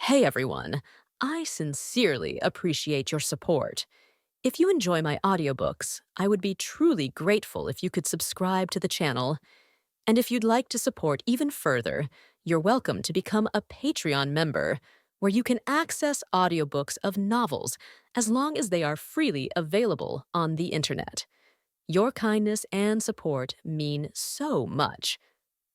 Hey everyone, I sincerely appreciate your support. If you enjoy my audiobooks, I would be truly grateful if you could subscribe to the channel. And if you'd like to support even further, you're welcome to become a Patreon member, where you can access audiobooks of novels as long as they are freely available on the internet. Your kindness and support mean so much.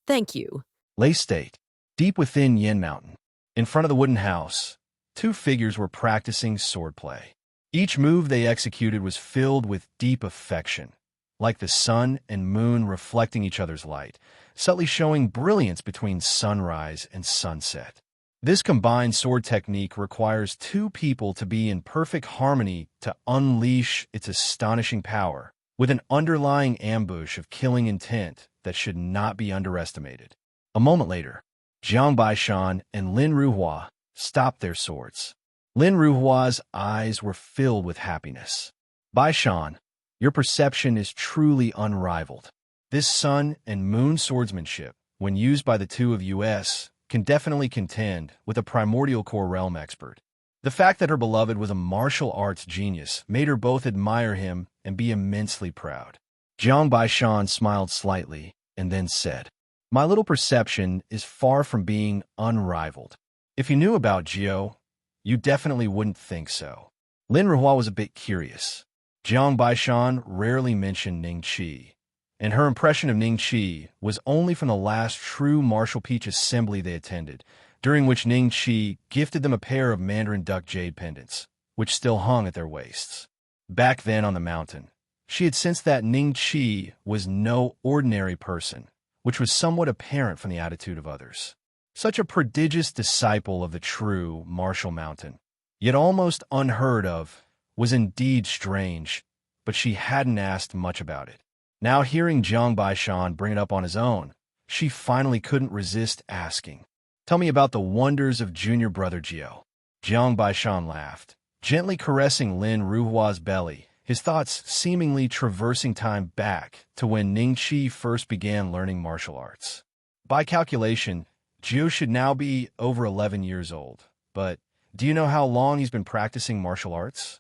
Thank you. Lay State, deep within Yin Mountain. In front of the wooden house, two figures were practicing swordplay. Each move they executed was filled with deep affection, like the sun and moon reflecting each other's light, subtly showing brilliance between sunrise and sunset. This combined sword technique requires two people to be in perfect harmony to unleash its astonishing power, with an underlying ambush of killing intent that should not be underestimated. A moment later, Jiang Baishan and Lin Ruhua stopped their swords. Lin Ruhua's eyes were filled with happiness. Baishan, your perception is truly unrivaled. This sun and moon swordsmanship, when used by the two of us, can definitely contend with a primordial core realm expert. The fact that her beloved was a martial arts genius made her both admire him and be immensely proud. Jiang Baishan smiled slightly and then said, "My little perception is far from being unrivaled. If you knew about Jiao, you definitely wouldn't think so." Lin Ruhua was a bit curious. Jiang Baishan rarely mentioned Ning Qi, and her impression of Ning Qi was only from the last true Martial Peach assembly they attended, during which Ning Qi gifted them a pair of Mandarin duck jade pendants, which still hung at their waists. Back then on the mountain, she had sensed that Ning Qi was no ordinary person, which was somewhat apparent from the attitude of others. Such a prodigious disciple of the true martial mountain, yet almost unheard of, was indeed strange, but she hadn't asked much about it. Now hearing Jiang Baishan bring it up on his own, she finally couldn't resist asking, "Tell me about the wonders of Junior Brother Jiao." Jiang Baishan laughed, gently caressing Lin Ruhua's belly, his thoughts seemingly traversing time back to when Ning Qi first began learning martial arts. By calculation, Jiao should now be over 11 years old. But do you know how long he's been practicing martial arts?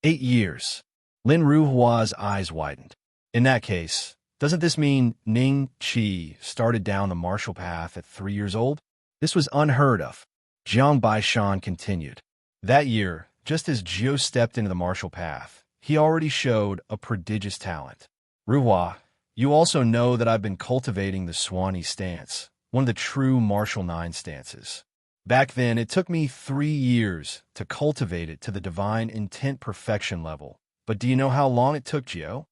8 years. Lin Ruhua's eyes widened. In that case, doesn't this mean Ning Qi started down the martial path at 3 years old? This was unheard of. Jiang Baishan continued. That year, just as Jiao stepped into the martial path, he already showed a prodigious talent. Ruhua, you also know that I've been cultivating the Swanee stance, one of the true martial 9 stances. Back then, it took me 3 years to cultivate it to the divine intent perfection level. But do you know how long it took Jiao?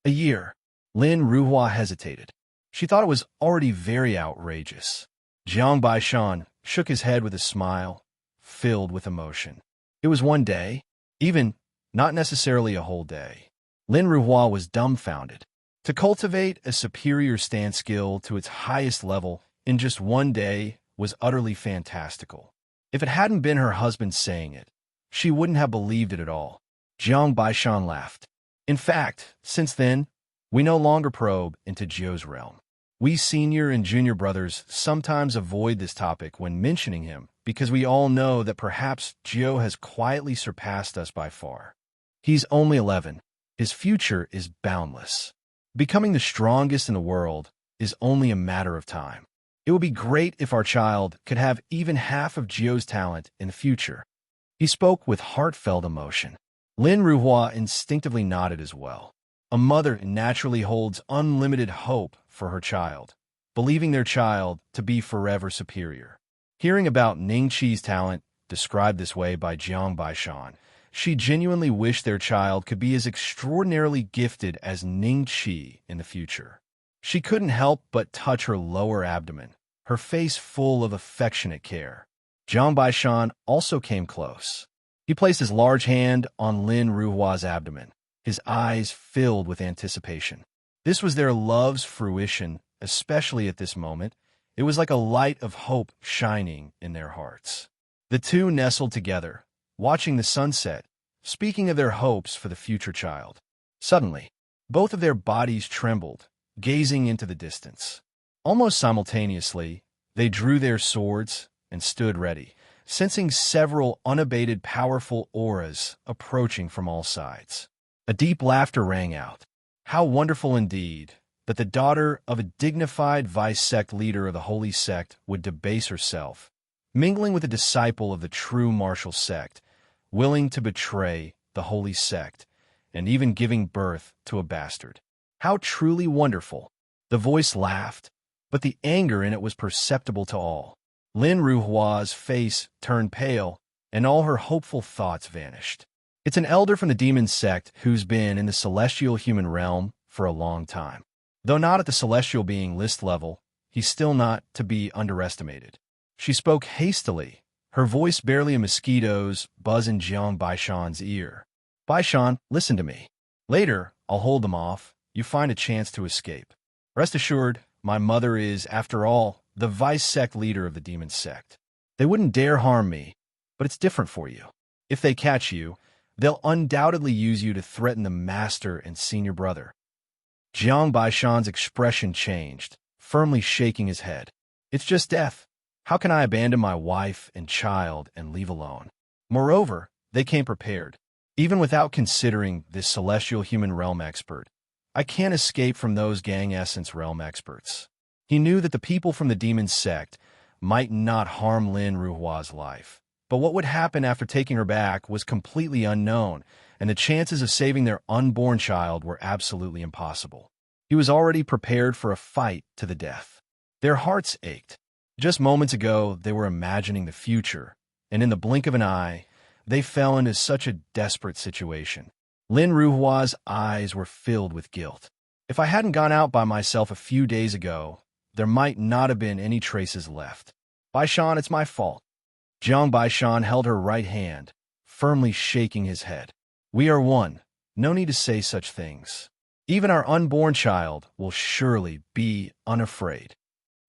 A year. Lin Ruhua hesitated. She thought it was already very outrageous. Jiang Baishan shook his head with a smile, filled with emotion. It was one day, even not necessarily a whole day. Lin Ruhua was dumbfounded. To cultivate a superior stance skill to its highest level in just one day was utterly fantastical. If it hadn't been her husband saying it, she wouldn't have believed it at all. Jiang Baishan laughed. In fact, since then, we no longer probe into Jiao's realm. We senior and junior brothers sometimes avoid this topic when mentioning him because we all know that perhaps Jiao has quietly surpassed us by far. He's only 11. His future is boundless. Becoming the strongest in the world is only a matter of time. It would be great if our child could have even half of Jiao's talent in the future. He spoke with heartfelt emotion. Lin Ruhua instinctively nodded as well. A mother naturally holds unlimited hope for her child, believing their child to be forever superior. Hearing about Ning Qi's talent, described this way by Jiang Baishan, she genuinely wished their child could be as extraordinarily gifted as Ning Qi in the future. She couldn't help but touch her lower abdomen, her face full of affectionate care. Jiang Baishan also came close. He placed his large hand on Lin Ruhua's abdomen, his eyes filled with anticipation. This was their love's fruition, especially at this moment. It was like a light of hope shining in their hearts. The two nestled together, watching the sunset, speaking of their hopes for the future child. Suddenly, both of their bodies trembled, gazing into the distance. Almost simultaneously, they drew their swords and stood ready, sensing several unabated powerful auras approaching from all sides. A deep laughter rang out. How wonderful indeed that the daughter of a dignified vice-sect leader of the holy sect would debase herself, mingling with a disciple of the true martial sect, willing to betray the holy sect, and even giving birth to a bastard. How truly wonderful! The voice laughed, but the anger in it was perceptible to all. Lin Ruhua's face turned pale, and all her hopeful thoughts vanished. It's an elder from the demon sect who's been in the celestial human realm for a long time. Though not at the celestial being list level, he's still not to be underestimated. She spoke hastily, her voice barely a mosquito's buzz in Jiang Baishan's ear. Baishan, listen to me. Later, I'll hold them off. You find a chance to escape. Rest assured, my mother is, after all, the vice-sect leader of the demon sect. They wouldn't dare harm me, but it's different for you. If they catch you, they'll undoubtedly use you to threaten the master and senior brother. Jiang Baishan's expression changed, firmly shaking his head. It's just death. How can I abandon my wife and child and leave alone? Moreover, they came prepared. Even without considering this celestial human realm expert, I can't escape from those gang essence realm experts. He knew that the people from the demon sect might not harm Lin Ruhua's life, but what would happen after taking her back was completely unknown, and the chances of saving their unborn child were absolutely impossible. He was already prepared for a fight to the death. Their hearts ached. Just moments ago, they were imagining the future, and in the blink of an eye, they fell into such a desperate situation. Lin Ruhua's eyes were filled with guilt. If I hadn't gone out by myself a few days ago, there might not have been any traces left. Baishan, it's my fault. Jiang Baishan held her right hand, firmly shaking his head. We are one. No need to say such things. Even our unborn child will surely be unafraid.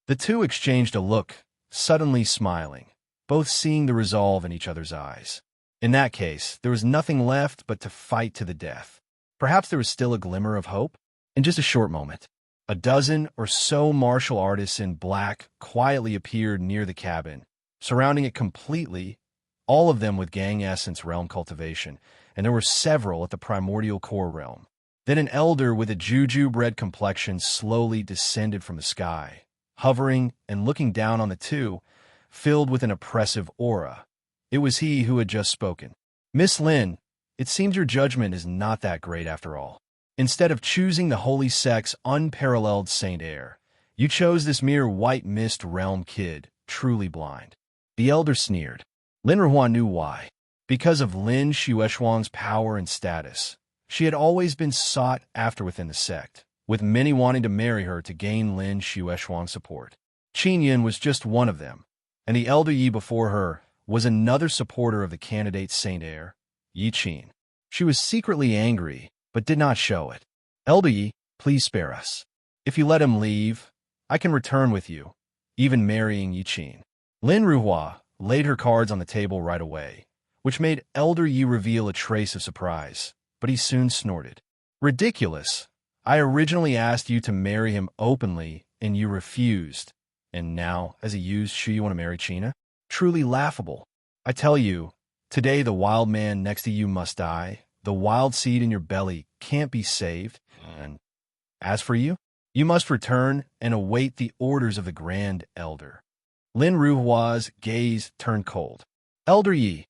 The two exchanged a look, suddenly smiling, both seeing the resolve in each other's eyes. In that case, there was nothing left but to fight to the death. Perhaps there was still a glimmer of hope? In just a short moment, a dozen or so martial artists in black quietly appeared near the cabin, surrounding it completely, all of them with gang essence realm cultivation, and there were several at the primordial core realm. Then an elder with a juju-bred complexion slowly descended from the sky, hovering and looking down on the two, filled with an oppressive aura. It was he who had just spoken. Miss Lin, it seems your judgment is not that great after all. Instead of choosing the holy sect's unparalleled saint heir, you chose this mere white mist realm kid, truly blind. The elder sneered. Lin Ruhuan knew why. Because of Lin Xueshuang's power and status, she had always been sought after within the sect, with many wanting to marry her to gain Lin Xueshuang's support. Qin Yin was just one of them, and the elder Yi before her was another supporter of the candidate saint heir, Yi Qin. She was secretly angry, but did not show it. Elder Yi, please spare us. If you let him leave, I can return with you, even marrying Yi Qin. Lin Ruhua laid her cards on the table right away, which made Elder Yi reveal a trace of surprise, but he soon snorted. Ridiculous. I originally asked you to marry him openly, and you refused. And now, as a used shoe, you want to marry China? Truly laughable. I tell you, today the wild man next to you must die. The wild seed in your belly can't be saved. And as for you, you must return and await the orders of the Grand Elder. Lin Ruhua's gaze turned cold. Elder Yi,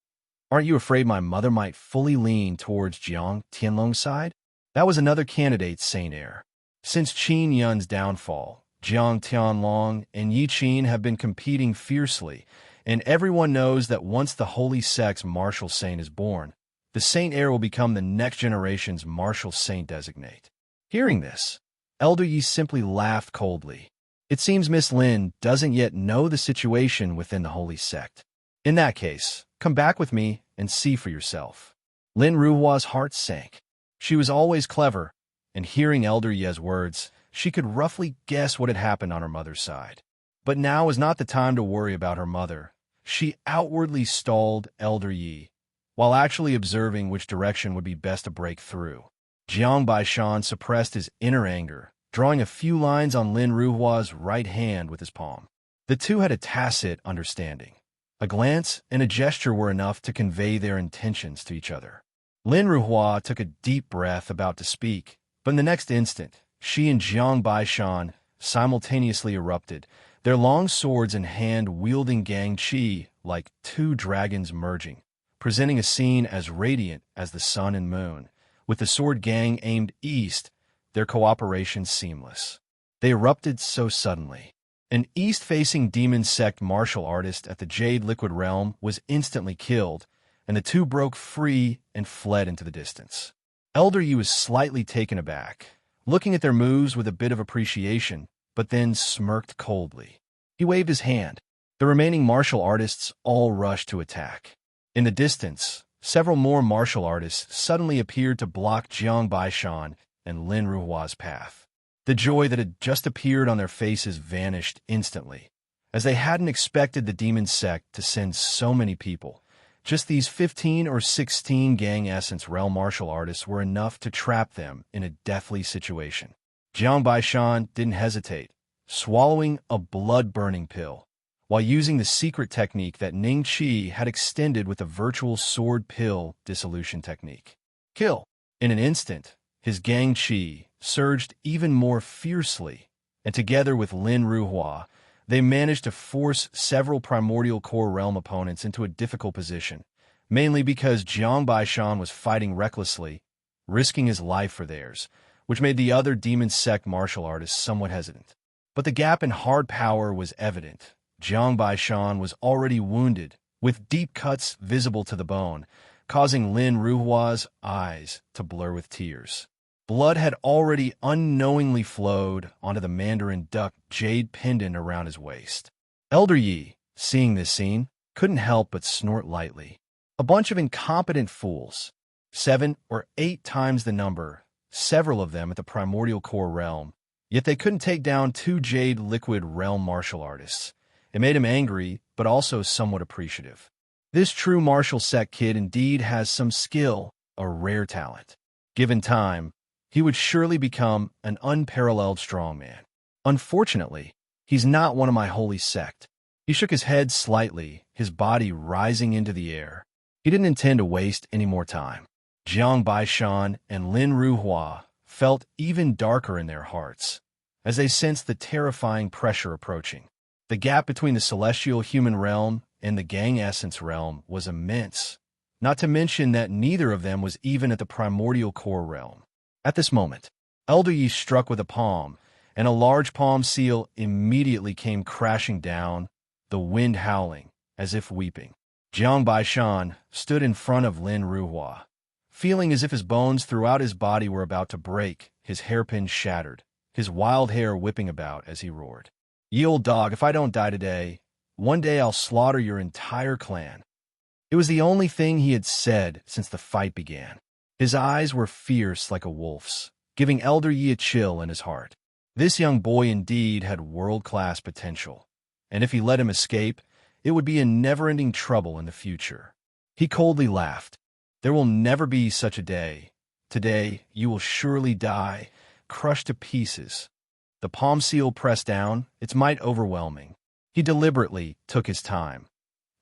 aren't you afraid my mother might fully lean towards Jiang Tianlong's side? That was another candidate's saint heir. Since Qin Yun's downfall, Jiang Tianlong and Yi Qin have been competing fiercely, and everyone knows that once the holy sect's martial saint is born, the saint heir will become the next generation's martial saint designate. Hearing this, Elder Yi simply laughed coldly. It seems Miss Lin doesn't yet know the situation within the holy sect. In that case, come back with me and see for yourself. Lin Ruhua's heart sank. She was always clever, and hearing Elder Yi's words, she could roughly guess what had happened on her mother's side. But now was not the time to worry about her mother. She outwardly stalled Elder Yi, while actually observing which direction would be best to break through. Jiang Baishan suppressed his inner anger, drawing a few lines on Lin Ruhua's right hand with his palm. The two had a tacit understanding. A glance and a gesture were enough to convey their intentions to each other. Lin Ruhua took a deep breath about to speak, but in the next instant, she and Jiang Baishan simultaneously erupted, their long swords in hand wielding Ning Qi like two dragons merging, presenting a scene as radiant as the sun and moon. With the sword gang aimed east, their cooperation seamless. They erupted so suddenly. An east-facing demon sect martial artist at the Jade Liquid Realm was instantly killed, and the two broke free and fled into the distance. Elder Yi was slightly taken aback, looking at their moves with a bit of appreciation, but then smirked coldly. He waved his hand. The remaining martial artists all rushed to attack. In the distance, several more martial artists suddenly appeared to block Jiang Baishan and Lin Ruhua's path. The joy that had just appeared on their faces vanished instantly, as they hadn't expected the demon sect to send so many people. Just these 15 or 16 Gang Essence Realm martial artists were enough to trap them in a deathly situation. Jiang Baishan didn't hesitate, swallowing a blood-burning pill, while using the secret technique that Ning Qi had extended with the virtual sword pill dissolution technique. Kill! In an instant, his Gang Qi surged even more fiercely, and together with Lin Ruhua, they managed to force several primordial core realm opponents into a difficult position, mainly because Jiang Baishan was fighting recklessly, risking his life for theirs, which made the other demon sect martial artists somewhat hesitant. But the gap in hard power was evident. Jiang Baishan was already wounded, with deep cuts visible to the bone, causing Lin Ruhua's eyes to blur with tears. Blood had already unknowingly flowed onto the Mandarin duck jade pendant around his waist. Elder Yi, seeing this scene, couldn't help but snort lightly. A bunch of incompetent fools. 7 or 8 times the number, several of them at the primordial core realm, yet they couldn't take down 2 jade liquid realm martial artists. It made him angry, but also somewhat appreciative. This true martial sect kid indeed has some skill, a rare talent. Given time, he would surely become an unparalleled strongman. Unfortunately, he's not one of my holy sect. He shook his head slightly, his body rising into the air. He didn't intend to waste any more time. Jiang Baishan and Lin Ruhua felt even darker in their hearts, as they sensed the terrifying pressure approaching. The gap between the celestial human realm and the Gang Essence realm was immense, not to mention that neither of them was even at the primordial core realm. At this moment, Elder Yi struck with a palm, and a large palm seal immediately came crashing down, the wind howling, as if weeping. Jiang Baishan stood in front of Lin Ruhua, feeling as if his bones throughout his body were about to break, his hairpin shattered, his wild hair whipping about as he roared. "Ye old dog, if I don't die today, one day I'll slaughter your entire clan." It was the only thing he had said since the fight began. His eyes were fierce like a wolf's, giving Elder Yi a chill in his heart. This young boy indeed had world-class potential, and if he let him escape, it would be in never-ending trouble in the future. He coldly laughed. "There will never be such a day. Today, you will surely die, crushed to pieces." The palm seal pressed down, its might overwhelming. He deliberately took his time,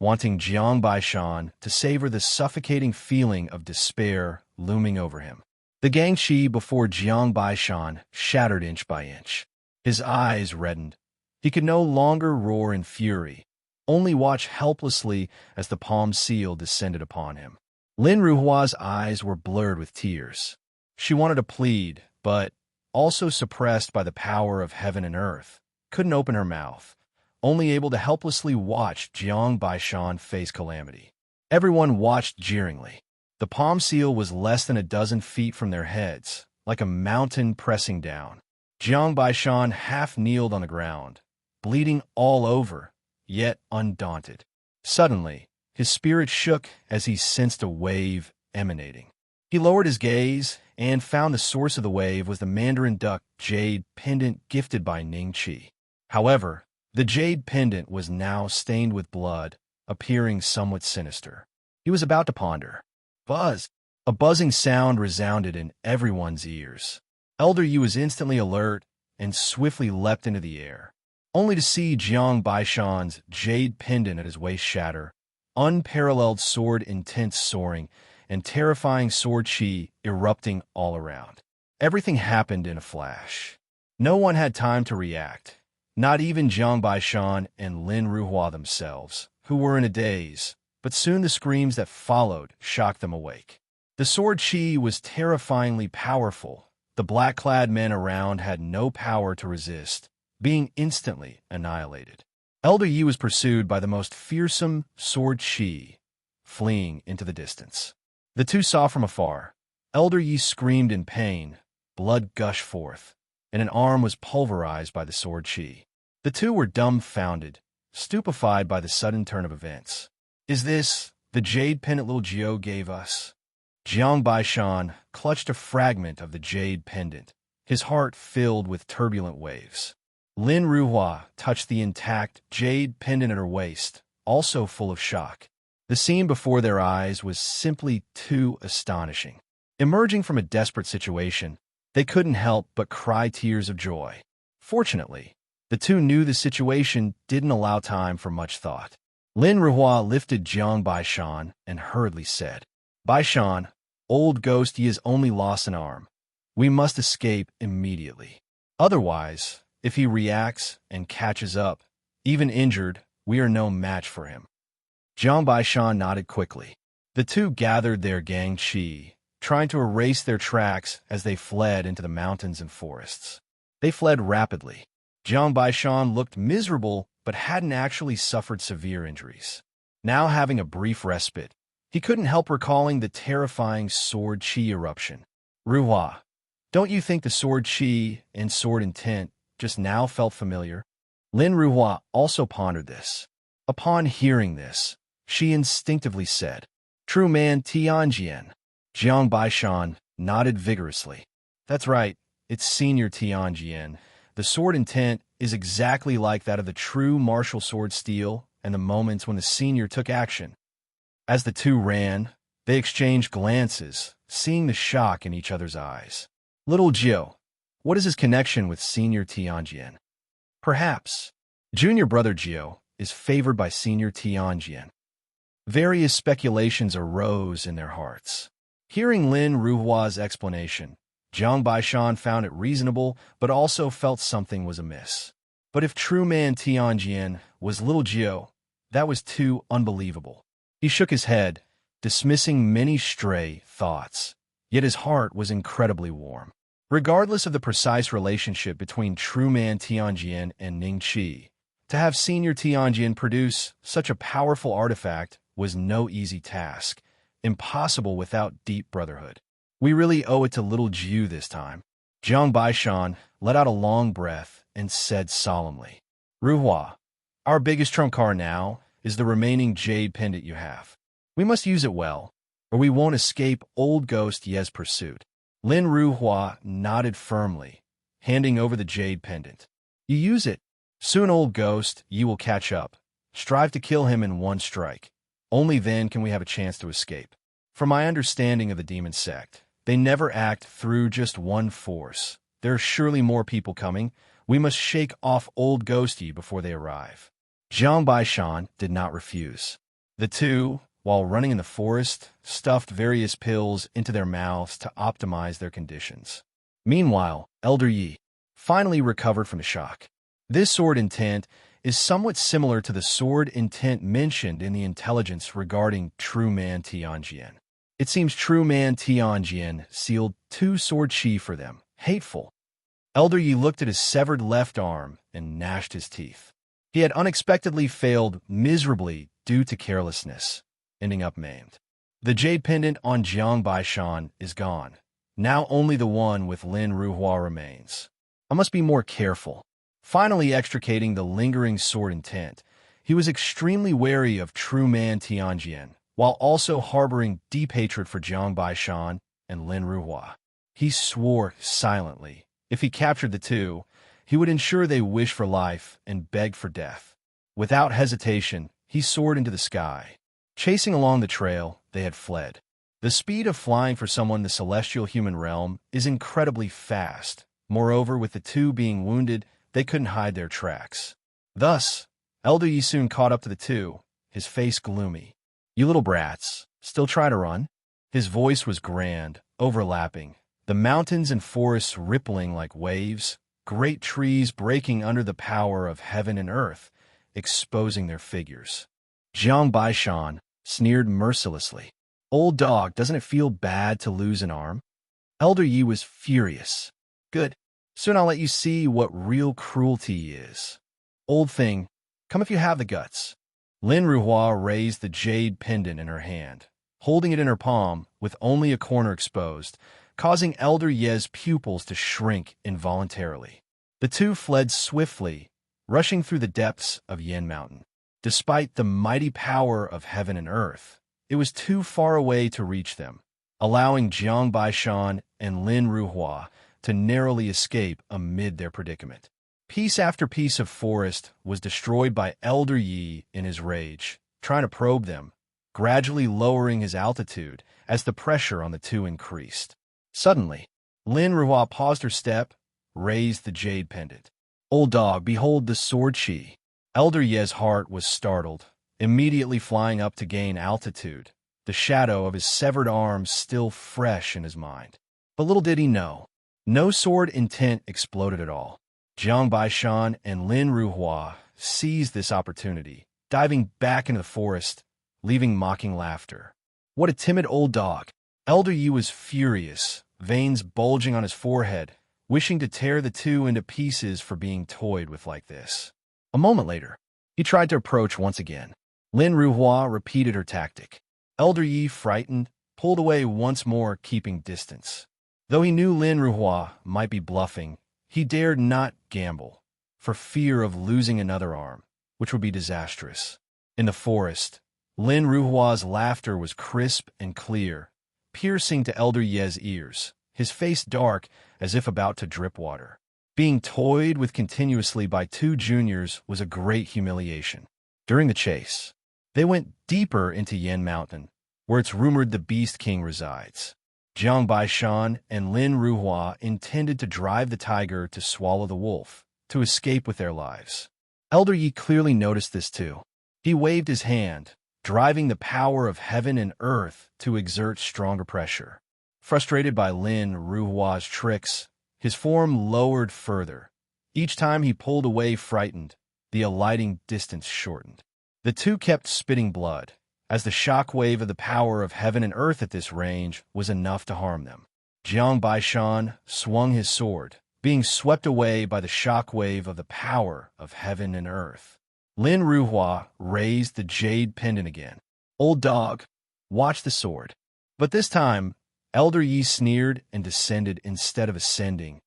wanting Jiang Baishan to savor the suffocating feeling of despair looming over him. The Gang Qi before Jiang Baishan shattered inch by inch. His eyes reddened. He could no longer roar in fury, only watch helplessly as the palm seal descended upon him. Lin Ruhua's eyes were blurred with tears. She wanted to plead, but, also suppressed by the power of heaven and earth, couldn't open her mouth, only able to helplessly watch Jiang Baishan face calamity. Everyone watched jeeringly. The palm seal was less than a dozen feet from their heads, like a mountain pressing down. Jiang Baishan half-kneeled on the ground, bleeding all over, yet undaunted. Suddenly, his spirit shook as he sensed a wave emanating. He lowered his gaze and found the source of the wave was the Mandarin duck jade pendant gifted by Ning Qi. However, the jade pendant was now stained with blood, appearing somewhat sinister. He was about to ponder. Buzz! A buzzing sound resounded in everyone's ears. Elder Yu was instantly alert and swiftly leapt into the air. only to see Jiang Baishan's jade pendant at his waist shatter, unparalleled sword intent soaring, and terrifying sword chi erupting all around. Everything happened in a flash. No one had time to react, not even Jiang Baishan and Lin Ruhua themselves, who were in a daze, but soon the screams that followed shocked them awake. The sword chi was terrifyingly powerful. The black-clad men around had no power to resist, being instantly annihilated. Elder Yi was pursued by the most fearsome sword chi, fleeing into the distance. The two saw from afar. Elder Yi screamed in pain, blood gushed forth, and an arm was pulverized by the sword chi. The two were dumbfounded, stupefied by the sudden turn of events. Is this the jade pendant little Jiao gave us? Jiang Baishan clutched a fragment of the jade pendant, his heart filled with turbulent waves. Lin Ruhua touched the intact jade pendant at her waist, also full of shock. The scene before their eyes was simply too astonishing. Emerging from a desperate situation, they couldn't help but cry tears of joy. Fortunately, the two knew the situation didn't allow time for much thought. Lin Ruhua lifted Jiang Baishan and hurriedly said, Baishan, old ghost, he has only lost an arm. We must escape immediately. Otherwise, if he reacts and catches up, even injured, we are no match for him. Jiang Baishan nodded quickly. The two gathered their gang chi, trying to erase their tracks as they fled into the mountains and forests. They fled rapidly. Jiang Baishan looked miserable but hadn't actually suffered severe injuries. Now having a brief respite, he couldn't help recalling the terrifying sword chi eruption. Ruhua, don't you think the sword chi and sword intent just now felt familiar? Lin Ruhua also pondered this. Upon hearing this, she instinctively said, True man Tianjian. Jiang Baishan nodded vigorously. That's right, it's Senior Tianjian. The sword intent is exactly like that of the true martial sword steel and the moments when the senior took action. As the two ran, they exchanged glances, seeing the shock in each other's eyes. Little Jiao, what is his connection with Senior Tianjian? Perhaps Junior Brother Jiao is favored by Senior Tianjian. Various speculations arose in their hearts. Hearing Lin Ruhua's explanation, Jiang Baishan found it reasonable, but also felt something was amiss. But if true man Tianjian was little Jiao, that was too unbelievable. He shook his head, dismissing many stray thoughts, yet his heart was incredibly warm. Regardless of the precise relationship between true man Tianjian and Ning Qi, to have Senior Tianjian produce such a powerful artifact was no easy task, impossible without deep brotherhood. We really owe it to little Jiu this time. Jiang Baishan let out a long breath and said solemnly, Ruhua, our biggest trump card now is the remaining jade pendant you have. We must use it well, or we won't escape old ghost Ye's pursuit. Lin Ruhua nodded firmly, handing over the jade pendant. You use it. Soon old ghost Yi will catch up. Strive to kill him in one strike. Only then can we have a chance to escape. From my understanding of the demon sect, they never act through just one force. There are surely more people coming. We must shake off old Ghosty before they arrive. Jiang Baishan did not refuse. The two, while running in the forest, stuffed various pills into their mouths to optimize their conditions. Meanwhile, Elder Yi finally recovered from the shock. This sword intent is somewhat similar to the sword intent mentioned in the intelligence regarding True Man Tianjian. It seems True Man Tianjian sealed 2 sword chi for them. Hateful. Elder Yi looked at his severed left arm and gnashed his teeth. He had unexpectedly failed miserably due to carelessness, ending up maimed. The jade pendant on Jiang Baishan is gone. Now only the one with Lin Ruhua remains. I must be more careful. Finally extricating the lingering sword intent, he was extremely wary of True Man Tianjian, while also harboring deep hatred for Jiang Baishan and Lin Ruhua. He swore silently, if he captured the two, he would ensure they wish for life and beg for death. Without hesitation, he soared into the sky. Chasing along the trail, they had fled. The speed of flying for someone in the celestial human realm is incredibly fast. Moreover, with the two being wounded, they couldn't hide their tracks. Thus, Elder Yi soon caught up to the two, his face gloomy. "You little brats, still try to run?" His voice was grand, overlapping, the mountains and forests rippling like waves, great trees breaking under the power of heaven and earth, exposing their figures. Jiang Baishan sneered mercilessly. "Old dog, doesn't it feel bad to lose an arm?" Elder Yi was furious. "Good. Soon I'll let you see what real cruelty is. Old thing, come if you have the guts." Lin Ruhua raised the jade pendant in her hand, holding it in her palm with only a corner exposed, causing Elder Ye's pupils to shrink involuntarily. The two fled swiftly, rushing through the depths of Yin Mountain. Despite the mighty power of heaven and earth, it was too far away to reach them, allowing Jiang Baishan and Lin Ruhua to narrowly escape amid their predicament. Piece after piece of forest was destroyed by Elder Yi in his rage, trying to probe them, gradually lowering his altitude as the pressure on the two increased. Suddenly, Lin Ruhua paused her step, raised the jade pendant. "Old dog, behold the sword Qi." Elder Ye's heart was startled, immediately flying up to gain altitude, the shadow of his severed arms still fresh in his mind. But little did he know, no sword intent exploded at all. Jiang Baishan and Lin Ruhua seized this opportunity, diving back into the forest, leaving mocking laughter. "What a timid old dog." Elder Yi was furious, veins bulging on his forehead, wishing to tear the two into pieces for being toyed with like this. A moment later, he tried to approach once again. Lin Ruhua repeated her tactic. Elder Yi, frightened, pulled away once more, keeping distance. Though he knew Lin Ruhua might be bluffing, he dared not gamble, for fear of losing another arm, which would be disastrous. In the forest, Lin Ruhua's laughter was crisp and clear, piercing to Elder Ye's ears, his face dark as if about to drip water. Being toyed with continuously by two juniors was a great humiliation. During the chase, they went deeper into Yin Mountain, where it's rumored the Beast King resides. Jiang Baishan and Lin Ruhua intended to drive the tiger to swallow the wolf, to escape with their lives. Elder Yi clearly noticed this too. He waved his hand, driving the power of heaven and earth to exert stronger pressure. Frustrated by Lin Ruhua's tricks, his form lowered further. Each time he pulled away frightened, the alighting distance shortened. The two kept spitting blood, as the shock wave of the power of heaven and earth at this range was enough to harm them. Jiang Baishan swung his sword, being swept away by the shock wave of the power of heaven and earth. Lin Ruhua raised the jade pendant again. "Old dog, watch the sword." But this time, Elder Yi sneered and descended instead of ascending,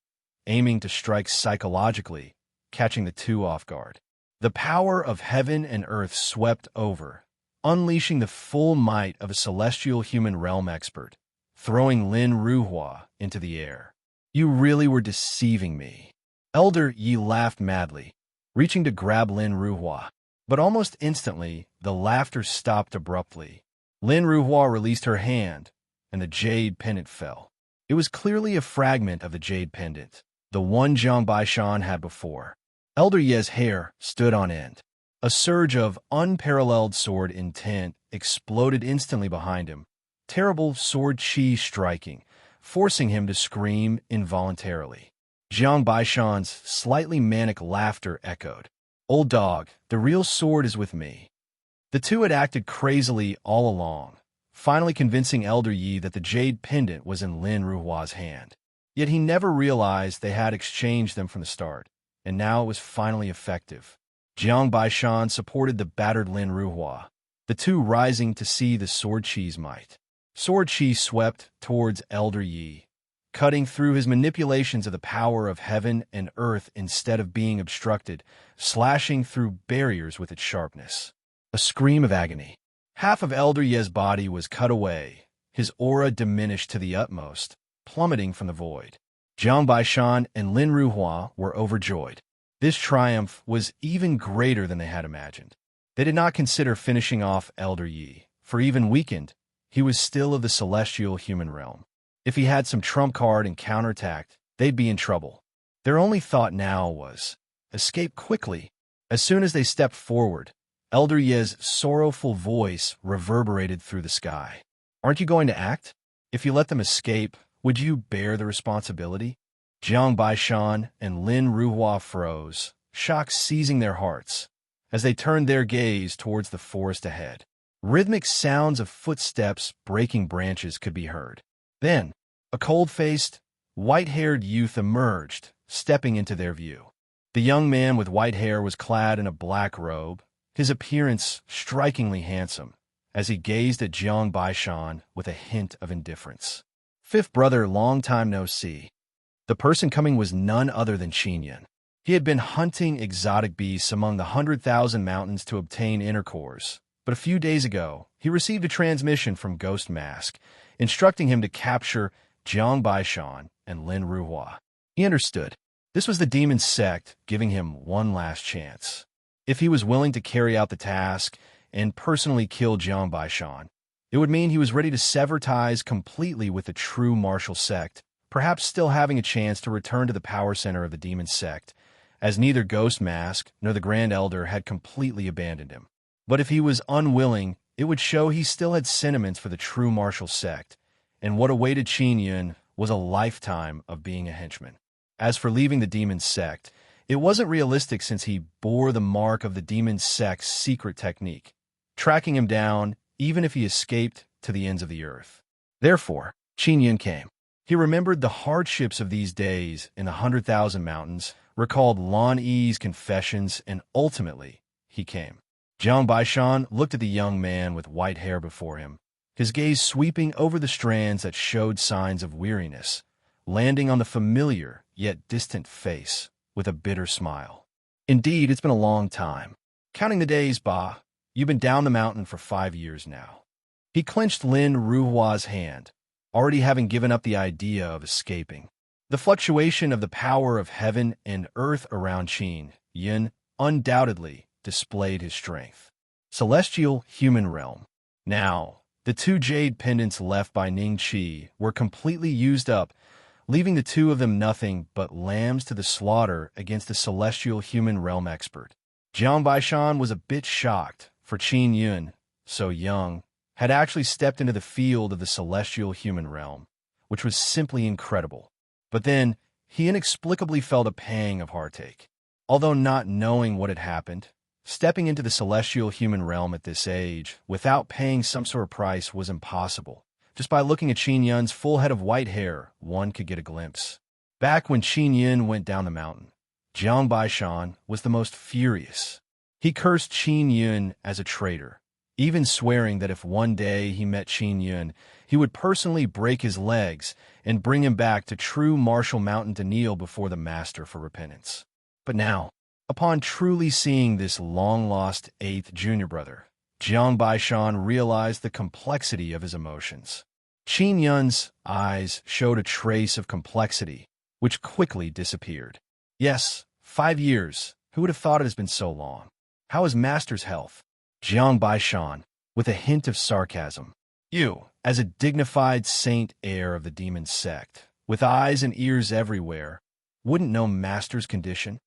aiming to strike psychologically, catching the two off guard. The power of heaven and earth swept over, unleashing the full might of a celestial human realm expert, throwing Lin Ruhua into the air. "You really were deceiving me." Elder Yi laughed madly, reaching to grab Lin Ruhua. But almost instantly, the laughter stopped abruptly. Lin Ruhua released her hand, and the jade pendant fell. It was clearly a fragment of the jade pendant, the one Jiang Baishan had before. Elder Ye's hair stood on end. A surge of unparalleled sword intent exploded instantly behind him, terrible sword Qi striking, forcing him to scream involuntarily. Jiang Baishan's slightly manic laughter echoed. "Old dog, the real sword is with me." The two had acted crazily all along, finally convincing Elder Yi that the jade pendant was in Lin Ruhua's hand. Yet he never realized they had exchanged them from the start, and now it was finally effective. Jiang Baishan supported the battered Lin Ruhua, the two rising to see the sword Qi's might. Sword Qi swept towards Elder Yi, cutting through his manipulations of the power of heaven and earth instead of being obstructed, slashing through barriers with its sharpness. A scream of agony. Half of Elder Ye's body was cut away, his aura diminished to the utmost, plummeting from the void. Jiang Baishan and Lin Ruhua were overjoyed. This triumph was even greater than they had imagined. They did not consider finishing off Elder Yi, for even weakened, he was still of the celestial human realm. If he had some trump card and counterattacked, they'd be in trouble. Their only thought now was, escape quickly, As soon as they stepped forward, Elder Ye's sorrowful voice reverberated through the sky. Aren't you going to act? If you let them escape, would you bear the responsibility? Jiang Baishan and Lin Ruhua froze, shock seizing their hearts, as they turned their gaze towards the forest ahead. Rhythmic sounds of footsteps breaking branches could be heard. Then, a cold-faced, white-haired youth emerged, stepping into their view. The young man with white hair was clad in a black robe, his appearance strikingly handsome, as he gazed at Jiang Baishan with a hint of indifference. Fifth brother, long time no see. The person coming was none other than Qin Yin. He had been hunting exotic beasts among the 100,000 mountains to obtain inner cores, but a few days ago, he received a transmission from Ghost Mask, instructing him to capture Jiang Baishan and Lin Ruhua. He understood. This was the demon sect giving him one last chance. If he was willing to carry out the task and personally kill Jiang Baishan, it would mean he was ready to sever ties completely with the true martial sect, perhaps still having a chance to return to the power center of the demon sect, as neither Ghost Mask nor the Grand Elder had completely abandoned him. But if he was unwilling, it would show he still had sentiments for the true martial sect, and what awaited Qin Yin was a lifetime of being a henchman. As for leaving the demon sect, it wasn't realistic since he bore the mark of the demon sect's secret technique, tracking him down even if he escaped to the ends of the earth. Therefore, Qin Yin came. He remembered the hardships of these days in the 100,000 mountains, recalled Lan Yi's confessions, and ultimately, he came. Jiang Baishan looked at the young man with white hair before him, his gaze sweeping over the strands that showed signs of weariness, landing on the familiar yet distant face with a bitter smile. Indeed, it's been a long time. Counting the days, Ba, you've been down the mountain for 5 years now. He clenched Lin Ruhua's hand, already having given up the idea of escaping. The fluctuation of the power of heaven and earth around Qin Yin undoubtedly displayed his strength. Celestial human realm. Now, the 2 jade pendants left by Ning Qi were completely used up, leaving the 2 of them nothing but lambs to the slaughter against the celestial human realm expert. Jiang Baishan was a bit shocked, for Qin Yin, so young, had actually stepped into the field of the celestial human realm, which was simply incredible. But then, he inexplicably felt a pang of heartache. Although not knowing what had happened, stepping into the celestial human realm at this age without paying some sort of price was impossible. Just by looking at Qin Yun's full head of white hair, one could get a glimpse. Back when Qin Yin went down the mountain, Jiang Baishan was the most furious. He cursed Qin Yin as a traitor, even swearing that if one day he met Qin Yin, he would personally break his legs and bring him back to true martial mountain to kneel before the master for repentance. But now, upon truly seeing this long-lost 8th junior brother, Jiang Baishan realized the complexity of his emotions. Qin Yun's eyes showed a trace of complexity, which quickly disappeared. Yes, 5 years. Who would have thought it has been so long? How is Master's health? Jiang Baishan, with a hint of sarcasm. You, as a dignified saint heir of the demon sect, with eyes and ears everywhere, wouldn't know Master's condition?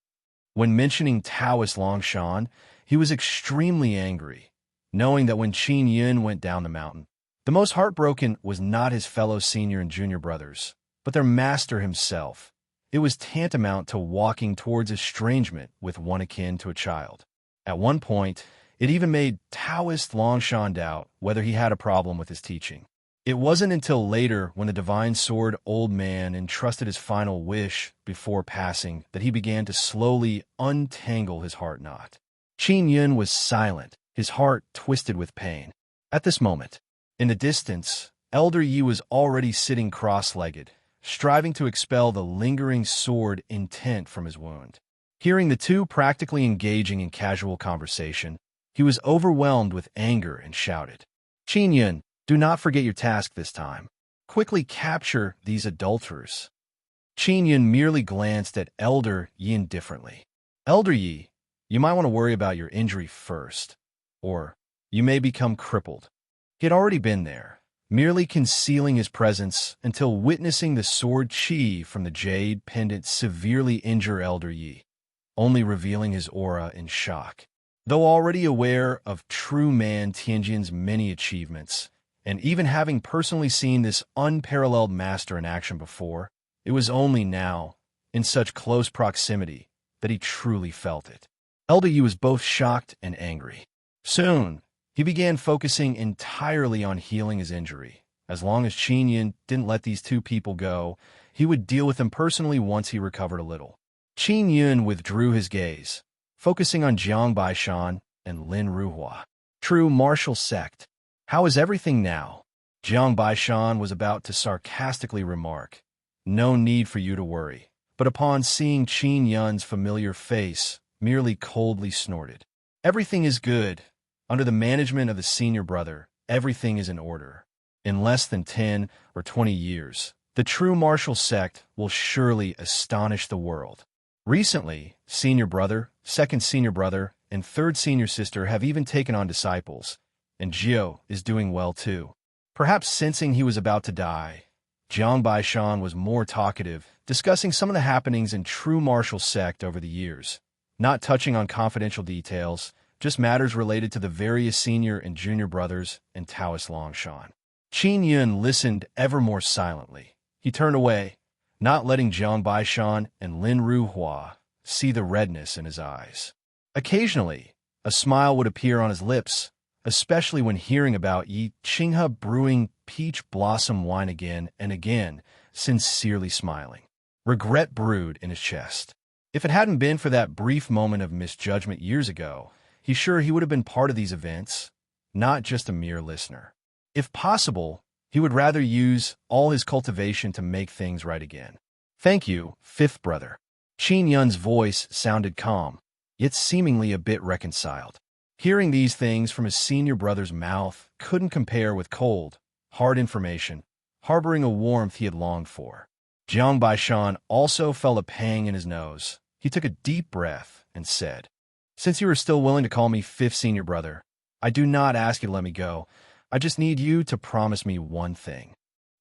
When mentioning Taoist Longshan, he was extremely angry, knowing that when Qin Yin went down the mountain, the most heartbroken was not his fellow senior and junior brothers, but their master himself. It was tantamount to walking towards estrangement with one akin to a child. At one point, it even made Taoist Longshan doubt whether he had a problem with his teaching. It wasn't until later, when the Divine Sword Old Man entrusted his final wish before passing, that he began to slowly untangle his heart knot. Qin Yin was silent, his heart twisted with pain. At this moment, in the distance, Elder Yi was already sitting cross-legged, striving to expel the lingering sword intent from his wound. Hearing the 2 practically engaging in casual conversation, he was overwhelmed with anger and shouted, "Qin Yin, do not forget your task this time. Quickly capture these adulterers." Qin Yin merely glanced at Elder Yi indifferently. "Elder Yi, you might want to worry about your injury first, or you may become crippled." He had already been there, merely concealing his presence until witnessing the sword chi from the jade pendant severely injure Elder Yi. only revealing his aura in shock. Though already aware of true man Tianjin's many achievements, and even having personally seen this unparalleled master in action before, it was only now, in such close proximity, that he truly felt it. Elder Yu was both shocked and angry. Soon, he began focusing entirely on healing his injury. As long as Qin Yin didn't let these two people go, he would deal with them personally once he recovered a little. Qin Yin withdrew his gaze, focusing on Jiang Baishan and Lin Ruhua. True martial sect. How is everything now? Jiang Baishan was about to sarcastically remark. No need for you to worry. But upon seeing Qin Yun's familiar face, merely coldly snorted. Everything is good. Under the management of the senior brother, everything is in order. In less than 10 or 20 years, the true martial sect will surely astonish the world. Recently, senior brother, second senior brother, and third senior sister have even taken on disciples, and Jiao is doing well too. Perhaps sensing he was about to die, Jiang Baishan was more talkative, discussing some of the happenings in true martial sect over the years, not touching on confidential details, just matters related to the various senior and junior brothers and Taoist Longshan. Qin Yun listened ever more silently. He turned away, not letting Jiang Baishan and Lin Ruhua see the redness in his eyes. Occasionally, a smile would appear on his lips, especially when hearing about Yi Qinghe brewing peach blossom wine again and again, sincerely smiling. Regret brewed in his chest. If it hadn't been for that brief moment of misjudgment years ago, he's sure he would have been part of these events, not just a mere listener. If possible, he would rather use all his cultivation to make things right again. Thank you, fifth brother. Qin Yun's voice sounded calm, yet seemingly a bit reconciled. Hearing these things from his senior brother's mouth couldn't compare with cold, hard information, harboring a warmth he had longed for. Jiang Baishan also felt a pang in his nose. He took a deep breath and said, "Since you are still willing to call me fifth senior brother, I do not ask you to let me go. I just need you to promise me one thing."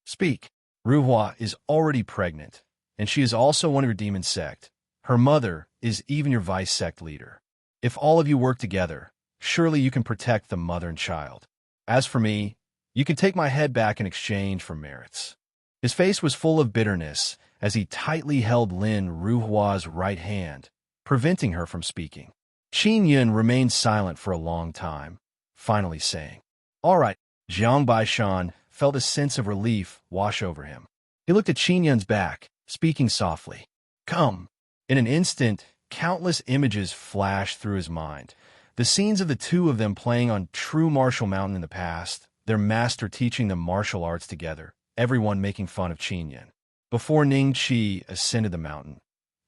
"Speak." Ruhua is already pregnant, and she is also one of your demon sect. Her mother is even your vice sect leader. If all of you work together, surely you can protect the mother and child. As for me, you can take my head back in exchange for merits. His face was full of bitterness as he tightly held Lin Ruhua's right hand, preventing her from speaking. Qin Yun remained silent for a long time, finally saying, "All right." Jiang Baishan felt a sense of relief wash over him. He looked at Qin Yun's back, speaking softly. "Come." In an instant, countless images flashed through his mind. The scenes of the two of them playing on True Martial Mountain in the past, their master teaching them martial arts together, everyone making fun of Qin Yun. Before Ning Qi ascended the mountain,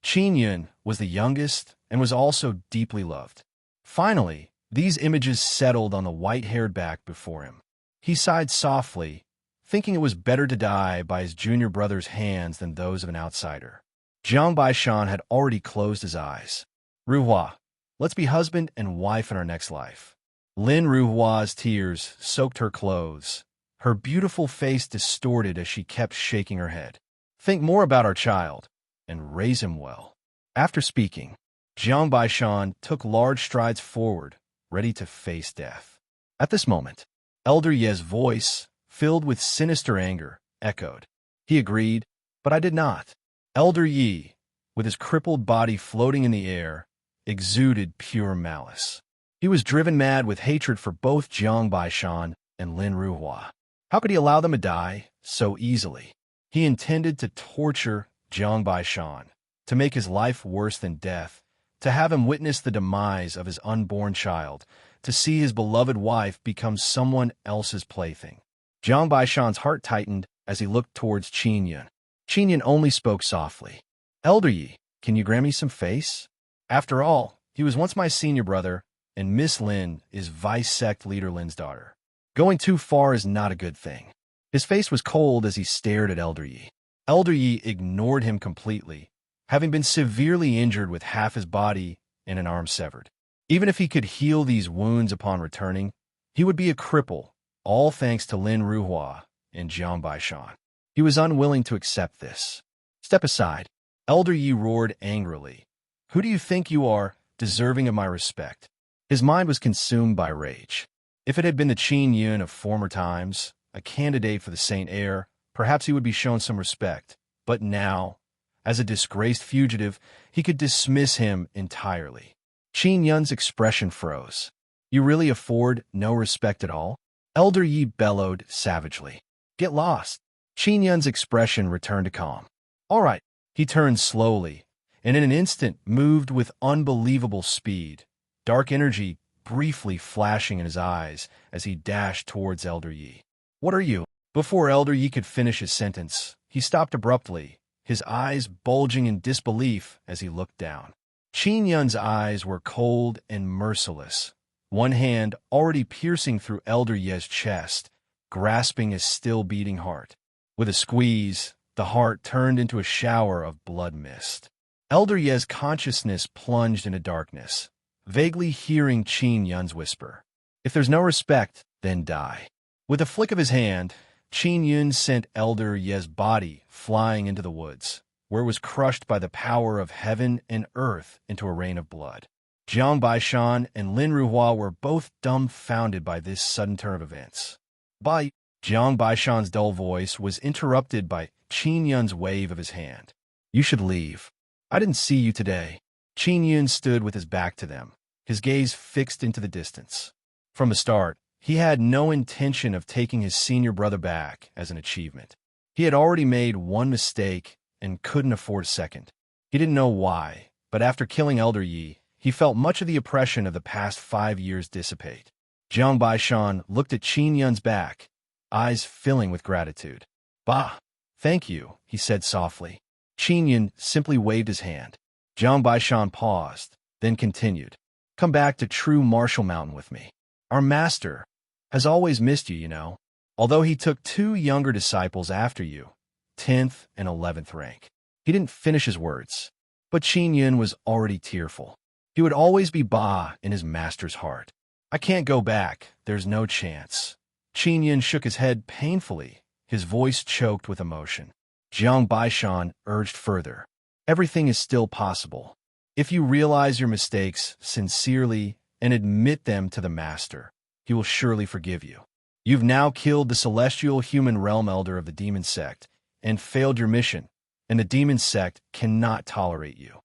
Qin Yun was the youngest and was also deeply loved. Finally, these images settled on the white-haired back before him. He sighed softly, thinking it was better to die by his junior brother's hands than those of an outsider. Jiang Baishan had already closed his eyes. "Ruhua, let's be husband and wife in our next life." Lin Ruhua's tears soaked her clothes, her beautiful face distorted as she kept shaking her head. "Think more about our child, and raise him well." After speaking, Jiang Baishan took large strides forward, ready to face death. At this moment, Elder Ye's voice, filled with sinister anger, echoed. He agreed, but I did not. Elder Yi, with his crippled body floating in the air, exuded pure malice. He was driven mad with hatred for both Jiang Baishan and Lin Ruhua. How could he allow them to die so easily? He intended to torture Jiang Baishan, to make his life worse than death, to have him witness the demise of his unborn child, to see his beloved wife become someone else's plaything. Jiang Baishan's heart tightened as he looked towards Qin Yun. Qin Yun only spoke softly. "Elder Yi, can you grant me some face? After all, he was once my senior brother, and Miss Lin is vice sect leader Lin's daughter. Going too far is not a good thing." His face was cold as he stared at Elder Yi. Elder Yi ignored him completely, having been severely injured with half his body and an arm severed. Even if he could heal these wounds upon returning, he would be a cripple, all thanks to Lin Ruhua and Jiang Baishan. He was unwilling to accept this. "Step aside." Elder Yi roared angrily. Who do you think you are, deserving of my respect? His mind was consumed by rage. If it had been the Qin Yun of former times, a candidate for the Saint Heir, perhaps he would be shown some respect. But now, as a disgraced fugitive, he could dismiss him entirely. Qin Yun's expression froze. You really afford no respect at all? Elder Yi bellowed savagely. Get lost. Qin Yun's expression returned to calm. All right. He turned slowly, and in an instant moved with unbelievable speed, dark energy briefly flashing in his eyes as he dashed towards Elder Yi. What are you? Before Elder Yi could finish his sentence, he stopped abruptly, his eyes bulging in disbelief as he looked down. Qin Yun's eyes were cold and merciless, one hand already piercing through Elder Yi's chest, grasping his still-beating heart. With a squeeze, the heart turned into a shower of blood mist. Elder Yi's consciousness plunged into darkness, vaguely hearing Qin Yun's whisper, "If there's no respect, then die." With a flick of his hand, Qin Yun sent Elder Yi's body flying into the woods, where it was crushed by the power of heaven and earth into a rain of blood. Jiang Baishan and Lin Ruhua were both dumbfounded by this sudden turn of events. By Jiang Baishan's dull voice was interrupted by Qin Yun's wave of his hand. You should leave. I didn't see you today. Qin Yun stood with his back to them, his gaze fixed into the distance. From the start, he had no intention of taking his senior brother back as an achievement. He had already made one mistake and couldn't afford a second. He didn't know why, but after killing Elder Yi, he felt much of the oppression of the past 5 years dissipate. Jiang Baishan looked at Qin Yun's back, eyes filling with gratitude. Bah! Thank you, he said softly. Qin Yun simply waved his hand. Jiang Baishan paused, then continued. Come back to True Martial Mountain with me. Our master has always missed you, you know. Although he took 2 younger disciples after you, 10th and 11th rank. He didn't finish his words, but Qin Yun was already tearful. He would always be Ba in his master's heart. I can't go back, there's no chance. Qin Yun shook his head painfully, his voice choked with emotion. Jiang Baishan urged further. Everything is still possible. If you realize your mistakes sincerely and admit them to the master, he will surely forgive you. You've now killed the celestial human realm elder of the demon sect and failed your mission, and the demon sect cannot tolerate you.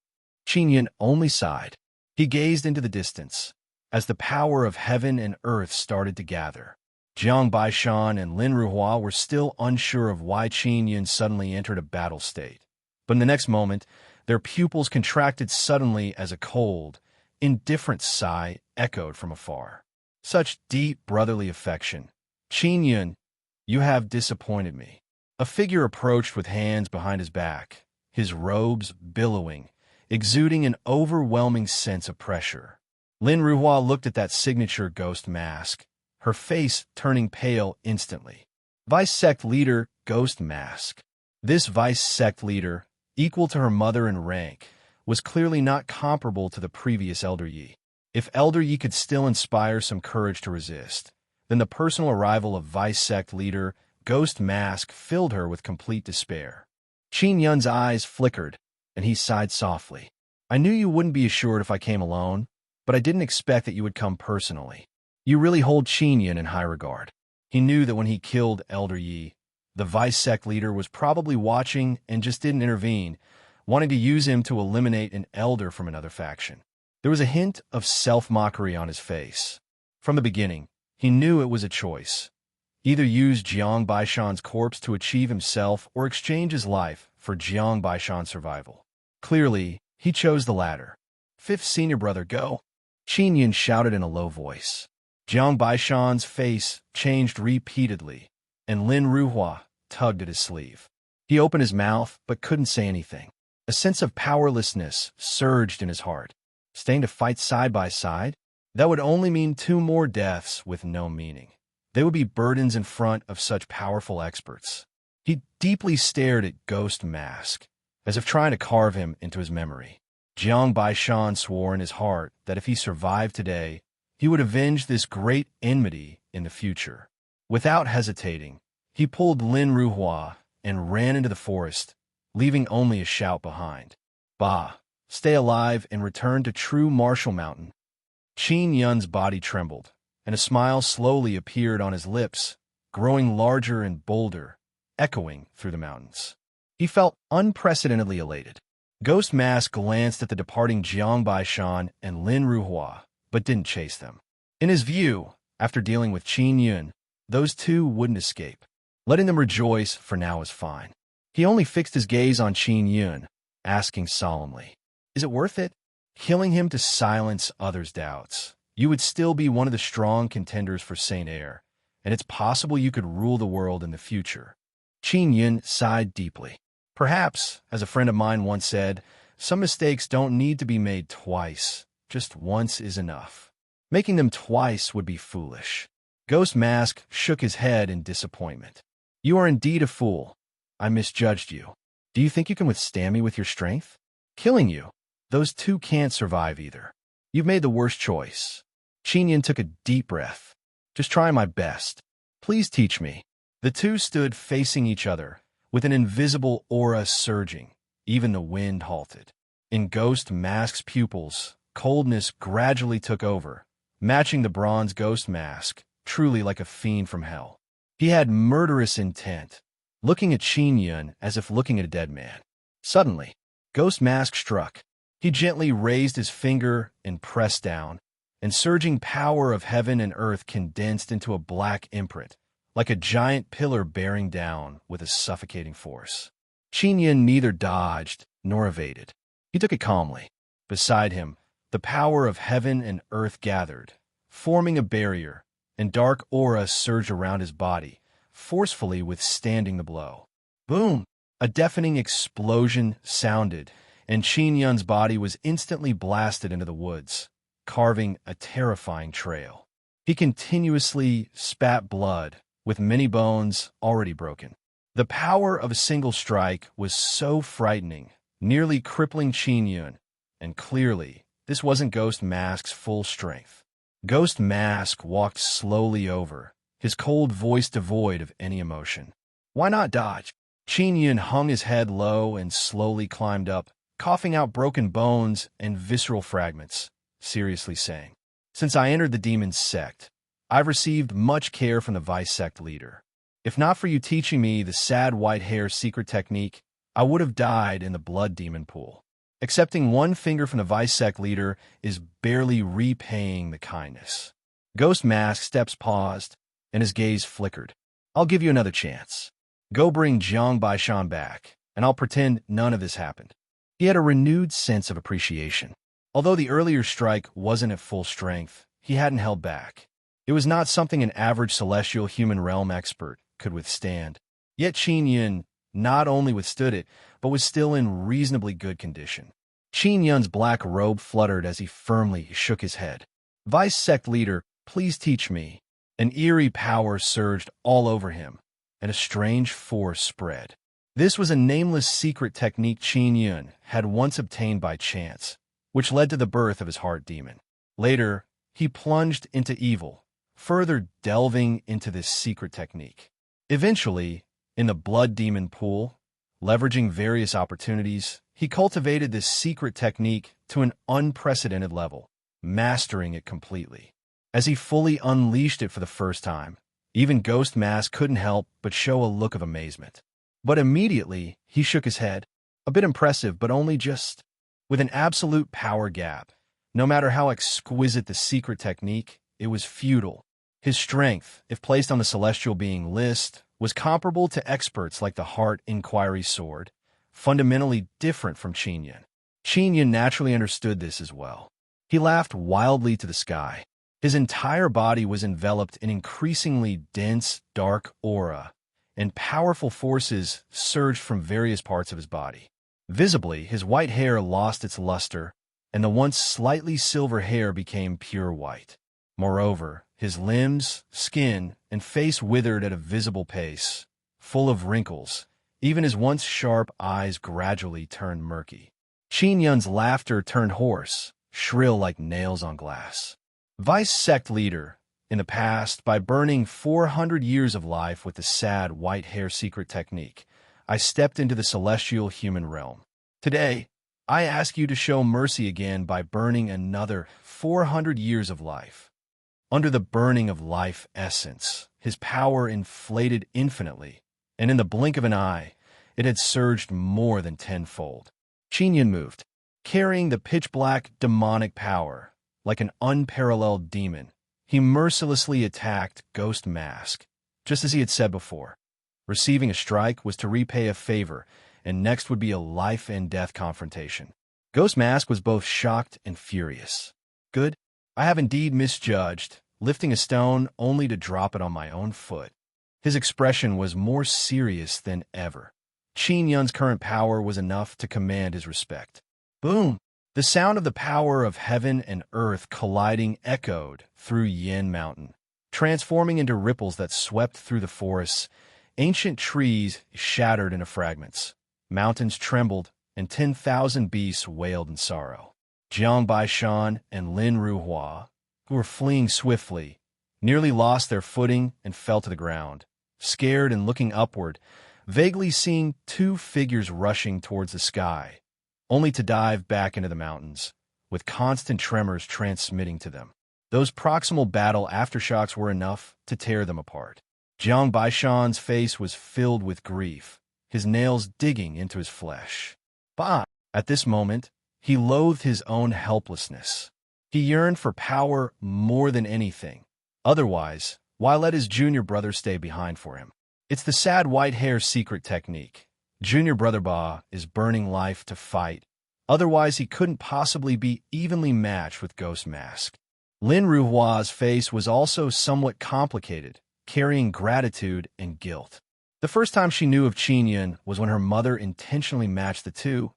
Qin Yun only sighed. He gazed into the distance as the power of heaven and earth started to gather. Jiang Baishan and Lin Ruhua were still unsure of why Qin Yun suddenly entered a battle state. But in the next moment, their pupils contracted suddenly as a cold, indifferent sigh echoed from afar. Such deep brotherly affection. Qin Yun, you have disappointed me. A figure approached with hands behind his back, his robes billowing, exuding an overwhelming sense of pressure. Lin Ruhua looked at that signature ghost mask, her face turning pale instantly. Vice Sect Leader Ghost Mask. This Vice Sect Leader, equal to her mother in rank, was clearly not comparable to the previous Elder Yi. If Elder Yi could still inspire some courage to resist, then the personal arrival of Vice Sect Leader Ghost Mask filled her with complete despair. Qin Yun's eyes flickered, and he sighed softly. I knew you wouldn't be assured if I came alone, but I didn't expect that you would come personally. You really hold Qin Yun in high regard. He knew that when he killed Elder Yi, the Vice Sect Leader was probably watching and just didn't intervene, wanting to use him to eliminate an elder from another faction. There was a hint of self-mockery on his face. From the beginning, he knew it was a choice. Either use Jiang Baishan's corpse to achieve himself or exchange his life for Jiang Baishan's survival. Clearly, he chose the latter. Fifth senior brother, go! Qin Yun shouted in a low voice. Jiang Baishan's face changed repeatedly, and Lin Ruhua tugged at his sleeve. He opened his mouth but couldn't say anything. A sense of powerlessness surged in his heart. Staying to fight side by side? That would only mean 2 more deaths with no meaning. They would be burdens in front of such powerful experts. He deeply stared at Ghost Mask, as if trying to carve him into his memory. Jiang Baishan swore in his heart that if he survived today, he would avenge this great enmity in the future. Without hesitating, he pulled Lin Ruhua and ran into the forest, leaving only a shout behind. Bah! stay alive, and return to true martial mountain. Qin Yun's body trembled, and a smile slowly appeared on his lips, growing larger and bolder, echoing through the mountains. He felt unprecedentedly elated. Ghost Mask glanced at the departing Jiang Baishan and Lin Ruhua, but didn't chase them. In his view, after dealing with Qin Yun, those two wouldn't escape. Letting them rejoice for now was fine. He only fixed his gaze on Qin Yun, asking solemnly, "Is it worth it? Killing him to silence others' doubts. You would still be one of the strong contenders for Saint Air, and it's possible you could rule the world in the future." Qin Yun sighed deeply. Perhaps, as a friend of mine once said, some mistakes don't need to be made twice. Just once is enough. Making them twice would be foolish. Ghost Mask shook his head in disappointment. "You are indeed a fool. I misjudged you. Do you think you can withstand me with your strength? Killing you, those two can't survive either. You've made the worst choice." Qin Yun took a deep breath. "Just try my best. Please teach me." The two stood facing each other, with an invisible aura surging. Even the wind halted. In Ghost Mask's pupils, coldness gradually took over, matching the bronze Ghost Mask, truly like a fiend from hell. He had murderous intent, looking at Qin Yun as if looking at a dead man. Suddenly, Ghost Mask struck. He gently raised his finger and pressed down, and surging power of heaven and earth condensed into a black imprint, like a giant pillar bearing down with a suffocating force. Qin Yun neither dodged nor evaded. He took it calmly. Beside him, the power of heaven and earth gathered, forming a barrier, and dark aura surged around his body, forcefully withstanding the blow. Boom! A deafening explosion sounded, and Qin Yun's body was instantly blasted into the woods, carving a terrifying trail. He continuously spat blood, with many bones already broken. The power of a single strike was so frightening, nearly crippling Qin Yun, and clearly, this wasn't Ghost Mask's full strength. Ghost Mask walked slowly over, his cold voice devoid of any emotion. "Why not dodge?" Qin Yun hung his head low and slowly climbed up, coughing out broken bones and visceral fragments, seriously saying, "Since I entered the demon's sect, I've received much care from the vice sect leader. If not for you teaching me the sad white hair secret technique, I would have died in the blood demon pool. Accepting one finger from the vice sect leader is barely repaying the kindness." Ghost Mask steps paused, and his gaze flickered. "I'll give you another chance. Go bring Jiang Baishan back, and I'll pretend none of this happened." He had a renewed sense of appreciation. Although the earlier strike wasn't at full strength, he hadn't held back. It was not something an average celestial human realm expert could withstand. Yet Qin Yun not only withstood it, but was still in reasonably good condition. Qin Yun's black robe fluttered as he firmly shook his head. "Vice sect leader, please teach me." An eerie power surged all over him, and a strange force spread. This was a nameless secret technique Qin Yun had once obtained by chance, which led to the birth of his heart demon. Later, he plunged into evil, further delving into this secret technique. Eventually, in the blood demon pool, leveraging various opportunities, he cultivated this secret technique to an unprecedented level, mastering it completely. As he fully unleashed it for the first time, even Ghost Mask couldn't help but show a look of amazement. But immediately, he shook his head, a bit impressive, but only just. With an absolute power gap, no matter how exquisite the secret technique, it was futile. His strength, if placed on the celestial being list, was comparable to experts like the Heart Inquiry Sword, fundamentally different from Qin Yun. Qin Yun naturally understood this as well. He laughed wildly to the sky. His entire body was enveloped in increasingly dense, dark aura, and powerful forces surged from various parts of his body. Visibly, his white hair lost its luster, and the once slightly silver hair became pure white. Moreover, his limbs, skin, and face withered at a visible pace, full of wrinkles. Even his once sharp eyes gradually turned murky. Qin Yun's laughter turned hoarse, shrill like nails on glass. Vice sect leader, in the past, by burning 400 years of life with the sad white hair secret technique, I stepped into the celestial human realm. Today, I ask you to show mercy again by burning another 400 years of life. Under the burning of life essence, his power inflated infinitely, and in the blink of an eye, it had surged more than tenfold. Qin Yun moved, carrying the pitch-black demonic power. Like an unparalleled demon, he mercilessly attacked Ghost Mask, just as he had said before. Receiving a strike was to repay a favor, and next would be a life-and-death confrontation. Ghost Mask was both shocked and furious. Good, I have indeed misjudged, lifting a stone only to drop it on my own foot. His expression was more serious than ever. Qin Yun's current power was enough to command his respect. Boom! The sound of the power of heaven and earth colliding echoed through Yin Mountain, transforming into ripples that swept through the forests. Ancient trees shattered into fragments. Mountains trembled, and 10,000 beasts wailed in sorrow. Jiang Baishan and Lin Ruhua, who were fleeing swiftly, nearly lost their footing and fell to the ground, scared and looking upward, vaguely seeing two figures rushing towards the sky, only to dive back into the mountains, with constant tremors transmitting to them. Those proximal battle aftershocks were enough to tear them apart. Jiang Baishan's face was filled with grief, his nails digging into his flesh. But at this moment, he loathed his own helplessness. He yearned for power more than anything. Otherwise, why let his junior brother stay behind for him? It's the sad white hair secret technique. Junior Brother Ba is burning life to fight. Otherwise, he couldn't possibly be evenly matched with Ghost Mask. Lin Ruhua's face was also somewhat complicated, carrying gratitude and guilt. The first time she knew of Qin Yun was when her mother intentionally matched the two,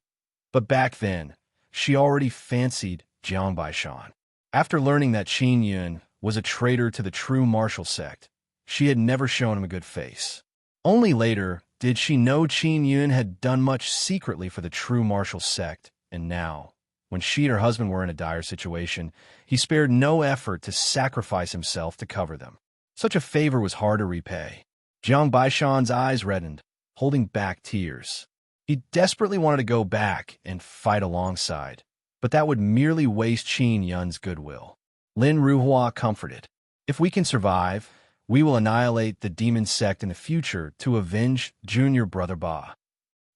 but back then, she already fancied Jiang Baishan. After learning that Qin Yun was a traitor to the true martial sect, she had never shown him a good face. Only later did she know Qin Yun had done much secretly for the true martial sect, and now, when she and her husband were in a dire situation, he spared no effort to sacrifice himself to cover them. Such a favor was hard to repay. Jiang Baishan's eyes reddened, holding back tears. He desperately wanted to go back and fight alongside, but that would merely waste Qin Yun's goodwill. Lin Ruhua comforted. If we can survive, we will annihilate the demon sect in the future to avenge Junior Brother Ba.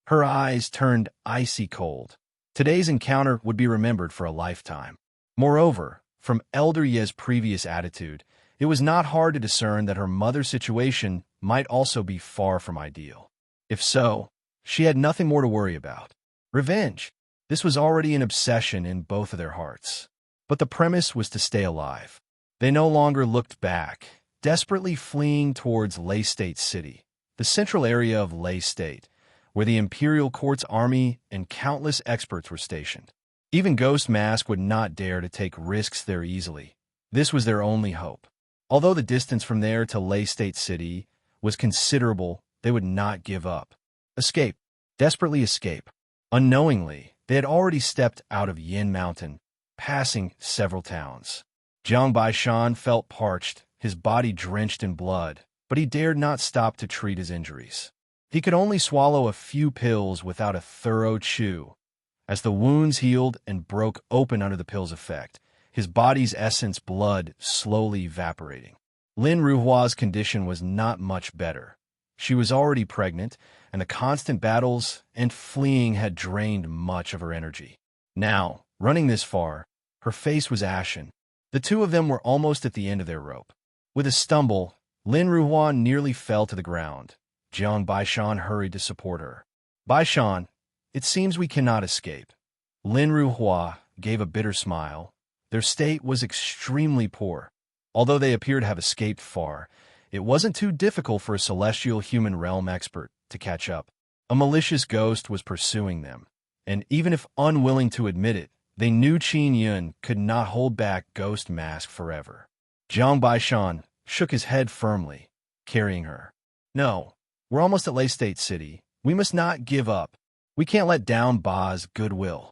Her eyes turned icy cold. Today's encounter would be remembered for a lifetime. Moreover, from Elder Ye's previous attitude, it was not hard to discern that her mother's situation might also be far from ideal. If so, she had nothing more to worry about. Revenge. This was already an obsession in both of their hearts. But the premise was to stay alive. They no longer looked back, desperately fleeing towards Lei State City, the central area of Lei State, where the Imperial Court's army and countless experts were stationed. Even Ghost Mask would not dare to take risks there easily. This was their only hope. Although the distance from there to Lei State City was considerable, they would not give up. Escape. Desperately escape. Unknowingly, they had already stepped out of Yin Mountain, passing several towns. Jiang Baishan felt parched, his body drenched in blood, but he dared not stop to treat his injuries. He could only swallow a few pills without a thorough chew. As the wounds healed and broke open under the pill's effect, his body's essence blood slowly evaporating. Lin Ruhua's condition was not much better. She was already pregnant, and the constant battles and fleeing had drained much of her energy. Now, running this far, her face was ashen. The two of them were almost at the end of their rope. With a stumble, Lin Ruhua nearly fell to the ground. Jiang Baishan hurried to support her. Baishan, it seems we cannot escape. Lin Ruhua gave a bitter smile. Their state was extremely poor. Although they appeared to have escaped far, it wasn't too difficult for a celestial human realm expert to catch up. A malicious ghost was pursuing them, and even if unwilling to admit it, they knew Qin Yun could not hold back Ghost Mask forever. Jiang Baishan shook his head firmly, carrying her. No, we're almost at Lei State City. We must not give up. We can't let down Ba's goodwill.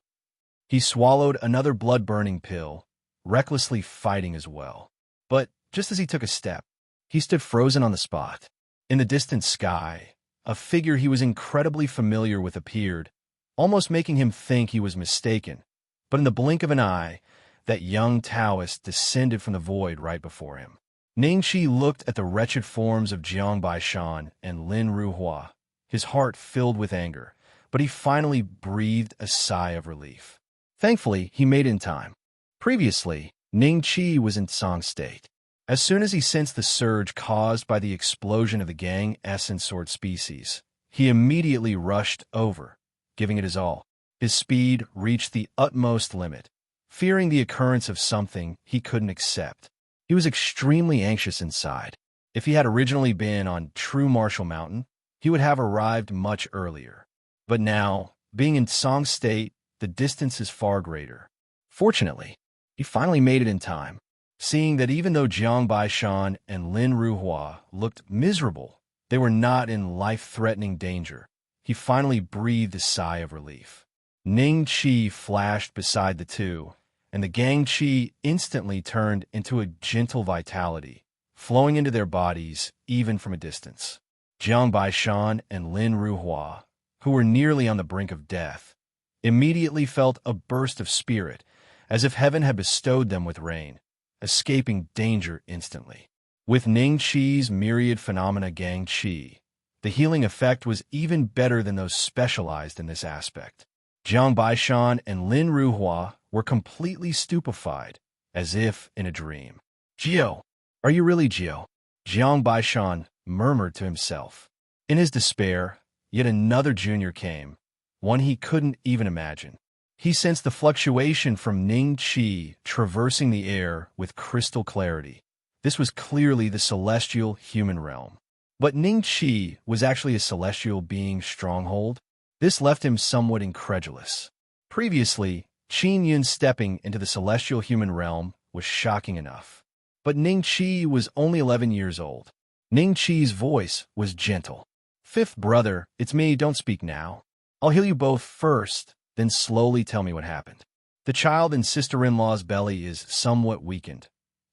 He swallowed another blood-burning pill, recklessly fighting as well. But just as he took a step, he stood frozen on the spot. In the distant sky, a figure he was incredibly familiar with appeared, almost making him think he was mistaken. But in the blink of an eye, that young Taoist descended from the void right before him. Ning Qi looked at the wretched forms of Jiang Baishan and Lin Ruhua, his heart filled with anger, but he finally breathed a sigh of relief. Thankfully, he made it in time. Previously, Ning Qi was in Song state. As soon as he sensed the surge caused by the explosion of the Gang Essence Sword species, he immediately rushed over, giving it his all. His speed reached the utmost limit, fearing the occurrence of something he couldn't accept. He was extremely anxious inside. If he had originally been on true Martial Mountain, he would have arrived much earlier. But now, being in Song state, the distance is far greater. Fortunately, he finally made it in time. Seeing that even though Jiang Baishan and Lin Ruhua looked miserable, they were not in life-threatening danger, he finally breathed a sigh of relief. Ning Qi flashed beside the two, and the Gang Qi instantly turned into a gentle vitality, flowing into their bodies even from a distance. Jiang Baishan and Lin Ruhua, who were nearly on the brink of death, immediately felt a burst of spirit, as if heaven had bestowed them with rain, escaping danger instantly. With Ning Qi's myriad phenomena Gang Qi, the healing effect was even better than those specialized in this aspect. Jiang Baishan and Lin Ruhua were completely stupefied, as if in a dream. "Jiao, are you really Jiao?" Jiang Baishan murmured to himself. In his despair, yet another junior came, one he couldn't even imagine. He sensed the fluctuation from Ning Qi traversing the air with crystal clarity. This was clearly the celestial human realm. But Ning Qi was actually a celestial being's stronghold. This left him somewhat incredulous. Previously, Qin Yun stepping into the celestial human realm was shocking enough. But Ning Qi was only 11 years old. Ning Qi's voice was gentle. "Fifth brother, it's me, don't speak now. I'll heal you both first, then slowly tell me what happened. The child in sister-in-law's belly is somewhat weakened.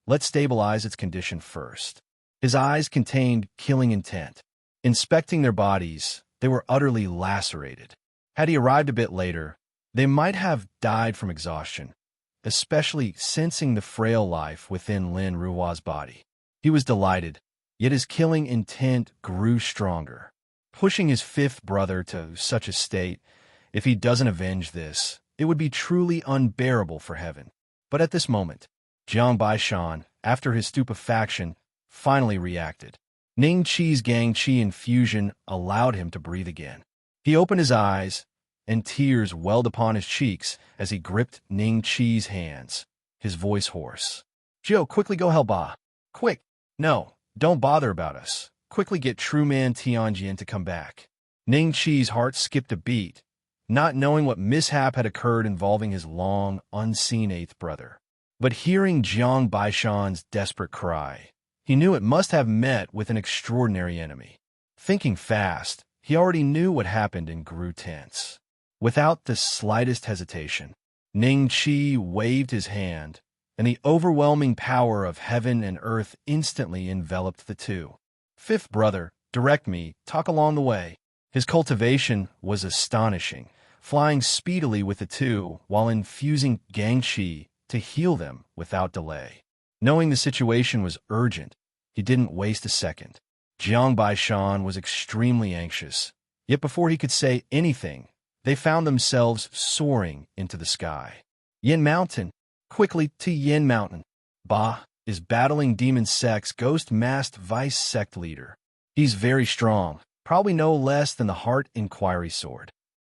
Let's stabilize its condition first." His eyes contained killing intent. Inspecting their bodies, they were utterly lacerated. Had he arrived a bit later, they might have died from exhaustion, especially sensing the frail life within Lin Ruhua's body. He was delighted, yet his killing intent grew stronger. Pushing his fifth brother to such a state, if he doesn't avenge this, it would be truly unbearable for heaven. But at this moment, Jiang Baishan, after his stupefaction, finally reacted. Ning Qi's Gang Qi infusion allowed him to breathe again. He opened his eyes, and tears welled upon his cheeks as he gripped Ning Qi's hands, his voice hoarse. "Jiao, quickly go help Ba. Quick! No, don't bother about us. Quickly get True Man Tianjin to come back." Ning Qi's heart skipped a beat, not knowing what mishap had occurred involving his long, unseen eighth brother. But hearing Jiang Baishan's desperate cry, he knew it must have met with an extraordinary enemy. Thinking fast, he already knew what happened and grew tense. Without the slightest hesitation, Ning Qi waved his hand, and the overwhelming power of heaven and earth instantly enveloped the two. "Fifth brother, direct me, talk along the way." His cultivation was astonishing, flying speedily with the two while infusing Gang Qi to heal them without delay. Knowing the situation was urgent, he didn't waste a second. Jiang Baishan was extremely anxious, yet before he could say anything, they found themselves soaring into the sky. "Yin Mountain! Quickly to Yin Mountain!" Ba is battling Demon Sect's ghost-masked vice sect leader. He's very strong, probably no less than the Heart Inquiry Sword.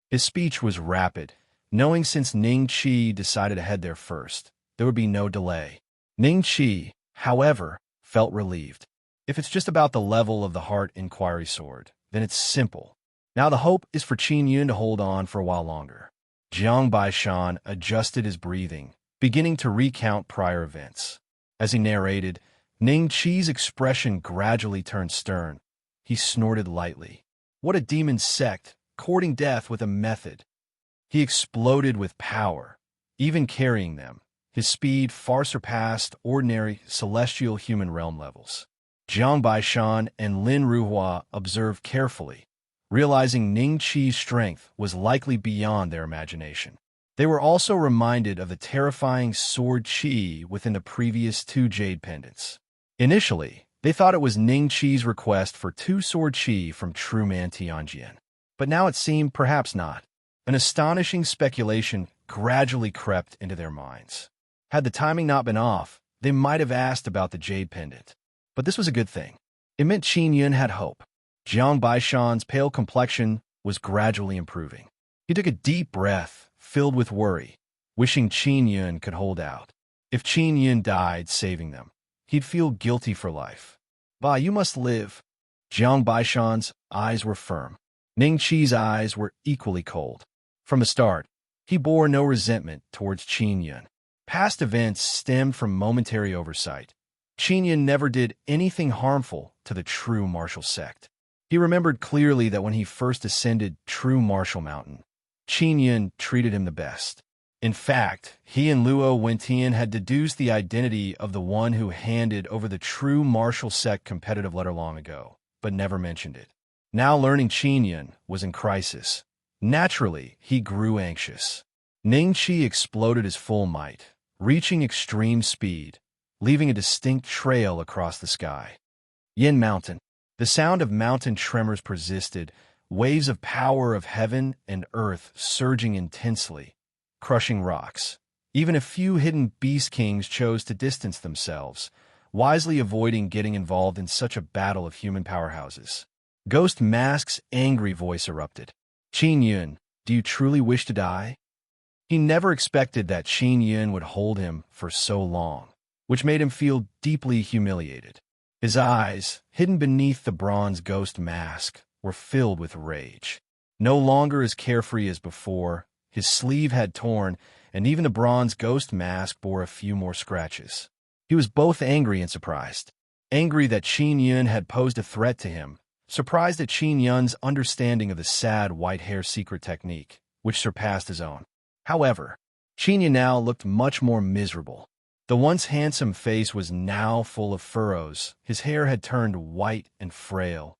His speech was rapid, knowing since Ning Qi decided to head there first, there would be no delay. Ning Qi, however, felt relieved. If it's just about the level of the Heart Inquiry Sword, then it's simple. Now the hope is for Qin Yun to hold on for a while longer. Jiang Baishan adjusted his breathing, beginning to recount prior events. As he narrated, Ning Qi's expression gradually turned stern. He snorted lightly. What a demon sect, courting death with a method. He exploded with power, even carrying them. His speed far surpassed ordinary celestial human realm levels. Jiang Baishan and Lin Ruhua observed carefully, realizing Ning Qi's strength was likely beyond their imagination. They were also reminded of the terrifying sword Qi within the previous two jade pendants. Initially, they thought it was Ning Qi's request for two sword Qi from true man Tianjian. But now it seemed perhaps not. An astonishing speculation gradually crept into their minds. Had the timing not been off, they might have asked about the jade pendant. But this was a good thing. It meant Qin Yun had hope. Jiang Baishan's pale complexion was gradually improving. He took a deep breath, filled with worry, wishing Qin Yun could hold out. If Qin Yun died saving them, he'd feel guilty for life. Ba, you must live. Jiang Baishan's eyes were firm. Ning Qi's eyes were equally cold. From the start, he bore no resentment towards Qin Yun. Past events stemmed from momentary oversight. Qin Yun never did anything harmful to the true martial sect. He remembered clearly that when he first ascended True Martial Mountain, Qin Yun treated him the best. In fact, he and Luo Wentian had deduced the identity of the one who handed over the True Martial Sect competitive letter long ago, but never mentioned it. Now learning Qin Yun was in crisis. Naturally, he grew anxious. Ning Qi exploded his full might, reaching extreme speed, leaving a distinct trail across the sky. Yin Mountain. The sound of mountain tremors persisted, waves of power of heaven and earth surging intensely, crushing rocks. Even a few hidden beast kings chose to distance themselves, wisely avoiding getting involved in such a battle of human powerhouses. Ghost Mask's angry voice erupted. Qin Yun, do you truly wish to die? He never expected that Qin Yun would hold him for so long, which made him feel deeply humiliated. His eyes, hidden beneath the bronze ghost mask, were filled with rage. No longer as carefree as before, his sleeve had torn, and even the bronze ghost mask bore a few more scratches. He was both angry and surprised. Angry that Qin Yun had posed a threat to him, surprised at Qin Yun's understanding of the sad white hair secret technique, which surpassed his own. However, Qin Yun now looked much more miserable. The once handsome face was now full of furrows. His hair had turned white and frail,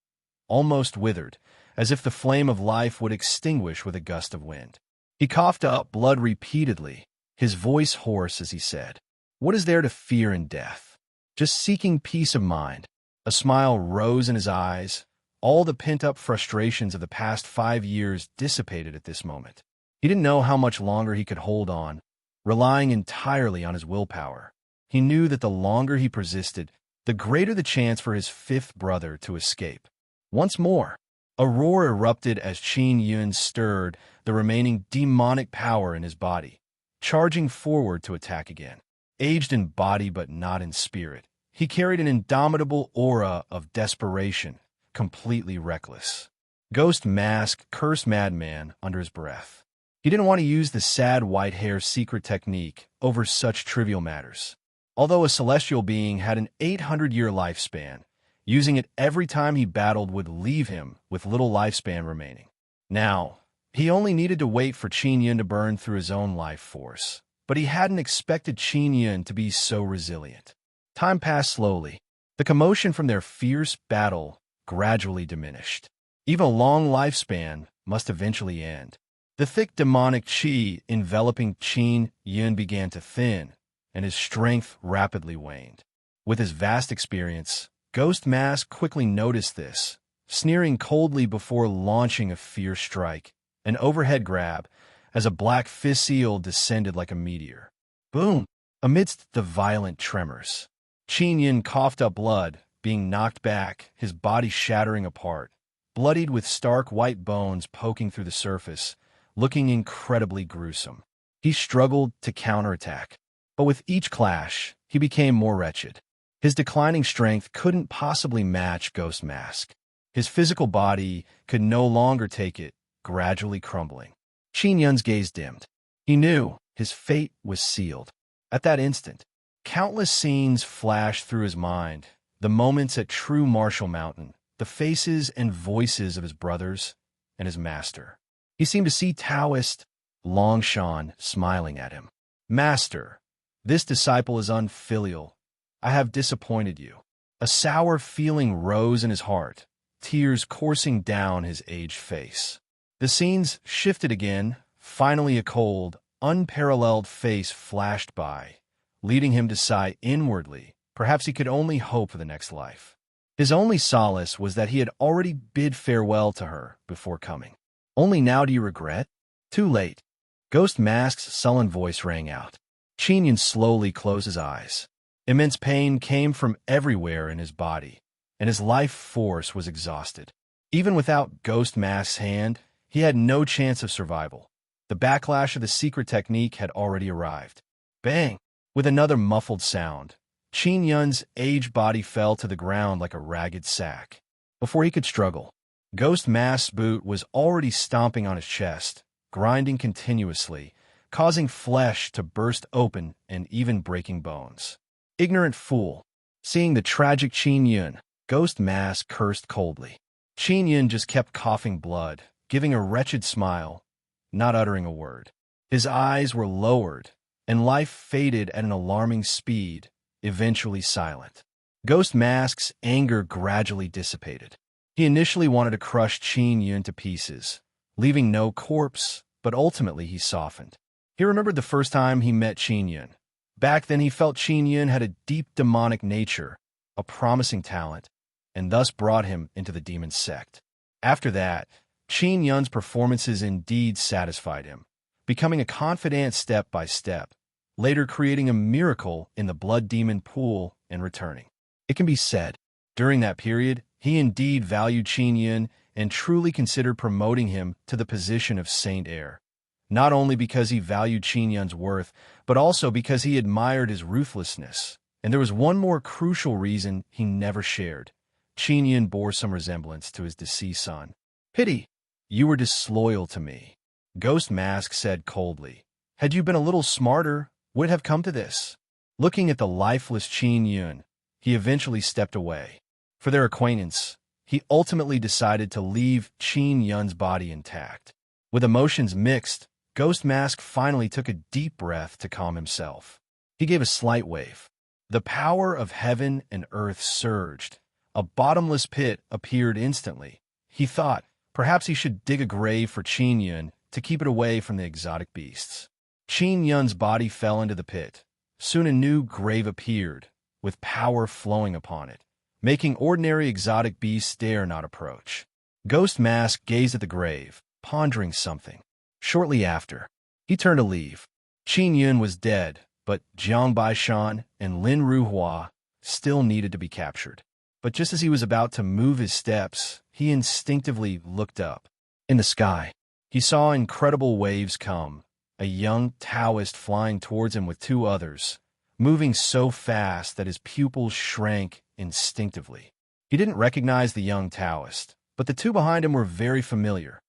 almost withered, as if the flame of life would extinguish with a gust of wind. He coughed up blood repeatedly, his voice hoarse as he said, "What is there to fear in death? Just seeking peace of mind." A smile rose in his eyes. All the pent-up frustrations of the past 5 years dissipated at this moment. He didn't know how much longer he could hold on, relying entirely on his willpower. He knew that the longer he persisted, the greater the chance for his fifth brother to escape. Once more, a roar erupted as Qin Yun stirred the remaining demonic power in his body, charging forward to attack again. Aged in body but not in spirit, he carried an indomitable aura of desperation, completely reckless. Ghost Mask cursed Madman under his breath. He didn't want to use the sad white hair secret technique over such trivial matters. Although a celestial being had an 800-year lifespan, using it every time he battled would leave him with little lifespan remaining. Now, he only needed to wait for Qin Yun to burn through his own life force, but he hadn't expected Qin Yun to be so resilient. Time passed slowly. The commotion from their fierce battle gradually diminished. Even a long lifespan must eventually end. The thick demonic qi enveloping Qin Yun began to thin, and his strength rapidly waned. With his vast experience, Ghost Mask quickly noticed this, sneering coldly before launching a fierce strike, an overhead grab, as a black fist seal descended like a meteor. Boom! Amidst the violent tremors, Qin Yun coughed up blood, being knocked back, his body shattering apart, bloodied with stark white bones poking through the surface, looking incredibly gruesome. He struggled to counterattack, but with each clash, he became more wretched. His declining strength couldn't possibly match Ghost Mask. His physical body could no longer take it, gradually crumbling. Qin Yun's gaze dimmed. He knew his fate was sealed. At that instant, countless scenes flashed through his mind, the moments at True Martial Mountain, the faces and voices of his brothers and his master. He seemed to see Taoist Longshan smiling at him. "Master, this disciple is unfilial. I have disappointed you." A sour feeling rose in his heart, tears coursing down his aged face. The scenes shifted again. Finally, a cold, unparalleled face flashed by, leading him to sigh inwardly. Perhaps he could only hope for the next life. His only solace was that he had already bid farewell to her before coming. Only now do you regret? Too late. Ghost Mask's sullen voice rang out. Qin slowly closed his eyes. Immense pain came from everywhere in his body, and his life force was exhausted. Even without Ghost Mask's hand, he had no chance of survival. The backlash of the secret technique had already arrived. Bang! With another muffled sound, Qin Yun's aged body fell to the ground like a ragged sack. Before he could struggle, Ghost Mask's boot was already stomping on his chest, grinding continuously, causing flesh to burst open and even breaking bones. Ignorant fool! Seeing the tragic Qin Yun, Ghost Mask cursed coldly. Qin Yun just kept coughing blood, giving a wretched smile, not uttering a word. His eyes were lowered, and life faded at an alarming speed, eventually silent. Ghost Mask's anger gradually dissipated. He initially wanted to crush Qin Yun to pieces, leaving no corpse, but ultimately he softened. He remembered the first time he met Qin Yun. Back then he felt Qin Yun had a deep demonic nature, a promising talent, and thus brought him into the demon sect. After that, Qin Yun's performances indeed satisfied him, becoming a confidant step by step, later creating a miracle in the blood demon pool and returning. It can be said, during that period, he indeed valued Qin Yun and truly considered promoting him to the position of Saint Heir, not only because he valued Qin Yun's worth, but also because he admired his ruthlessness. And there was one more crucial reason he never shared. Qin Yun bore some resemblance to his deceased son. Pity, you were disloyal to me, Ghost Mask said coldly. Had you been a little smarter, would it have come to this? Looking at the lifeless Qin Yun, he eventually stepped away. For their acquaintance, he ultimately decided to leave Qin Yun's body intact. With emotions mixed, Ghost Mask finally took a deep breath to calm himself. He gave a slight wave. The power of heaven and earth surged. A bottomless pit appeared instantly. He thought, perhaps he should dig a grave for Qin Yun to keep it away from the exotic beasts. Qin Yun's body fell into the pit. Soon a new grave appeared, with power flowing upon it, making ordinary exotic beasts dare not approach. Ghost Mask gazed at the grave, pondering something. Shortly after, he turned to leave. Qin Yun was dead, but Jiang Baishan and Lin Ruhua still needed to be captured. But just as he was about to move his steps, he instinctively looked up. In the sky, he saw incredible waves come, a young Taoist flying towards him with two others, moving so fast that his pupils shrank instinctively. He didn't recognize the young Taoist, but the two behind him were very familiar.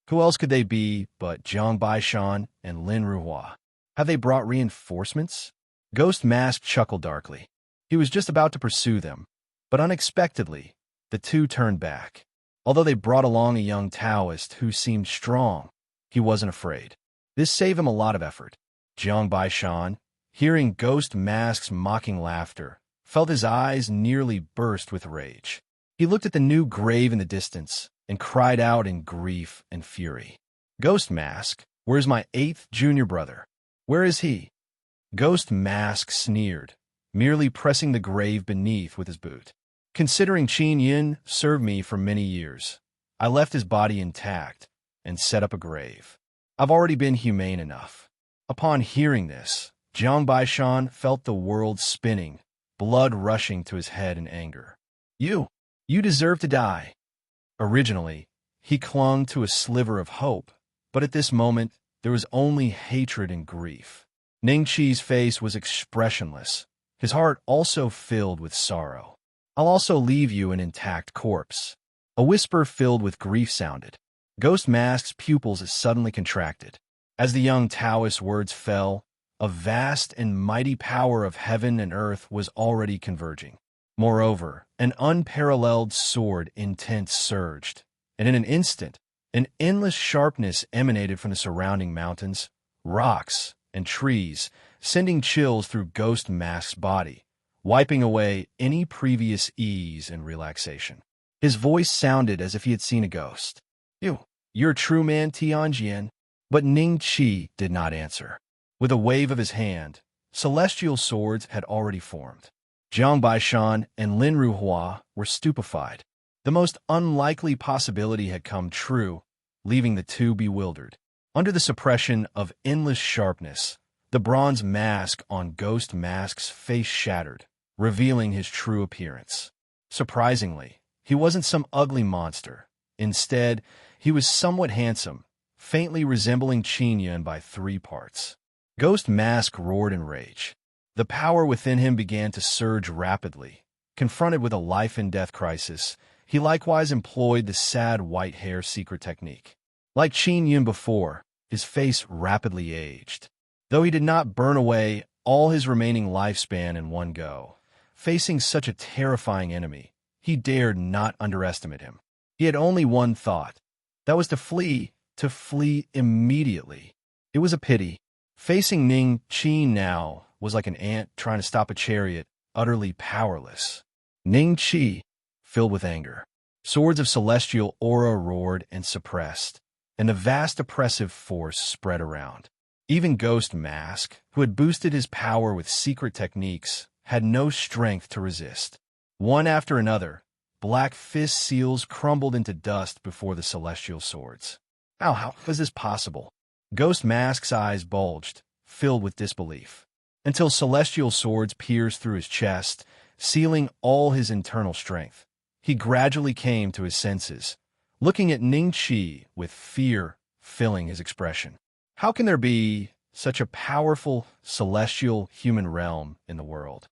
Who else could they be but Jiang Baishan and Lin Ruhua? Have they brought reinforcements? Ghost Mask chuckled darkly. He was just about to pursue them, but unexpectedly, the two turned back. Although they brought along a young Taoist who seemed strong, he wasn't afraid. This saved him a lot of effort. Jiang Baishan, hearing Ghost Mask's mocking laughter, felt his eyes nearly burst with rage. He looked at the new grave in the distance and cried out in grief and fury. Ghost Mask, where's my 8th junior brother? Where is he? Ghost Mask sneered, merely pressing the grave beneath with his boot. Considering Qin Yun served me for many years, I left his body intact and set up a grave. I've already been humane enough. Upon hearing this, Jiang Baishan felt the world spinning, blood rushing to his head in anger. You deserve to die. Originally, he clung to a sliver of hope, but at this moment, there was only hatred and grief. Ning Qi's face was expressionless, his heart also filled with sorrow. I'll also leave you an intact corpse. A whisper filled with grief sounded. Ghost Mask's pupils suddenly contracted. As the young Taoist's words fell, a vast and mighty power of heaven and earth was already converging. Moreover, an unparalleled sword intent surged, and in an instant, an endless sharpness emanated from the surrounding mountains, rocks, and trees, sending chills through Ghost Mask's body, wiping away any previous ease and relaxation. His voice sounded as if he had seen a ghost. You're a true man, Tianjian. But Ning Qi did not answer. With a wave of his hand, celestial swords had already formed. Jiang Baishan and Lin Ruhua were stupefied. The most unlikely possibility had come true, leaving the two bewildered. Under the suppression of endless sharpness, the bronze mask on Ghost Mask's face shattered, revealing his true appearance. Surprisingly, he wasn't some ugly monster. Instead, he was somewhat handsome, faintly resembling Qin Yun by 3 parts. Ghost Mask roared in rage. The power within him began to surge rapidly. Confronted with a life-and-death crisis, he likewise employed the sad white hair secret technique. Like Qin Yun before, his face rapidly aged. Though he did not burn away all his remaining lifespan in one go, facing such a terrifying enemy, he dared not underestimate him. He had only one thought. That was to flee immediately. It was a pity. Facing Ning Qi now was like an ant trying to stop a chariot, utterly powerless. Ning Qi, filled with anger. Swords of celestial aura roared and suppressed, and a vast oppressive force spread around. Even Ghost Mask, who had boosted his power with secret techniques, had no strength to resist. One after another, black fist seals crumbled into dust before the celestial swords. How was this possible? Ghost Mask's eyes bulged, filled with disbelief, until celestial swords pierced through his chest, sealing all his internal strength. He gradually came to his senses, looking at Ning Qi with fear filling his expression. How can there be such a powerful, celestial human realm in the world?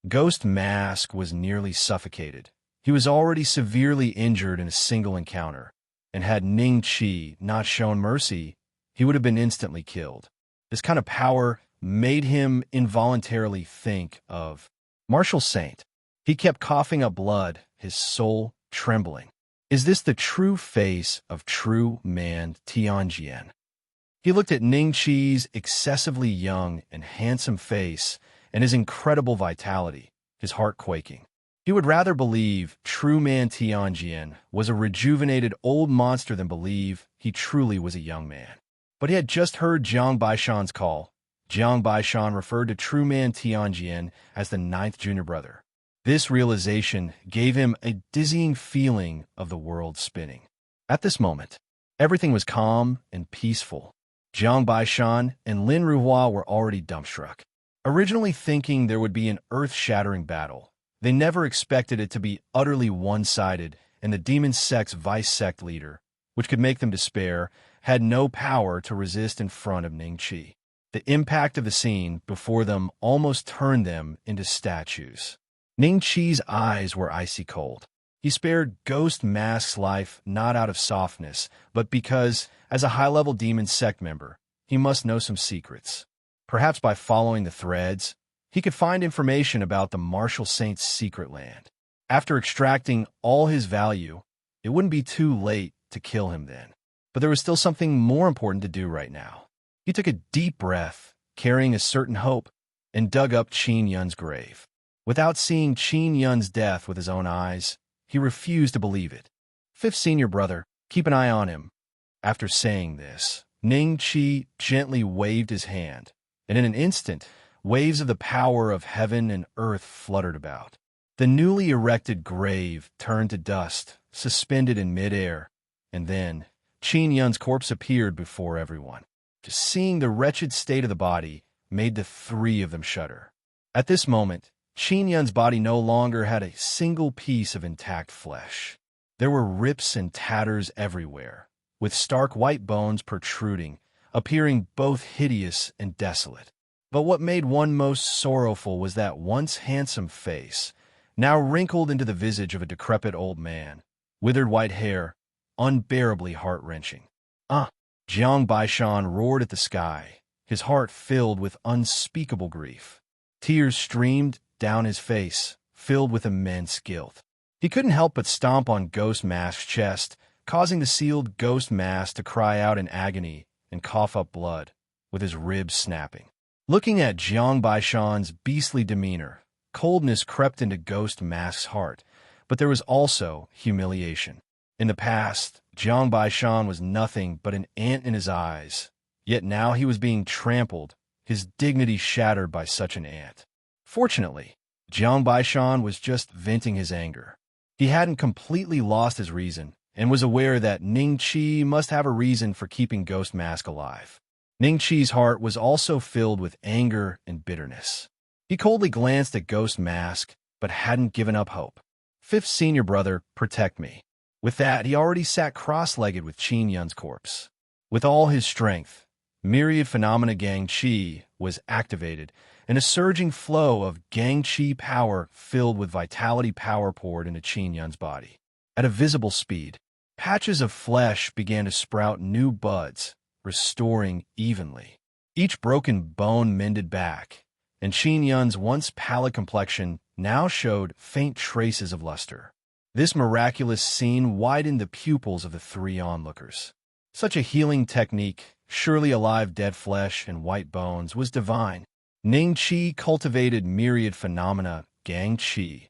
Ghost Mask was nearly suffocated. He was already severely injured in a single encounter, and had Ning Qi not shown mercy, he would have been instantly killed. This kind of power made him involuntarily think of martial saint. He kept coughing up blood, his soul trembling. Is this the true face of true man Tianjian? He looked at Ning Qi's excessively young and handsome face and his incredible vitality, his heart quaking. He would rather believe true man Tianjian was a rejuvenated old monster than believe he truly was a young man. But he had just heard Jiang Baishan's call. Jiang Baishan referred to true man Tianjian as the 9th junior brother. This realization gave him a dizzying feeling of the world spinning. At this moment, everything was calm and peaceful. Jiang Baishan and Lin Ruhua were already dumbstruck. Originally thinking there would be an earth-shattering battle, they never expected it to be utterly one-sided, and the demon sect's vice-sect leader, which could make them despair, had no power to resist in front of Ning Qi. The impact of the scene before them almost turned them into statues. Ning Qi's eyes were icy cold. He spared Ghost Mask's life not out of softness, but because, as a high-level demon sect member, he must know some secrets. Perhaps by following the threads, he could find information about the martial saint's secret land. After extracting all his value, it wouldn't be too late to kill him then. But there was still something more important to do right now. He took a deep breath, carrying a certain hope, and dug up Qin Yun's grave. Without seeing Qin Yun's death with his own eyes, he refused to believe it. 5th senior brother, keep an eye on him. After saying this, Ning Qi gently waved his hand, and in an instant, waves of the power of heaven and earth fluttered about. The newly erected grave turned to dust, suspended in midair, and then Qin Yun's corpse appeared before everyone. Just seeing the wretched state of the body made the 3 of them shudder. At this moment, Qin Yun's body no longer had a single piece of intact flesh. There were rips and tatters everywhere, with stark white bones protruding, appearing both hideous and desolate. But what made one most sorrowful was that once handsome face, now wrinkled into the visage of a decrepit old man, withered white hair, unbearably heart-wrenching. Jiang Baishan roared at the sky, his heart filled with unspeakable grief. Tears streamed down his face, filled with immense guilt. He couldn't help but stomp on Ghost Mask's chest, causing the sealed Ghost Mask to cry out in agony and cough up blood, with his ribs snapping. Looking at Jiang Baishan's beastly demeanor, coldness crept into Ghost Mask's heart, But there was also humiliation. In the past, Jiang Baishan was nothing but an ant in his eyes, yet now he was being trampled, his dignity shattered by such an ant. Fortunately, Jiang Baishan was just venting his anger. He hadn't completely lost his reason and was aware that Ning Qi must have a reason for keeping Ghost Mask alive. Ning Qi's heart was also filled with anger and bitterness. He coldly glanced at Ghost Mask, but hadn't given up hope. Fifth senior brother, protect me. With that, he already sat cross-legged with Qin Yun's corpse. With all his strength, myriad phenomena Gang Qi was activated, and a surging flow of Gang Qi power filled with vitality power poured into Qin Yun's body. At a visible speed, patches of flesh began to sprout new buds, restoring evenly. Each broken bone mended back, and Qin Yun's once pallid complexion now showed faint traces of luster. This miraculous scene widened the pupils of the three onlookers. Such a healing technique, surely alive dead flesh and white bones, was divine. Ning Qi cultivated myriad phenomena, Gang Qi,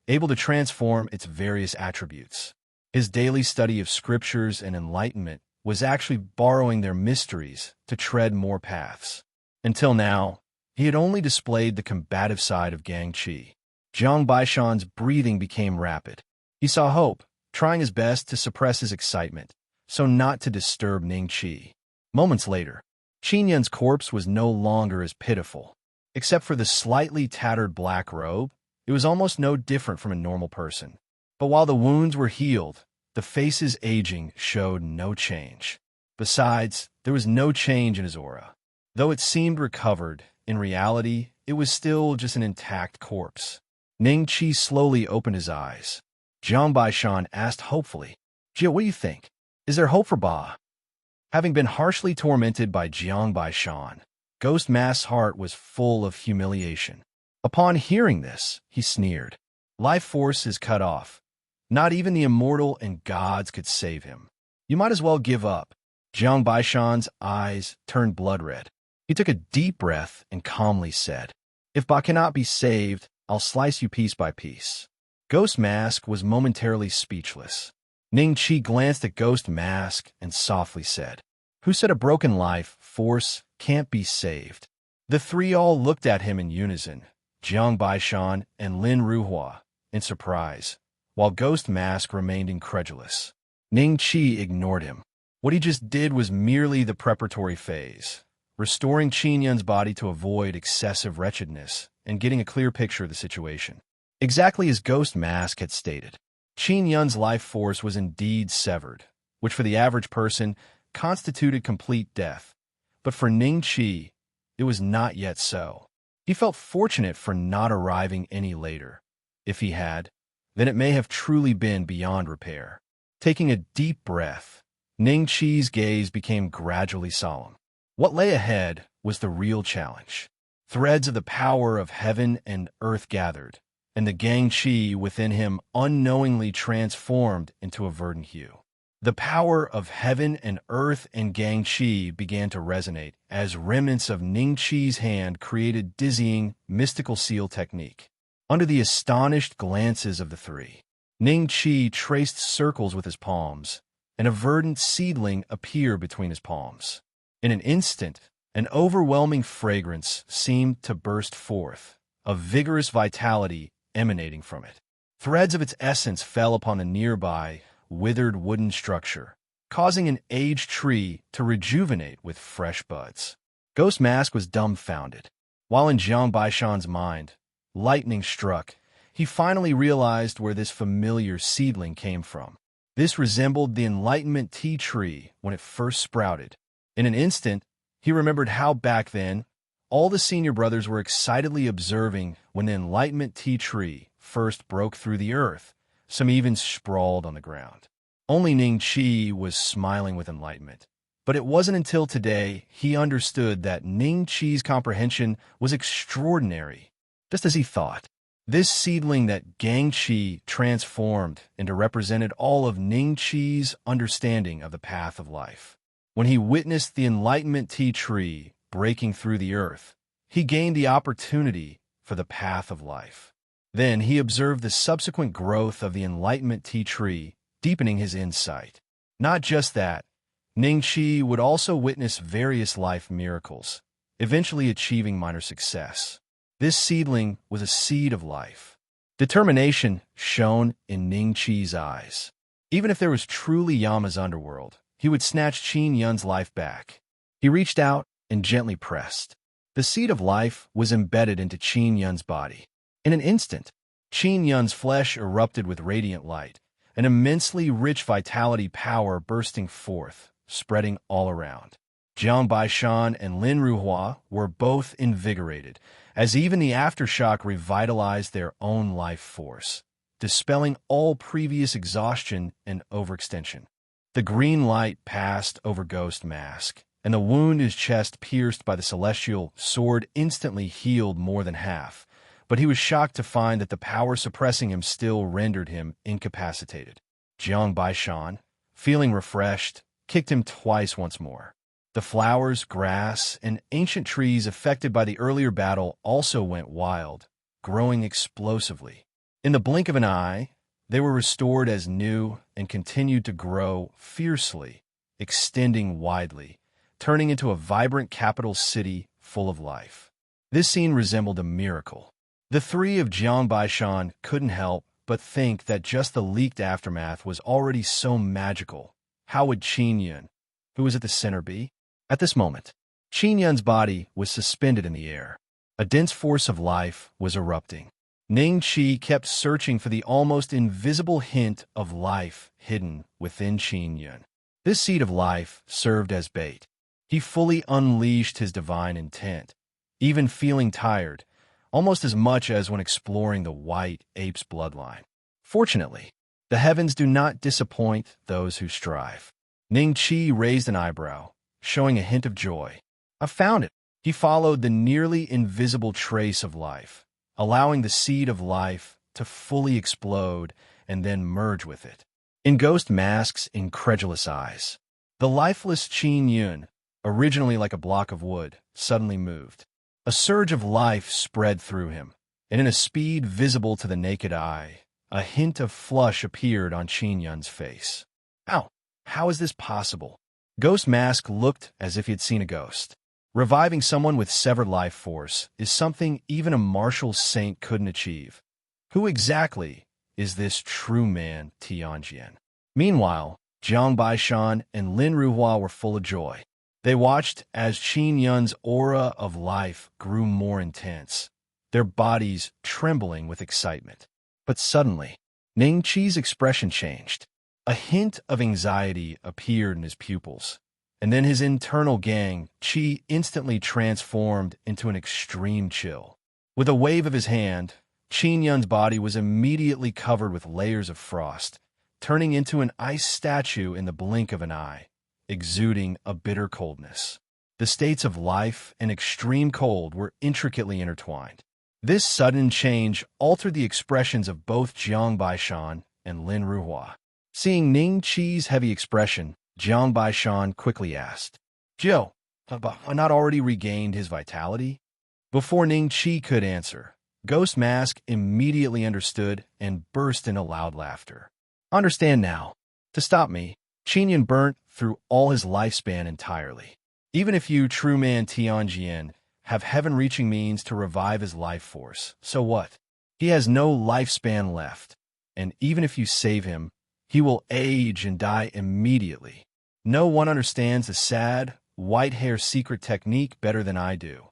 able to transform its various attributes. His daily study of scriptures and enlightenment was actually borrowing their mysteries to tread more paths. Until now, he had only displayed the combative side of Gang Qi. Jiang Baishan's breathing became rapid. He saw hope, trying his best to suppress his excitement, so not to disturb Ning Qi. Moments later, Qin Yun's corpse was no longer as pitiful. Except for the slightly tattered black robe, it was almost no different from a normal person. But while the wounds were healed, the face's aging showed no change. Besides, there was no change in his aura. Though it seemed recovered, in reality, it was still just an intact corpse. Ning Qi slowly opened his eyes. Jiang Baishan asked hopefully, "Jia, what do you think? Is there hope for Ba?" Having been harshly tormented by Jiang Baishan, Ghost Mask's heart was full of humiliation. Upon hearing this, he sneered. Life force is cut off. Not even the immortal and gods could save him. You might as well give up. Jiang Baishan's eyes turned blood red. He took a deep breath and calmly said, "If Ba cannot be saved, I'll slice you piece by piece." Ghost Mask was momentarily speechless. Ning Qi glanced at Ghost Mask and softly said, "Who said a broken life force can't be saved?" The three all looked at him in unison, Jiang Baishan and Lin Ruhua, in surprise, while Ghost Mask remained incredulous. Ning Qi ignored him. What he just did was merely the preparatory phase, restoring Qin Yun's body to avoid excessive wretchedness and getting a clear picture of the situation. Exactly as Ghost Mask had stated, Qin Yun's life force was indeed severed, which for the average person constituted complete death. But for Ning Qi, it was not yet so. He felt fortunate for not arriving any later. If he had, then it may have truly been beyond repair. Taking a deep breath, Ning Qi's gaze became gradually solemn. What lay ahead was the real challenge. Threads of the power of heaven and earth gathered, and the Gang Qi within him unknowingly transformed into a verdant hue. The power of heaven and earth and Gang Qi began to resonate as remnants of Ning Qi's hand created dizzying, mystical seal technique. Under the astonished glances of the three, Ning Qi traced circles with his palms, and a verdant seedling appeared between his palms. In an instant, an overwhelming fragrance seemed to burst forth, a vigorous vitality emanating from it. Threads of its essence fell upon the nearby, withered wooden structure, causing an aged tree to rejuvenate with fresh buds. Ghost Mask was dumbfounded. While in Jiang Baishan's mind, lightning struck, he finally realized where this familiar seedling came from. This resembled the Enlightenment tea tree when it first sprouted. In an instant, he remembered how back then, all the senior brothers were excitedly observing when the Enlightenment tea tree first broke through the earth. Some even sprawled on the ground. Only Ning Qi was smiling with enlightenment. But it wasn't until today he understood that Ning Qi's comprehension was extraordinary, just as he thought. This seedling that Gang Qi transformed into represented all of Ning Qi's understanding of the path of life. When he witnessed the Enlightenment tea tree breaking through the earth, he gained the opportunity for the path of life. Then he observed the subsequent growth of the enlightenment tea tree, deepening his insight. Not just that, Ning Qi would also witness various life miracles, eventually achieving minor success. This seedling was a seed of life. Determination shone in Ning Qi's eyes. Even if there was truly Yama's underworld, he would snatch Qin Yun's life back. He reached out and gently pressed. The seed of life was embedded into Qin Yun's body. In an instant, Qin Yun's flesh erupted with radiant light, an immensely rich vitality power bursting forth, spreading all around. Jiang Baishan and Lin Ruhua were both invigorated, as even the aftershock revitalized their own life force, dispelling all previous exhaustion and overextension. The green light passed over Ghost Mask, and the wound his chest pierced by the celestial sword instantly healed more than half, but he was shocked to find that the power suppressing him still rendered him incapacitated. Jiang Baishan, feeling refreshed, kicked him twice once more. The flowers, grass, and ancient trees affected by the earlier battle also went wild, growing explosively. In the blink of an eye, they were restored as new and continued to grow fiercely, extending widely, turning into a vibrant capital city full of life. This scene resembled a miracle. The three of Jiang Baishan couldn't help but think that just the leaked aftermath was already so magical. How would Qin Yun, who was at the center, be? At this moment, Qin Yun's body was suspended in the air. A dense force of life was erupting. Ning Qi kept searching for the almost invisible hint of life hidden within Qin Yun. This seed of life served as bait. He fully unleashed his divine intent, even feeling tired, almost as much as when exploring the white ape's bloodline. Fortunately, the heavens do not disappoint those who strive. Ning Qi raised an eyebrow, showing a hint of joy. I found it. He followed the nearly invisible trace of life, allowing the seed of life to fully explode and then merge with it. In Ghost Mask's incredulous eyes, the lifeless Qin Yun, originally like a block of wood, suddenly moved. A surge of life spread through him, and in a speed visible to the naked eye, a hint of flush appeared on Qin Yun's face. Ow! How is this possible? Ghost Mask looked as if he had seen a ghost. Reviving someone with severed life force is something even a martial saint couldn't achieve. Who exactly is this true man, Tianjian? Meanwhile, Jiang Baishan and Lin Ruhua were full of joy. They watched as Qin Yun's aura of life grew more intense, their bodies trembling with excitement. But suddenly, Ning Qi's expression changed. A hint of anxiety appeared in his pupils, and then his internal gang, Qi, instantly transformed into an extreme chill. With a wave of his hand, Qin Yun's body was immediately covered with layers of frost, turning into an ice statue in the blink of an eye, exuding a bitter coldness. The states of life and extreme cold were intricately intertwined. This sudden change altered the expressions of both Jiang Baishan and Lin Ruhua. Seeing Ning Qi's heavy expression, Jiang Baishan quickly asked, "Joe, have I not already regained his vitality?" Before Ning Qi could answer, Ghost Mask immediately understood and burst into loud laughter. "Understand now. To stop me, Qin Yun burnt through all his lifespan entirely. Even if you, true man Tianjian, have heaven-reaching means to revive his life force, so what? He has no lifespan left, and even if you save him, he will age and die immediately. No one understands the sad, white-hair secret technique better than I do.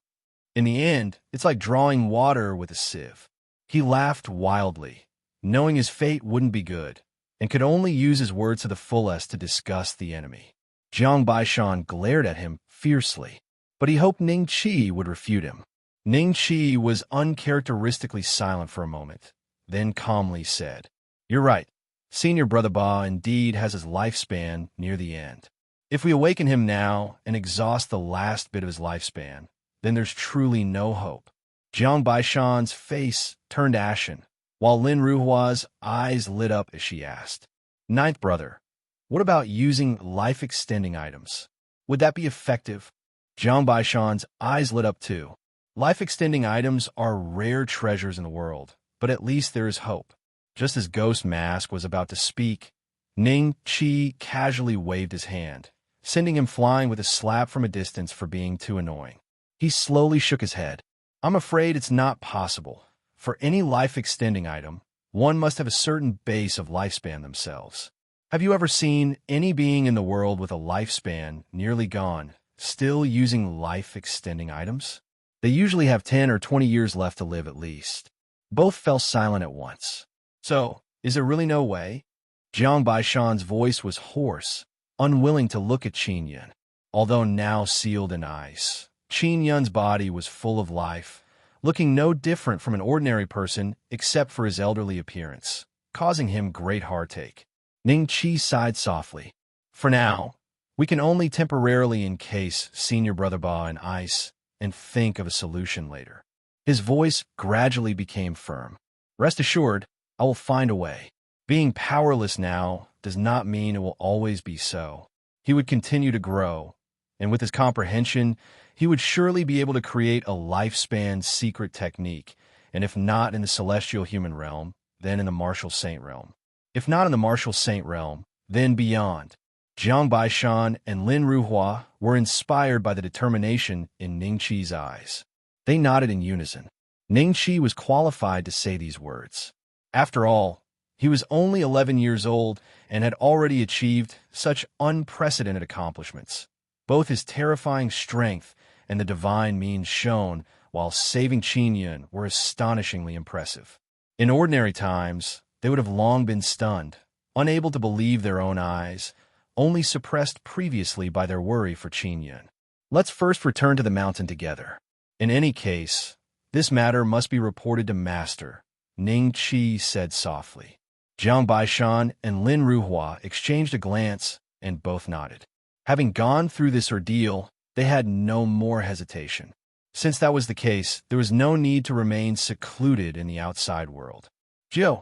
In the end, it's like drawing water with a sieve." He laughed wildly, knowing his fate wouldn't be good, and could only use his words to the fullest to disgust the enemy. Jiang Baishan glared at him fiercely, but he hoped Ning Qi would refute him. Ning Qi was uncharacteristically silent for a moment, then calmly said, "You're right. Senior Brother Ba indeed has his lifespan near the end. If we awaken him now and exhaust the last bit of his lifespan, then there's truly no hope." Jiang Baishan's face turned ashen, while Lin Ruhua's eyes lit up as she asked, "Ninth Brother, what about using life-extending items? Would that be effective?" Jiang Baishan's eyes lit up too. Life-extending items are rare treasures in the world, but at least there is hope. Just as Ghost Mask was about to speak, Ning Qi casually waved his hand, sending him flying with a slap from a distance for being too annoying. He slowly shook his head. I'm afraid it's not possible. For any life-extending item, one must have a certain base of lifespan themselves. Have you ever seen any being in the world with a lifespan nearly gone, still using life-extending items? They usually have 10 or 20 years left to live at least. Both fell silent at once. So, is there really no way? Jiang Baishan's voice was hoarse, unwilling to look at Qin Yan. Although now sealed in ice, Qin Yan's body was full of life, looking no different from an ordinary person except for his elderly appearance, causing him great heartache. Ning Qi sighed softly. For now, we can only temporarily encase Senior Brother Ba in ice and think of a solution later. His voice gradually became firm. Rest assured, I will find a way. Being powerless now does not mean it will always be so. He would continue to grow, and with his comprehension, he would surely be able to create a lifespan secret technique, and if not in the celestial human realm, then in the martial saint realm. If not in the martial saint realm, then beyond. Jiang Baishan and Lin Ruhua were inspired by the determination in Ning Qi's eyes. They nodded in unison. Ning Qi was qualified to say these words. After all, he was only 11 years old and had already achieved such unprecedented accomplishments. Both his terrifying strength and the divine means shown while saving Qin Yan were astonishingly impressive. In ordinary times, they would have long been stunned, unable to believe their own eyes, only suppressed previously by their worry for Qin Yan. Let's first return to the mountain together. In any case, this matter must be reported to Master, Ning Qi said softly. Jiang Baishan and Lin Ruhua exchanged a glance and both nodded. Having gone through this ordeal, they had no more hesitation. Since that was the case, there was no need to remain secluded in the outside world. Jiao,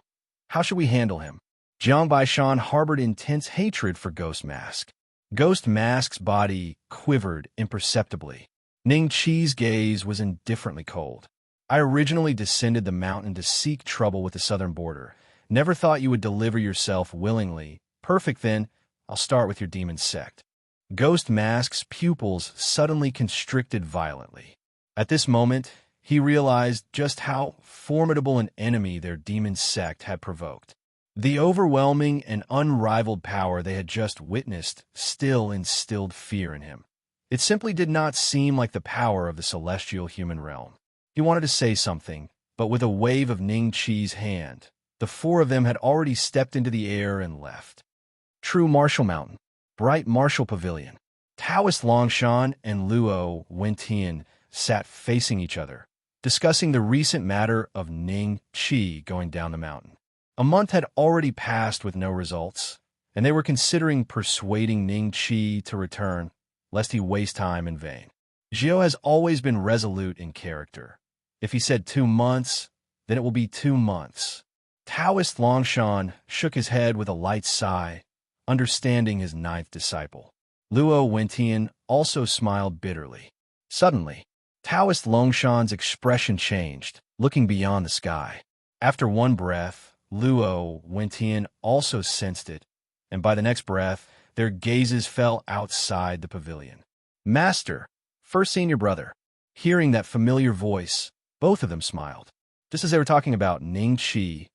how should we handle him? Jiang Baishan harbored intense hatred for Ghost Mask. Ghost Mask's body quivered imperceptibly. Ning Qi's gaze was indifferently cold. I originally descended the mountain to seek trouble with the southern border. Never thought you would deliver yourself willingly. Perfect then, I'll start with your demon sect. Ghost Mask's pupils suddenly constricted violently. At this moment, he realized just how formidable an enemy their demon sect had provoked. The overwhelming and unrivaled power they had just witnessed still instilled fear in him. It simply did not seem like the power of the celestial human realm. He wanted to say something, but with a wave of Ning Qi's hand, the four of them had already stepped into the air and left. True Martial Mountain, Bright Martial Pavilion. Taoist Longshan and Luo Wentian sat facing each other, discussing the recent matter of Ning Qi going down the mountain. A month had already passed with no results, and they were considering persuading Ning Qi to return, lest he waste time in vain. Jiao has always been resolute in character. If he said 2 months, then it will be 2 months. Taoist Longshan shook his head with a light sigh, understanding his 9th disciple. Luo Wentian also smiled bitterly. Suddenly, Taoist Longshan's expression changed, looking beyond the sky. After one breath, Luo Wentian also sensed it, and by the next breath, their gazes fell outside the pavilion. Master, First Senior Brother. Hearing that familiar voice, both of them smiled. Just as they were talking about Ning Qi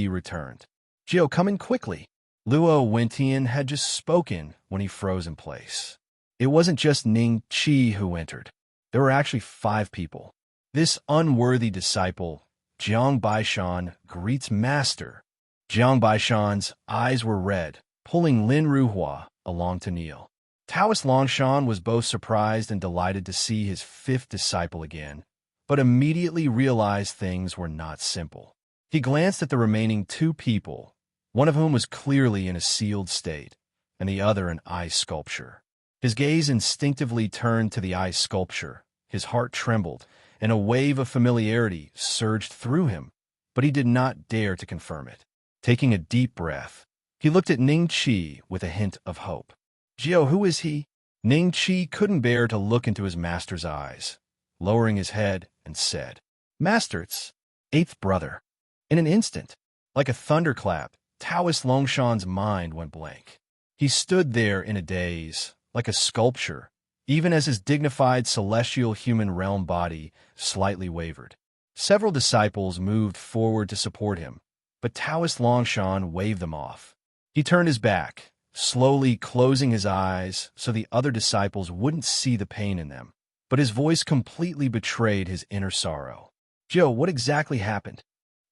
returned. Jiao, come in quickly. Luo Wentian had just spoken when he froze in place. It wasn't just Ning Qi who entered. There were actually 5 people. This unworthy disciple, Jiang Baishan, greets Master. Jiang Baishan's eyes were red, pulling Lin Ruhua along to kneel. Taoist Longshan was both surprised and delighted to see his 5th disciple again, but immediately realized things were not simple. He glanced at the remaining 2 people, one of whom was clearly in a sealed state, and the other an ice sculpture. His gaze instinctively turned to the ice sculpture. His heart trembled, and a wave of familiarity surged through him, but he did not dare to confirm it. Taking a deep breath, he looked at Ning Qi with a hint of hope. Jiao, who is he? Ning Qi couldn't bear to look into his master's eyes, lowering his head and said, Master, it's Eighth brother. In an instant, like a thunderclap, Taoist Longshan's mind went blank. He stood there in a daze, like a sculpture, even as his dignified celestial human realm body slightly wavered. Several disciples moved forward to support him, but Taoist Longshan waved them off. He turned his back, slowly closing his eyes so the other disciples wouldn't see the pain in them. But his voice completely betrayed his inner sorrow. "Joe, what exactly happened?"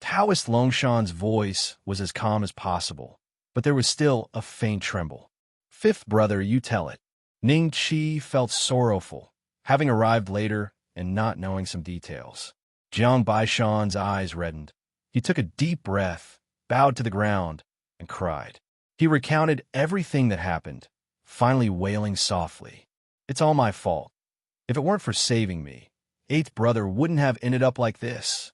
Taoist Longshan's voice was as calm as possible, but there was still a faint tremble. "Fifth brother, you tell it." Ning Qi felt sorrowful, having arrived later and not knowing some details. Jiang Baishan's eyes reddened. He took a deep breath, bowed to the ground, and cried. He recounted everything that happened, finally wailing softly. "It's all my fault. If it weren't for saving me, eighth brother wouldn't have ended up like this."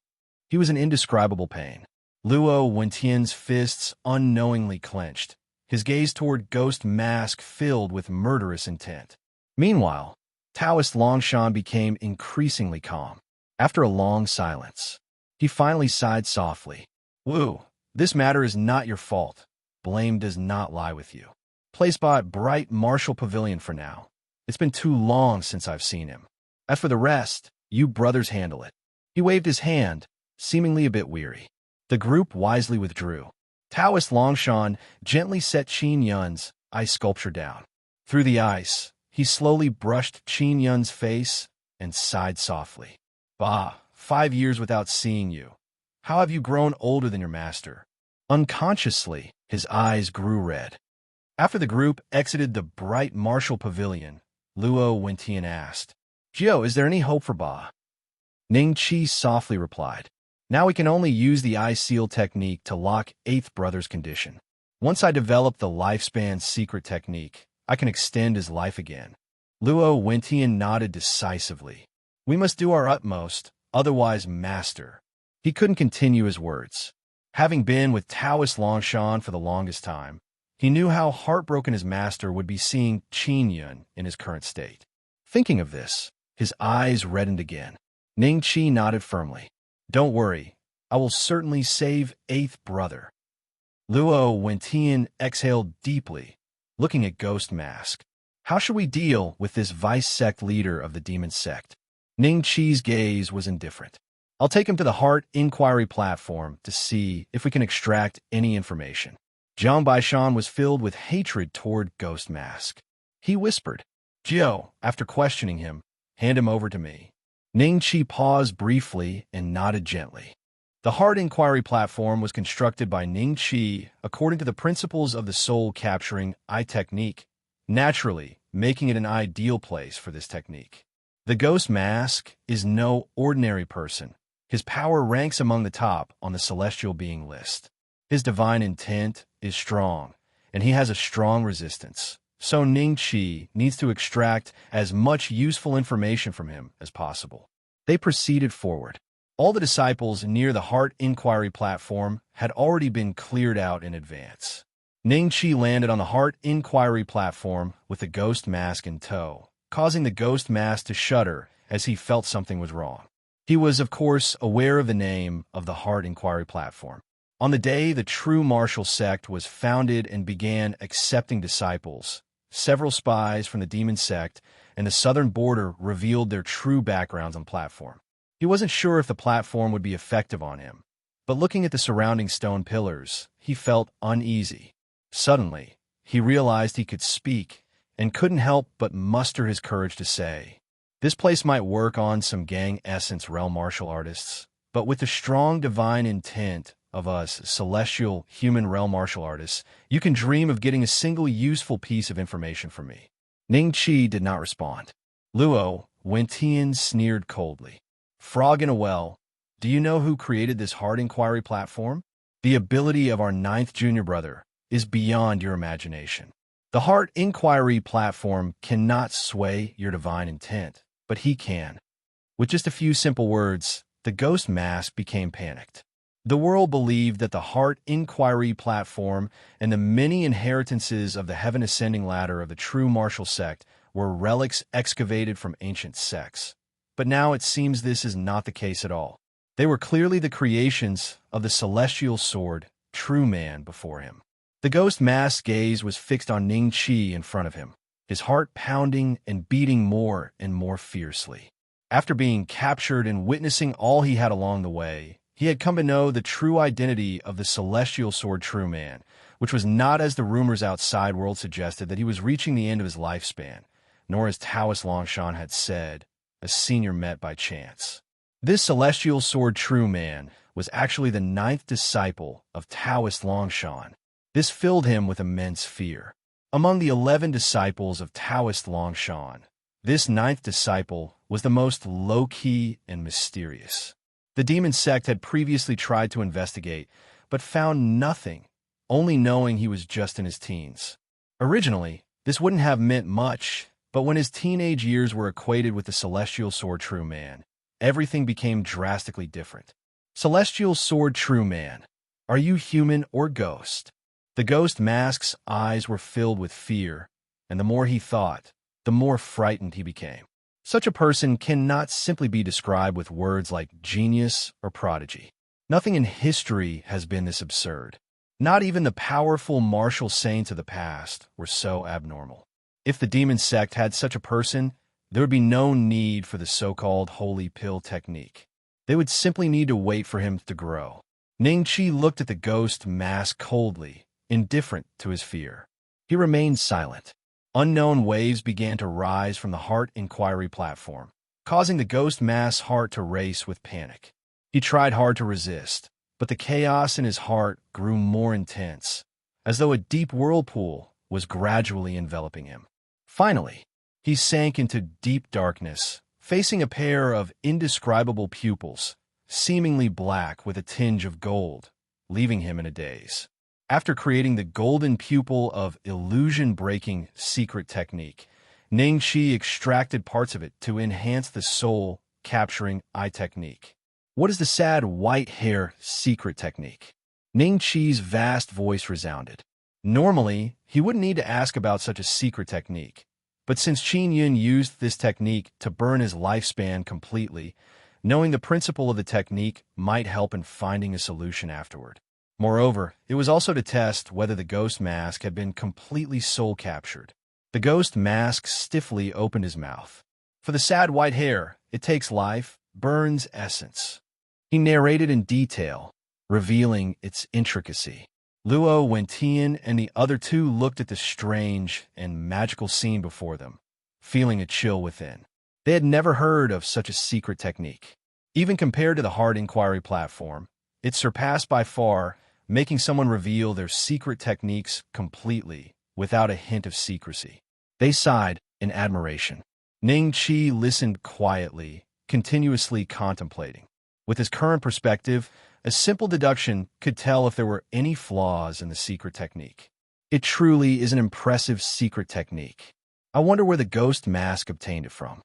He was in indescribable pain. Luo Wentian's fists unknowingly clenched, his gaze toward Ghost Mask filled with murderous intent. Meanwhile, Taoist Longshan became increasingly calm. After a long silence, he finally sighed softly. "Wu, this matter is not your fault. Blame does not lie with you. Place by bright martial pavilion for now. It's been too long since I've seen him. As for the rest, you brothers handle it." He waved his hand, seemingly a bit weary. The group wisely withdrew. Taoist Longshan gently set Qin Yun's ice sculpture down. Through the ice, he slowly brushed Qin Yun's face and sighed softly. "Bah, 5 years without seeing you. How have you grown older than your master?" Unconsciously, his eyes grew red. After the group exited the bright martial pavilion, Luo Wentian asked, "Gio, is there any hope for Ba?" Ning Qi softly replied, "Now we can only use the eye seal technique to lock eighth brother's condition. Once I develop the lifespan secret technique, I can extend his life again." Luo Wentian nodded decisively. "We must do our utmost, otherwise master." He couldn't continue his words. Having been with Taoist Longshan for the longest time, he knew how heartbroken his master would be seeing Qin Yun in his current state. Thinking of this, his eyes reddened again. Ning Qi nodded firmly. "Don't worry, I will certainly save eighth brother." Luo Wentian exhaled deeply, looking at Ghost Mask. "How should we deal with this vice sect leader of the demon sect?" Ning Qi's gaze was indifferent. "I'll take him to the Heart Inquiry platform to see if we can extract any information." Jiang Baishan was filled with hatred toward Ghost Mask. He whispered, "Gio, after questioning him, hand him over to me." Ning Qi paused briefly and nodded gently. The Heart Inquiry platform was constructed by Ning Qi according to the principles of the soul-capturing eye technique, naturally making it an ideal place for this technique. The Ghost Mask is no ordinary person. His power ranks among the top on the celestial being list. His divine intent is strong, and he has a strong resistance. So Ning Qi needs to extract as much useful information from him as possible. They proceeded forward. All the disciples near the Heart Inquiry platform had already been cleared out in advance. Ning Qi landed on the Heart Inquiry platform with the Ghost Mask in tow, causing the Ghost Mask to shudder as he felt something was wrong. He was, of course, aware of the name of the Heart Inquiry platform. On the day the true martial sect was founded and began accepting disciples, several spies from the demon sect and the southern border revealed their true backgrounds on the platform. He wasn't sure if the platform would be effective on him, but looking at the surrounding stone pillars, he felt uneasy. Suddenly, he realized he could speak and couldn't help but muster his courage to say, "This place might work on some gang essence realm martial artists, but with the strong divine intent of us celestial human realm martial artists, you can dream of getting a single useful piece of information from me." Ning Qi did not respond. Luo Wentian sneered coldly. "Frog in a well, do you know who created this Heart Inquiry platform? The ability of our 9th junior brother is beyond your imagination. The Heart Inquiry platform cannot sway your divine intent, but he can." With just a few simple words, the Ghost Mask became panicked. The world believed that the Heart Inquiry platform and the many inheritances of the Heaven Ascending Ladder of the true martial sect were relics excavated from ancient sects. But now it seems this is not the case at all. They were clearly the creations of the celestial sword, true man, before him. The ghost mask's gaze was fixed on Ning Qi in front of him, his heart pounding and beating more and more fiercely. After being captured and witnessing all he had along the way, he had come to know the true identity of the celestial sword true man, which was not as the rumors outside world suggested that he was reaching the end of his lifespan, nor as Taoist Longshan had said, a senior met by chance. This celestial sword true man was actually the 9th disciple of Taoist Longshan. This filled him with immense fear. Among the 11 disciples of Taoist Longshan, this 9th disciple was the most low-key and mysterious. The demon sect had previously tried to investigate, but found nothing, only knowing he was just in his teens. Originally, this wouldn't have meant much, but when his teenage years were equated with the celestial sword true man, everything became drastically different. Celestial sword true man, are you human or ghost? The ghost mask's eyes were filled with fear, and the more he thought, the more frightened he became. Such a person cannot simply be described with words like genius or prodigy. Nothing in history has been this absurd. Not even the powerful martial saints of the past were so abnormal. If the demon sect had such a person, there would be no need for the so-called holy pill technique. They would simply need to wait for him to grow. Ning Qi looked at the ghost mask coldly, indifferent to his fear. He remained silent. Unknown waves began to rise from the heart inquiry platform, causing the ghost mask's heart to race with panic. He tried hard to resist, but the chaos in his heart grew more intense, as though a deep whirlpool was gradually enveloping him. Finally, he sank into deep darkness, facing a pair of indescribable pupils, seemingly black with a tinge of gold, leaving him in a daze. After creating the golden pupil of illusion-breaking secret technique, Ning Qi extracted parts of it to enhance the soul-capturing eye technique. What is the sad white hair secret technique? Ning Qi's vast voice resounded. Normally, he wouldn't need to ask about such a secret technique, but since Qin Yun used this technique to burn his lifespan completely, knowing the principle of the technique might help in finding a solution afterward. Moreover, it was also to test whether the ghost mask had been completely soul-captured. The ghost mask stiffly opened his mouth. For the sad white hair, it takes life, burns essence. He narrated in detail, revealing its intricacy. Luo, Wentian, and the other two looked at the strange and magical scene before them, feeling a chill within. They had never heard of such a secret technique. Even compared to the hard inquiry platform, it surpassed by far, making someone reveal their secret techniques completely, without a hint of secrecy. They sighed in admiration. Ning Qi listened quietly, continuously contemplating. With his current perspective, a simple deduction could tell if there were any flaws in the secret technique. It truly is an impressive secret technique. I wonder where the ghost mask obtained it from.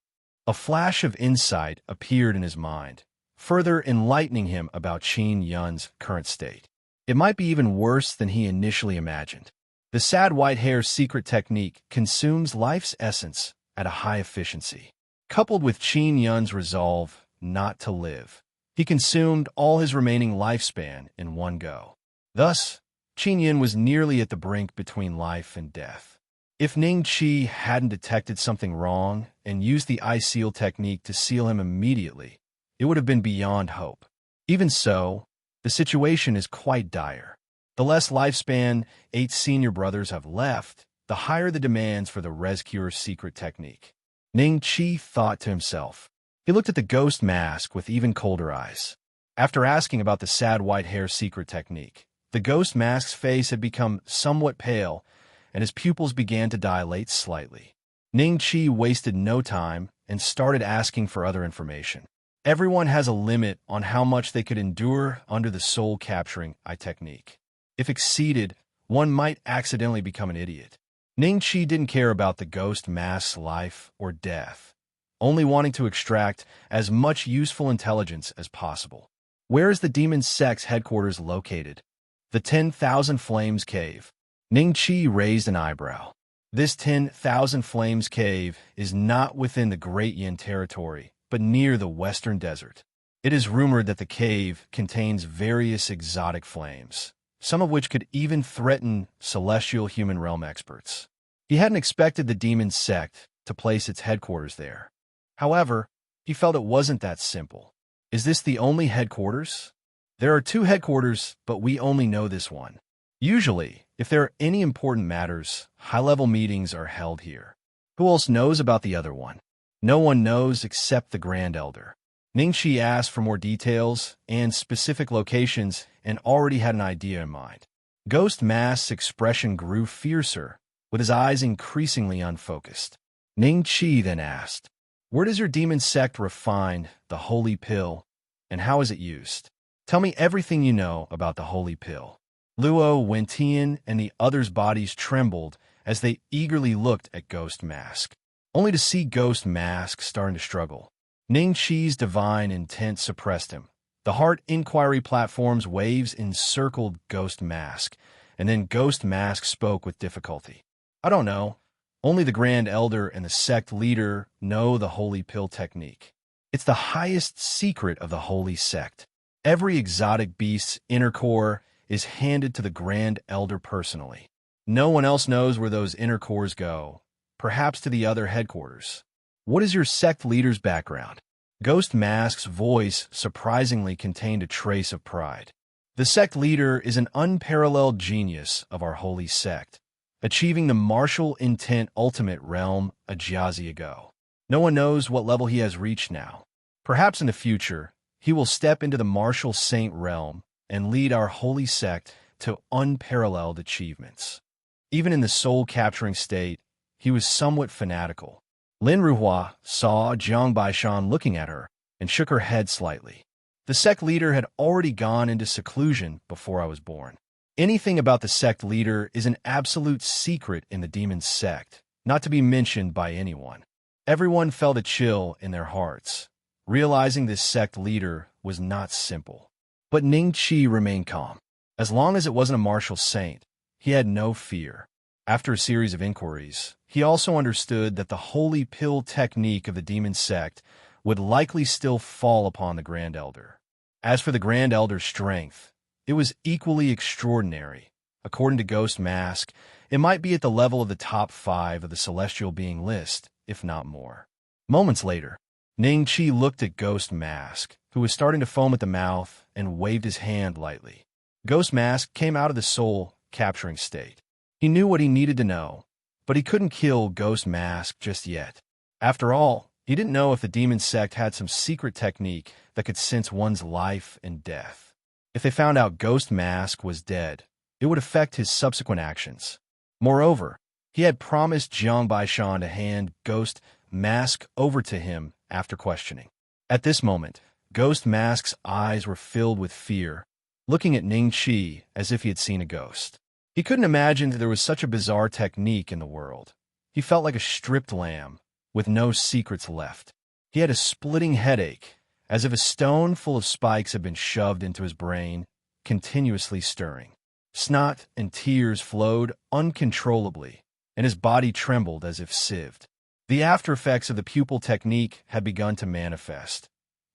A flash of insight appeared in his mind, further enlightening him about Qin Yun's current state. It might be even worse than he initially imagined. The sad white hair secret technique consumes life's essence at a high efficiency. Coupled with Qin Yun's resolve not to live, he consumed all his remaining lifespan in one go. Thus, Qin Yun was nearly at the brink between life and death. If Ning Qi hadn't detected something wrong and used the eye seal technique to seal him immediately, it would have been beyond hope. Even so, the situation is quite dire. The less lifespan 8 senior brothers have left, the higher the demands for the Rescuer secret technique. Ning Qi thought to himself. He looked at the ghost mask with even colder eyes. After asking about the sad white hair secret technique, the ghost mask's face had become somewhat pale, and his pupils began to dilate slightly. Ning Qi wasted no time and started asking for other information. Everyone has a limit on how much they could endure under the soul-capturing eye technique. If exceeded, one might accidentally become an idiot. Ning Qi didn't care about the ghost mask's life or death, only wanting to extract as much useful intelligence as possible. Where is the demon sect's headquarters located? The 10,000 Flames Cave. Ning Qi raised an eyebrow. This 10,000 Flames Cave is not within the Great Yin territory, but near the Western Desert. It is rumored that the cave contains various exotic flames, some of which could even threaten celestial human realm experts. He hadn't expected the demon sect to place its headquarters there. However, he felt it wasn't that simple. Is this the only headquarters? There are two headquarters, but we only know this one. Usually, if there are any important matters, high-level meetings are held here. Who else knows about the other one? No one knows except the Grand Elder. Ning Qi asked for more details and specific locations and already had an idea in mind. Ghost Mask's expression grew fiercer, with his eyes increasingly unfocused. Ning Qi then asked, "Where does your demon sect refine the holy pill, and how is it used? Tell me everything you know about the holy pill." Luo, Wentian, and the others' bodies trembled as they eagerly looked at Ghost Mask, only to see Ghost Mask starting to struggle. Ning Qi's divine intent suppressed him. The heart inquiry platform's waves encircled Ghost Mask, and then Ghost Mask spoke with difficulty. "I don't know. Only the Grand Elder and the sect leader know the holy pill technique. It's the highest secret of the holy sect. Every exotic beast's inner core is handed to the Grand Elder personally. No one else knows where those inner cores go, perhaps to the other headquarters. What is your sect leader's background?" Ghost Mask's voice surprisingly contained a trace of pride. "The sect leader is an unparalleled genius of our holy sect, achieving the martial intent ultimate realm a jiazi ago. No one knows what level he has reached now. Perhaps in the future, he will step into the martial saint realm and lead our holy sect to unparalleled achievements." Even in the soul-capturing state, he was somewhat fanatical. Lin Ruhua saw Jiang Baishan looking at her and shook her head slightly. "The sect leader had already gone into seclusion before I was born. Anything about the sect leader is an absolute secret in the demon sect, not to be mentioned by anyone." Everyone felt a chill in their hearts, realizing this sect leader was not simple. But Ning Qi remained calm. As long as it wasn't a martial saint, he had no fear. After a series of inquiries, he also understood that the holy pill technique of the demon sect would likely still fall upon the Grand Elder. As for the Grand Elder's strength, it was equally extraordinary. According to Ghost Mask, it might be at the level of the top 5 of the celestial being list, if not more. Moments later, Ning Qi looked at Ghost Mask, who was starting to foam at the mouth, and waved his hand lightly. Ghost Mask came out of the soul-capturing state. He knew what he needed to know, but he couldn't kill Ghost Mask just yet. After all, he didn't know if the demon sect had some secret technique that could sense one's life and death. If they found out Ghost Mask was dead, it would affect his subsequent actions. Moreover, he had promised Jiang Baishan to hand Ghost Mask over to him after questioning. At this moment, Ghost Mask's eyes were filled with fear, looking at Ning Qi as if he had seen a ghost. He couldn't imagine that there was such a bizarre technique in the world. He felt like a stripped lamb, with no secrets left. He had a splitting headache, as if a stone full of spikes had been shoved into his brain, continuously stirring. Snot and tears flowed uncontrollably, and his body trembled as if sieved. The after effects of the pupil technique had begun to manifest.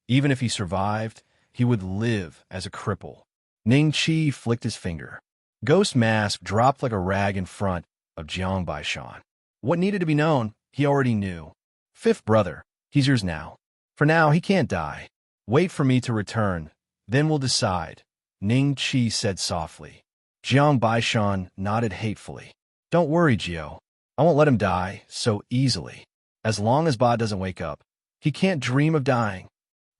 Even if he survived, he would live as a cripple. Ning Qi flicked his finger. Ghost Mask dropped like a rag in front of Jiang Baishan. What needed to be known, he already knew. "Fifth brother, he's yours now. For now, he can't die. Wait for me to return, then we'll decide," Ning Qi said softly. Jiang Baishan nodded hatefully. "Don't worry, Jio. I won't let him die so easily. As long as Ba doesn't wake up, he can't dream of dying."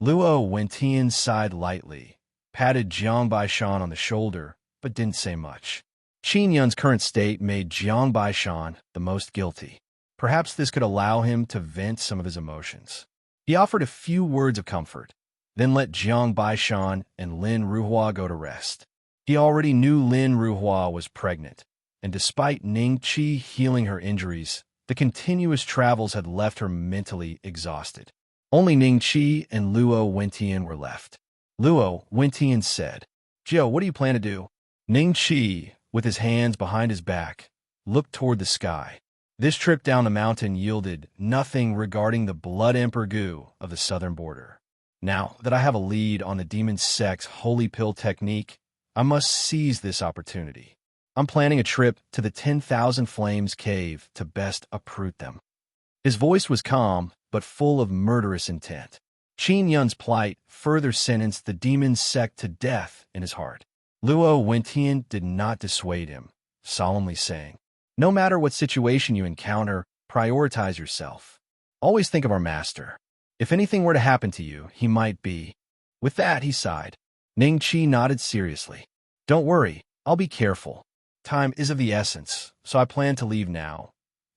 Luo Wentian sighed lightly, patted Jiang Baishan on the shoulder, but didn't say much. Qin Yun's current state made Jiang Baishan the most guilty. Perhaps this could allow him to vent some of his emotions. He offered a few words of comfort, then let Jiang Baishan and Lin Ruhua go to rest. He already knew Lin Ruhua was pregnant, and despite Ning Qi healing her injuries, the continuous travels had left her mentally exhausted. Only Ning Qi and Luo Wentian were left. Luo Wentian said, "Jio, what do you plan to do?" Ning Qi, with his hands behind his back, looked toward the sky. This trip down the mountain yielded nothing regarding the blood emperor of the southern border. Now that I have a lead on the demon sect's holy pill technique, I must seize this opportunity. I'm planning a trip to the 10,000 Flames cave to best uproot them. His voice was calm, but full of murderous intent. Qin Yun's plight further sentenced the demon sect to death in his heart. Luo Wentian did not dissuade him, solemnly saying, "No matter what situation you encounter, prioritize yourself. Always think of our master. If anything were to happen to you, he might be." With that, he sighed. Ning Qi nodded seriously. "Don't worry, I'll be careful. Time is of the essence, so I plan to leave now,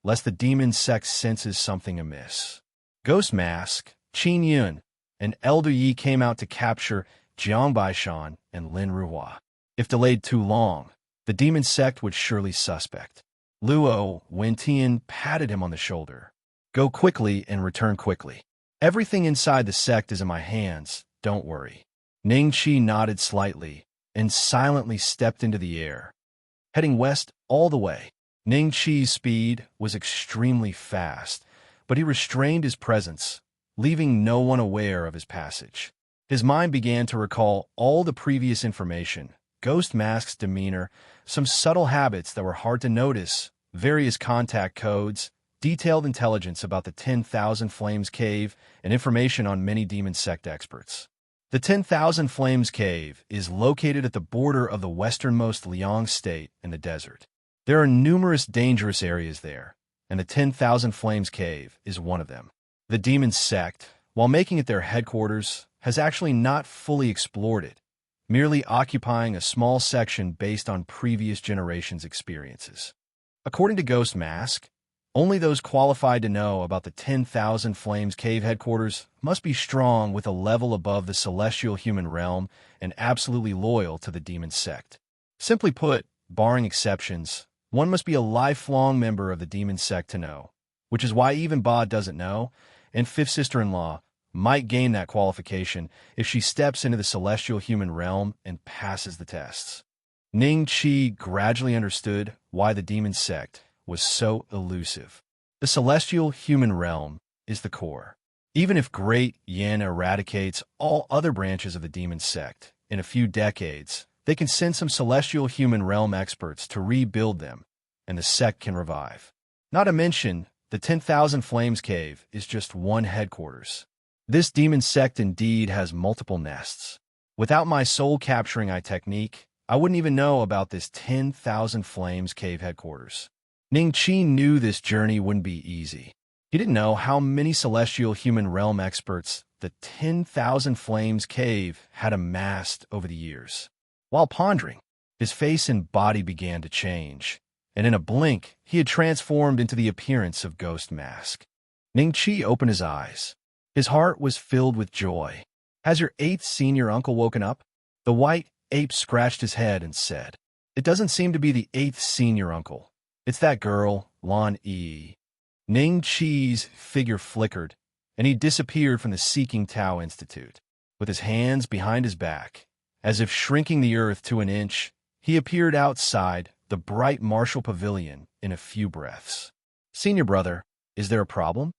lest the demon sect senses something amiss." Ghost Mask, Qin Yun, and Elder Yi came out to capture Jiang Baishan and Lin Ruhua. If delayed too long, the demon sect would surely suspect. Luo Wentian patted him on the shoulder. "Go quickly and return quickly. Everything inside the sect is in my hands, don't worry." Ning Qi nodded slightly and silently stepped into the air, heading west all the way. Ning Qi's speed was extremely fast, but he restrained his presence, leaving no one aware of his passage. His mind began to recall all the previous information: Ghost Mask's demeanor, some subtle habits that were hard to notice, various contact codes, detailed intelligence about the 10,000 Flames cave, and information on many demon sect experts. The 10,000 Flames cave is located at the border of the westernmost Liang state in the desert. There are numerous dangerous areas there, and the 10,000 Flames cave is one of them. The demon sect, while making it their headquarters, has actually not fully explored it, merely occupying a small section based on previous generations' experiences. According to Ghost Mask, only those qualified to know about the 10,000 Flames cave headquarters must be strong with a level above the celestial human realm and absolutely loyal to the demon sect. Simply put, barring exceptions, one must be a lifelong member of the demon sect to know, which is why even Ba doesn't know, and fifth sister-in-law might gain that qualification if she steps into the celestial human realm and passes the tests. Ning Qi gradually understood why the demon sect was so elusive. The celestial human realm is the core. Even if Great Yin eradicates all other branches of the demon sect in a few decades, they can send some celestial human realm experts to rebuild them, and the sect can revive. Not to mention, the 10,000 Flames cave is just one headquarters. This demon sect indeed has multiple nests. Without my soul-capturing eye technique, I wouldn't even know about this 10,000 Flames cave headquarters. Ning Qi knew this journey wouldn't be easy. He didn't know how many celestial human realm experts the 10,000 Flames cave had amassed over the years. While pondering, his face and body began to change, and in a blink, he had transformed into the appearance of Ghost Mask. Ning Qi opened his eyes. His heart was filled with joy. "Has your 8th senior uncle woken up?" The white ape scratched his head and said, "It doesn't seem to be the 8th senior uncle. It's that girl, Lan Yi." Ning Qi's figure flickered, and he disappeared from the Seeking Tao Institute. With his hands behind his back, as if shrinking the earth to an inch, he appeared outside the bright martial pavilion in a few breaths. "Senior brother, is there a problem?"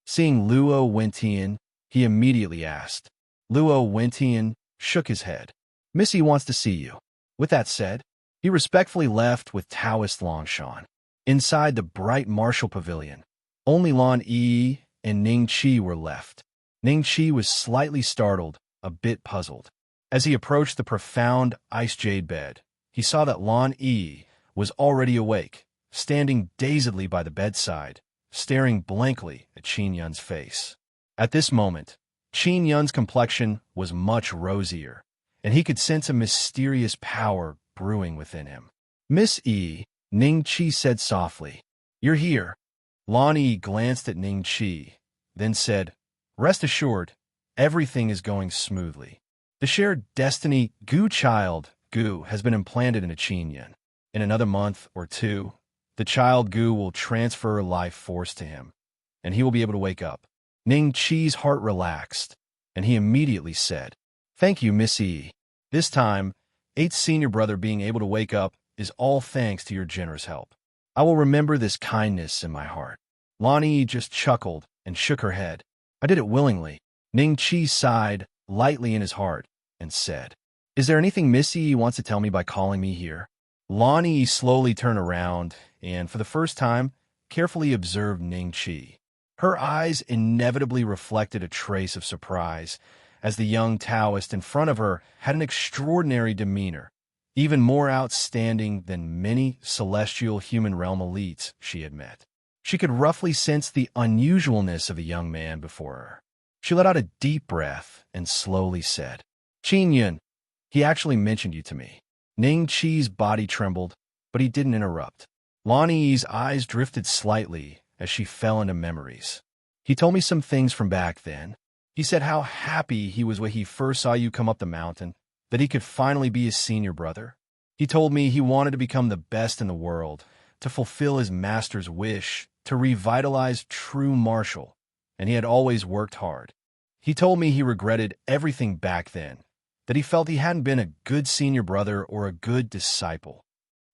Seeing Luo Wentian, he immediately asked. Luo Wentian shook his head. "Missy wants to see you." With that said, he respectfully left with Taoist Longshan. Inside the bright martial pavilion, only Lan Yi and Ning Qi were left. Ning Qi was slightly startled, a bit puzzled. As he approached the profound ice jade bed, he saw that Lan Yi was already awake, standing dazedly by the bedside, staring blankly at Qin Yun's face. At this moment, Qin Yun's complexion was much rosier, and he could sense a mysterious power brewing within him. "Miss Yi," Ning Qi said softly, "you're here." Lan Yi glanced at Ning Qi, then said, "Rest assured, everything is going smoothly. The shared destiny Gu child, Gu, has been implanted into Qin Yun. In another month or two, the child Gu will transfer life force to him, and he will be able to wake up." Ning Qi's heart relaxed, and he immediately said, "Thank you, Miss Yi. This time, 8th senior brother being able to wake up is all thanks to your generous help. I will remember this kindness in my heart." Lan Yi just chuckled and shook her head. "I did it willingly." Ning Qi sighed, lightly in his heart and said, "Is there anything Missy wants to tell me by calling me here?" Lonnie slowly turned around and, for the first time, carefully observed Ning Qi. Her eyes inevitably reflected a trace of surprise, as the young Taoist in front of her had an extraordinary demeanor, even more outstanding than many celestial human realm elites she had met. She could roughly sense the unusualness of the young man before her. She let out a deep breath and slowly said, "Qin Yun, he actually mentioned you to me." Ning Qi's body trembled, but he didn't interrupt. Lonnie's eyes drifted slightly as she fell into memories. "He told me some things from back then. He said how happy he was when he first saw you come up the mountain, that he could finally be his senior brother. He told me he wanted to become the best in the world, to fulfill his master's wish, to revitalize true martial, and he had always worked hard. He told me he regretted everything back then, that he felt he hadn't been a good senior brother or a good disciple.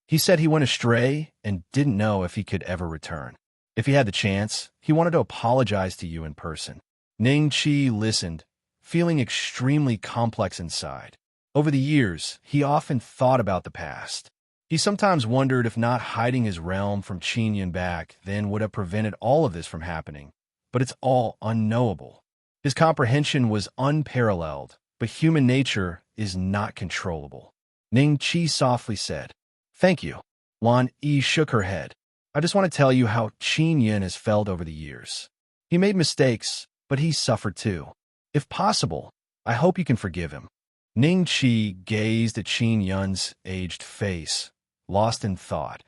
He said he went astray and didn't know if he could ever return. If he had the chance, he wanted to apologize to you in person." Ning Qi listened, feeling extremely complex inside. Over the years, he often thought about the past. He sometimes wondered if not hiding his realm from Qin Yun back then would have prevented all of this from happening. But it's all unknowable. His comprehension was unparalleled, but human nature is not controllable. Ning Qi softly said, "Thank you." Lan Yi shook her head. "I just want to tell you how Qin Yun has felt over the years. He made mistakes, but he suffered too. If possible, I hope you can forgive him." Ning Qi gazed at Qin Yun's aged face, lost in thought,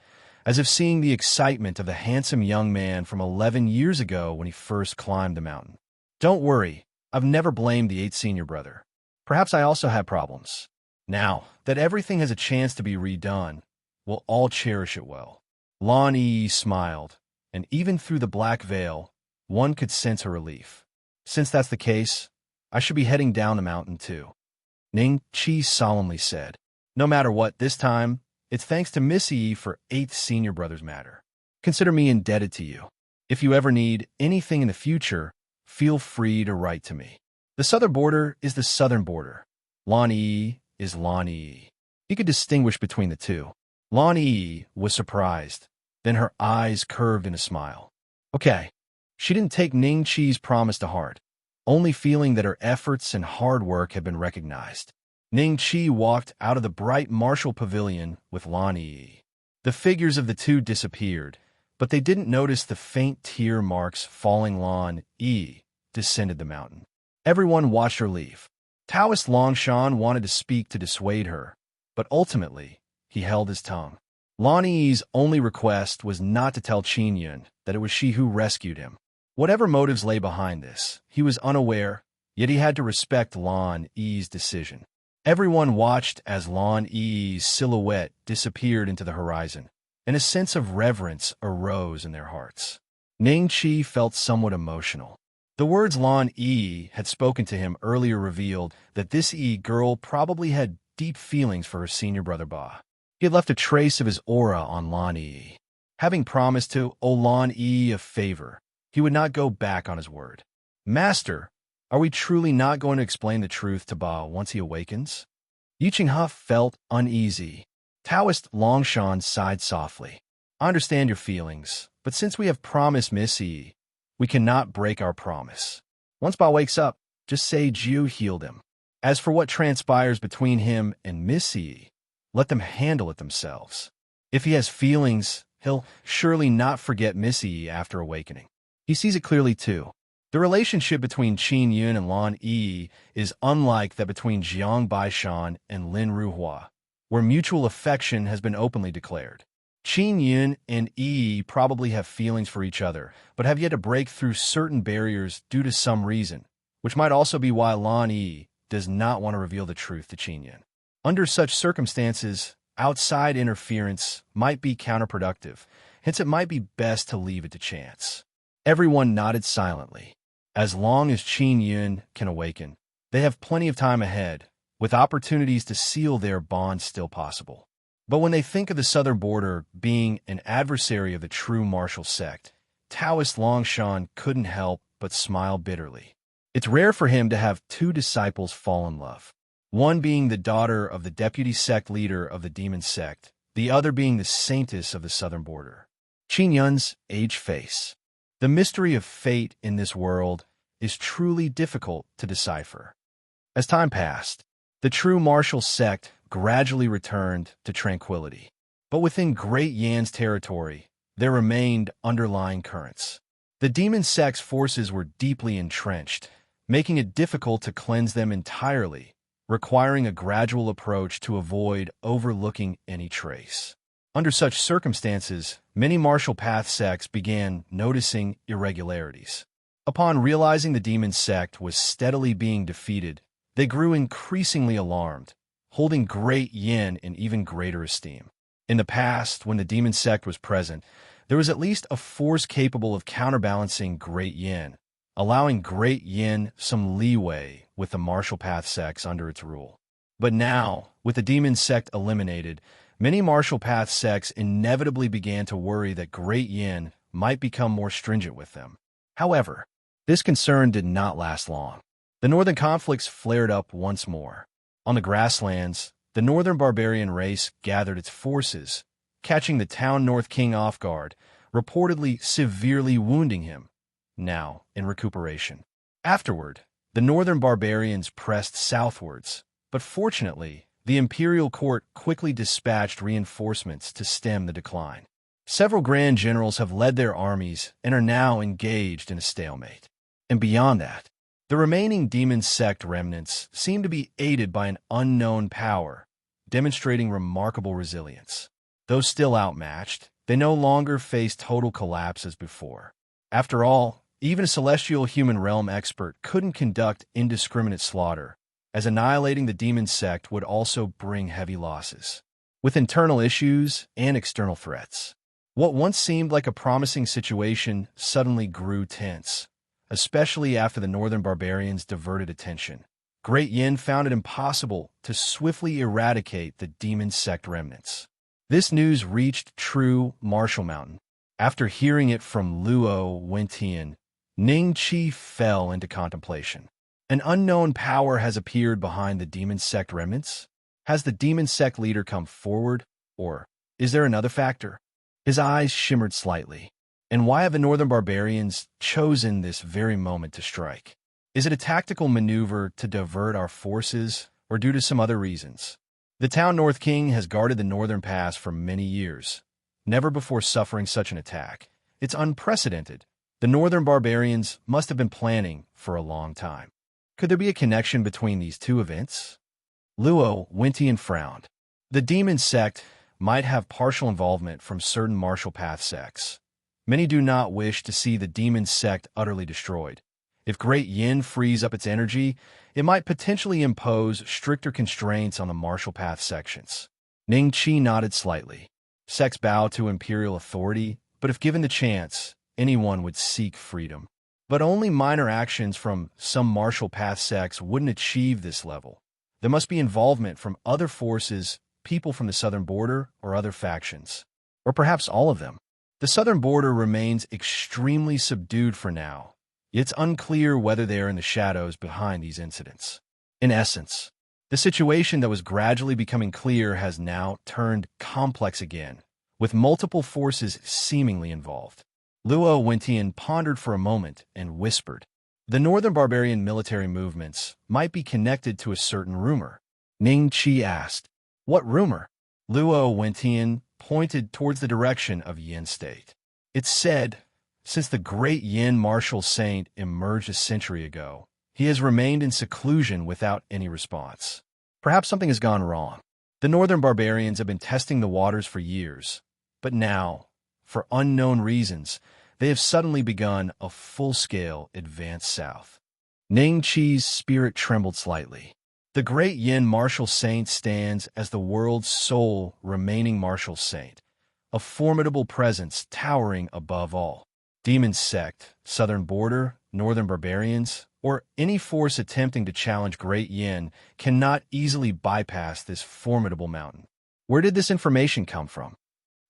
as if seeing the excitement of the handsome young man from 11 years ago when he first climbed the mountain. "Don't worry, I've never blamed the 8th senior brother. Perhaps I also had problems. Now that everything has a chance to be redone, we'll all cherish it well." Lan Yi smiled, and even through the black veil, one could sense her relief. "Since that's the case, I should be heading down the mountain too," Ning Qi solemnly said. "No matter what, this time, it's thanks to Missy for 8th senior brother's matter. Consider me indebted to you. If you ever need anything in the future, feel free to write to me. The southern border is the southern border. Lan Yi is Lan Yi." He could distinguish between the two. Lan Yi was surprised. Then her eyes curved in a smile. Okay. She didn't take Ning Qi's promise to heart, only feeling that her efforts and hard work had been recognized. Ning Qi walked out of the bright martial pavilion with Lan Yi. The figures of the two disappeared, but they didn't notice the faint tear marks falling. Lan Yi descended the mountain. Everyone watched her leave. Taoist Longshan wanted to speak to dissuade her, but ultimately, he held his tongue. Lan Yi's only request was not to tell Qin Yun that it was she who rescued him. Whatever motives lay behind this, he was unaware, yet he had to respect Lan Yi's decision. Everyone watched as Lan Yi's silhouette disappeared into the horizon, and a sense of reverence arose in their hearts. Ning Qi felt somewhat emotional. The words Lan Yi had spoken to him earlier revealed that this Yi girl probably had deep feelings for her senior brother Ba. He had left a trace of his aura on Lan Yi. Having promised to owe Lan Yi a favor, he would not go back on his word. "Master, are we truly not going to explain the truth to Ba once he awakens?" Yi Qinghe felt uneasy. Taoist Longshan sighed softly. "I understand your feelings, but since we have promised Miss Yi, we cannot break our promise. Once Ba wakes up, just say Jiu healed him. As for what transpires between him and Miss Yi, let them handle it themselves. If he has feelings, he'll surely not forget Miss Yi after awakening. He sees it clearly too. The relationship between Qin Yun and Lan Yi is unlike that between Jiang Baishan and Lin Ruhua, where mutual affection has been openly declared. Qin Yun and Yi probably have feelings for each other, but have yet to break through certain barriers due to some reason, which might also be why Lan Yi does not want to reveal the truth to Qin Yun. Under such circumstances, outside interference might be counterproductive, hence it might be best to leave it to chance." Everyone nodded silently. As long as Qin Yun can awaken, they have plenty of time ahead, with opportunities to seal their bond still possible. But when they think of the southern border being an adversary of the true martial sect, Taoist Longshan couldn't help but smile bitterly. It's rare for him to have two disciples fall in love, one being the daughter of the deputy sect leader of the demon sect, the other being the saintess of the southern border. Qin Yun's age face. The mystery of fate in this world is truly difficult to decipher. As time passed, the true martial sect gradually returned to tranquility. But within Great Yan's territory, there remained underlying currents. The demon sect's forces were deeply entrenched, making it difficult to cleanse them entirely, requiring a gradual approach to avoid overlooking any trace. Under such circumstances, many martial path sects began noticing irregularities. Upon realizing the demon sect was steadily being defeated, they grew increasingly alarmed, holding Great Yin in even greater esteem. In the past, when the demon sect was present, there was at least a force capable of counterbalancing Great Yin, allowing Great Yin some leeway with the martial path sects under its rule. But now, with the demon sect eliminated, many martial path sects inevitably began to worry that Great Yin might become more stringent with them. However, this concern did not last long. The northern conflicts flared up once more. On the grasslands, the northern barbarian race gathered its forces, catching the town North King off guard, reportedly severely wounding him, now in recuperation. Afterward, the northern barbarians pressed southwards, but fortunately, the imperial court quickly dispatched reinforcements to stem the decline. Several grand generals have led their armies and are now engaged in a stalemate. And beyond that, the remaining demon sect remnants seem to be aided by an unknown power, demonstrating remarkable resilience. Though still outmatched, they no longer face total collapse as before. After all, even a celestial human realm expert couldn't conduct indiscriminate slaughter, as annihilating the demon sect would also bring heavy losses. With internal issues and external threats, what once seemed like a promising situation suddenly grew tense, especially after the northern barbarians diverted attention. Great Yin found it impossible to swiftly eradicate the demon sect remnants. This news reached true Martial Mountain. After hearing it from Luo Wentian, Ning Qi fell into contemplation. An unknown power has appeared behind the demon sect remnants? Has the demon sect leader come forward, or is there another factor? His eyes shimmered slightly. And why have the northern barbarians chosen this very moment to strike? Is it a tactical maneuver to divert our forces, or due to some other reasons? The town North King has guarded the northern pass for many years, never before suffering such an attack. It's unprecedented. The northern barbarians must have been planning for a long time. Could there be a connection between these two events? Luo Wentian frowned. The demon sect might have partial involvement from certain martial path sects. Many do not wish to see the demon sect utterly destroyed. If Great Yin frees up its energy, it might potentially impose stricter constraints on the martial path sections. Ning Qi nodded slightly. Sects bow to imperial authority, but if given the chance, anyone would seek freedom. But only minor actions from some martial path sects wouldn't achieve this level. There must be involvement from other forces, people from the southern border, or other factions. Or perhaps all of them. The southern border remains extremely subdued for now. It's unclear whether they are in the shadows behind these incidents. In essence, the situation that was gradually becoming clear has now turned complex again, with multiple forces seemingly involved. Luo Wentian pondered for a moment and whispered, "The northern barbarian military movements might be connected to a certain rumor." Ning Qi asked, "What rumor?" Luo Wentian pointed towards the direction of Yin State. It's said, since the great Yin martial saint emerged a century ago, he has remained in seclusion without any response. Perhaps something has gone wrong. The northern barbarians have been testing the waters for years, but now, for unknown reasons, they have suddenly begun a full-scale advance south. Ning Qi's spirit trembled slightly. The great Yin martial saint stands as the world's sole remaining martial saint, a formidable presence towering above all. Demon sect, southern border, northern barbarians, or any force attempting to challenge Great Yin cannot easily bypass this formidable mountain. Where did this information come from?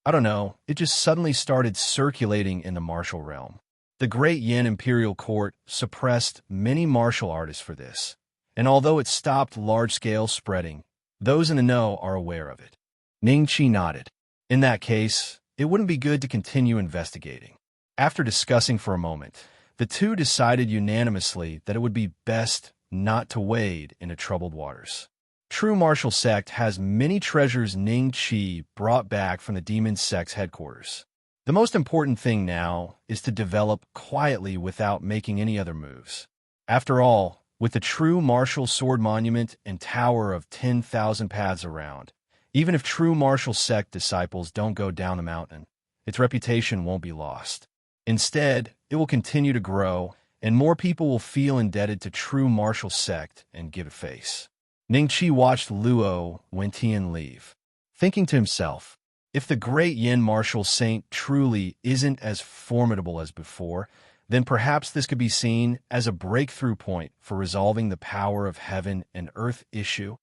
I don't know, it just suddenly started circulating in the martial realm. The great Yin imperial court suppressed many martial artists for this, and although it stopped large-scale spreading, those in the know are aware of it. Ning Qi nodded. In that case, it wouldn't be good to continue investigating. After discussing for a moment, the two decided unanimously that it would be best not to wade into troubled waters. True martial sect has many treasures Ning Qi brought back from the demon sect's headquarters. The most important thing now is to develop quietly without making any other moves. After all, with the true martial sword monument and tower of 10,000 paths around, even if true martial sect disciples don't go down the mountain, its reputation won't be lost. Instead, it will continue to grow, and more people will feel indebted to true martial sect and give it face. Ning Qi watched Luo Wentian leave, thinking to himself, if the great Yin martial saint truly isn't as formidable as before, then perhaps this could be seen as a breakthrough point for resolving the power of heaven and earth issue.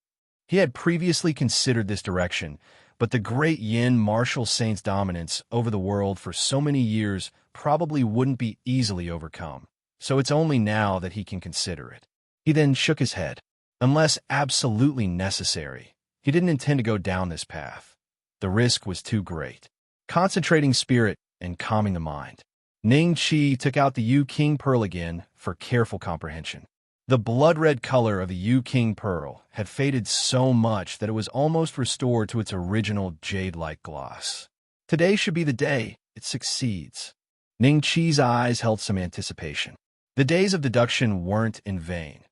He had previously considered this direction, but the great Yin martial saint's dominance over the world for so many years probably wouldn't be easily overcome, so it's only now that he can consider it. He then shook his head. Unless absolutely necessary, he didn't intend to go down this path. The risk was too great. Concentrating spirit and calming the mind, Ning Qi took out the Yu King Pearl again for careful comprehension. The blood-red color of the Yu King Pearl had faded so much that it was almost restored to its original jade-like gloss. Today should be the day it succeeds. Ning Qi's eyes held some anticipation. The days of deduction weren't in vain.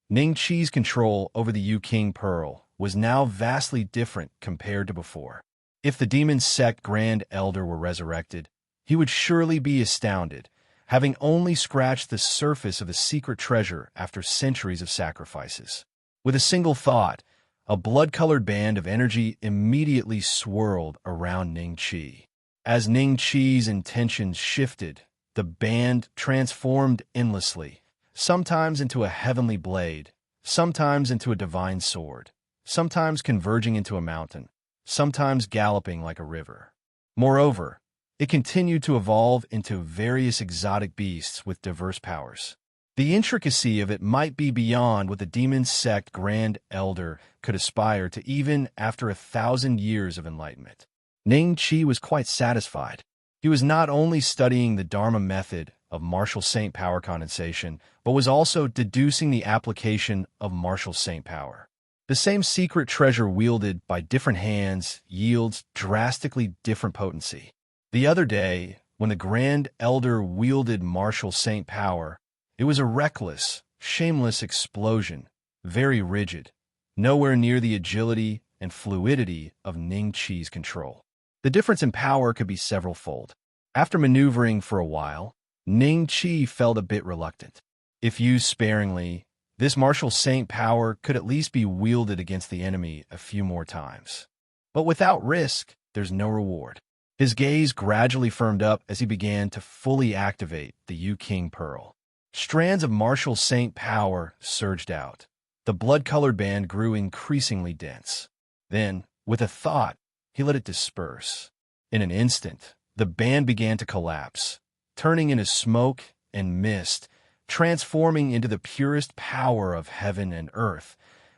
Ning Qi's control over the Yu King Pearl was now vastly different compared to before. If the demon sect Grand Elder were resurrected, he would surely be astounded, having only scratched the surface of the secret treasure after centuries of sacrifices. With a single thought, a blood-colored band of energy immediately swirled around Ning Qi. As Ning Qi's intentions shifted, the band transformed endlessly, sometimes into a heavenly blade, sometimes into a divine sword, sometimes converging into a mountain, sometimes galloping like a river. Moreover, it continued to evolve into various exotic beasts with diverse powers. The intricacy of it might be beyond what the demon sect Grand Elder could aspire to even after 1,000 years of enlightenment. Ning Qi was quite satisfied. He was not only studying the Dharma method of martial saint power condensation, but was also deducing the application of martial saint power. The same secret treasure wielded by different hands yields drastically different potency. The other day, when the Grand Elder wielded martial saint power, it was a reckless, shameless explosion, very rigid, nowhere near the agility and fluidity of Ning Qi's control. The difference in power could be several-fold. After maneuvering for a while, Ning Qi felt a bit reluctant. If used sparingly, this martial saint power could at least be wielded against the enemy a few more times. But without risk, there's no reward. His gaze gradually firmed up as he began to fully activate the Yu King Pearl. Strands of martial saint power surged out. The blood-colored band grew increasingly dense. Then, with a thought, he let it disperse. In an instant, the band began to collapse, turning into smoke and mist, transforming into the purest power of heaven and earth,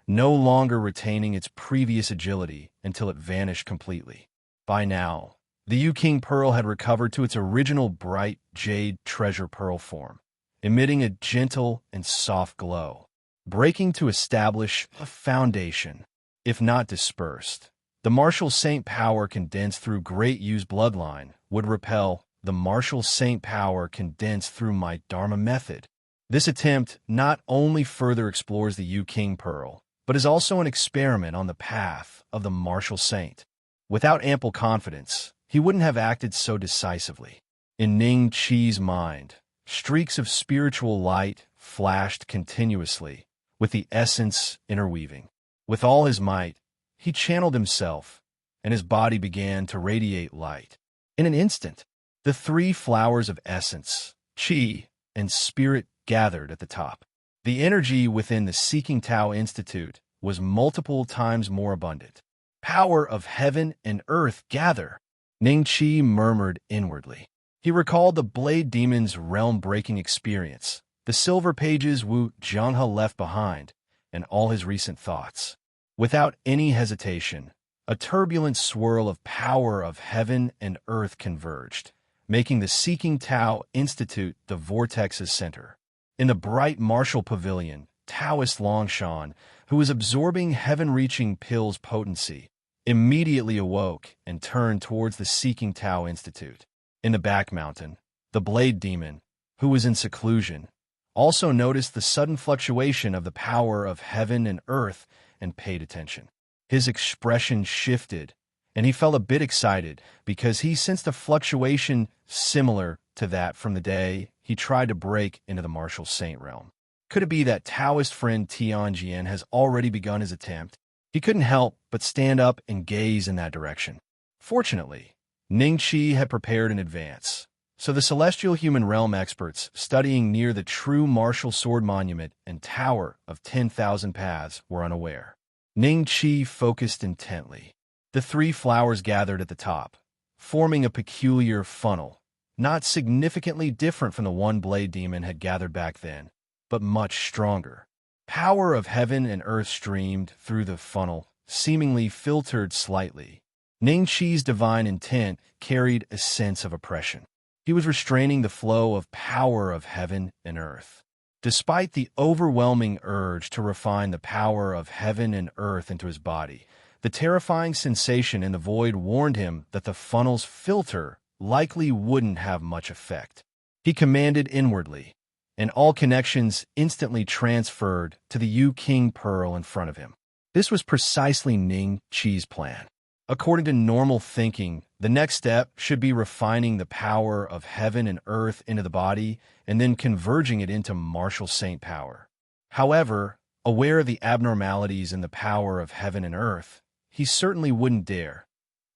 no longer retaining its previous agility until it vanished completely. By now, the Yu King Pearl had recovered to its original bright jade treasure pearl form, emitting a gentle and soft glow, breaking to establish a foundation. If not dispersed, the martial saint power condensed through Great Yu's bloodline would repel the martial saint power condensed through my Dharma method. This attempt not only further explores the Yu King Pearl, but is also an experiment on the path of the martial saint. Without ample confidence, he wouldn't have acted so decisively. In Ning Qi's mind, streaks of spiritual light flashed continuously, with the essence interweaving. With all his might, he channeled himself, and his body began to radiate light. In an instant, the three flowers of essence, Qi, and spirit gathered at the top. The energy within the Seeking Tao Institute was multiple times more abundant. Power of heaven and earth gather, Ning Qi murmured inwardly. He recalled the Blade Demon's realm-breaking experience, the silver pages Wu Zhanghe left behind, and all his recent thoughts. Without any hesitation, a turbulent swirl of power of heaven and earth converged, making the Seeking Tao Institute the vortex's center. In the bright martial pavilion, Taoist Longshan, who was absorbing heaven-reaching Pill's potency, immediately awoke and turned towards the Seeking Tao Institute. In the back mountain, the Blade Demon, who was in seclusion, also noticed the sudden fluctuation of the power of heaven and earth and paid attention. His expression shifted, and he felt a bit excited because he sensed a fluctuation similar to that from the day he tried to break into the martial saint realm. Could it be that Taoist friend Tianjian has already begun his attempt? He couldn't help but stand up and gaze in that direction. Fortunately, Ning Qi had prepared in advance, so the celestial human realm experts studying near the true martial sword monument and Tower of 10,000 Paths were unaware. Ning Qi focused intently. The three flowers gathered at the top, forming a peculiar funnel, not significantly different from the one Blade Demon had gathered back then, but much stronger. Power of heaven and earth streamed through the funnel, seemingly filtered slightly. Ning Qi's divine intent carried a sense of oppression. He was restraining the flow of power of heaven and earth. Despite the overwhelming urge to refine the power of heaven and earth into his body, the terrifying sensation in the void warned him that the funnel's filter likely wouldn't have much effect. He commanded inwardly, and all connections instantly transferred to the Yu King pearl in front of him. This was precisely Ning Qi's plan. According to normal thinking, the next step should be refining the power of heaven and earth into the body and then converging it into martial saint power. However, aware of the abnormalities in the power of heaven and earth, he certainly wouldn't dare.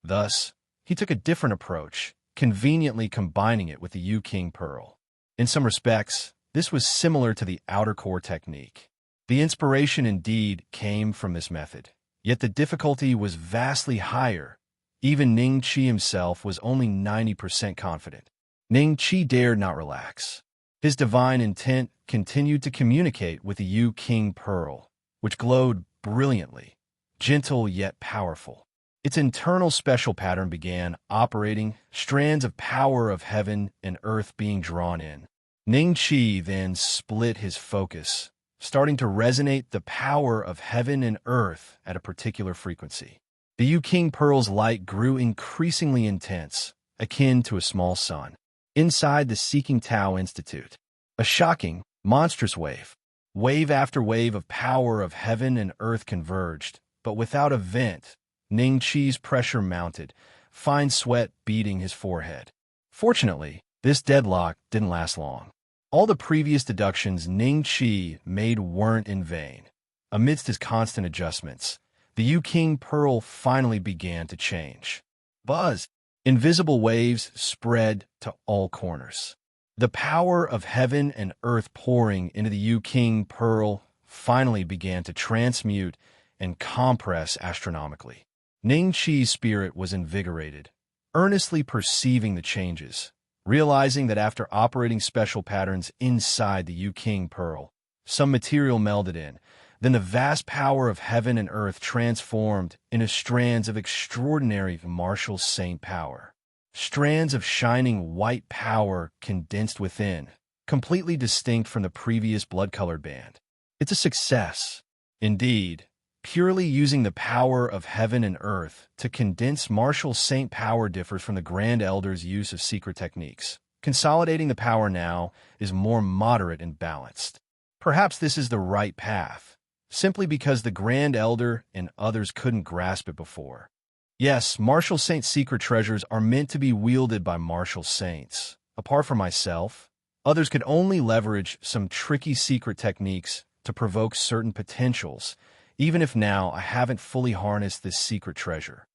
Thus, he took a different approach, conveniently combining it with the Yu King pearl. In some respects, this was similar to the outer core technique. The inspiration indeed came from this method, yet the difficulty was vastly higher. Even Ning Qi himself was only 90% confident. Ning Qi dared not relax. His divine intent continued to communicate with the Yu King pearl, which glowed brilliantly, gentle yet powerful. Its internal special pattern began operating, strands of power of heaven and earth being drawn in. Ning Qi then split his focus, starting to resonate the power of heaven and earth at a particular frequency. The Yu King pearl's light grew increasingly intense, akin to a small sun. Inside the Seeking Tao Institute, a shocking, monstrous wave after wave of power of heaven and earth converged, but without a vent. Ning Qi's pressure mounted, fine sweat beading his forehead. Fortunately, this deadlock didn't last long. All the previous deductions Ning Qi made weren't in vain. Amidst his constant adjustments, the Yu King pearl finally began to change. Buzz! Invisible waves spread to all corners. The power of heaven and earth pouring into the Yu King pearl finally began to transmute and compress astronomically. Ning Qi's spirit was invigorated, earnestly perceiving the changes, realizing that after operating special patterns inside the Yu King pearl, some material melded in. Then the vast power of heaven and earth transformed into strands of extraordinary martial saint power. Strands of shining white power condensed within, completely distinct from the previous blood-colored band. It's a success. Indeed, purely using the power of heaven and earth to condense martial saint power differs from the Grand Elder's use of secret techniques. Consolidating the power now is more moderate and balanced. Perhaps this is the right path, simply because the Grand Elder and others couldn't grasp it before. Yes, martial saint secret treasures are meant to be wielded by martial saints. Apart from myself, others could only leverage some tricky secret techniques to provoke certain potentials, even if now I haven't fully harnessed this secret treasure.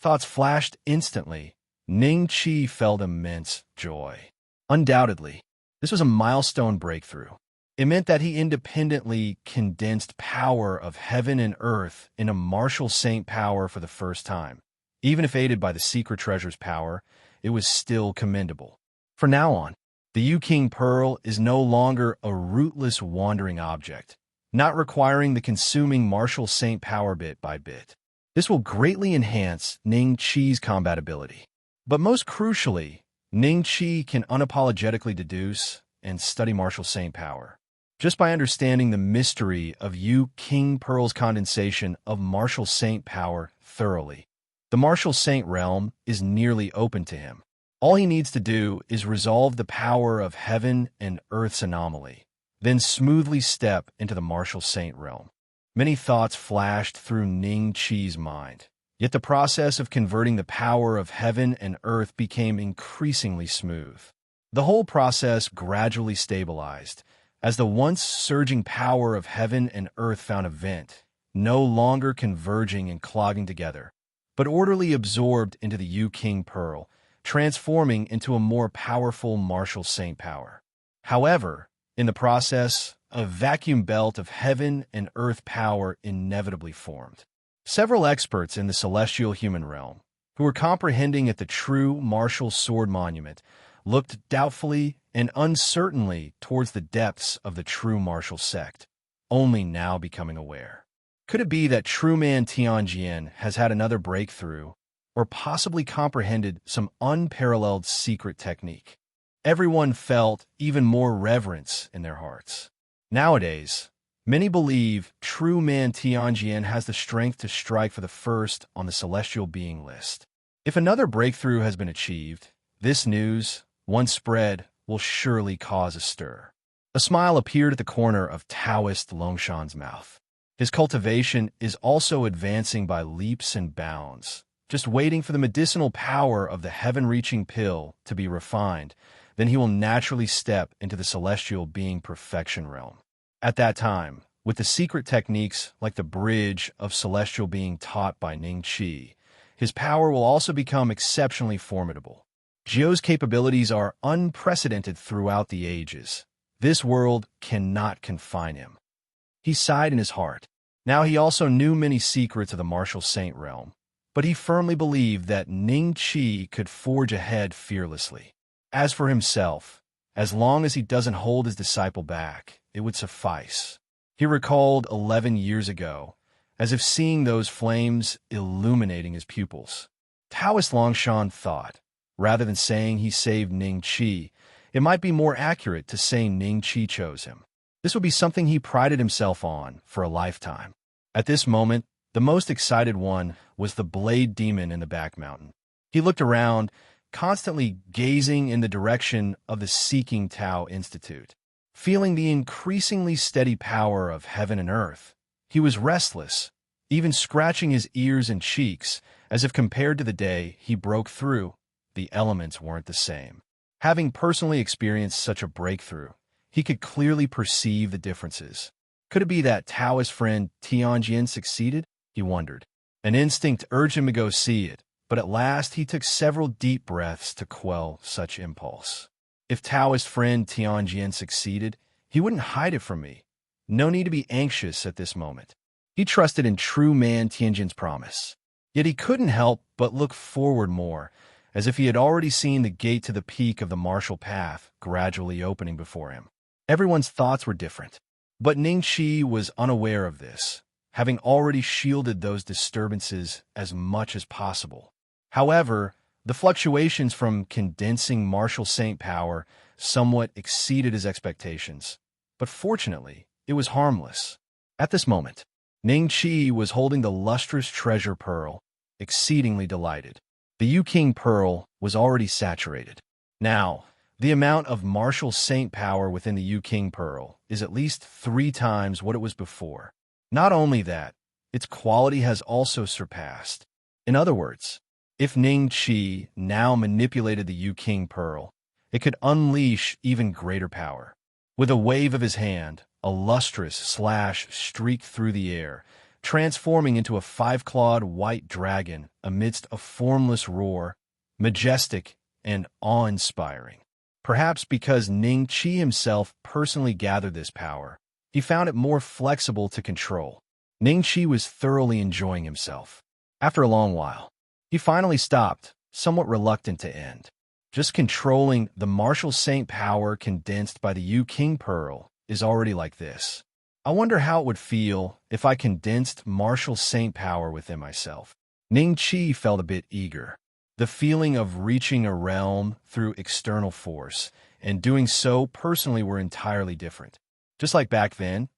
Thoughts flashed instantly. Ning Qi felt immense joy. Undoubtedly, this was a milestone breakthrough. It meant that he independently condensed power of heaven and earth into martial saint power for the first time. Even if aided by the secret treasure's power, it was still commendable. From now on, the Yu-King Pearl is no longer a rootless wandering object, not requiring the consuming martial saint power bit by bit. This will greatly enhance Ning Qi's combat ability. But most crucially, Ning Qi can unapologetically deduce and study martial saint power. Just by understanding the mystery of Yu-King Pearl's condensation of martial saint power thoroughly, the martial saint realm is nearly open to him. All he needs to do is resolve the power of heaven and earth's anomaly, then smoothly step into the martial saint realm. Many thoughts flashed through Ning Qi's mind, yet the process of converting the power of heaven and earth became increasingly smooth. The whole process gradually stabilized, as the once surging power of heaven and earth found a vent, no longer converging and clogging together, but orderly absorbed into the Yu-King Pearl, transforming into a more powerful martial saint power. However, in the process, a vacuum belt of heaven and earth power inevitably formed. Several experts in the celestial human realm, who were comprehending at the true martial sword monument, looked doubtfully and uncertainly towards the depths of the true martial sect, only now becoming aware. Could it be that true man Tianjin has had another breakthrough, or possibly comprehended some unparalleled secret technique? Everyone felt even more reverence in their hearts. Nowadays, many believe true man Tianjin has the strength to strike for the first on the celestial being list. If another breakthrough has been achieved, this news, once spread, will surely cause a stir. A smile appeared at the corner of Taoist Longshan's mouth. His cultivation is also advancing by leaps and bounds, just waiting for the medicinal power of the heaven-reaching pill to be refined. Then he will naturally step into the celestial being perfection realm. At that time, with the secret techniques like the bridge of celestial being taught by Ning Qi, his power will also become exceptionally formidable. Jiu's capabilities are unprecedented throughout the ages. This world cannot confine him. He sighed in his heart. Now he also knew many secrets of the martial saint realm, but he firmly believed that Ning Qi could forge ahead fearlessly. As for himself, as long as he doesn't hold his disciple back, it would suffice. He recalled 11 years ago, as if seeing those flames illuminating his pupils. Taoist Longshan thought, rather than saying he saved Ning Qi, it might be more accurate to say Ning Qi chose him. This would be something he prided himself on for a lifetime. At this moment, the most excited one was the blade demon in the back mountain. He looked around, constantly gazing in the direction of the Seeking Tao Institute. Feeling the increasingly steady power of heaven and earth, he was restless, even scratching his ears and cheeks, as if compared to the day he broke through, the elements weren't the same. Having personally experienced such a breakthrough, he could clearly perceive the differences. Could it be that Taoist friend Tianjin succeeded? He wondered. An instinct urged him to go see it, but at last he took several deep breaths to quell such impulse. If Taoist friend Tianjin succeeded, he wouldn't hide it from me. No need to be anxious at this moment. He trusted in true man Tianjin's promise. Yet he couldn't help but look forward more, as if he had already seen the gate to the peak of the martial path gradually opening before him. Everyone's thoughts were different, but Ning Qi was unaware of this, having already shielded those disturbances as much as possible. However, the fluctuations from condensing martial saint power somewhat exceeded his expectations, but fortunately, it was harmless. At this moment, Ning Qi was holding the lustrous treasure pearl, exceedingly delighted. The Yu-King Pearl was already saturated. Now, the amount of martial saint power within the Yu-King Pearl is at least 3 times what it was before. Not only that, its quality has also surpassed. In other words, if Ning Qi now manipulated the Yu-King Pearl, it could unleash even greater power. With a wave of his hand, a lustrous slash streaked through the air, transforming into a 5-clawed white dragon amidst a formless roar, majestic and awe-inspiring. Perhaps because Ning Qi himself personally gathered this power, he found it more flexible to control. Ning Qi was thoroughly enjoying himself. After a long while, he finally stopped, somewhat reluctant to end. Just controlling the martial saint power condensed by the Yu King Pearl is already like this. I wonder how it would feel if I condensed martial saint power within myself. Ning Qi felt a bit eager. The feeling of reaching a realm through external force and doing so personally were entirely different. Just like back then,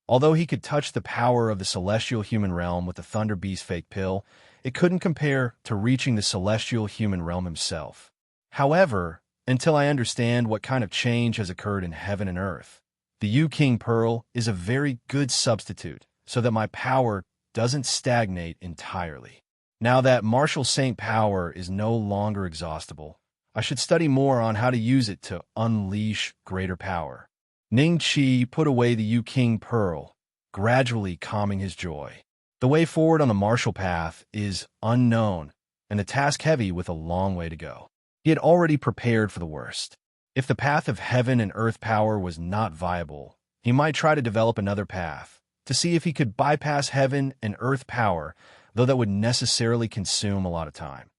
although he could touch the power of the celestial human realm with the Thunder Beast fake pill, it couldn't compare to reaching the celestial human realm himself. However, until I understand what kind of change has occurred in heaven and earth, the Yu King Pearl is a very good substitute so that my power doesn't stagnate entirely. Now that martial saint power is no longer exhaustible, I should study more on how to use it to unleash greater power. Ning Qi put away the Yu King Pearl, gradually calming his joy. The way forward on the martial path is unknown, and the task heavy with a long way to go. He had already prepared for the worst. If the path of heaven and earth power was not viable, he might try to develop another path, to see if he could bypass heaven and earth power, though that would necessarily consume a lot of time.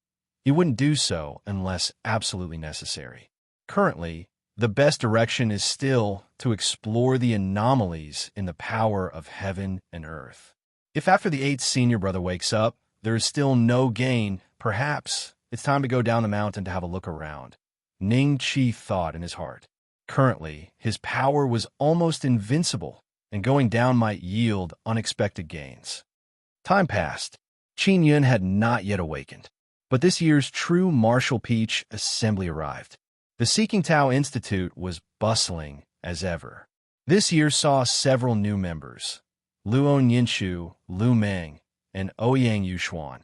He wouldn't do so unless absolutely necessary. Currently, the best direction is still to explore the anomalies in the power of heaven and earth. If after the 8th senior brother wakes up, there is still no gain, perhaps it's time to go down the mountain to have a look around. Ning Qi thought in his heart. Currently, his power was almost invincible, and going down might yield unexpected gains. Time passed. Qin Yun had not yet awakened, but this year's true Martial Peach assembly arrived. The Seeking Tao Institute was bustling as ever. This year saw several new members, Luo Ninshu, Lu Meng, and Ouyang Yuxuan,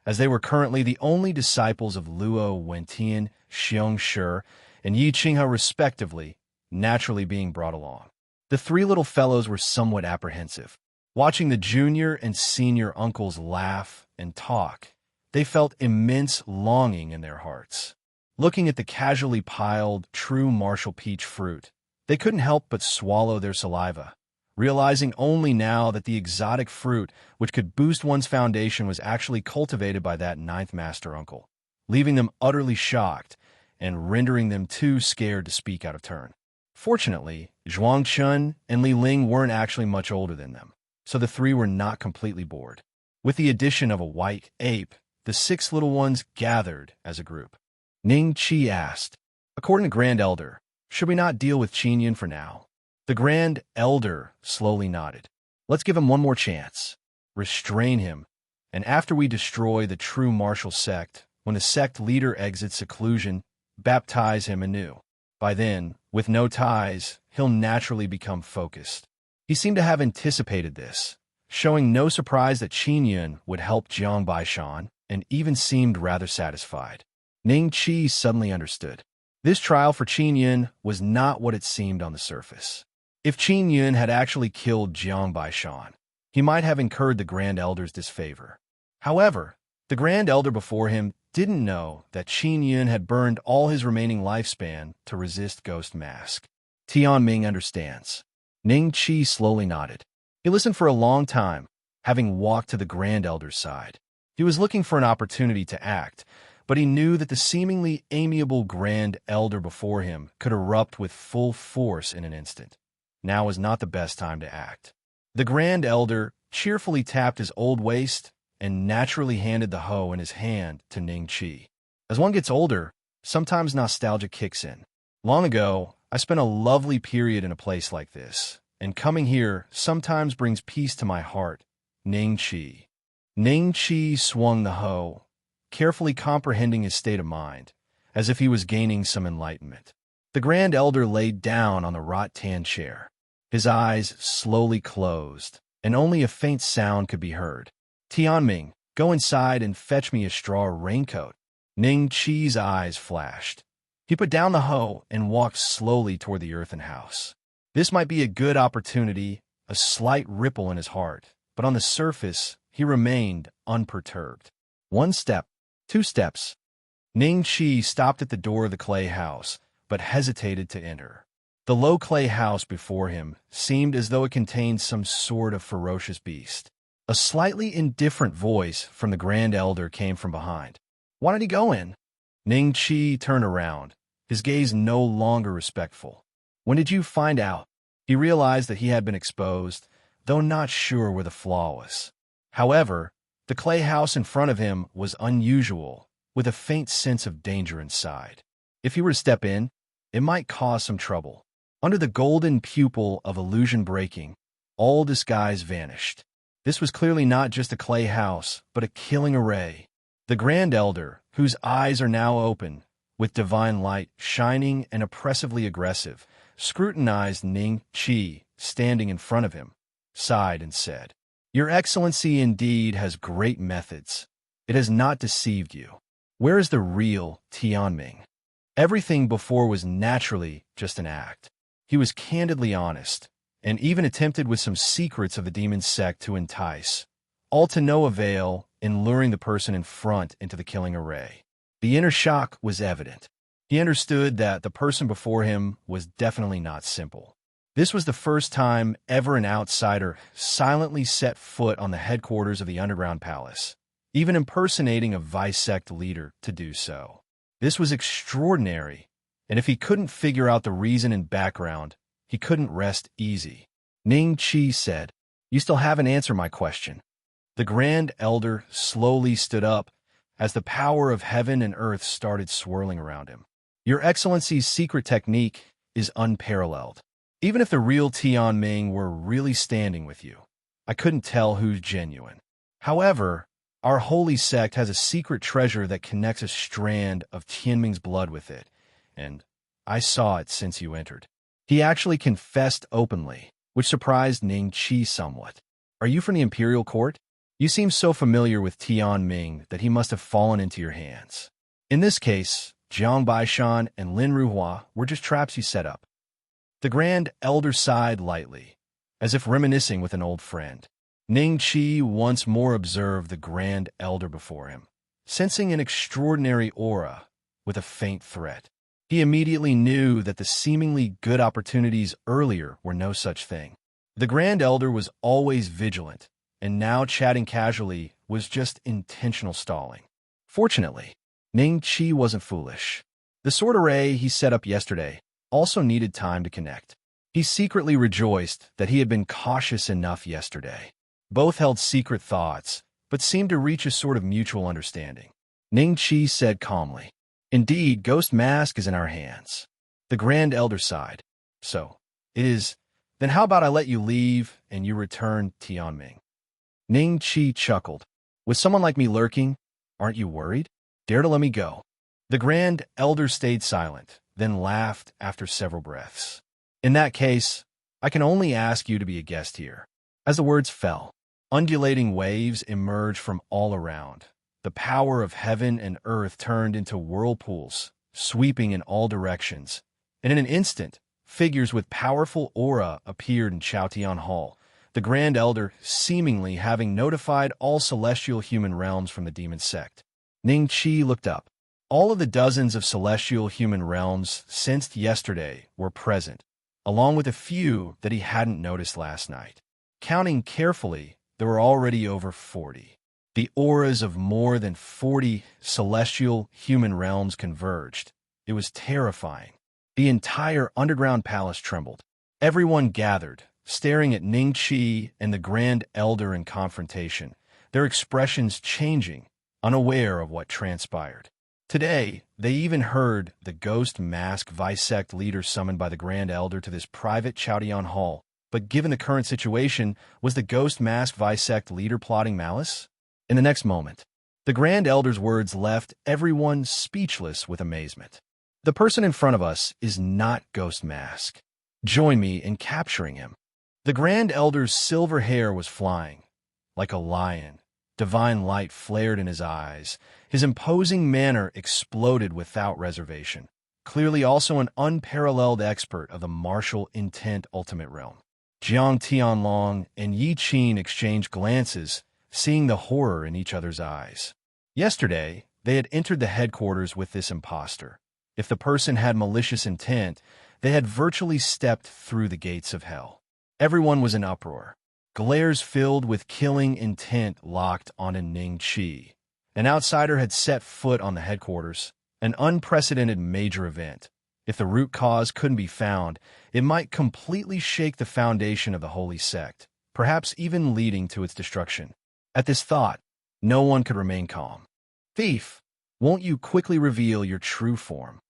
as they were currently the only disciples of Luo Wentian, Xiong Shi, and Yi Qinghe respectively, naturally being brought along. The three little fellows were somewhat apprehensive. Watching the junior and senior uncles laugh and talk, they felt immense longing in their hearts. Looking at the casually piled, true Martial Peach fruit, they couldn't help but swallow their saliva, realizing only now that the exotic fruit which could boost one's foundation was actually cultivated by that 9th master uncle, leaving them utterly shocked and rendering them too scared to speak out of turn. Fortunately, Zhuang Chun and Li Ling weren't actually much older than them, so the three were not completely bored. With the addition of a white ape, the 6 little ones gathered as a group. Ning Qi asked, "According to Grand Elder, should we not deal with Qin Yun for now?" The Grand Elder slowly nodded. "Let's give him one more chance. Restrain him, and after we destroy the true martial sect, when the sect leader exits seclusion, baptize him anew. By then, with no ties, he'll naturally become focused." He seemed to have anticipated this, showing no surprise that Qin Yun would help Jiang Baishan, and even seemed rather satisfied. Ning Qi suddenly understood. This trial for Qin Yun was not what it seemed on the surface. If Qin Yun had actually killed Jiang Baishan, he might have incurred the Grand Elder's disfavor. However, the Grand Elder before him didn't know that Qin Yun had burned all his remaining lifespan to resist Ghost Mask. Tianming understands. Ning Qi slowly nodded. He listened for a long time, having walked to the Grand Elder's side. He was looking for an opportunity to act, but he knew that the seemingly amiable Grand Elder before him could erupt with full force in an instant. Now was not the best time to act. The Grand Elder cheerfully tapped his old waist and naturally handed the hoe in his hand to Ning Qi. As one gets older, sometimes nostalgia kicks in. Long ago, I spent a lovely period in a place like this, and coming here sometimes brings peace to my heart. Ning Qi. Ning Qi swung the hoe, carefully comprehending his state of mind, as if he was gaining some enlightenment. The Grand Elder laid down on the rattan chair. His eyes slowly closed, and only a faint sound could be heard. "Tianming, go inside and fetch me a straw raincoat." Ning Qi's eyes flashed. He put down the hoe and walked slowly toward the earthen house. This might be a good opportunity, a slight ripple in his heart, but on the surface, he remained unperturbed. 1 step, 2 steps. Ning Qi stopped at the door of the clay house, but hesitated to enter. The low clay house before him seemed as though it contained some sort of ferocious beast. A slightly indifferent voice from the Grand Elder came from behind. "Why did he go in?" Ning Qi turned around, his gaze no longer respectful. When did you find out? He realized that he had been exposed, though not sure where the flaw was. However, the clay house in front of him was unusual, with a faint sense of danger inside. If he were to step in, it might cause some trouble. Under the golden pupil of illusion breaking, all disguise vanished. This was clearly not just a clay house, but a killing array. The Grand Elder, whose eyes are now open, with divine light shining and oppressively aggressive, scrutinized Ning Qi standing in front of him, sighed and said, "Your Excellency indeed has great methods. It has not deceived you. Where is the real Tianming?" Everything before was naturally just an act. He was candidly honest, and even attempted with some secrets of the demon sect to entice, all to no avail in luring the person in front into the killing array. The inner shock was evident. He understood that the person before him was definitely not simple. This was the first time ever an outsider silently set foot on the headquarters of the underground palace, even impersonating a vice sect leader to do so. This was extraordinary, and if he couldn't figure out the reason and background, he couldn't rest easy. Ning Qi said, "You still haven't answered my question." The Grand Elder slowly stood up as the power of heaven and earth started swirling around him. "Your Excellency's secret technique is unparalleled. Even if the real Tianming were really standing with you, I couldn't tell who's genuine. However, our holy sect has a secret treasure that connects a strand of Tianming's blood with it, and I saw it since you entered." He actually confessed openly, which surprised Ning Qi somewhat. "Are you from the imperial court? You seem so familiar with Tianming that he must have fallen into your hands. In this case, Jiang Baishan and Lin Ruhua were just traps you set up." The Grand Elder sighed lightly, as if reminiscing with an old friend. Ning Qi once more observed the Grand Elder before him, sensing an extraordinary aura with a faint threat. He immediately knew that the seemingly good opportunities earlier were no such thing. The Grand Elder was always vigilant, and now chatting casually was just intentional stalling. Fortunately, Ning Qi wasn't foolish. The sword array he set up yesterday also needed time to connect. He secretly rejoiced that he had been cautious enough yesterday. Both held secret thoughts, but seemed to reach a sort of mutual understanding. Ning Qi said calmly, "Indeed, Ghost Mask is in our hands." The Grand Elder sighed. "So, it is. Then how about I let you leave and you return Tianming?" Ning Qi chuckled. "With someone like me lurking, aren't you worried? Dare to let me go." The Grand Elder stayed silent, then laughed after several breaths. "In that case, I can only ask you to be a guest here." As the words fell, undulating waves emerged from all around. The power of heaven and earth turned into whirlpools, sweeping in all directions, and in an instant, figures with powerful aura appeared in Chaotian Hall, the Grand Elder seemingly having notified all celestial human realms from the demon sect. Ning Qi looked up. All of the dozens of celestial human realms sensed yesterday were present, along with a few that he hadn't noticed last night. Counting carefully, there were already over 40. The auras of more than 40 celestial human realms converged. It was terrifying. The entire underground palace trembled. Everyone gathered, staring at Ning Qi and the Grand Elder in confrontation, their expressions changing, unaware of what transpired. Today, they even heard the Ghost Mask Vice Sect leader summoned by the Grand Elder to this private Chaotian Hall. But given the current situation, was the Ghost Mask Vice Sect leader plotting malice? In the next moment, the Grand Elder's words left everyone speechless with amazement. "The person in front of us is not Ghost Mask. Join me in capturing him." The Grand Elder's silver hair was flying. Like a lion, divine light flared in his eyes. His imposing manner exploded without reservation. Clearly also an unparalleled expert of the martial intent ultimate realm. Jiang Tianlong and Yi Qin exchanged glances, seeing the horror in each other's eyes. Yesterday, they had entered the headquarters with this impostor. If the person had malicious intent, they had virtually stepped through the gates of hell. Everyone was in uproar. Glares filled with killing intent locked onto Ning Qi. An outsider had set foot on the headquarters, an unprecedented major event. If the root cause couldn't be found, it might completely shake the foundation of the holy sect, perhaps even leading to its destruction. At this thought, no one could remain calm. Thief, won't you quickly reveal your true form?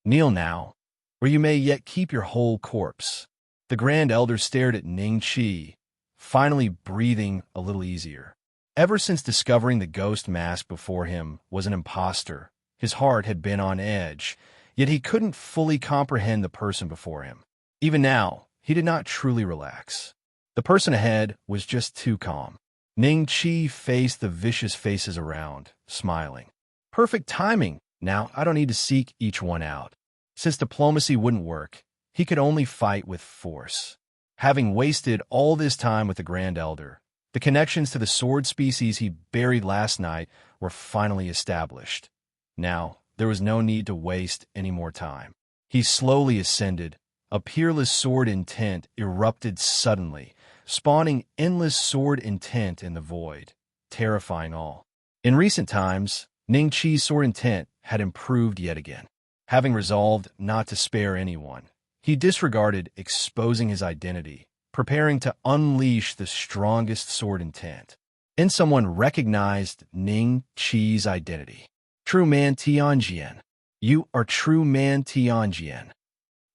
Kneel now, or you may yet keep your whole corpse. The Grand Elder stared at Ning Qi, finally breathing a little easier. Ever since discovering the ghost mask before him was an imposter, his heart had been on edge, yet he couldn't fully comprehend the person before him. Even now, he did not truly relax. The person ahead was just too calm. Ning Qi faced the vicious faces around, smiling. Perfect timing. Now, I don't need to seek each one out. Since diplomacy wouldn't work, he could only fight with force. Having wasted all this time with the Grand Elder, the connections to the sword species he buried last night were finally established. Now, there was no need to waste any more time. He slowly ascended. A peerless sword intent erupted suddenly, spawning endless sword intent in the void, terrifying all. In recent times, Ning Qi's sword intent had improved yet again. Having resolved not to spare anyone, he disregarded exposing his identity, preparing to unleash the strongest sword intent. And someone recognized Ning Qi's identity. True man Tianjian. You are true man Tianjian.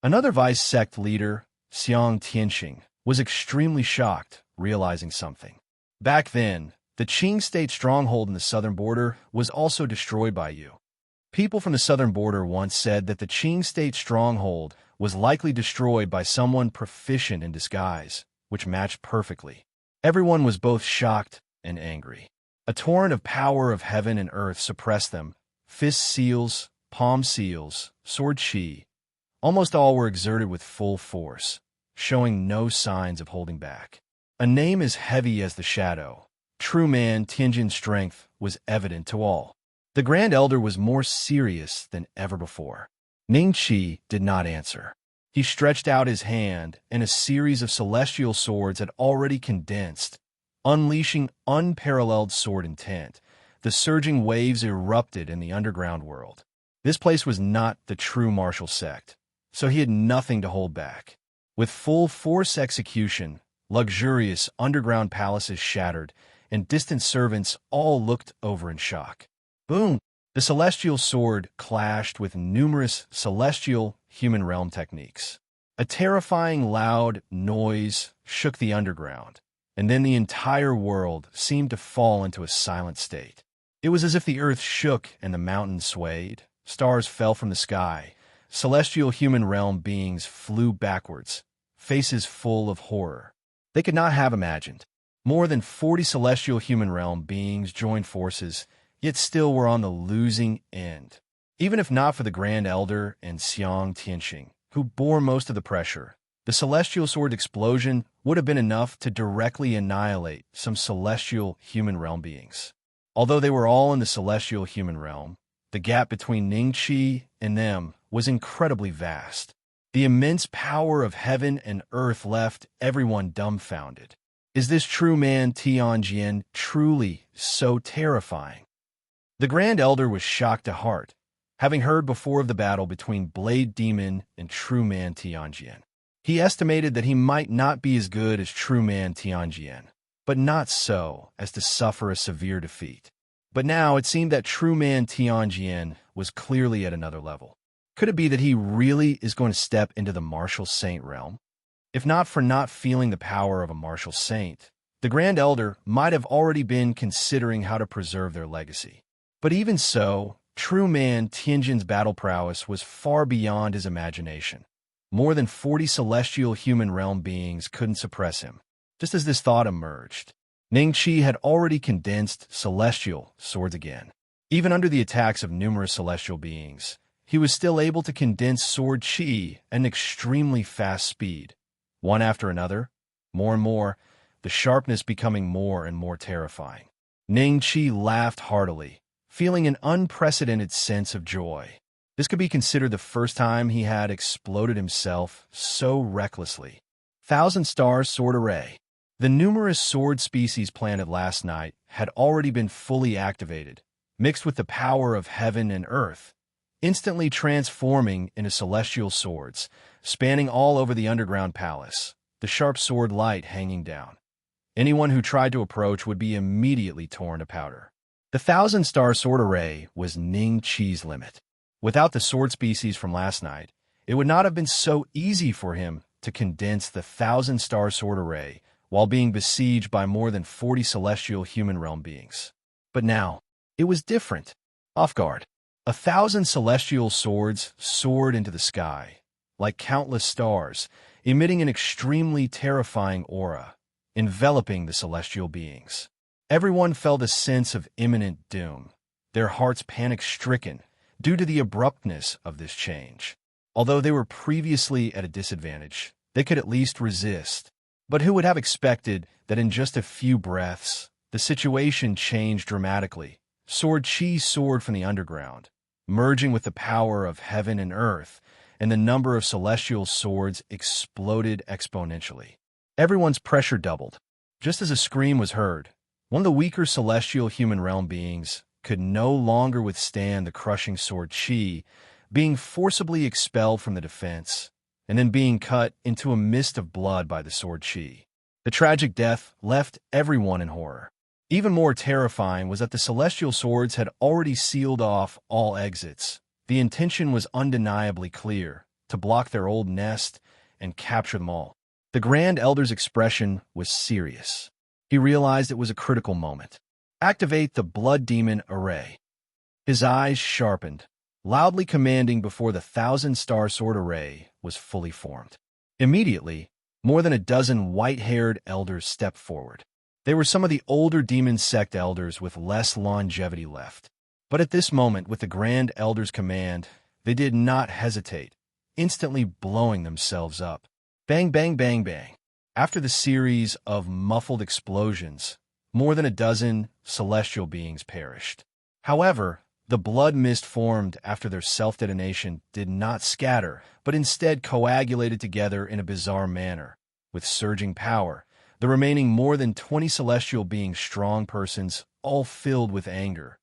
Another vice sect leader, Xiang Tianxing, was extremely shocked, realizing something. Back then, the Qing state stronghold in the southern border was also destroyed by you. People from the southern border once said that the Qing state stronghold was likely destroyed by someone proficient in disguise, which matched perfectly. Everyone was both shocked and angry. A torrent of power of heaven and earth suppressed them. Fist seals, palm seals, sword qi. Almost all were exerted with full force, showing no signs of holding back. A name as heavy as the shadow, true man Tianjin's strength was evident to all. The Grand Elder was more serious than ever before. Ning Qi did not answer. He stretched out his hand, and a series of celestial swords had already condensed, unleashing unparalleled sword intent. The surging waves erupted in the underground world. This place was not the true martial sect, so he had nothing to hold back. With full force execution, luxurious underground palaces shattered, and distant servants all looked over in shock. Boom! The celestial sword clashed with numerous celestial human realm techniques. A terrifying loud noise shook the underground, and then the entire world seemed to fall into a silent state. It was as if the earth shook and the mountains swayed, stars fell from the sky, celestial human realm beings flew backwards, faces full of horror. They could not have imagined. More than 40 celestial human realm beings joined forces, yet still were on the losing end. Even if not for the Grand Elder and Xiang Tianxing, who bore most of the pressure, the celestial sword explosion would have been enough to directly annihilate some celestial human realm beings. Although they were all in the celestial human realm, the gap between Ning Qi and them was incredibly vast. The immense power of heaven and earth left everyone dumbfounded. Is this true man Tianjian truly so terrifying? The Grand Elder was shocked to heart, having heard before of the battle between Blade Demon and True Man Tianjian. He estimated that he might not be as good as True Man Tianjian, but not so as to suffer a severe defeat. But now it seemed that True Man Tianjian was clearly at another level. Could it be that he really is going to step into the martial saint realm? If not for not feeling the power of a martial saint, the Grand Elder might have already been considering how to preserve their legacy. But even so, True Man Tianjin's battle prowess was far beyond his imagination. More than 40 celestial human realm beings couldn't suppress him. Just as this thought emerged, Ning Qi had already condensed celestial swords again. Even under the attacks of numerous celestial beings, he was still able to condense sword qi at an extremely fast speed. One after another, more and more, the sharpness becoming more and more terrifying. Ning Qi laughed heartily, feeling an unprecedented sense of joy. This could be considered the first time he had exploded himself so recklessly. Thousand Stars Sword Array. The numerous sword species planted last night had already been fully activated, mixed with the power of heaven and earth. instantly transforming into celestial swords, spanning all over the underground palace, the sharp sword light hanging down. Anyone who tried to approach would be immediately torn to powder. The thousand-star sword array was Ning Qi's limit. Without the sword species from last night, it would not have been so easy for him to condense the thousand-star sword array while being besieged by more than 40 celestial human realm beings. But now, it was different. Off guard. 1,000 celestial swords soared into the sky, like countless stars, emitting an extremely terrifying aura, enveloping the celestial beings. Everyone felt a sense of imminent doom, their hearts panic-stricken due to the abruptness of this change. Although they were previously at a disadvantage, they could at least resist. But who would have expected that in just a few breaths, the situation changed dramatically? Sword Qi soared from the underground, merging with the power of heaven and earth, and the number of celestial swords exploded exponentially. Everyone's pressure doubled. Just as a scream was heard, one of the weaker celestial human realm beings could no longer withstand the crushing Sword Qi, being forcibly expelled from the defense, and then being cut into a mist of blood by the Sword Qi. The tragic death left everyone in horror. Even more terrifying was that the celestial swords had already sealed off all exits. The intention was undeniably clear, to block their old nest and capture them all. The Grand Elder's expression was serious. He realized it was a critical moment. Activate the Blood Demon Array. His eyes sharpened, loudly commanding before the thousand-star sword array was fully formed. Immediately, more than a dozen white-haired elders stepped forward. They were some of the older demon sect elders with less longevity left. But at this moment, with the Grand Elder's command, they did not hesitate, instantly blowing themselves up. Bang, bang, bang, bang. After the series of muffled explosions, more than a dozen celestial beings perished. However, the blood mist formed after their self-detonation did not scatter, but instead coagulated together in a bizarre manner. With surging power, the remaining more than 20 celestial beings, strong persons, all filled with anger,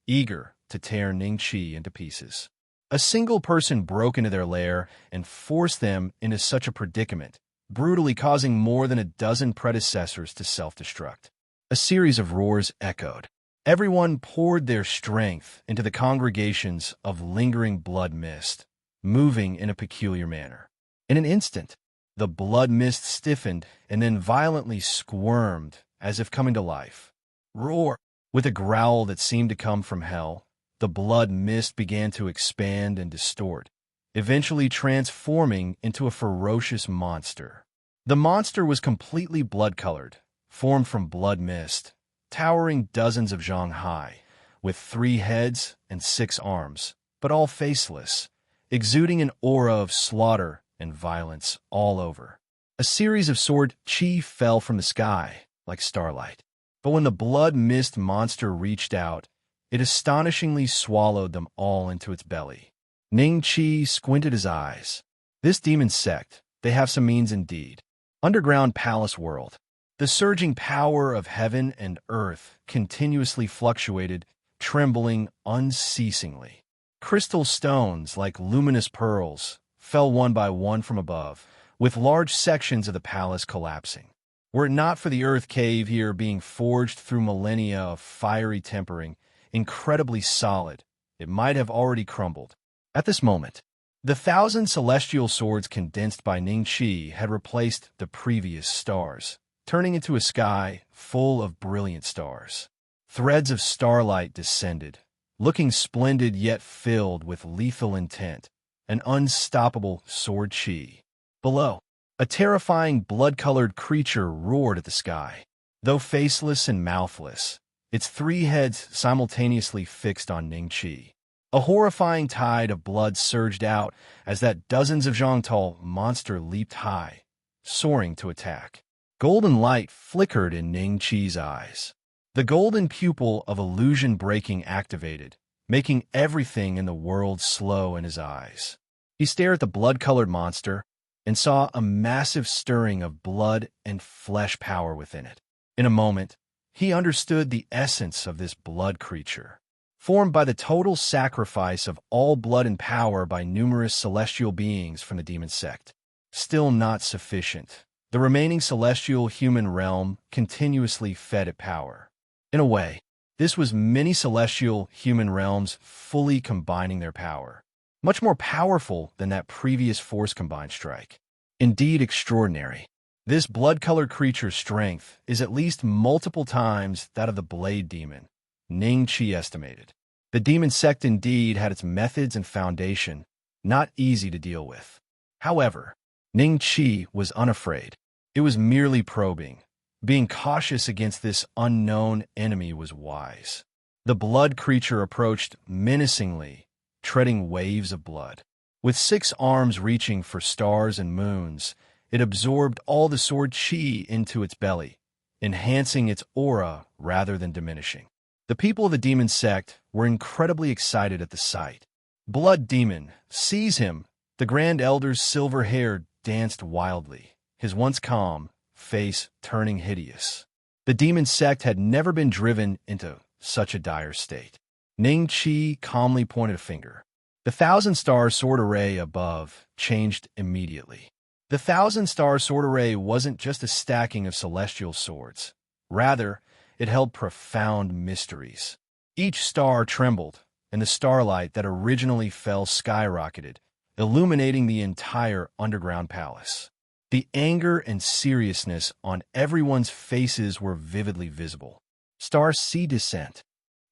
eager to tear Ning Qi into pieces. A single person broke into their lair and forced them into such a predicament, brutally causing more than a dozen predecessors to self-destruct. A series of roars echoed. Everyone poured their strength into the congregations of lingering blood mist, moving in a peculiar manner. In an instant, the blood mist stiffened and then violently squirmed as if coming to life. Roar! With a growl that seemed to come from hell, the blood mist began to expand and distort, eventually transforming into a ferocious monster. The monster was completely blood-colored, formed from blood mist, towering dozens of zhang high, with 3 heads and 6 arms, but all faceless, exuding an aura of slaughter and violence all over. A series of Sword Qi fell from the sky like starlight. But when the blood mist monster reached out, it astonishingly swallowed them all into its belly. Ning Qi squinted his eyes. This demon sect, they have some means indeed. Underground palace world. The surging power of heaven and earth continuously fluctuated, trembling unceasingly. Crystal stones, like luminous pearls, fell one by one from above, with large sections of the palace collapsing. Were it not for the earth cave here being forged through millennia of fiery tempering, incredibly solid, it might have already crumbled. At this moment, the 1,000 celestial swords condensed by Ning Qi had replaced the previous stars, turning into a sky full of brilliant stars. Threads of starlight descended, looking splendid yet filled with lethal intent, an unstoppable Sword Qi. Below, a terrifying blood-colored creature roared at the sky. Though faceless and mouthless, its 3 heads simultaneously fixed on Ning Qi. A horrifying tide of blood surged out as that dozens of Zhangtao monster leaped high, soaring to attack. Golden light flickered in Ning Qi's eyes. The golden pupil of illusion breaking activated, making everything in the world slow in his eyes. He stared at the blood-colored monster and saw a massive stirring of blood and flesh power within it. In a moment, he understood the essence of this blood creature. formed by the total sacrifice of all blood and power by numerous celestial beings from the demon sect. Still not sufficient. The remaining celestial human realm continuously fed it power. In a way, this was many celestial human realms fully combining their power. Much more powerful than that previous force combined strike. Indeed extraordinary. This blood-colored creature's strength is at least multiple times that of the blade demon, Ning Qi estimated. The demon sect indeed had its methods and foundation, not easy to deal with. However, Ning Qi was unafraid. It was merely probing. Being cautious against this unknown enemy was wise. The blood creature approached menacingly, treading waves of blood. With 6 arms reaching for stars and moons, it absorbed all the sword qi into its belly, enhancing its aura rather than diminishing. The people of the demon sect were incredibly excited at the sight. Blood demon, seize him! The Grand Elder's silver hair danced wildly, his once calm face turning hideous. The demon sect had never been driven into such a dire state. Ning Qi calmly pointed a finger. The 1,000-star sword array above changed immediately. The 1,000-star sword array wasn't just a stacking of celestial swords. Rather, it held profound mysteries. Each star trembled, and the starlight that originally fell skyrocketed, illuminating the entire underground palace. The anger and seriousness on everyone's faces were vividly visible. Star C descent.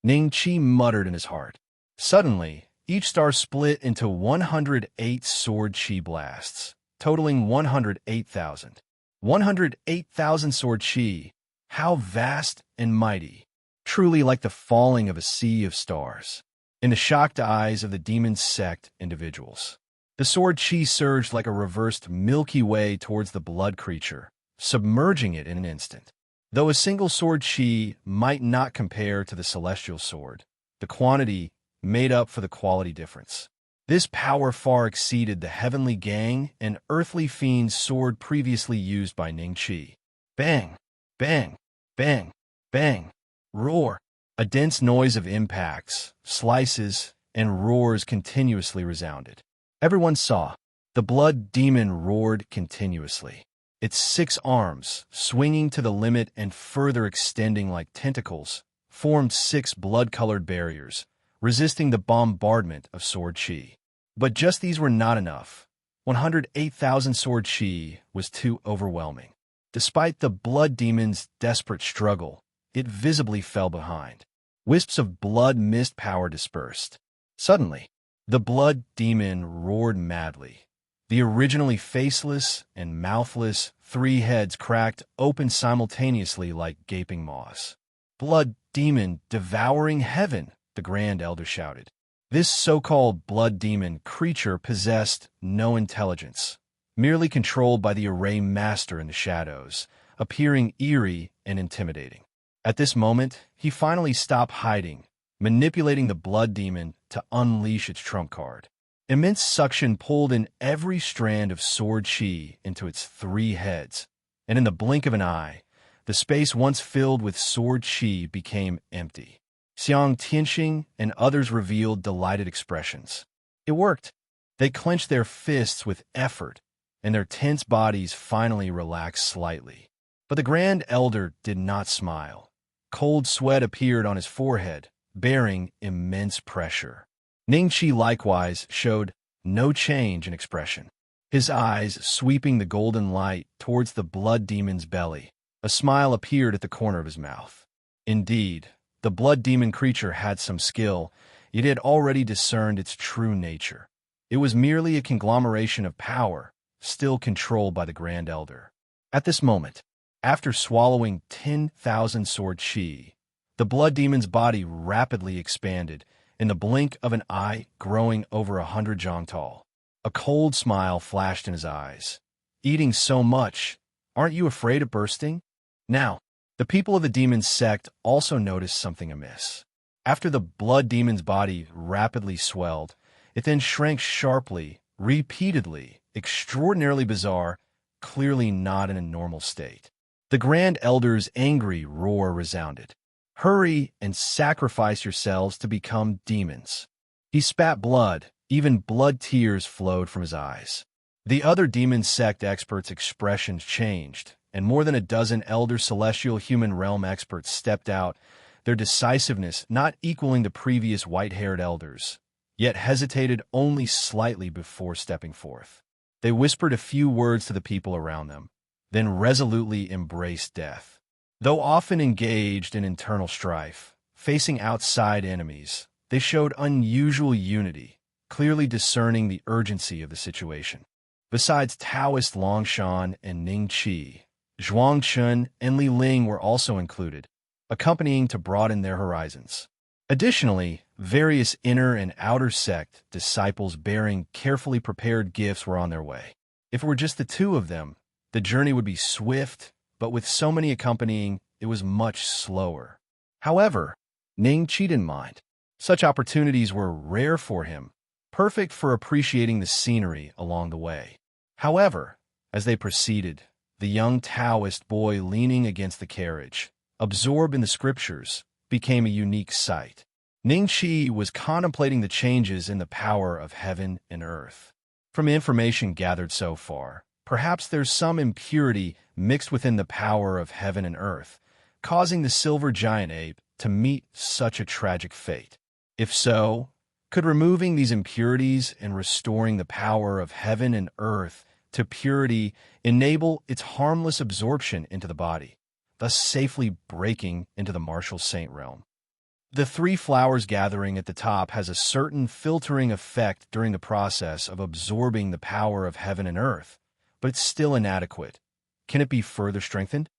Ning Qi muttered in his heart. Suddenly, each star split into 108 sword chi blasts, totaling 108,000. 108,000 sword chi. How vast and mighty. Truly like the falling of a sea of stars. In the shocked eyes of the demon sect individuals, the sword chi surged like a reversed Milky Way towards the blood creature, submerging it in an instant. Though a single sword chi might not compare to the celestial sword, the quantity made up for the quality difference. This power far exceeded the heavenly gang and earthly fiend's sword previously used by Ning Qi. Bang! Bang! Bang! Bang! Roar! A dense noise of impacts, slices, and roars continuously resounded. Everyone saw. The blood demon roared continuously. Its 6 arms, swinging to the limit and further extending like tentacles, formed 6 blood-colored barriers, resisting the bombardment of sword chi. But just these were not enough. 108,000 sword chi was too overwhelming. Despite the blood demon's desperate struggle, it visibly fell behind. Wisps of blood mist power dispersed. Suddenly, the blood demon roared madly. The originally faceless and mouthless 3 heads cracked open simultaneously like gaping maws. Blood demon devouring heaven, the Grand Elder shouted. This so-called blood demon creature possessed no intelligence, merely controlled by the array master in the shadows, appearing eerie and intimidating. At this moment, he finally stopped hiding, manipulating the blood demon to unleash its trump card. Immense suction pulled in every strand of sword chi into its 3 heads, and in the blink of an eye, the space once filled with sword chi became empty. Xiang Tianxing and others revealed delighted expressions. It worked. They clenched their fists with effort, and their tense bodies finally relaxed slightly. But the Grand Elder did not smile. Cold sweat appeared on his forehead, bearing immense pressure. Ning Qi likewise showed no change in expression. His eyes sweeping the golden light towards the blood demon's belly. A smile appeared at the corner of his mouth. Indeed, the blood demon creature had some skill, yet it had already discerned its true nature. It was merely a conglomeration of power, still controlled by the Grand Elder. At this moment, after swallowing 10,000 sword chi, the blood demon's body rapidly expanded, in the blink of an eye growing over 100 zhang tall. A cold smile flashed in his eyes. Eating so much, aren't you afraid of bursting? Now, the people of the demon sect also noticed something amiss. After the blood demon's body rapidly swelled, it then shrank sharply, repeatedly, extraordinarily bizarre, clearly not in a normal state. The Grand Elder's angry roar resounded. Hurry and sacrifice yourselves to become demons." He spat blood. Even blood tears flowed from his eyes. The other demon sect experts' expressions changed, and more than a dozen elder celestial human realm experts stepped out, their decisiveness not equaling the previous white-haired elders, yet hesitated only slightly before stepping forth. They whispered a few words to the people around them, then resolutely embraced death. Though often engaged in internal strife, facing outside enemies, they showed unusual unity, clearly discerning the urgency of the situation. Besides Taoist Longshan and Ning Qi, Zhuangchun and Li Ling were also included, accompanying to broaden their horizons. Additionally, various inner and outer sect disciples bearing carefully prepared gifts were on their way. If it were just the two of them, the journey would be swift, but with so many accompanying, it was much slower. However, Ning Qi didn't mind. Such opportunities were rare for him, perfect for appreciating the scenery along the way. However, as they proceeded, the young Taoist boy leaning against the carriage, absorbed in the scriptures, became a unique sight. Ning Qi was contemplating the changes in the power of heaven and earth. From information gathered so far, perhaps there's some impurity mixed within the power of heaven and earth, causing the silver giant ape to meet such a tragic fate. If so, could removing these impurities and restoring the power of heaven and earth to purity enable its harmless absorption into the body, thus safely breaking into the martial saint realm? The three flowers gathering at the top has a certain filtering effect during the process of absorbing the power of heaven and earth, but it's still inadequate. Can it be further strengthened?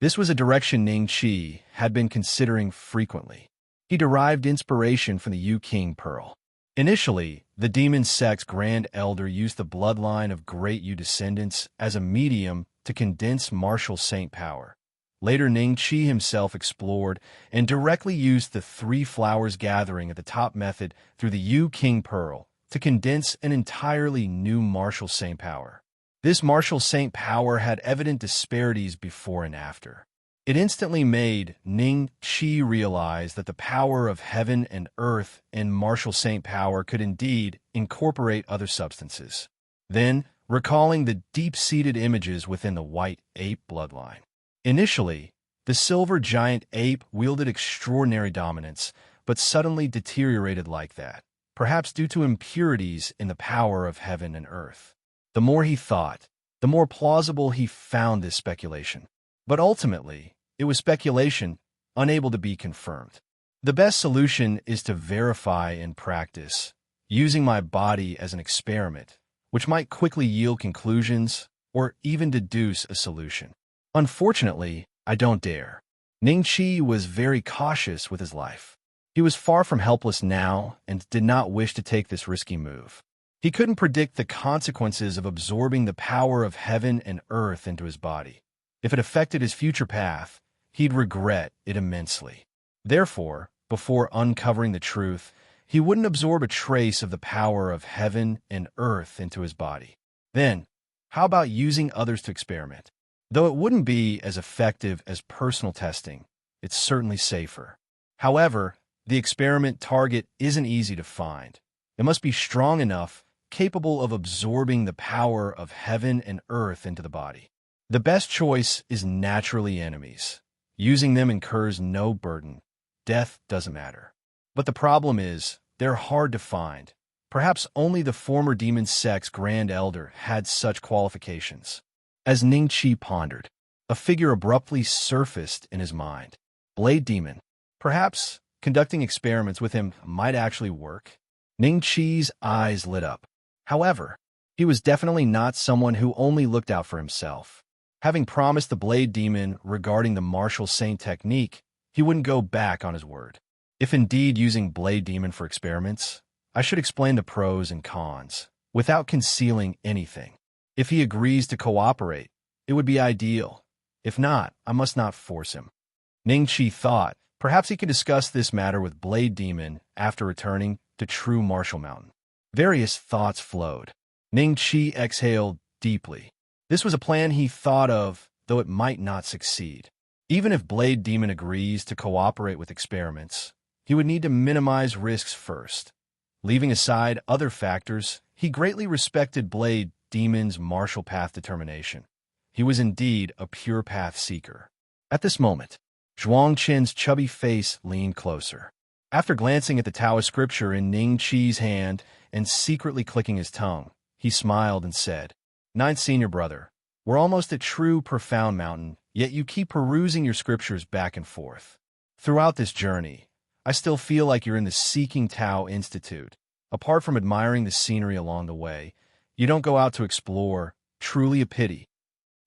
This was a direction Ning Qi had been considering frequently. He derived inspiration from the Yu King Pearl. Initially, the demon sect's Grand Elder used the bloodline of great Yu descendants as a medium to condense martial saint power. Later, Ning Qi himself explored and directly used the three flowers gathering at the top method through the Yu King Pearl to condense an entirely new martial saint power. This martial saint power had evident disparities before and after. It instantly made Ning Qi realize that the power of heaven and earth and martial saint power could indeed incorporate other substances. Then, recalling the deep-seated images within the white ape bloodline. Initially, the silver giant ape wielded extraordinary dominance, but suddenly deteriorated like that, perhaps due to impurities in the power of heaven and earth. The more he thought, the more plausible he found this speculation. But ultimately, it was speculation, unable to be confirmed. The best solution is to verify in practice, using my body as an experiment, which might quickly yield conclusions or even deduce a solution. Unfortunately, I don't dare. Ning Qi was very cautious with his life. He was far from helpless now and did not wish to take this risky move. He couldn't predict the consequences of absorbing the power of heaven and earth into his body. If it affected his future path, he'd regret it immensely. Therefore, before uncovering the truth, he wouldn't absorb a trace of the power of heaven and earth into his body. Then, how about using others to experiment? Though it wouldn't be as effective as personal testing, it's certainly safer. However, the experiment target isn't easy to find. It must be strong enough, capable of absorbing the power of heaven and earth into the body. The best choice is naturally enemies. Using them incurs no burden. Death doesn't matter. But the problem is, they're hard to find. Perhaps only the former demon sect's Grand Elder had such qualifications. As Ning Qi pondered, a figure abruptly surfaced in his mind. Blade Demon. Perhaps conducting experiments with him might actually work. Ning Qi's eyes lit up. However, he was definitely not someone who only looked out for himself. Having promised the Blade Demon regarding the martial saint technique, he wouldn't go back on his word. If indeed using Blade Demon for experiments, I should explain the pros and cons, without concealing anything. If he agrees to cooperate, it would be ideal. If not, I must not force him. Ning Qi thought, perhaps he could discuss this matter with Blade Demon after returning to True Martial Mountain. Various thoughts flowed. Ning Qi exhaled deeply. This was a plan he thought of, though it might not succeed. Even if Blade Demon agrees to cooperate with experiments, he would need to minimize risks first. Leaving aside other factors, he greatly respected Blade Demon's martial path determination. He was indeed a pure path seeker. At this moment, Zhuang Qin's chubby face leaned closer. After glancing at the Taoist scripture in Ning Qi's hand and secretly clicking his tongue, he smiled and said, "Ninth Senior Brother, we're almost at true profound mountain, yet you keep perusing your scriptures back and forth. Throughout this journey, I still feel like you're in the Seeking Tao Institute. Apart from admiring the scenery along the way, you don't go out to explore, truly a pity."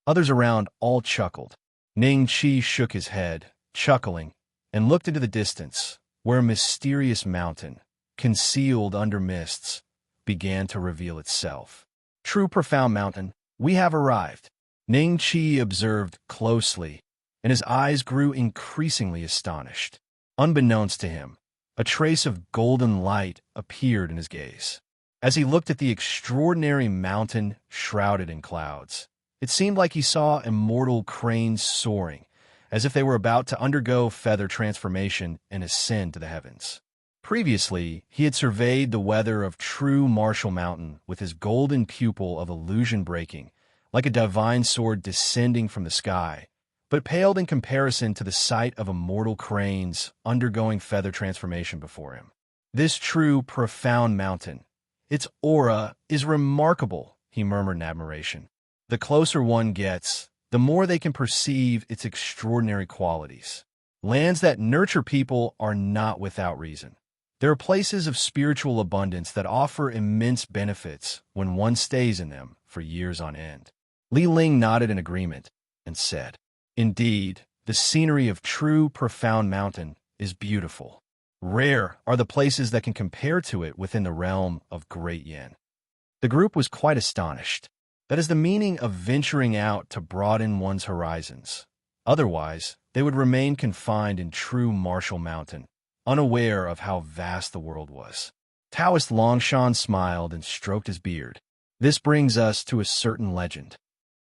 Others around all chuckled. Ning Qi shook his head, chuckling, and looked into the distance, where a mysterious mountain, concealed under mists, began to reveal itself. "True profound mountain, we have arrived," Ning Qi observed closely, and his eyes grew increasingly astonished. Unbeknownst to him, a trace of golden light appeared in his gaze. As he looked at the extraordinary mountain shrouded in clouds, it seemed like he saw immortal cranes soaring, as if they were about to undergo feather transformation and ascend to the heavens. Previously, he had surveyed the weather of true Martial Mountain with his golden pupil of illusion breaking, like a divine sword descending from the sky, but paled in comparison to the sight of immortal cranes undergoing feather transformation before him. This true profound mountain, its aura is remarkable, he murmured in admiration. The closer one gets, the more they can perceive its extraordinary qualities. Lands that nurture people are not without reason. There are places of spiritual abundance that offer immense benefits when one stays in them for years on end. Li Ling nodded in agreement and said, "Indeed, the scenery of true profound mountain is beautiful. Rare are the places that can compare to it within the realm of Great Yin." The group was quite astonished. That is the meaning of venturing out to broaden one's horizons. Otherwise, they would remain confined in true Martial Mountain, unaware of how vast the world was. Taoist Longshan smiled and stroked his beard. "This brings us to a certain legend."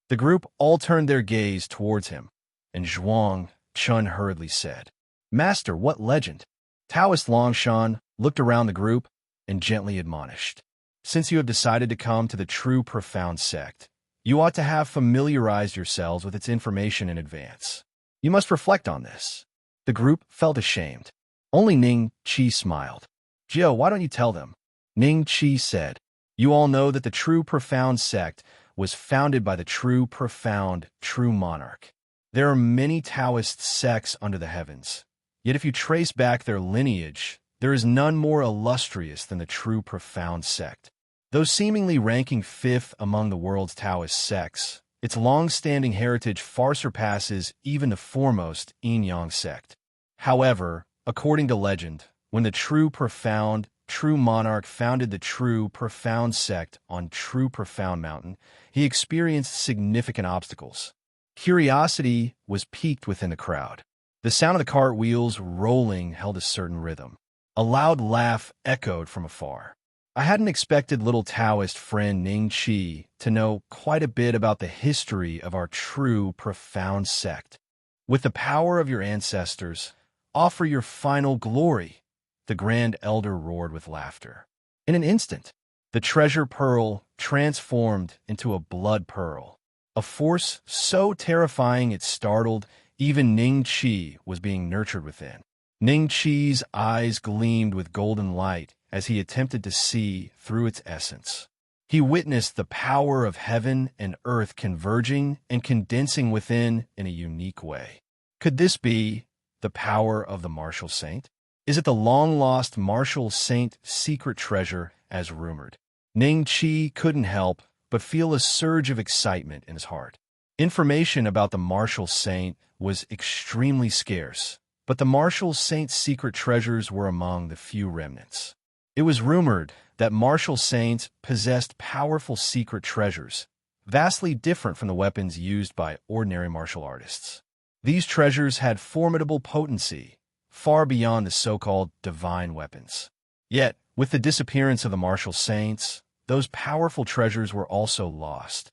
The group all turned their gaze towards him, and Zhuang Chun hurriedly said, "Master, what legend?" Taoist Longshan looked around the group and gently admonished, "Since you have decided to come to the true profound sect, you ought to have familiarized yourselves with its information in advance. You must reflect on this." The group felt ashamed. Only Ning Qi smiled. "Jio, why don't you tell them?" Ning Qi said, "You all know that the true profound sect was founded by the true profound true monarch. There are many Taoist sects under the heavens, yet if you trace back their lineage, there is none more illustrious than the true profound sect. Though seemingly ranking fifth among the world's Taoist sects, its long-standing heritage far surpasses even the foremost Yin-Yang sect. However, according to legend, when the true profound true monarch founded the true profound sect on true profound mountain, he experienced significant obstacles. Curiosity was piqued within the crowd. The sound of the cartwheels rolling held a certain rhythm. A loud laugh echoed from afar. I hadn't expected little Taoist friend Ning Qi to know quite a bit about the history of our true profound sect. With the power of your ancestors, offer your final glory, the Grand Elder roared with laughter. In an instant, the treasure pearl transformed into a blood pearl. A force so terrifying it startled even Ning Qi was being nurtured within. Ning Qi's eyes gleamed with golden light as he attempted to see through its essence. He witnessed the power of heaven and earth converging and condensing within in a unique way. Could this be the power of the Martial Saint? Is it the long-lost Martial Saint secret treasure as rumored? Ning Qi couldn't help but feel a surge of excitement in his heart. Information about the Martial Saint was extremely scarce, but the Martial Saint's secret treasures were among the few remnants. It was rumored that Martial Saints possessed powerful secret treasures, vastly different from the weapons used by ordinary martial artists. These treasures had formidable potency, far beyond the so-called divine weapons. Yet, with the disappearance of the Martial Saints, those powerful treasures were also lost,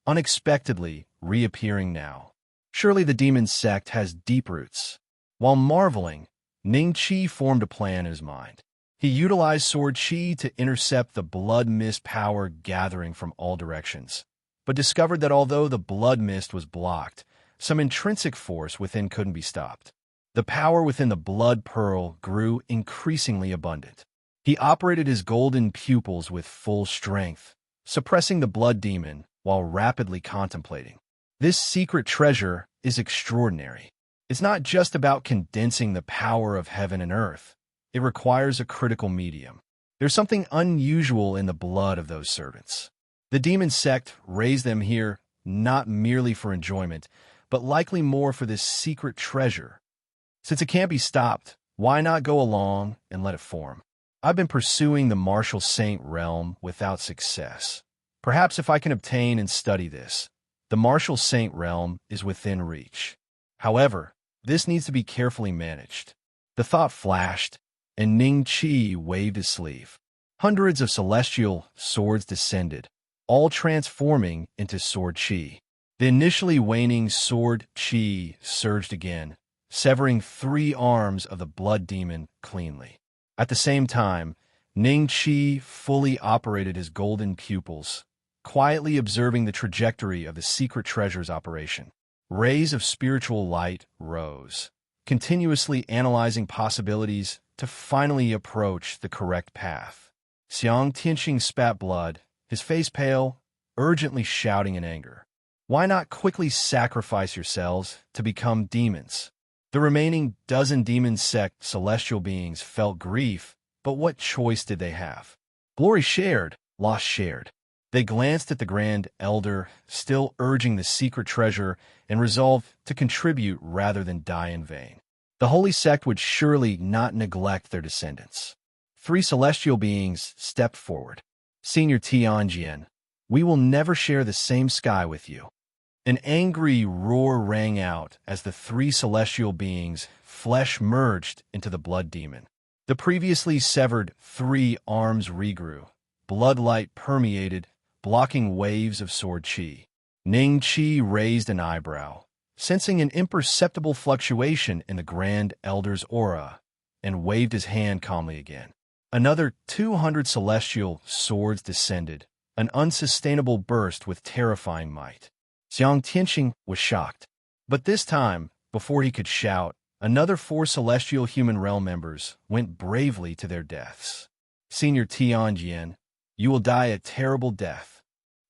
unexpectedly reappearing now. Surely the demon sect has deep roots. While marveling, Ning Qi formed a plan in his mind. He utilized sword qi to intercept the blood mist power gathering from all directions, but discovered that although the blood mist was blocked, some intrinsic force within couldn't be stopped. The power within the blood pearl grew increasingly abundant. He operated his golden pupils with full strength, suppressing the blood demon while rapidly contemplating. This secret treasure is extraordinary. It's not just about condensing the power of heaven and earth. It requires a critical medium. There's something unusual in the blood of those servants. The demon sect raised them here not merely for enjoyment, but likely more for this secret treasure. Since it can't be stopped, why not go along and let it form? I've been pursuing the martial saint realm without success. Perhaps if I can obtain and study this, the martial saint realm is within reach. However, this needs to be carefully managed. The thought flashed, and Ning Qi waved his sleeve. Hundreds of celestial swords descended, all transforming into sword qi. The initially waning sword qi surged again, severing 3 arms of the blood demon cleanly. At the same time, Ning Qi fully operated his golden pupils, quietly observing the trajectory of the secret treasure's operation. Rays of spiritual light rose, continuously analyzing possibilities to finally approach the correct path. Xiang Tianqing spat blood, his face pale, urgently shouting in anger. Why not quickly sacrifice yourselves to become demons? The remaining dozen demon sect celestial beings felt grief, but what choice did they have? Glory shared, loss shared. They glanced at the Grand Elder, still urging the secret treasure, and resolved to contribute rather than die in vain. The holy sect would surely not neglect their descendants. 3 celestial beings stepped forward. Senior Tianjian, we will never share the same sky with you. An angry roar rang out as the 3 celestial beings' flesh merged into the blood demon. The previously severed 3 arms regrew. Blood light permeated, blocking waves of sword qi. Ning Qi raised an eyebrow, sensing an imperceptible fluctuation in the Grand Elder's aura, and waved his hand calmly again. Another 200 celestial swords descended, an unsustainable burst with terrifying might. Xiang Tianqing was shocked. But this time, before he could shout, another 4 celestial human realm members went bravely to their deaths. Senior Tianjian, you will die a terrible death.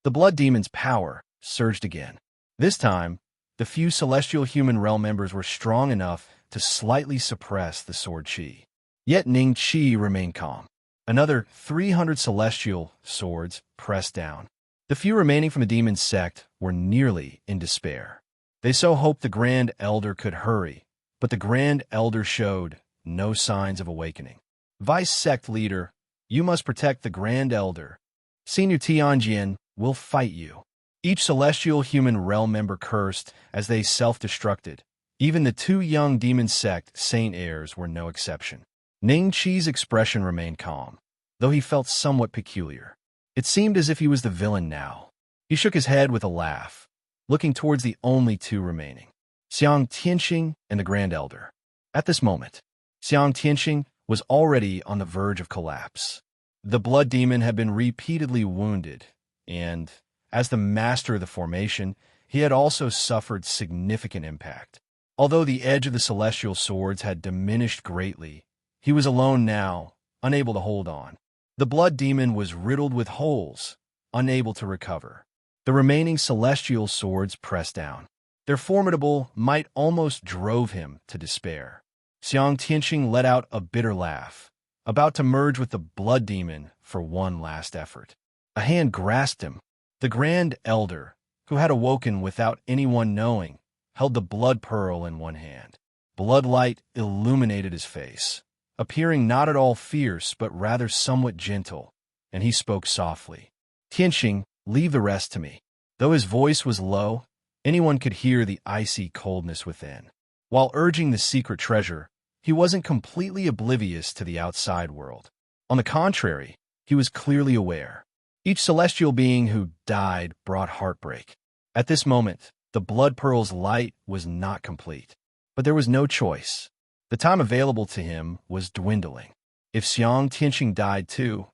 The blood demon's power surged again. This time, the few celestial human realm members were strong enough to slightly suppress the sword qi. Yet Ning Qi remained calm. Another 300 celestial swords pressed down. The few remaining from the demon sect were nearly in despair. They so hoped the Grand Elder could hurry, but the Grand Elder showed no signs of awakening. Vice Sect Leader, you must protect the Grand Elder. Senior Tianjian will fight you. Each celestial human realm member cursed as they self-destructed. Even the 2 young demon sect saint heirs were no exception. Ning Qi's expression remained calm, though he felt somewhat peculiar. It seemed as if he was the villain now. He shook his head with a laugh, looking towards the only 2 remaining, Xiang Tianqing and the Grand Elder. At this moment, Xiang Tianqing was already on the verge of collapse. The blood demon had been repeatedly wounded, and, as the master of the formation, he had also suffered significant impact. Although the edge of the celestial swords had diminished greatly, he was alone now, unable to hold on. The blood demon was riddled with holes, unable to recover. The remaining celestial swords pressed down. Their formidable might almost drove him to despair. Xiang Tianqing let out a bitter laugh, about to merge with the blood demon for one last effort. A hand grasped him. The Grand Elder, who had awoken without anyone knowing, held the blood pearl in one hand. Blood light illuminated his face, appearing not at all fierce but rather somewhat gentle, and he spoke softly. Tianqing, leave the rest to me. Though his voice was low, anyone could hear the icy coldness within. While urging the secret treasure, he wasn't completely oblivious to the outside world. On the contrary, he was clearly aware. Each celestial being who died brought heartbreak. At this moment, The blood pearl's light was not complete. But there was no choice. The time available to him was dwindling. If Xiang Tianqing died too,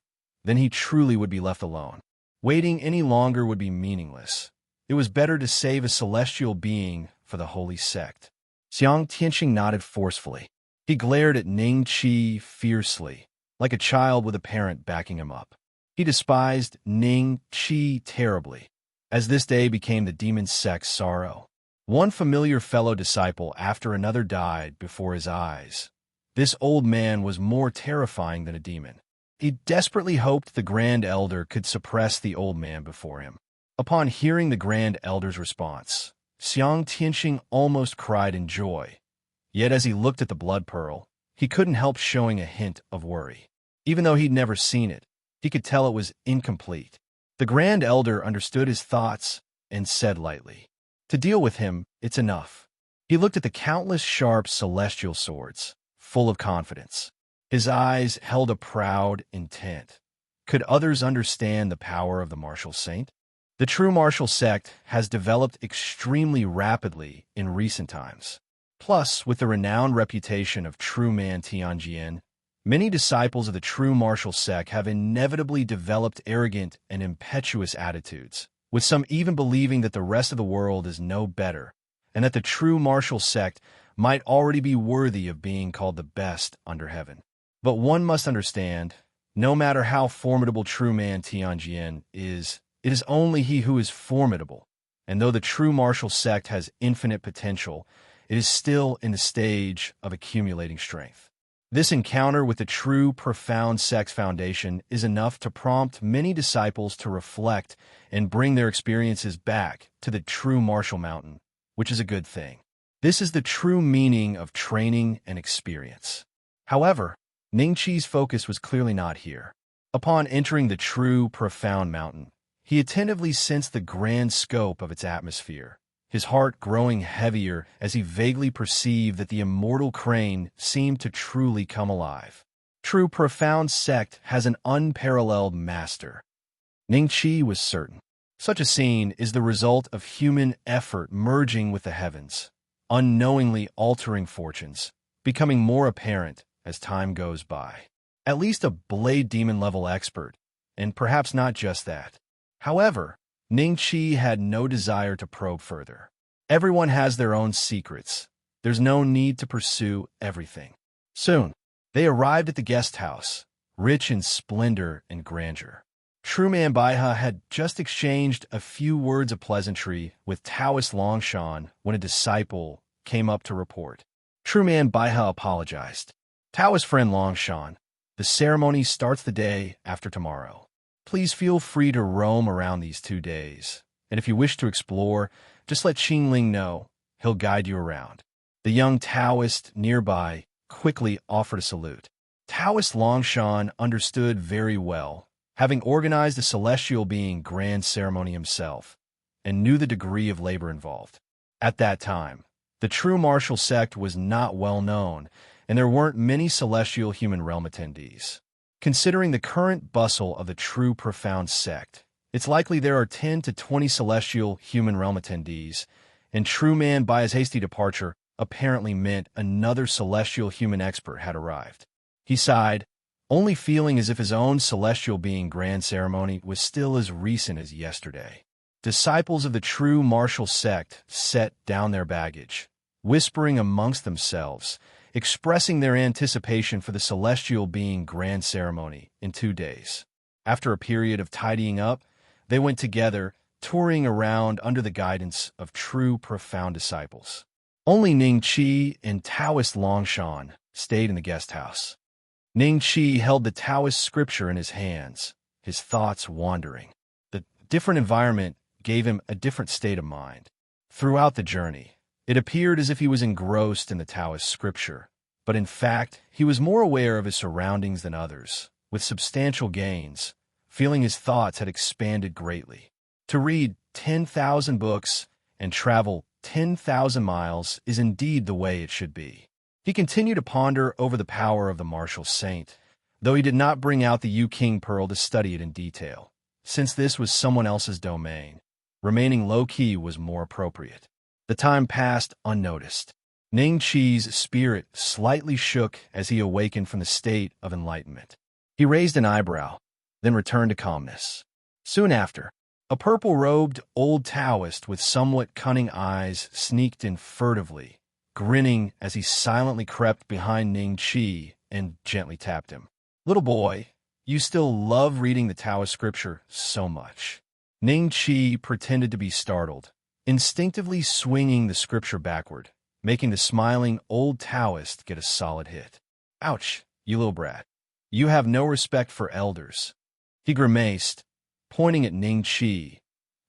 then he truly would be left alone. Waiting any longer would be meaningless. It was better to save a celestial being for the holy sect. Xiang Tianqing nodded forcefully. He glared at Ning Qi fiercely, like a child with a parent backing him up. He despised Ning Qi terribly, as this day became the demon sect's sorrow. One familiar fellow disciple after another died before his eyes. This old man was more terrifying than a demon. He desperately hoped the Grand Elder could suppress the old man before him. Upon hearing the Grand Elder's response, Xiang Tianqing almost cried in joy. Yet as he looked at the blood pearl, he couldn't help showing a hint of worry. Even though he'd never seen it, he could tell it was incomplete. The Grand Elder understood his thoughts and said lightly, "To deal with him, it's enough." He looked at the countless sharp celestial swords, full of confidence. His eyes held a proud intent. Could others understand the power of the martial saint? The true martial sect has developed extremely rapidly in recent times. Plus, with the renowned reputation of true man Tianjin, many disciples of the true martial sect have inevitably developed arrogant and impetuous attitudes, with some even believing that the rest of the world is no better, and that the true martial sect might already be worthy of being called the best under heaven. But one must understand, no matter how formidable true man Tianjin is, it is only he who is formidable, and though the true martial sect has infinite potential, it is still in the stage of accumulating strength. This encounter with the true profound sect's foundation is enough to prompt many disciples to reflect and bring their experiences back to the true martial mountain, which is a good thing. This is the true meaning of training and experience. However, Ning Qi's focus was clearly not here. Upon entering the true profound mountain, he attentively sensed the grand scope of its atmosphere, his heart growing heavier as he vaguely perceived that the immortal crane seemed to truly come alive. True profound sect has an unparalleled master. Ning Qi was certain. Such a scene is the result of human effort merging with the heavens, unknowingly altering fortunes, becoming more apparent as time goes by. At least a blade demon level expert, and perhaps not just that. However, Ning Qi had no desire to probe further. Everyone has their own secrets. There's no need to pursue everything. Soon, they arrived at the guest house, rich in splendor and grandeur. True Man Baihe had just exchanged a few words of pleasantry with Taoist Longshan when a disciple came up to report. True Man Baihe apologized. Taoist friend Longshan, the ceremony starts the day after tomorrow. Please feel free to roam around these 2 days, and if you wish to explore, just let Qingling know. He'll guide you around. The young Taoist nearby quickly offered a salute. Taoist Longshan understood very well, having organized the celestial being grand ceremony himself, and knew the degree of labor involved. At that time, the true martial sect was not well known, and there weren't many celestial human realm attendees. Considering the current bustle of the true profound sect, it's likely there are 10 to 20 celestial human realm attendees, and True Man Baihe's hasty departure apparently meant another celestial human expert had arrived. He sighed, only feeling as if his own celestial being grand ceremony was still as recent as yesterday. Disciples of the true martial sect set down their baggage, whispering amongst themselves, expressing their anticipation for the celestial being grand ceremony in 2 days. After a period of tidying up, they went together, touring around under the guidance of true profound disciples. Only Ning Qi and Taoist Longshan stayed in the guest house. Ning Qi held the Taoist scripture in his hands, his thoughts wandering. The different environment gave him a different state of mind. Throughout the journey, it appeared as if he was engrossed in the Taoist scripture, but in fact, he was more aware of his surroundings than others, with substantial gains, feeling his thoughts had expanded greatly. To read 10,000 books and travel 10,000 miles is indeed the way it should be. He continued to ponder over the power of the martial saint, though he did not bring out the Yu King Pearl to study it in detail, since this was someone else's domain. Remaining low-key was more appropriate. The time passed unnoticed. Ning Qi's spirit slightly shook as he awakened from the state of enlightenment. He raised an eyebrow, then returned to calmness. Soon after, a purple-robed old Taoist with somewhat cunning eyes sneaked in furtively, grinning as he silently crept behind Ning Qi and gently tapped him. "Little boy, you still love reading the Taoist scripture so much." Ning Qi pretended to be startled, instinctively swinging the scripture backward, making the smiling old Taoist get a solid hit. "Ouch, you little brat. You have no respect for elders." He grimaced, pointing at Ning Qi,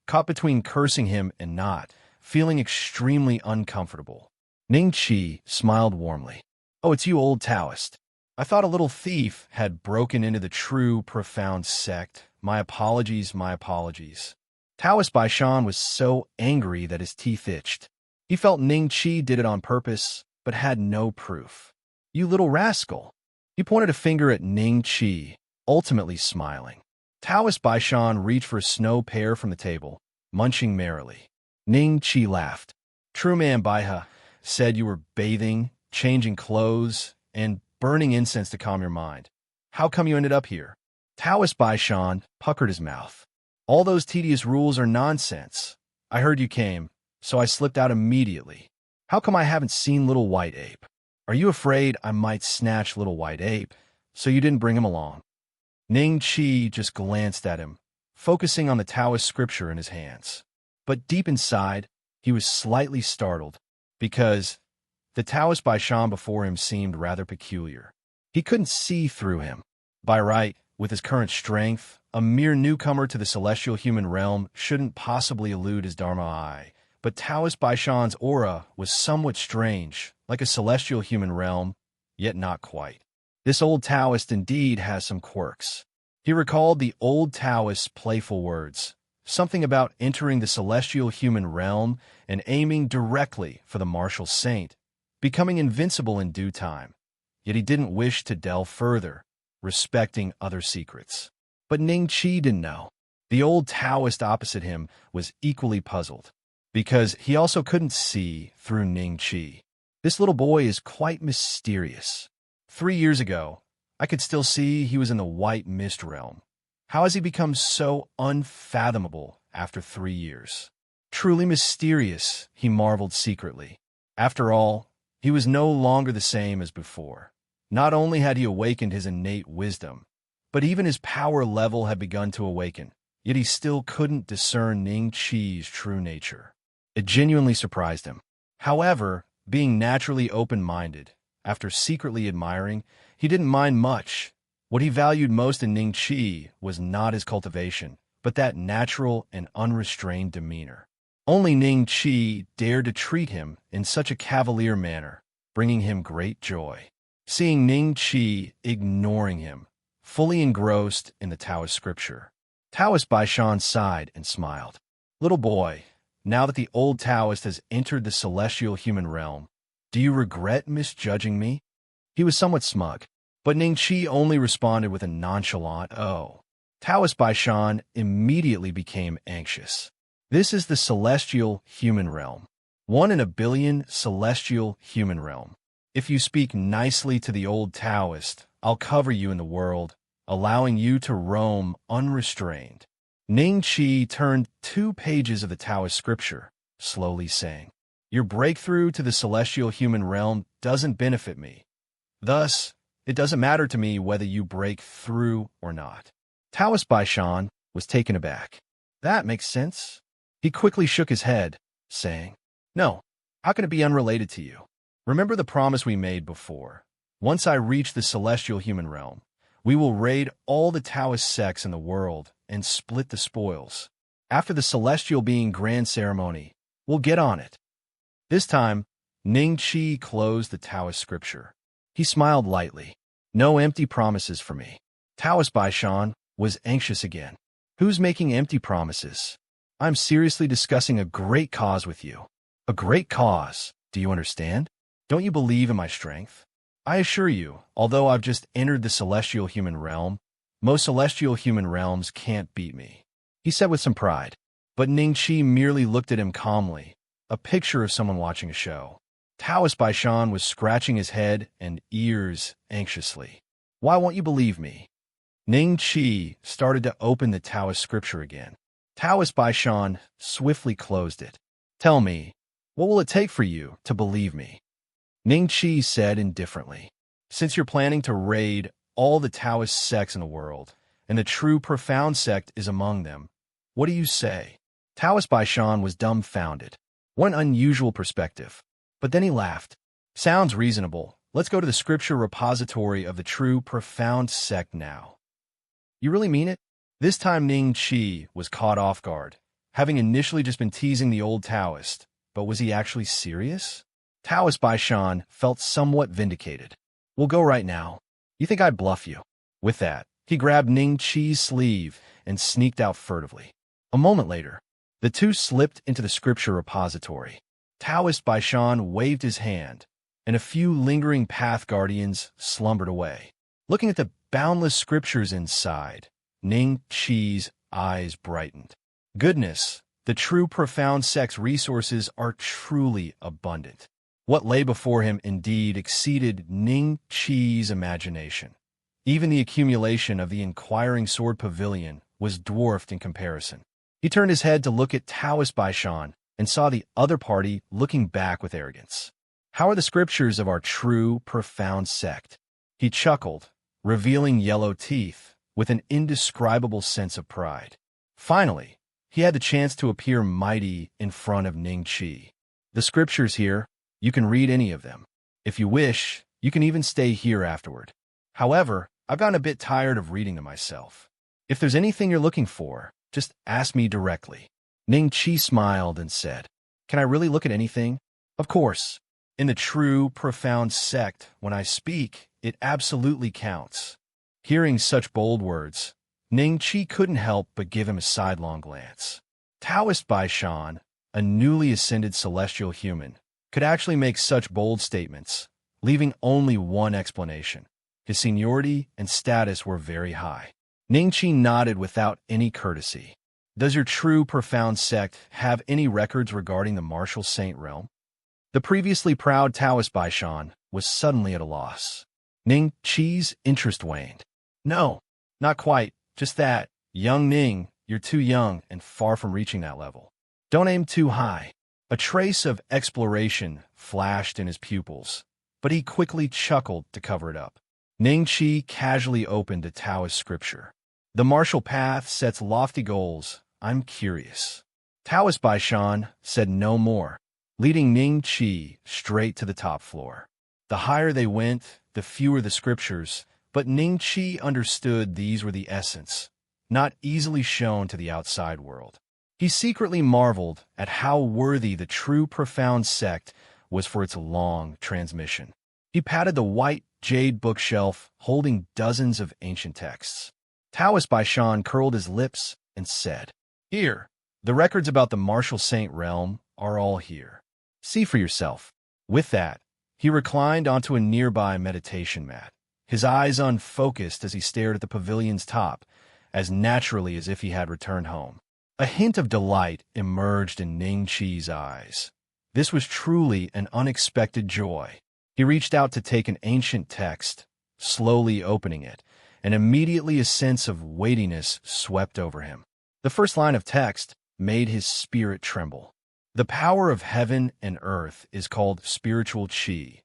caught between cursing him and not, feeling extremely uncomfortable. Ning Qi smiled warmly. "Oh, it's you, old Taoist. I thought a little thief had broken into the true, profound sect. My apologies, my apologies." Taoist Baishan was so angry that his teeth itched. He felt Ning Qi did it on purpose, but had no proof. "You little rascal." He pointed a finger at Ning Qi, ultimately smiling. Taoist Baishan reached for a snow pear from the table, munching merrily. Ning Qi laughed. "True man Baiha said you were bathing, changing clothes, and burning incense to calm your mind. How come you ended up here?" Taoist Baishan puckered his mouth. "All those tedious rules are nonsense. I heard you came, so I slipped out immediately. How come I haven't seen Little White Ape? Are you afraid I might snatch Little White Ape, so you didn't bring him along?" Ning Qi just glanced at him, focusing on the Taoist scripture in his hands. But deep inside, he was slightly startled, because the Taoist Baishan before him seemed rather peculiar. He couldn't see through him. By right, with his current strength, a mere newcomer to the celestial human realm shouldn't possibly elude his Dharma eye. But Taoist Baishan's aura was somewhat strange, like a celestial human realm, yet not quite. This old Taoist indeed has some quirks. He recalled the old Taoist's playful words, something about entering the celestial human realm and aiming directly for the martial saint, becoming invincible in due time. Yet he didn't wish to delve further, respecting other secrets. But Ning Qi didn't know. The old Taoist opposite him was equally puzzled, because he also couldn't see through Ning Qi. "This little boy is quite mysterious. 3 years ago, I could still see he was in the white mist realm. How has he become so unfathomable after 3 years? Truly mysterious," he marveled secretly. After all, he was no longer the same as before. Not only had he awakened his innate wisdom, but even his power level had begun to awaken, yet he still couldn't discern Ning Qi's true nature. It genuinely surprised him. However, being naturally open-minded, after secretly admiring, he didn't mind much. What he valued most in Ning Qi was not his cultivation, but that natural and unrestrained demeanor. Only Ning Qi dared to treat him in such a cavalier manner, bringing him great joy. Seeing Ning Qi ignoring him, fully engrossed in the Taoist scripture, Taoist Baishan sighed and smiled. "Little boy, now that the old Taoist has entered the celestial human realm, do you regret misjudging me?" He was somewhat smug, but Ning Qi only responded with a nonchalant "oh." Taoist Baishan immediately became anxious. This is the celestial human realm. 1 in a billion celestial human realm. If you speak nicely to the old Taoist, I'll cover you in the world, allowing you to roam unrestrained. Ning Qi turned 2 pages of the Taoist scripture, slowly saying, "Your breakthrough to the celestial human realm doesn't benefit me. Thus, it doesn't matter to me whether you break through or not." Taoist Baishan was taken aback. "That makes sense." He quickly shook his head, saying, "No, how can it be unrelated to you? Remember the promise we made before. Once I reach the celestial human realm, we will raid all the Taoist sects in the world and split the spoils. After the celestial being grand ceremony, we'll get on it." This time, Ning Qi closed the Taoist scripture. He smiled lightly. "No empty promises for me." Taoist Baishan was anxious again. "Who's making empty promises? I'm seriously discussing a great cause with you." "A great cause? Do you understand? Don't you believe in my strength? I assure you, although I've just entered the celestial human realm, most celestial human realms can't beat me," he said with some pride. But Ning Qi merely looked at him calmly, a picture of someone watching a show. Taoist Baishan was scratching his head and ears anxiously. Why won't you believe me? Ning Qi started to open the Taoist scripture again. Taoist Baishan swiftly closed it. Tell me, what will it take for you to believe me? Ning Qi said indifferently. Since you're planning to raid all the Taoist sects in the world, and the true profound sect is among them, what do you say? Taoist Baishan was dumbfounded. What an unusual perspective. But then he laughed. Sounds reasonable. Let's go to the scripture repository of the true profound sect now. You really mean it? This time Ning Qi was caught off guard, having initially just been teasing the old Taoist. But was he actually serious? Taoist Baishan felt somewhat vindicated. We'll go right now. You think I'd bluff you? With that, he grabbed Ning Qi's sleeve and sneaked out furtively. A moment later, the two slipped into the scripture repository. Taoist Baishan waved his hand, and a few lingering path guardians slumbered away. Looking at the boundless scriptures inside, Ning Qi's eyes brightened. Goodness, the true profound sect's resources are truly abundant. What lay before him indeed exceeded Ning Qi's imagination. Even the accumulation of the Inquiring Sword Pavilion was dwarfed in comparison. He turned his head to look at Taoist Baishan and saw the other party looking back with arrogance. How are the scriptures of our true, profound sect? He chuckled, revealing yellow teeth with an indescribable sense of pride. Finally, he had the chance to appear mighty in front of Ning Qi. The scriptures here, you can read any of them. If you wish, you can even stay here afterward. However, I've gotten a bit tired of reading them myself. If there's anything you're looking for, just ask me directly. Ning Qi smiled and said, Can I really look at anything? Of course. In the true, profound sect, when I speak, it absolutely counts. Hearing such bold words, Ning Qi couldn't help but give him a sidelong glance. Taoist Baishan, a newly ascended celestial human, could actually make such bold statements, leaving only one explanation. His seniority and status were very high. Ning Qi nodded without any courtesy. Does your true profound sect have any records regarding the martial saint realm? The previously proud Taoist Baishan was suddenly at a loss. Ning Qi's interest waned. No, not quite, just that. Young Ning, you're too young and far from reaching that level. Don't aim too high. A trace of exploration flashed in his pupils, but he quickly chuckled to cover it up. Ning Qi casually opened a Taoist scripture. The martial path sets lofty goals. I'm curious. Taoist Baishan said no more, leading Ning Qi straight to the top floor. The higher they went, the fewer the scriptures, but Ning Qi understood these were the essence, not easily shown to the outside world. He secretly marveled at how worthy the true profound sect was for its long transmission. He patted the white jade bookshelf holding dozens of ancient texts. Taoist Baishan curled his lips and said, Here, the records about the martial saint realm are all here. See for yourself. With that, he reclined onto a nearby meditation mat, his eyes unfocused as he stared at the pavilion's top, as naturally as if he had returned home. A hint of delight emerged in Ning Qi's eyes. This was truly an unexpected joy. He reached out to take an ancient text, slowly opening it, and immediately a sense of weightiness swept over him. The first line of text made his spirit tremble. The power of heaven and earth is called spiritual qi,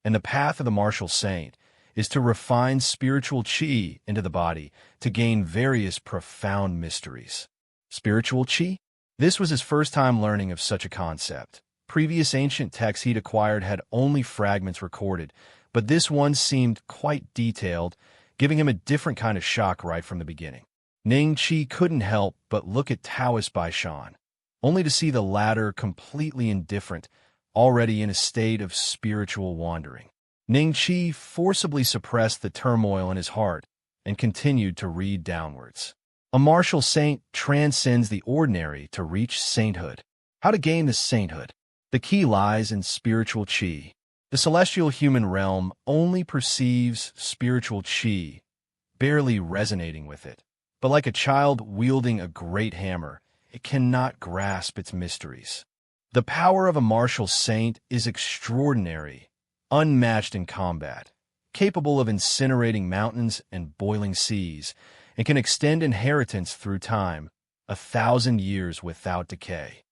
and the path of the martial saint is to refine spiritual qi into the body to gain various profound mysteries. Spiritual qi? This was his first time learning of such a concept. Previous ancient texts he'd acquired had only fragments recorded, but this one seemed quite detailed, giving him a different kind of shock right from the beginning. Ning Qi couldn't help but look at Taoist Baishan, only to see the latter completely indifferent, already in a state of spiritual wandering. Ning Qi forcibly suppressed the turmoil in his heart and continued to read downwards. A martial saint transcends the ordinary to reach sainthood. How to gain this sainthood? The key lies in spiritual qi. The celestial human realm only perceives spiritual qi, barely resonating with it. But like a child wielding a great hammer, it cannot grasp its mysteries. The power of a martial saint is extraordinary, unmatched in combat, capable of incinerating mountains and boiling seas, and can extend inheritance through time, 1,000 years without decay.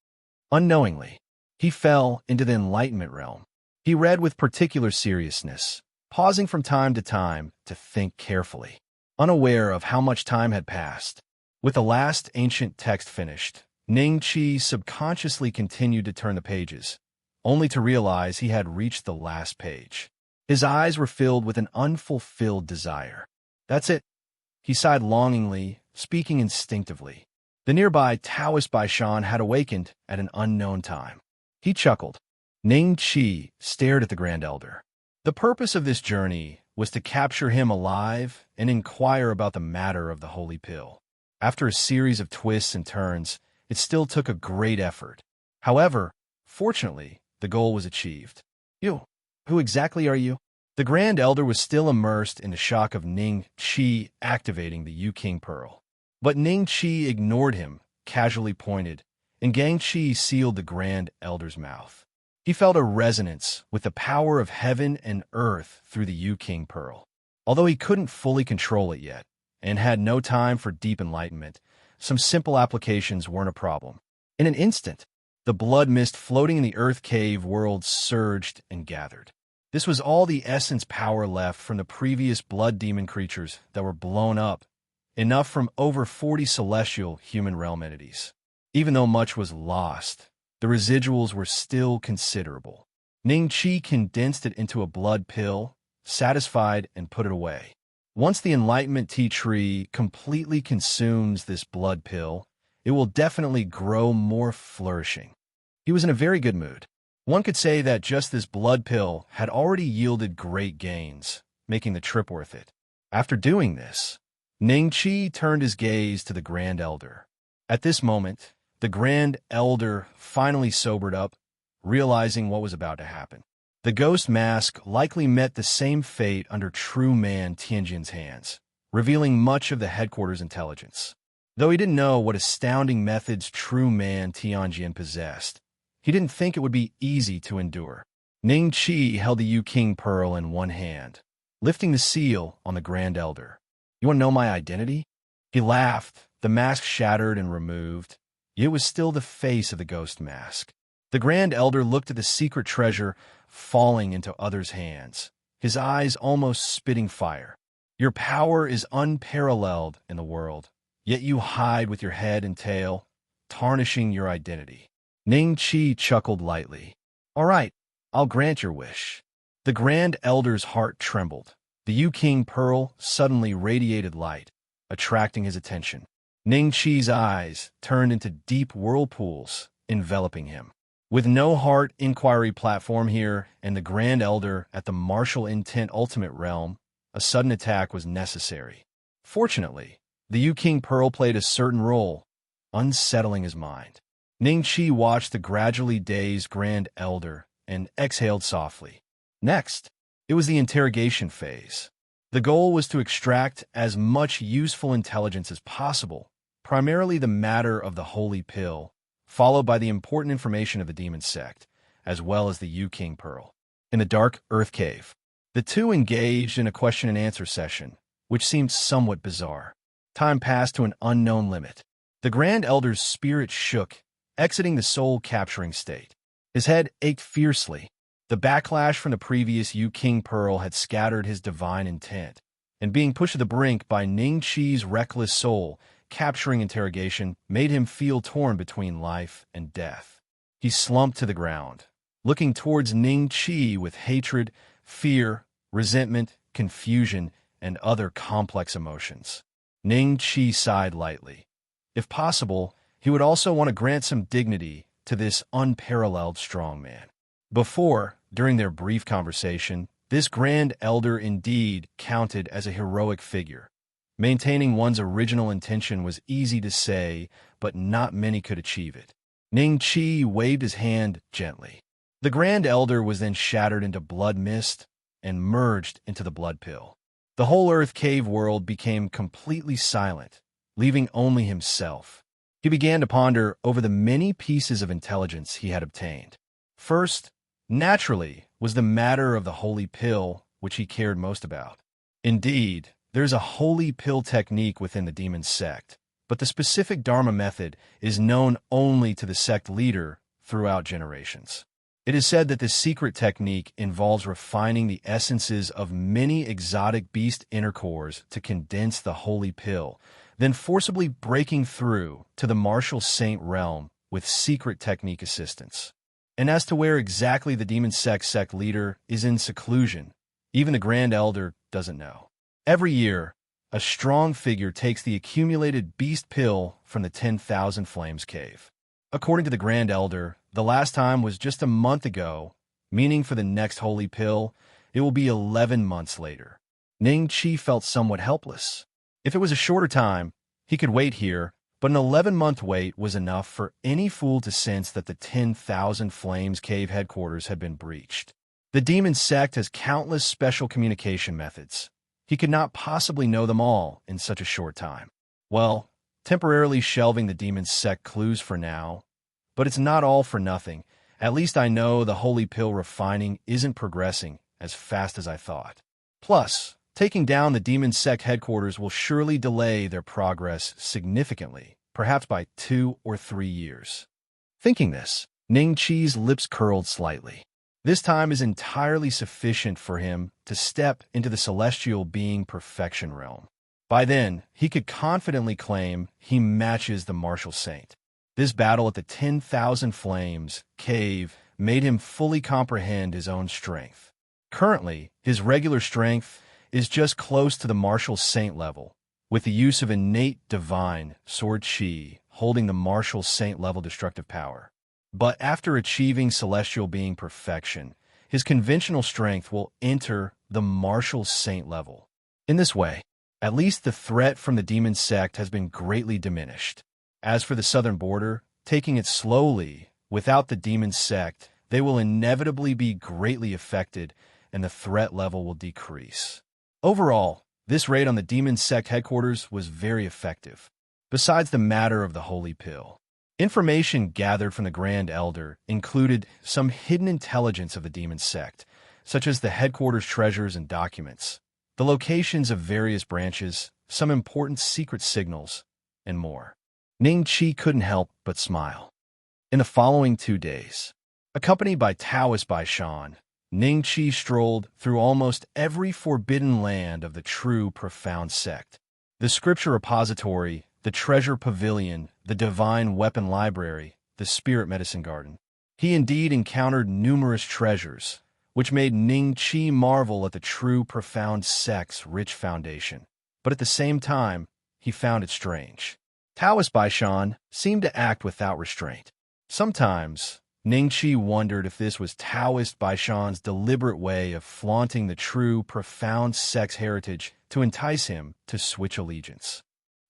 Unknowingly, he fell into the enlightenment realm. He read with particular seriousness, pausing from time to think carefully, unaware of how much time had passed. With the last ancient text finished, Ning Qi subconsciously continued to turn the pages, only to realize he had reached the last page. His eyes were filled with an unfulfilled desire. That's it, he sighed longingly, speaking instinctively. The nearby Taoist Longshan had awakened at an unknown time. He chuckled. Ning Qi stared at the Grand Elder. The purpose of this journey was to capture him alive and inquire about the matter of the Holy Pill. After a series of twists and turns, it still took a great effort. However, fortunately, the goal was achieved. You, who exactly are you? The Grand Elder was still immersed in the shock of Ning Qi activating the Yu-King Pearl. But Ning Qi ignored him, casually pointed, and Gang Qi sealed the Grand Elder's mouth. He felt a resonance with the power of heaven and earth through the Yu-King Pearl. Although he couldn't fully control it yet, and had no time for deep enlightenment, some simple applications weren't a problem. In an instant, the blood mist floating in the earth cave world surged and gathered. This was all the essence power left from the previous blood demon creatures that were blown up, enough from over 40 celestial human realm entities. Even though much was lost, the residuals were still considerable. Ning Qi condensed it into a blood pill, satisfied, and put it away. Once the Enlightenment Tea Tree completely consumes this blood pill, it will definitely grow more flourishing. He was in a very good mood. One could say that just this blood pill had already yielded great gains, making the trip worth it. After doing this, Ning Qi turned his gaze to the Grand Elder. At this moment, the Grand Elder finally sobered up, realizing what was about to happen. The ghost mask likely met the same fate under True Man Tianjin's hands, revealing much of the headquarters' intelligence. Though he didn't know what astounding methods True Man Tianjin possessed, he didn't think it would be easy to endure. Ning Qi held the Yu-King Pearl in one hand, lifting the seal on the Grand Elder. You want to know my identity? He laughed, the mask shattered and removed. It was still the face of the ghost mask. The Grand Elder looked at the secret treasure falling into others' hands, his eyes almost spitting fire. Your power is unparalleled in the world, yet you hide with your head and tail, tarnishing your identity. Ning Qi chuckled lightly. All right, I'll grant your wish. The Grand Elder's heart trembled. The Yu-King Pearl suddenly radiated light, attracting his attention. Ning Qi's eyes turned into deep whirlpools, enveloping him. With no heart inquiry platform here and the Grand Elder at the martial intent ultimate realm, a sudden attack was necessary. Fortunately, the Yu-King Pearl played a certain role, unsettling his mind. Ning Qi watched the gradually dazed Grand Elder and exhaled softly. Next, it was the interrogation phase. The goal was to extract as much useful intelligence as possible, primarily the matter of the Holy Pill, followed by the important information of the demon sect, as well as the Yu-King Pearl. In the dark earth cave, the two engaged in a question-and-answer session, which seemed somewhat bizarre. Time passed to an unknown limit. The Grand Elder's spirit shook, exiting the soul-capturing state. His head ached fiercely. The backlash from the previous Yu-King Pearl had scattered his divine intent, and being pushed to the brink by Ning Qi's reckless soul, capturing interrogation made him feel torn between life and death. He slumped to the ground, looking towards Ning Qi with hatred, fear, resentment, confusion, and other complex emotions. Ning Qi sighed lightly. If possible, he would also want to grant some dignity to this unparalleled strong man. Before, during their brief conversation, this Grand Elder indeed counted as a heroic figure. Maintaining one's original intention was easy to say, but not many could achieve it. Ning Qi waved his hand gently. The Grand Elder was then shattered into blood mist and merged into the blood pill. The whole earth cave world became completely silent, leaving only himself. He began to ponder over the many pieces of intelligence he had obtained. First, naturally, was the matter of the holy pill, which he cared most about. Indeed, there's a holy pill technique within the demon sect, but the specific Dharma method is known only to the sect leader throughout generations. It is said that this secret technique involves refining the essences of many exotic beast inner cores to condense the holy pill, then forcibly breaking through to the martial saint realm with secret technique assistance. And as to where exactly the demon sect leader is in seclusion, even the Grand Elder doesn't know. Every year, a strong figure takes the accumulated beast pill from the 10,000 Flames cave. According to the Grand Elder, the last time was just a month ago, meaning for the next holy pill, it will be 11 months later. Ning Qi felt somewhat helpless. If it was a shorter time, he could wait here, but an 11-month wait was enough for any fool to sense that the 10,000 Flames cave headquarters had been breached. The demon sect has countless special communication methods. He could not possibly know them all in such a short time. Well, temporarily shelving the demon sect clues for now, but it's not all for nothing. At least I know the holy pill refining isn't progressing as fast as I thought. Plus, taking down the demon sect headquarters will surely delay their progress significantly, perhaps by 2 or 3 years. Thinking this, Ning Qi's lips curled slightly. This time is entirely sufficient for him to step into the celestial being perfection realm. By then, he could confidently claim he matches the martial saint. This battle at the 10,000 Flames cave made him fully comprehend his own strength. Currently, his regular strength is just close to the martial saint level, with the use of innate divine sword chi holding the martial saint level destructive power. But after achieving celestial being perfection, his conventional strength will enter the martial saint level. In this way, at least the threat from the demon sect has been greatly diminished. As for the southern border, taking it slowly, without the demon sect, they will inevitably be greatly affected and the threat level will decrease. Overall, this raid on the demon sect headquarters was very effective. Besides the matter of the holy pill, information gathered from the Grand Elder included some hidden intelligence of the demon sect, such as the headquarters treasures and documents, the locations of various branches, some important secret signals, and more. Ning Qi couldn't help but smile. In the following 2 days, accompanied by Taoist Longshan, Ning Qi strolled through almost every forbidden land of the true profound sect. The scripture repository, the treasure pavilion, the divine weapon library, the spirit medicine garden. He indeed encountered numerous treasures, which made Ning Qi marvel at the true profound sect's rich foundation. But at the same time, he found it strange. Taoist Longshan seemed to act without restraint. Sometimes, Ning Qi wondered if this was Taoist Longshan's deliberate way of flaunting the true profound sect's heritage to entice him to switch allegiance.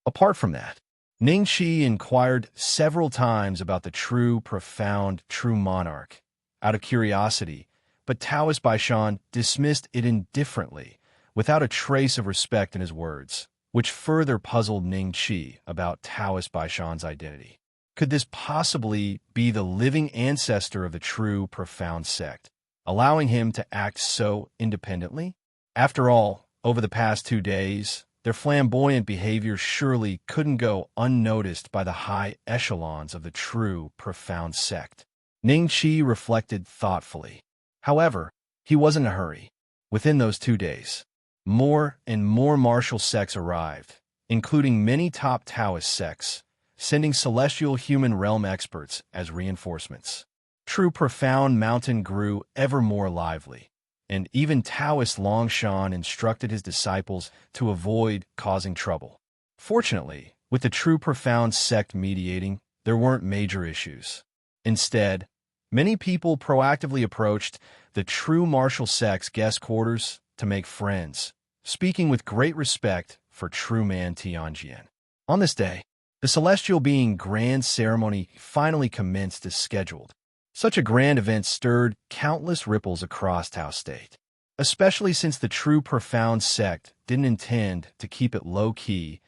Apart from that, Ning Qi inquired several times about the true profound true monarch, out of curiosity, but Taoist Longshan dismissed it indifferently, without a trace of respect in his words, which further puzzled Ning Qi about Taoist Longshan's identity. Could this possibly be the living ancestor of the true profound sect, allowing him to act so independently? After all, over the past 2 days, their flamboyant behavior surely couldn't go unnoticed by the high echelons of the true profound sect. Ning Qi reflected thoughtfully. However, he wasn't in a hurry. Within those 2 days, more and more martial sects arrived, including many top Taoist sects, sending celestial human realm experts as reinforcements. True profound mountain grew ever more lively, and even Taoist Longshan instructed his disciples to avoid causing trouble. Fortunately, with the true profound sect mediating, there weren't major issues. Instead, many people proactively approached the true martial sect's guest quarters to make friends, speaking with great respect for true man Tianjian. On this day, the celestial being grand ceremony finally commenced as scheduled. Such a grand event stirred countless ripples across Tao State, especially since the true profound sect didn't intend to keep it low-key.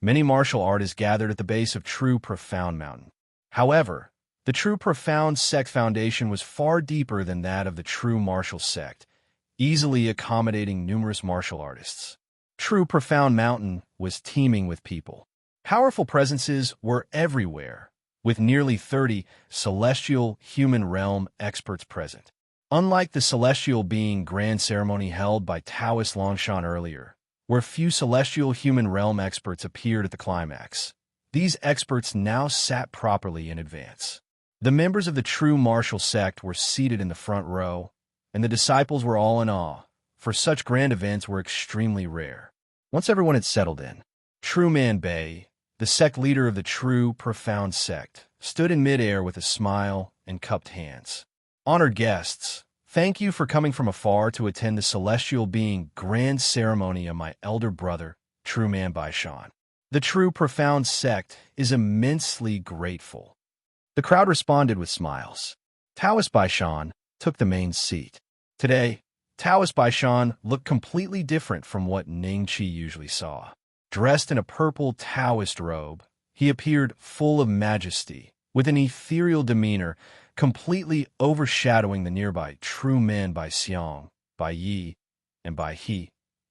Many martial artists gathered at the base of True Profound Mountain. However, the True Profound sect foundation was far deeper than that of the True Martial sect, easily accommodating numerous martial artists. True Profound Mountain was teeming with people. Powerful presences were everywhere, with nearly 30 celestial human realm experts present. Unlike the celestial being grand ceremony held by Taoist Longshan earlier, where few celestial human realm experts appeared at the climax, these experts now sat properly in advance. The members of the true martial sect were seated in the front row, and the disciples were all in awe, for such grand events were extremely rare. Once everyone had settled in, True Man Bei, the sect leader of the True Profound sect, stood in midair with a smile and cupped hands. Honored guests, thank you for coming from afar to attend the celestial being grand ceremony of my elder brother, True Man Baishan. The True Profound sect is immensely grateful. The crowd responded with smiles. Taoist Baishan took the main seat. Today, Taoist Baishan looked completely different from what Ning Qi usually saw. Dressed in a purple Taoist robe, he appeared full of majesty, with an ethereal demeanor completely overshadowing the nearby true men by Xiang, by Yi, and by He,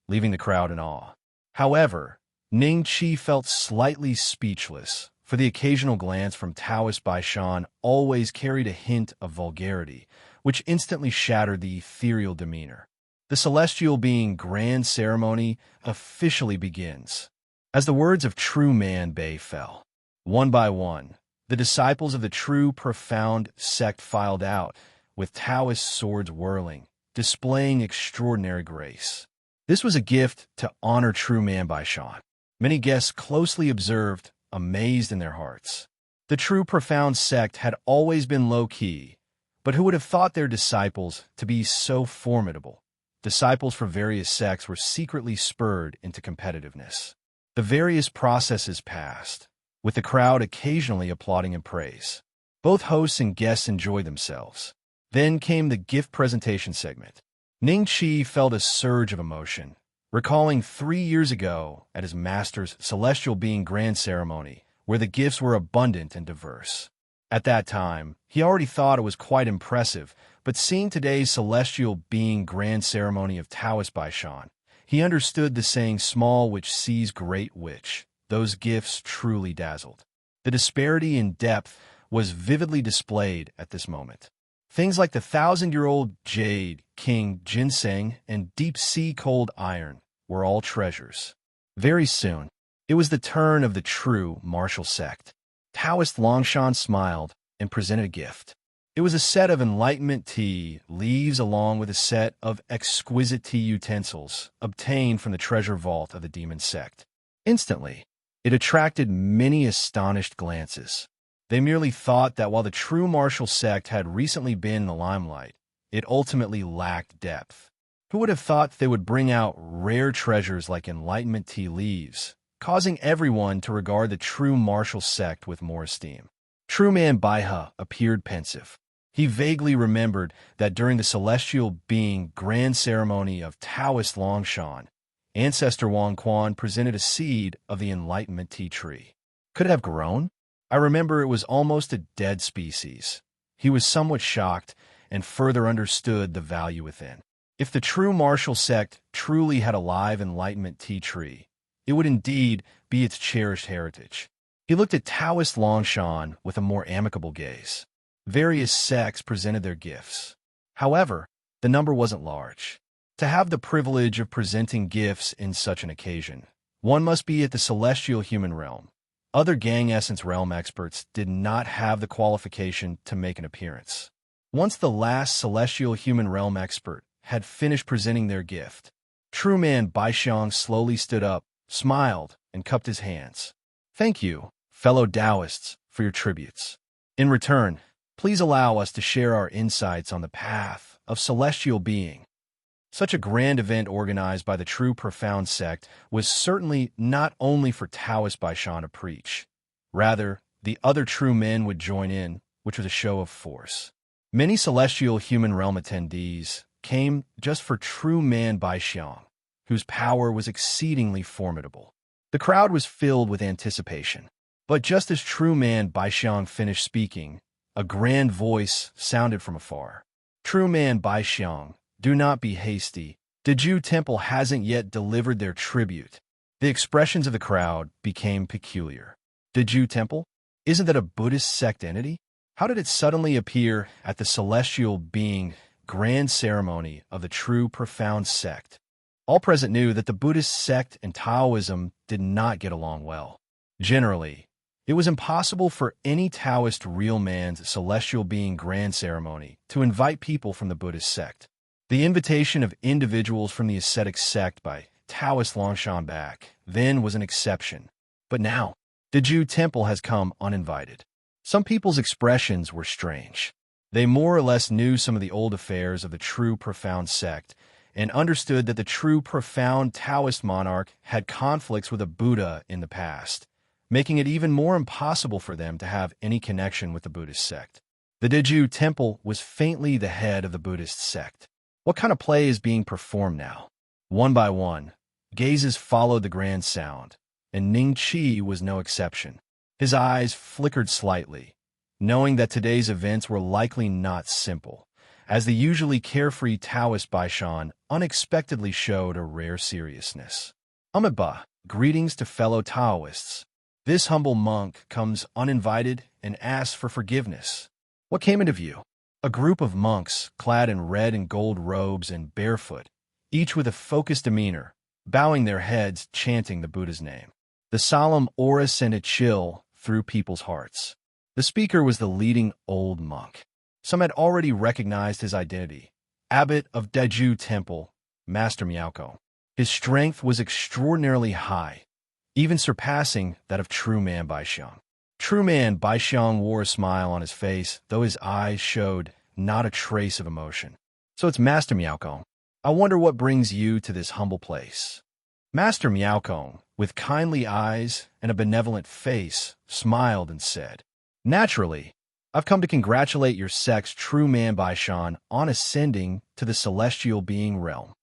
leaving the crowd in awe. However, Ning Qi felt slightly speechless, for the occasional glance from Taoist Baishan always carried a hint of vulgarity, which instantly shattered the ethereal demeanor. The celestial being grand ceremony officially begins. As the words of True Man Bei fell, one by one, the disciples of the True Profound sect filed out, with Taoist swords whirling, displaying extraordinary grace. This was a gift to honor True Man Baishan. Many guests closely observed, amazed in their hearts. The True Profound sect had always been low-key, but who would have thought their disciples to be so formidable? Disciples from various sects were secretly spurred into competitiveness. The various processes passed, with the crowd occasionally applauding in praise. Both hosts and guests enjoyed themselves. Then came the gift presentation segment. Ning Qi felt a surge of emotion, recalling 3 years ago at his master's celestial being grand ceremony, where the gifts were abundant and diverse. At that time, he already thought it was quite impressive, but seeing today's celestial being grand ceremony of Taoist Baishan, he understood the saying small which sees great which. Those gifts truly dazzled. The disparity in depth was vividly displayed at this moment. Things like the 1,000-year-old jade, king ginseng, and deep-sea cold iron were all treasures. Very soon, it was the turn of the true martial sect. Taoist Longshan smiled and presented a gift. It was a set of enlightenment tea leaves along with a set of exquisite tea utensils obtained from the treasure vault of the demon sect. Instantly, it attracted many astonished glances. They merely thought that while the true martial sect had recently been in the limelight, it ultimately lacked depth. Who would have thought they would bring out rare treasures like enlightenment tea leaves, causing everyone to regard the true martial sect with more esteem? True Man Baihe appeared pensive. He vaguely remembered that during the celestial being grand ceremony of Taoist Longshan, Ancestor Wang Quan presented a seed of the enlightenment tea tree. Could it have grown? I remember it was almost a dead species. He was somewhat shocked and further understood the value within. If the true martial sect truly had a live enlightenment tea tree, it would indeed be its cherished heritage. He looked at Taoist Longshan with a more amicable gaze. Various sects presented their gifts. However, the number wasn't large. To have the privilege of presenting gifts in such an occasion, one must be at the celestial human realm. Other Gang Essence realm experts did not have the qualification to make an appearance. Once the last celestial human realm expert had finished presenting their gift, True Man Baishan slowly stood up, smiled, and cupped his hands. Thank you, fellow Taoists, for your tributes. In return, please allow us to share our insights on the path of celestial being. Such a grand event organized by the True Profound sect was certainly not only for Taoist Baishan to preach. Rather, the other true men would join in, which was a show of force. Many celestial human realm attendees came just for True Man Baishan, whose power was exceedingly formidable. The crowd was filled with anticipation. But just as true man Baixiang finished speaking, a grand voice sounded from afar. True man Baixiang, do not be hasty. The Ju temple hasn't yet delivered their tribute. The expressions of the crowd became peculiar. The Ju temple? Isn't that a Buddhist sect entity? How did it suddenly appear at the celestial being grand ceremony of the true profound sect? All present knew that the Buddhist sect and Taoism did not get along well. Generally, it was impossible for any Taoist real man's celestial being grand ceremony to invite people from the Buddhist sect. The invitation of individuals from the ascetic sect by Taoist Longshan back then was an exception. But now, the Ju temple has come uninvited. Some people's expressions were strange. They more or less knew some of the old affairs of the true profound sect and understood that the true profound Taoist monarch had conflicts with a Buddha in the past, making it even more impossible for them to have any connection with the Buddhist sect. The Deju temple was faintly the head of the Buddhist sect. What kind of play is being performed now? One by one, gazes followed the grand sound, and Ning Qi was no exception. His eyes flickered slightly, knowing that today's events were likely not simple, as the usually carefree Taoist Baishan unexpectedly showed a rare seriousness. Amiba, greetings to fellow Taoists. This humble monk comes uninvited and asks for forgiveness. What came into view? A group of monks, clad in red and gold robes and barefoot, each with a focused demeanor, bowing their heads, chanting the Buddha's name. The solemn aura sent a chill through people's hearts. The speaker was the leading old monk. Some had already recognized his identity. Abbot of Deju Temple, Master Miaoko. His strength was extraordinarily high, even surpassing that of true man Baixiang. True man Baixiang wore a smile on his face, though his eyes showed not a trace of emotion. So it's Master Miaoko. I wonder what brings you to this humble place. Master Miaoko, with kindly eyes and a benevolent face, smiled and said, Naturally, I've come to congratulate your sect's true man Baishan on ascending to the celestial being realm.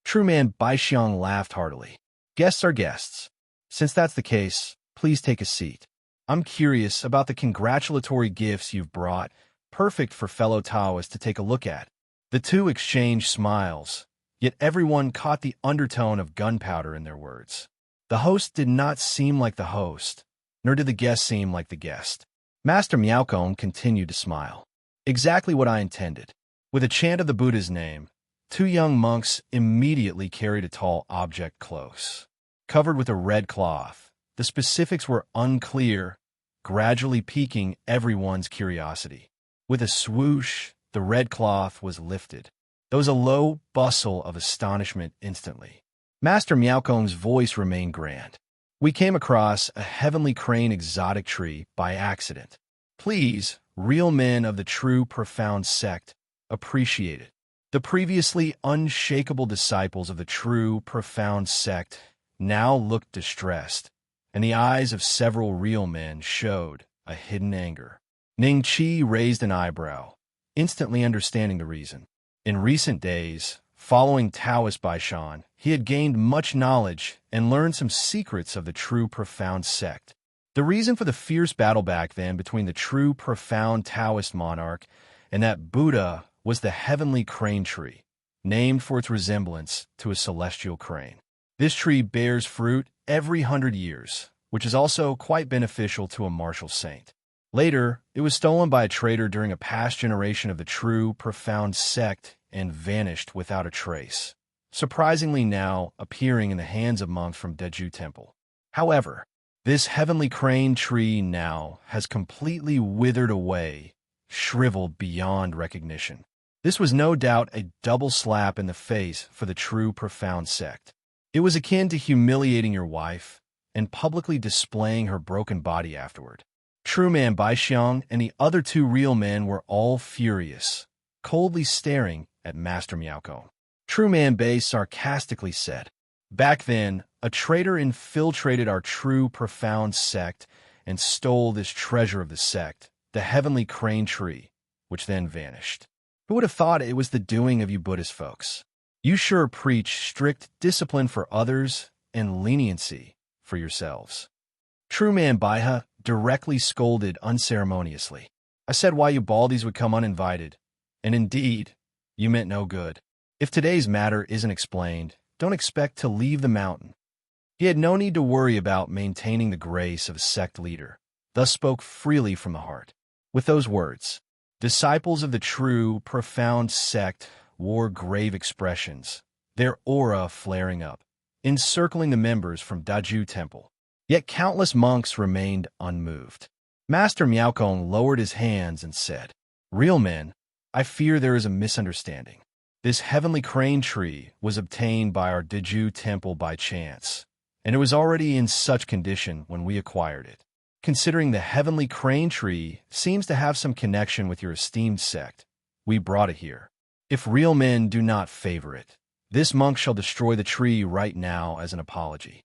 True man Baixiang laughed heartily. Guests are guests. Since that's the case, please take a seat. I'm curious about the congratulatory gifts you've brought, perfect for fellow Taoists to take a look at. The two exchanged smiles, yet everyone caught the undertone of gunpowder in their words. The host did not seem like the host, nor did the guest seem like the guest. Master Miaokong continued to smile. Exactly what I intended. With a chant of the Buddha's name, two young monks immediately carried a tall object close. Covered with a red cloth, the specifics were unclear, gradually piquing everyone's curiosity. With a swoosh, the red cloth was lifted. There was a low bustle of astonishment instantly. Master Miaokong's voice remained grand. We came across a heavenly crane exotic tree by accident. Please, real men of the true profound sect, appreciate it. The previously unshakable disciples of the true profound sect now looked distressed, and the eyes of several real men showed a hidden anger. Ning Qi raised an eyebrow, instantly understanding the reason. In recent days, following Taoist Baishan, he had gained much knowledge and learned some secrets of the true profound sect. The reason for the fierce battle back then between the true profound Taoist monarch and that Buddha was the heavenly crane tree, named for its resemblance to a celestial crane. This tree bears fruit every 100 years, which is also quite beneficial to a martial saint. Later, it was stolen by a trader during a past generation of the true profound sect and vanished without a trace, surprisingly now appearing in the hands of monks from Deju Temple. However, this heavenly crane tree now has completely withered away, shriveled beyond recognition. This was no doubt a double slap in the face for the true profound sect. It was akin to humiliating your wife and publicly displaying her broken body afterward. True man Baixiang and the other two real men were all furious, coldly staring at Master Miaoko. True man Bei sarcastically said, Back then, a traitor infiltrated our true profound sect and stole this treasure of the sect, the heavenly crane tree, which then vanished. Who would have thought it was the doing of you Buddhist folks? You sure preach strict discipline for others and leniency for yourselves. True man Baiha directly scolded unceremoniously. I said why you baldies would come uninvited, and indeed, you meant no good. If today's matter isn't explained, don't expect to leave the mountain. He had no need to worry about maintaining the grace of a sect leader, thus spoke freely from the heart. With those words, disciples of the true, profound sect wore grave expressions, their aura flaring up, encircling the members from Daju Temple. Yet countless monks remained unmoved. Master Miaokong lowered his hands and said, Real men, I fear there is a misunderstanding. This heavenly crane tree was obtained by our Daju Temple by chance, and it was already in such condition when we acquired it. Considering the heavenly crane tree seems to have some connection with your esteemed sect, we brought it here. If real men do not favor it, this monk shall destroy the tree right now as an apology.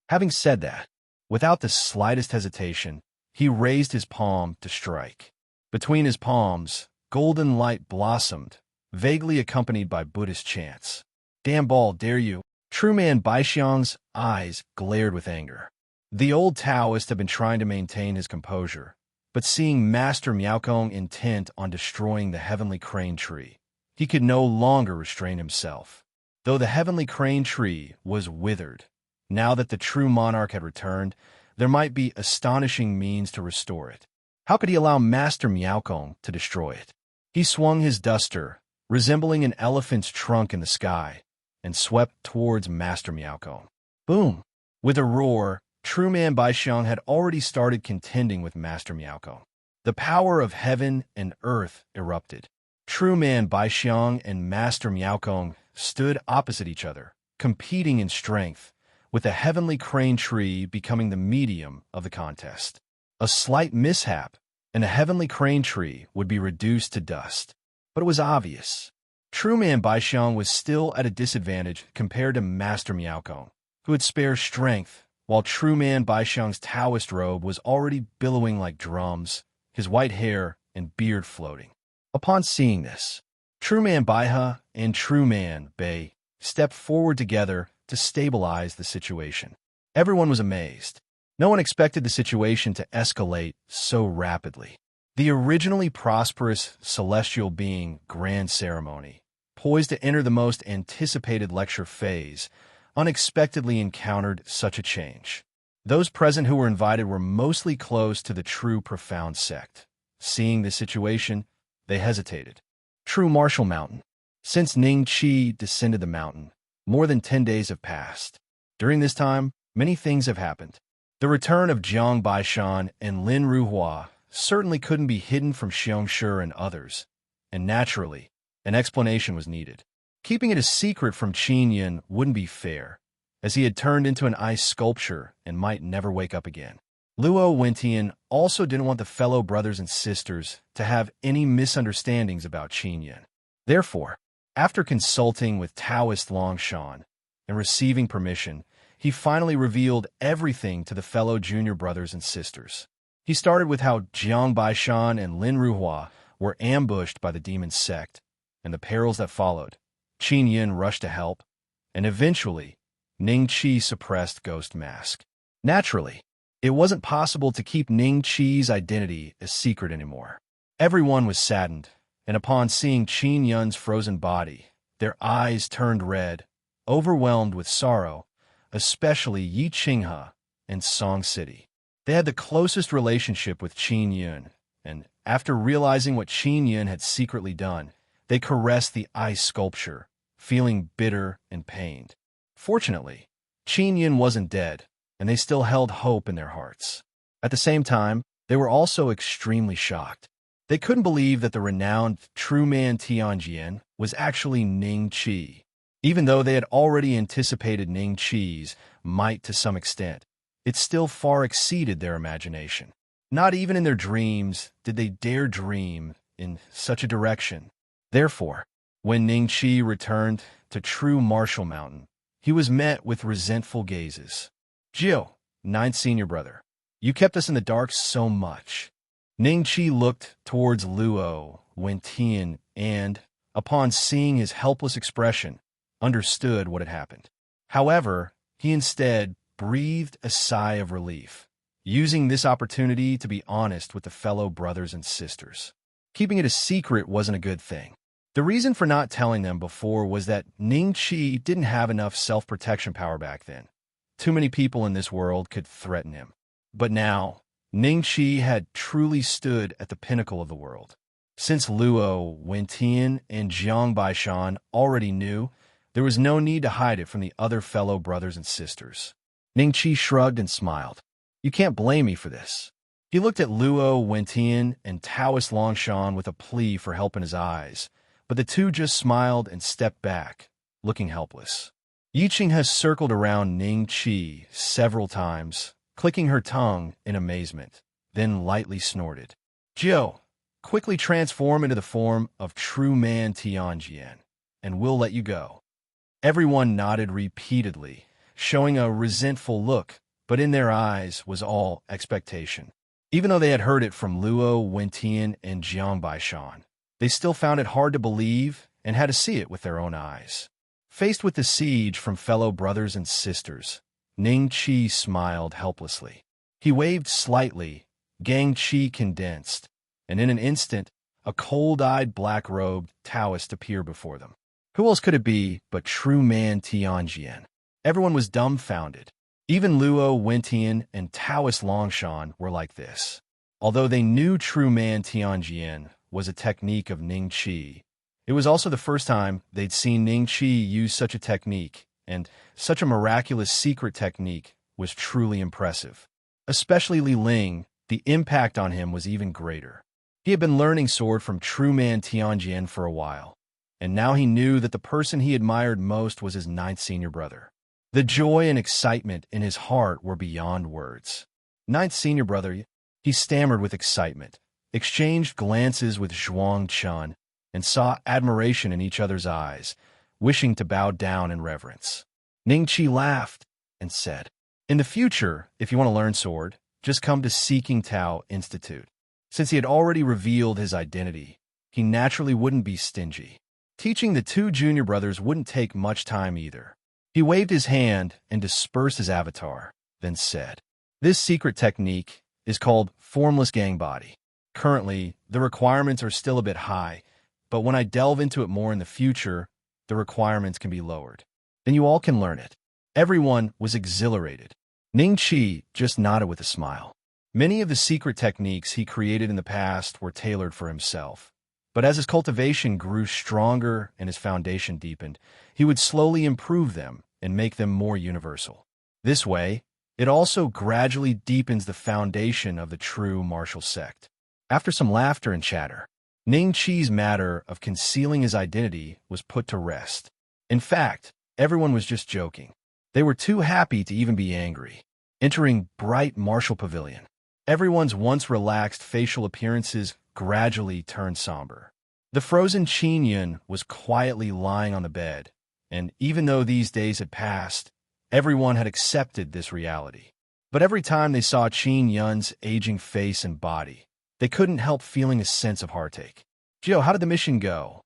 Having said that, without the slightest hesitation, he raised his palm to strike. Between his palms, golden light blossomed, vaguely accompanied by Buddhist chants. Damn ball, dare you! True man Baixiang's eyes glared with anger. The old Taoist had been trying to maintain his composure, but seeing Master Miaokong intent on destroying the heavenly crane tree, he could no longer restrain himself. Though the heavenly crane tree was withered, now that the true monarch had returned, there might be astonishing means to restore it. How could he allow Master Miaokong to destroy it? He swung his duster, resembling an elephant's trunk in the sky, and swept towards Master Miaokong. Boom! With a roar, True Man Baixiang had already started contending with Master Miaokong. The power of heaven and earth erupted. True Man Baixiang and Master Miaokong stood opposite each other, competing in strength, with the heavenly crane tree becoming the medium of the contest. A slight mishap, and the heavenly crane tree would be reduced to dust. But it was obvious. True Man Baixiang was still at a disadvantage compared to Master Miaokong, who had spare strength, while True Man Baixiang's Taoist robe was already billowing like drums, his white hair and beard floating. Upon seeing this, True Man Baiha and True Man Bei stepped forward together to stabilize the situation. Everyone was amazed. No one expected the situation to escalate so rapidly. The originally prosperous celestial being grand ceremony, poised to enter the most anticipated lecture phase, unexpectedly encountered such a change. Those present who were invited were mostly close to the true profound sect. Seeing the situation, they hesitated. True Martial Mountain. Since Ning Qi descended the mountain, more than 10 days have passed. During this time, many things have happened. The return of Jiang Baishan and Lin Ruhua certainly couldn't be hidden from Xiong Shi and others, and naturally, an explanation was needed. Keeping it a secret from Qin Yin wouldn't be fair, as he had turned into an ice sculpture and might never wake up again. Luo Wentian also didn't want the fellow brothers and sisters to have any misunderstandings about Qin Yin. Therefore, after consulting with Taoist Longshan and receiving permission, he finally revealed everything to the fellow junior brothers and sisters. He started with how Jiang Baishan and Lin Ruhua were ambushed by the demon sect, and the perils that followed. Qin Yin rushed to help, and eventually, Ning Qi suppressed Ghost Mask. Naturally, it wasn't possible to keep Ning Qi's identity a secret anymore. Everyone was saddened, and upon seeing Qin Yun's frozen body, their eyes turned red, overwhelmed with sorrow, especially Yi Qinghe and Song City. They had the closest relationship with Qin Yun, and after realizing what Qin Yun had secretly done, they caressed the ice sculpture, feeling bitter and pained. Fortunately, Qin Yun wasn't dead, and they still held hope in their hearts. At the same time, they were also extremely shocked. They couldn't believe that the renowned true man Tianjian was actually Ning Qi. Even though they had already anticipated Ning Qi's might to some extent, it still far exceeded their imagination. Not even in their dreams did they dare dream in such a direction. Therefore, when Ning Qi returned to true Martial Mountain, he was met with resentful gazes. Jiu, ninth senior brother, you kept us in the dark so much. Ning Qi looked towards Luo Wentian and, upon seeing his helpless expression, understood what had happened. However, he instead breathed a sigh of relief, using this opportunity to be honest with the fellow brothers and sisters. Keeping it a secret wasn't a good thing. The reason for not telling them before was that Ning Qi didn't have enough self-protection power back then. Too many people in this world could threaten him. But now, Ning Qi had truly stood at the pinnacle of the world. Since Luo, Wentian, and Jiang Baishan already knew, there was no need to hide it from the other fellow brothers and sisters. Ning Qi shrugged and smiled. You can't blame me for this. He looked at Luo, Wentian, and Taoist Longshan with a plea for help in his eyes, but the two just smiled and stepped back, looking helpless. Yiqing has circled around Ning Qi several times, clicking her tongue in amazement, then lightly snorted. Jiu, quickly transform into the form of true man Tianjian, and we'll let you go. Everyone nodded repeatedly, showing a resentful look, but in their eyes was all expectation. Even though they had heard it from Luo, Wentian, and Jiang Baishan, they still found it hard to believe and had to see it with their own eyes. Faced with the siege from fellow brothers and sisters, Ning Qi smiled helplessly. He waved slightly, Gang Qi condensed, and in an instant, a cold-eyed, black-robed Taoist appeared before them. Who else could it be but true man Tianjian? Everyone was dumbfounded. Even Luo, Wentian, and Taoist Longshan were like this. Although they knew true man Tianjian was a technique of Ning Qi, it was also the first time they'd seen Ning Qi use such a technique, and such a miraculous secret technique was truly impressive. Especially Li Ling, the impact on him was even greater. He had been learning sword from true man Tianjian for a while, and now he knew that the person he admired most was his ninth senior brother. The joy and excitement in his heart were beyond words. Ninth senior brother, he stammered with excitement, exchanged glances with Zhuang Chun, and saw admiration in each other's eyes, wishing to bow down in reverence. Ning Qi laughed and said, In the future, if you want to learn sword, just come to Seeking Tao Institute. Since he had already revealed his identity, he naturally wouldn't be stingy. Teaching the two junior brothers wouldn't take much time either. He waved his hand and dispersed his avatar, then said, This secret technique is called formless gang body. Currently, the requirements are still a bit high, but when I delve into it more in the future, the requirements can be lowered. Then you all can learn it. Everyone was exhilarated. Ning Qi just nodded with a smile. Many of the secret techniques he created in the past were tailored for himself. But as his cultivation grew stronger and his foundation deepened, he would slowly improve them and make them more universal. This way, it also gradually deepens the foundation of the true martial sect. After some laughter and chatter, Ning Qi's matter of concealing his identity was put to rest. In fact, everyone was just joking. They were too happy to even be angry. Entering bright martial pavilion, everyone's once relaxed facial appearances gradually turned somber. The frozen Qin Yun was quietly lying on the bed, and even though these days had passed, everyone had accepted this reality. But every time they saw Qin Yun's aging face and body, they couldn't help feeling a sense of heartache. Jiu, how did the mission go?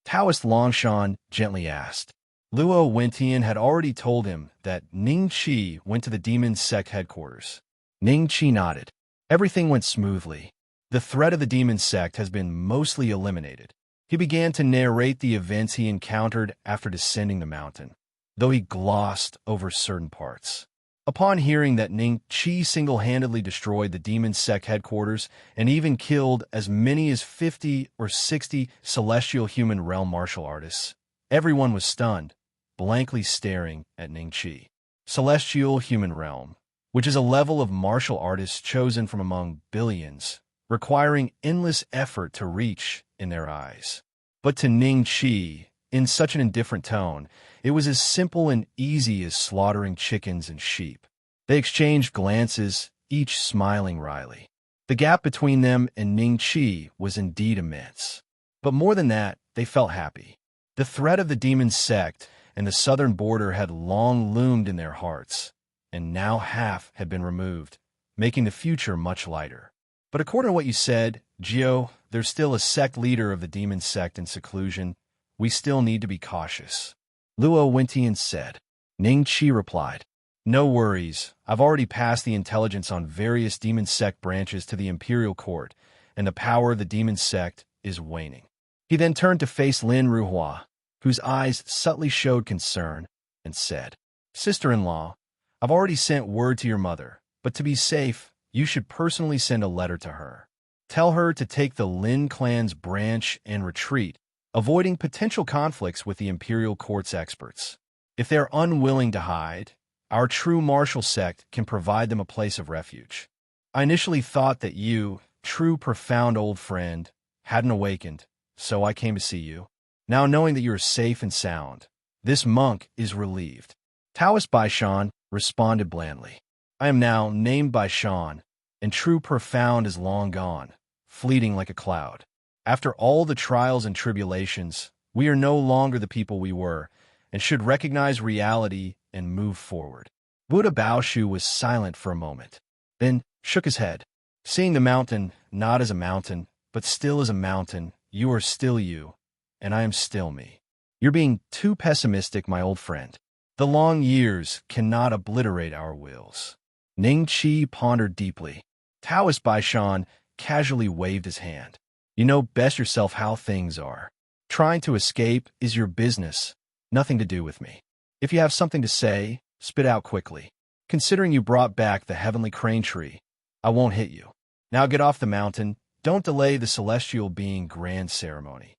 Taoist Longshan gently asked. Luo Wentian had already told him that Ning Qi went to the demon sect headquarters. Ning Qi nodded. Everything went smoothly. The threat of the demon sect has been mostly eliminated. He began to narrate the events he encountered after descending the mountain, though he glossed over certain parts. Upon hearing that Ning Qi single-handedly destroyed the demon sect headquarters and even killed as many as 50 or 60 celestial human realm martial artists, everyone was stunned, blankly staring at Ning Qi. Celestial human realm, which is a level of martial artists chosen from among billions, requiring endless effort to reach in their eyes. But to Ning Qi, in such an indifferent tone, it was as simple and easy as slaughtering chickens and sheep. They exchanged glances, each smiling wryly. The gap between them and Ning Qi was indeed immense. But more than that, they felt happy. The threat of the demon sect and the southern border had long loomed in their hearts, and now half had been removed, making the future much lighter. But according to what you said, Jiu, there's still a sect leader of the demon sect in seclusion. We still need to be cautious. Luo Wentian said. Ning Qi replied, No worries. I've already passed the intelligence on various demon sect branches to the Imperial Court, and the power of the demon sect is waning. He then turned to face Lin Ruhua, whose eyes subtly showed concern, and said, Sister-in-law, I've already sent word to your mother, but to be safe, you should personally send a letter to her. Tell her to take the Lin clan's branch and retreat, avoiding potential conflicts with the Imperial Court's experts. If they're unwilling to hide, our true martial sect can provide them a place of refuge. I initially thought that you, true profound old friend, hadn't awakened, so I came to see you. Now knowing that you are safe and sound, this monk is relieved. Taoist Baishan responded blandly. I am now named Baishan, and true profound is long gone, fleeting like a cloud. After all the trials and tribulations, we are no longer the people we were, and should recognize reality and move forward. Buddha Baoshu was silent for a moment, then shook his head. Seeing the mountain not as a mountain, but still as a mountain, you are still you, and I am still me. You're being too pessimistic, my old friend. The long years cannot obliterate our wills. Ning Qi pondered deeply. Taoist Baishan casually waved his hand. You know best yourself how things are. Trying to escape is your business, nothing to do with me. If you have something to say, spit out quickly. Considering you brought back the heavenly crane tree, I won't hit you. Now get off the mountain. Don't delay the celestial being grand ceremony.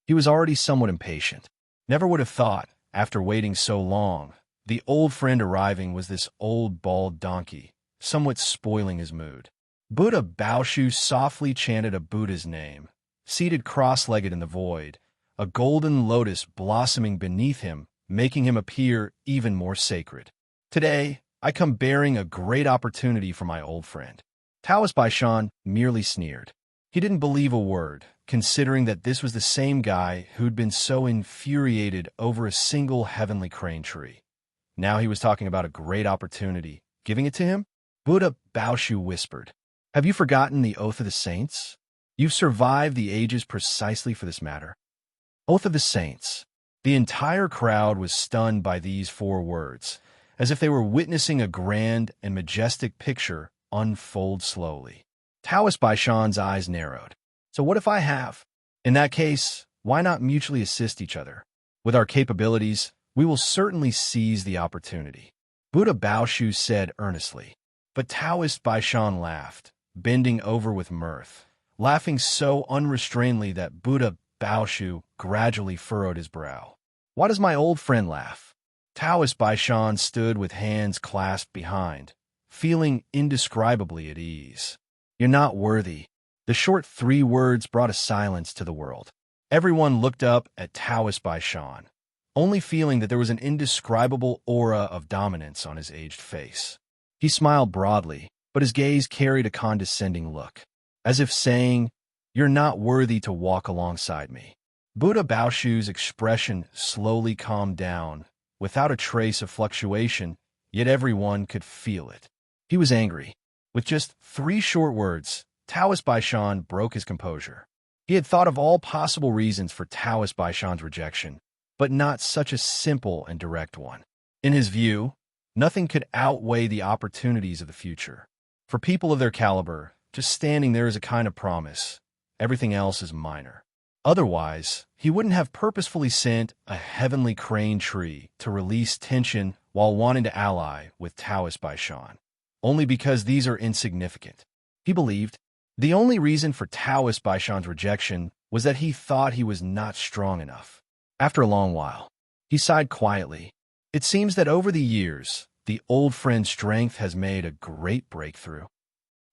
He was already somewhat impatient. Never would have thought, after waiting so long, the old friend arriving was this old bald donkey, somewhat spoiling his mood. Buddha Baoshu softly chanted a Buddha's name, seated cross-legged in the void, a golden lotus blossoming beneath him, making him appear even more sacred. Today, I come bearing a great opportunity for my old friend. Taoist Baishan merely sneered. He didn't believe a word, considering that this was the same guy who'd been so infuriated over a single heavenly crane tree. Now he was talking about a great opportunity. Giving it to him? Buddha Baoshu whispered, Have you forgotten the Oath of the Saints? You've survived the ages precisely for this matter. Oath of the Saints. The entire crowd was stunned by these 4 words, as if they were witnessing a grand and majestic picture unfold slowly. Taoist Baishan's eyes narrowed. So what if I have? In that case, why not mutually assist each other? With our capabilities, we will certainly seize the opportunity. Buddha Baoshu said earnestly. But Taoist Baishan laughed, bending over with mirth, laughing so unrestrainedly that Buddha Baoshu gradually furrowed his brow. Why does my old friend laugh? Taoist Baishan stood with hands clasped behind, feeling indescribably at ease. You're not worthy. The short 3 words brought a silence to the world. Everyone looked up at Taoist Baishan, only feeling that there was an indescribable aura of dominance on his aged face. He smiled broadly, but his gaze carried a condescending look, as if saying, You're not worthy to walk alongside me. Buddha Baoshu's expression slowly calmed down, without a trace of fluctuation, yet everyone could feel it. He was angry. With just 3 short words, Taoist Baishan broke his composure. He had thought of all possible reasons for Taoist Baishan's rejection, but not such a simple and direct one. In his view, nothing could outweigh the opportunities of the future. For people of their caliber, just standing there is a kind of promise. Everything else is minor. Otherwise, he wouldn't have purposefully sent a heavenly crane tree to release tension while wanting to ally with Taoist Baishan, only because these are insignificant. He believed the only reason for Taoist Baishan's rejection was that he thought he was not strong enough. After a long while, he sighed quietly. It seems that over the years, the old friend's strength has made a great breakthrough.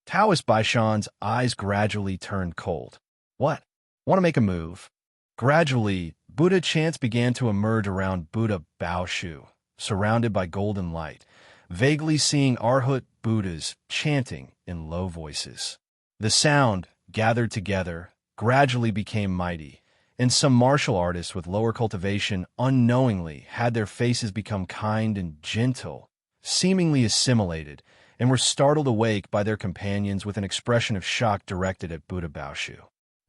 Taoist Baishan's eyes gradually turned cold. What? Want to make a move? Gradually, Buddha chants began to emerge around Buddha Baoshu, surrounded by golden light, vaguely seeing Arhat Buddhas chanting in low voices. The sound, gathered together, gradually became mighty, and some martial artists with lower cultivation unknowingly had their faces become kind and gentle, seemingly assimilated, and were startled awake by their companions with an expression of shock directed at Buddha Baoshu.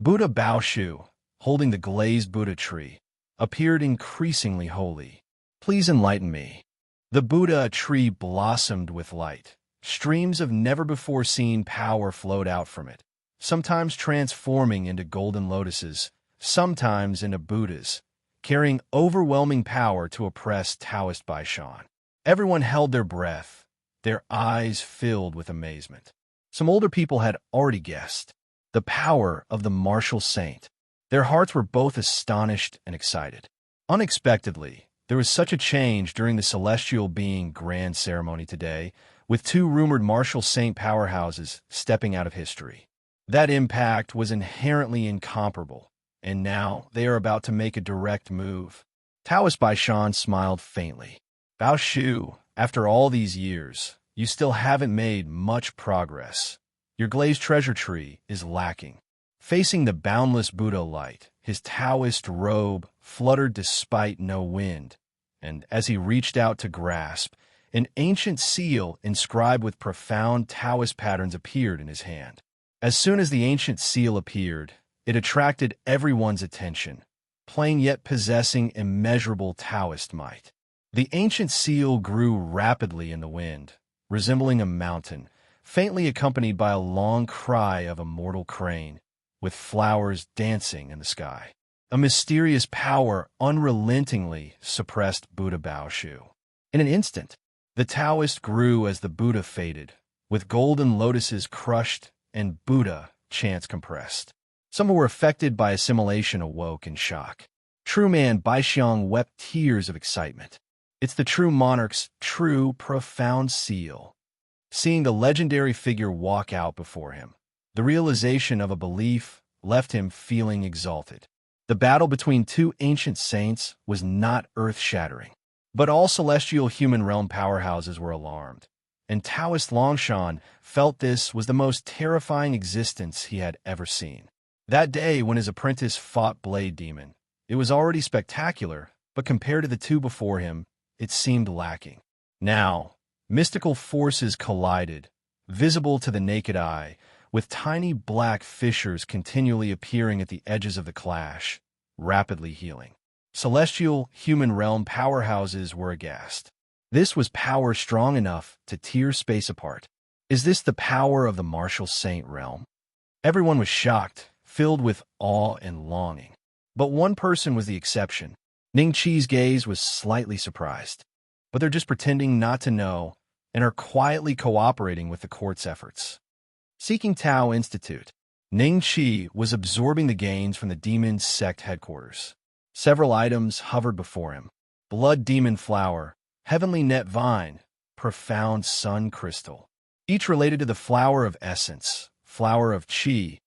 Buddha Baoshu, holding the glazed Buddha tree, appeared increasingly holy. Please enlighten me. The Buddha tree blossomed with light. Streams of never-before-seen power flowed out from it, sometimes transforming into golden lotuses, sometimes into Buddhas, carrying overwhelming power to oppress Taoist Baishan. Everyone held their breath, their eyes filled with amazement. Some older people had already guessed the power of the martial saint. Their hearts were both astonished and excited. Unexpectedly, there was such a change during the celestial being grand ceremony today, with two rumored martial saint powerhouses stepping out of history. That impact was inherently incomparable, and now they are about to make a direct move. Taoist Baishan smiled faintly. Bao Shu, after all these years, you still haven't made much progress. Your glazed treasure tree is lacking. Facing the boundless Buddha light, his Taoist robe fluttered despite no wind, and as he reached out to grasp, an ancient seal inscribed with profound Taoist patterns appeared in his hand. As soon as the ancient seal appeared, it attracted everyone's attention, plain yet possessing immeasurable Taoist might. The ancient seal grew rapidly in the wind, resembling a mountain, faintly accompanied by a long cry of immortal crane, with flowers dancing in the sky. A mysterious power unrelentingly suppressed Buddha Bao Shu. In an instant, the Taoist grew as the Buddha faded, with golden lotuses crushed and Buddha chants compressed. Some who were affected by assimilation awoke in shock. True man Baixiang wept tears of excitement. It's the true monarch's true, profound seal. Seeing the legendary figure walk out before him, the realization of a belief left him feeling exalted. The battle between two ancient saints was not earth-shattering, but all celestial human realm powerhouses were alarmed, and Taoist Longshan felt this was the most terrifying existence he had ever seen. That day when his apprentice fought Blade Demon, it was already spectacular, but compared to the two before him, it seemed lacking. Now, mystical forces collided, visible to the naked eye, with tiny black fissures continually appearing at the edges of the clash, rapidly healing. Celestial, human realm powerhouses were aghast. This was power strong enough to tear space apart. Is this the power of the martial saint realm? Everyone was shocked, filled with awe and longing. But one person was the exception. Ning Qi's gaze was slightly surprised. But they're just pretending not to know and are quietly cooperating with the court's efforts. Seeking Tao Institute, Ning Qi was absorbing the gains from the demon's sect headquarters. Several items hovered before him. Blood demon flower, heavenly net vine, profound sun crystal. Each related to the flower of essence, flower of qi,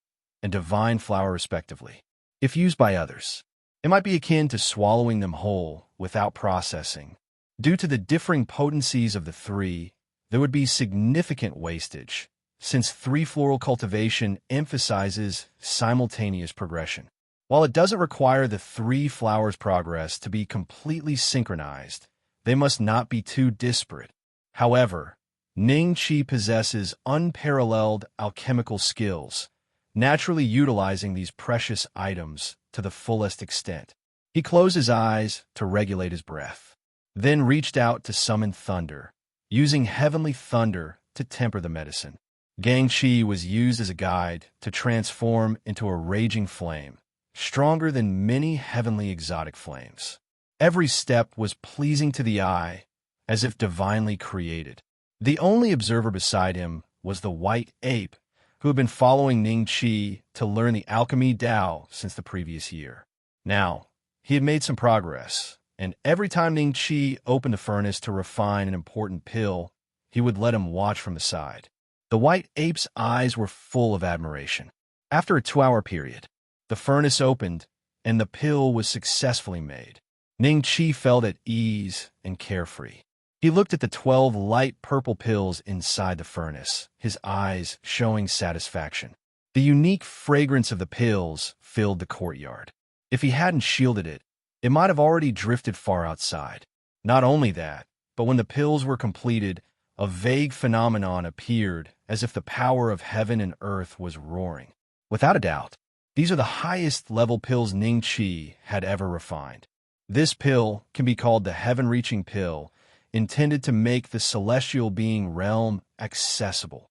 and divine flower respectively. If used by others, it might be akin to swallowing them whole without processing. Due to the differing potencies of the three, there would be significant wastage, since three-floral cultivation emphasizes simultaneous progression. While it doesn't require the three flowers' progress to be completely synchronized, they must not be too disparate. However, Ning Qi possesses unparalleled alchemical skills, naturally utilizing these precious items to the fullest extent. He closed his eyes to regulate his breath, then reached out to summon thunder, using heavenly thunder to temper the medicine. Gang Qi was used as a guide to transform into a raging flame, stronger than many heavenly exotic flames. Every step was pleasing to the eye, as if divinely created. The only observer beside him was the white ape, who had been following Ning Qi to learn the alchemy Tao since the previous year. Now, he had made some progress, and every time Ning Qi opened the furnace to refine an important pill, he would let him watch from the side. The white ape's eyes were full of admiration. After a 2-hour period, the furnace opened, and the pill was successfully made. Ning Qi felt at ease and carefree. He looked at the 12 light purple pills inside the furnace, his eyes showing satisfaction. The unique fragrance of the pills filled the courtyard. If he hadn't shielded it, it might have already drifted far outside. Not only that, but when the pills were completed, a vague phenomenon appeared as if the power of heaven and earth was roaring. Without a doubt, these are the highest level pills Ning Qi had ever refined. This pill can be called the heaven-reaching pill, intended to make the celestial being realm accessible.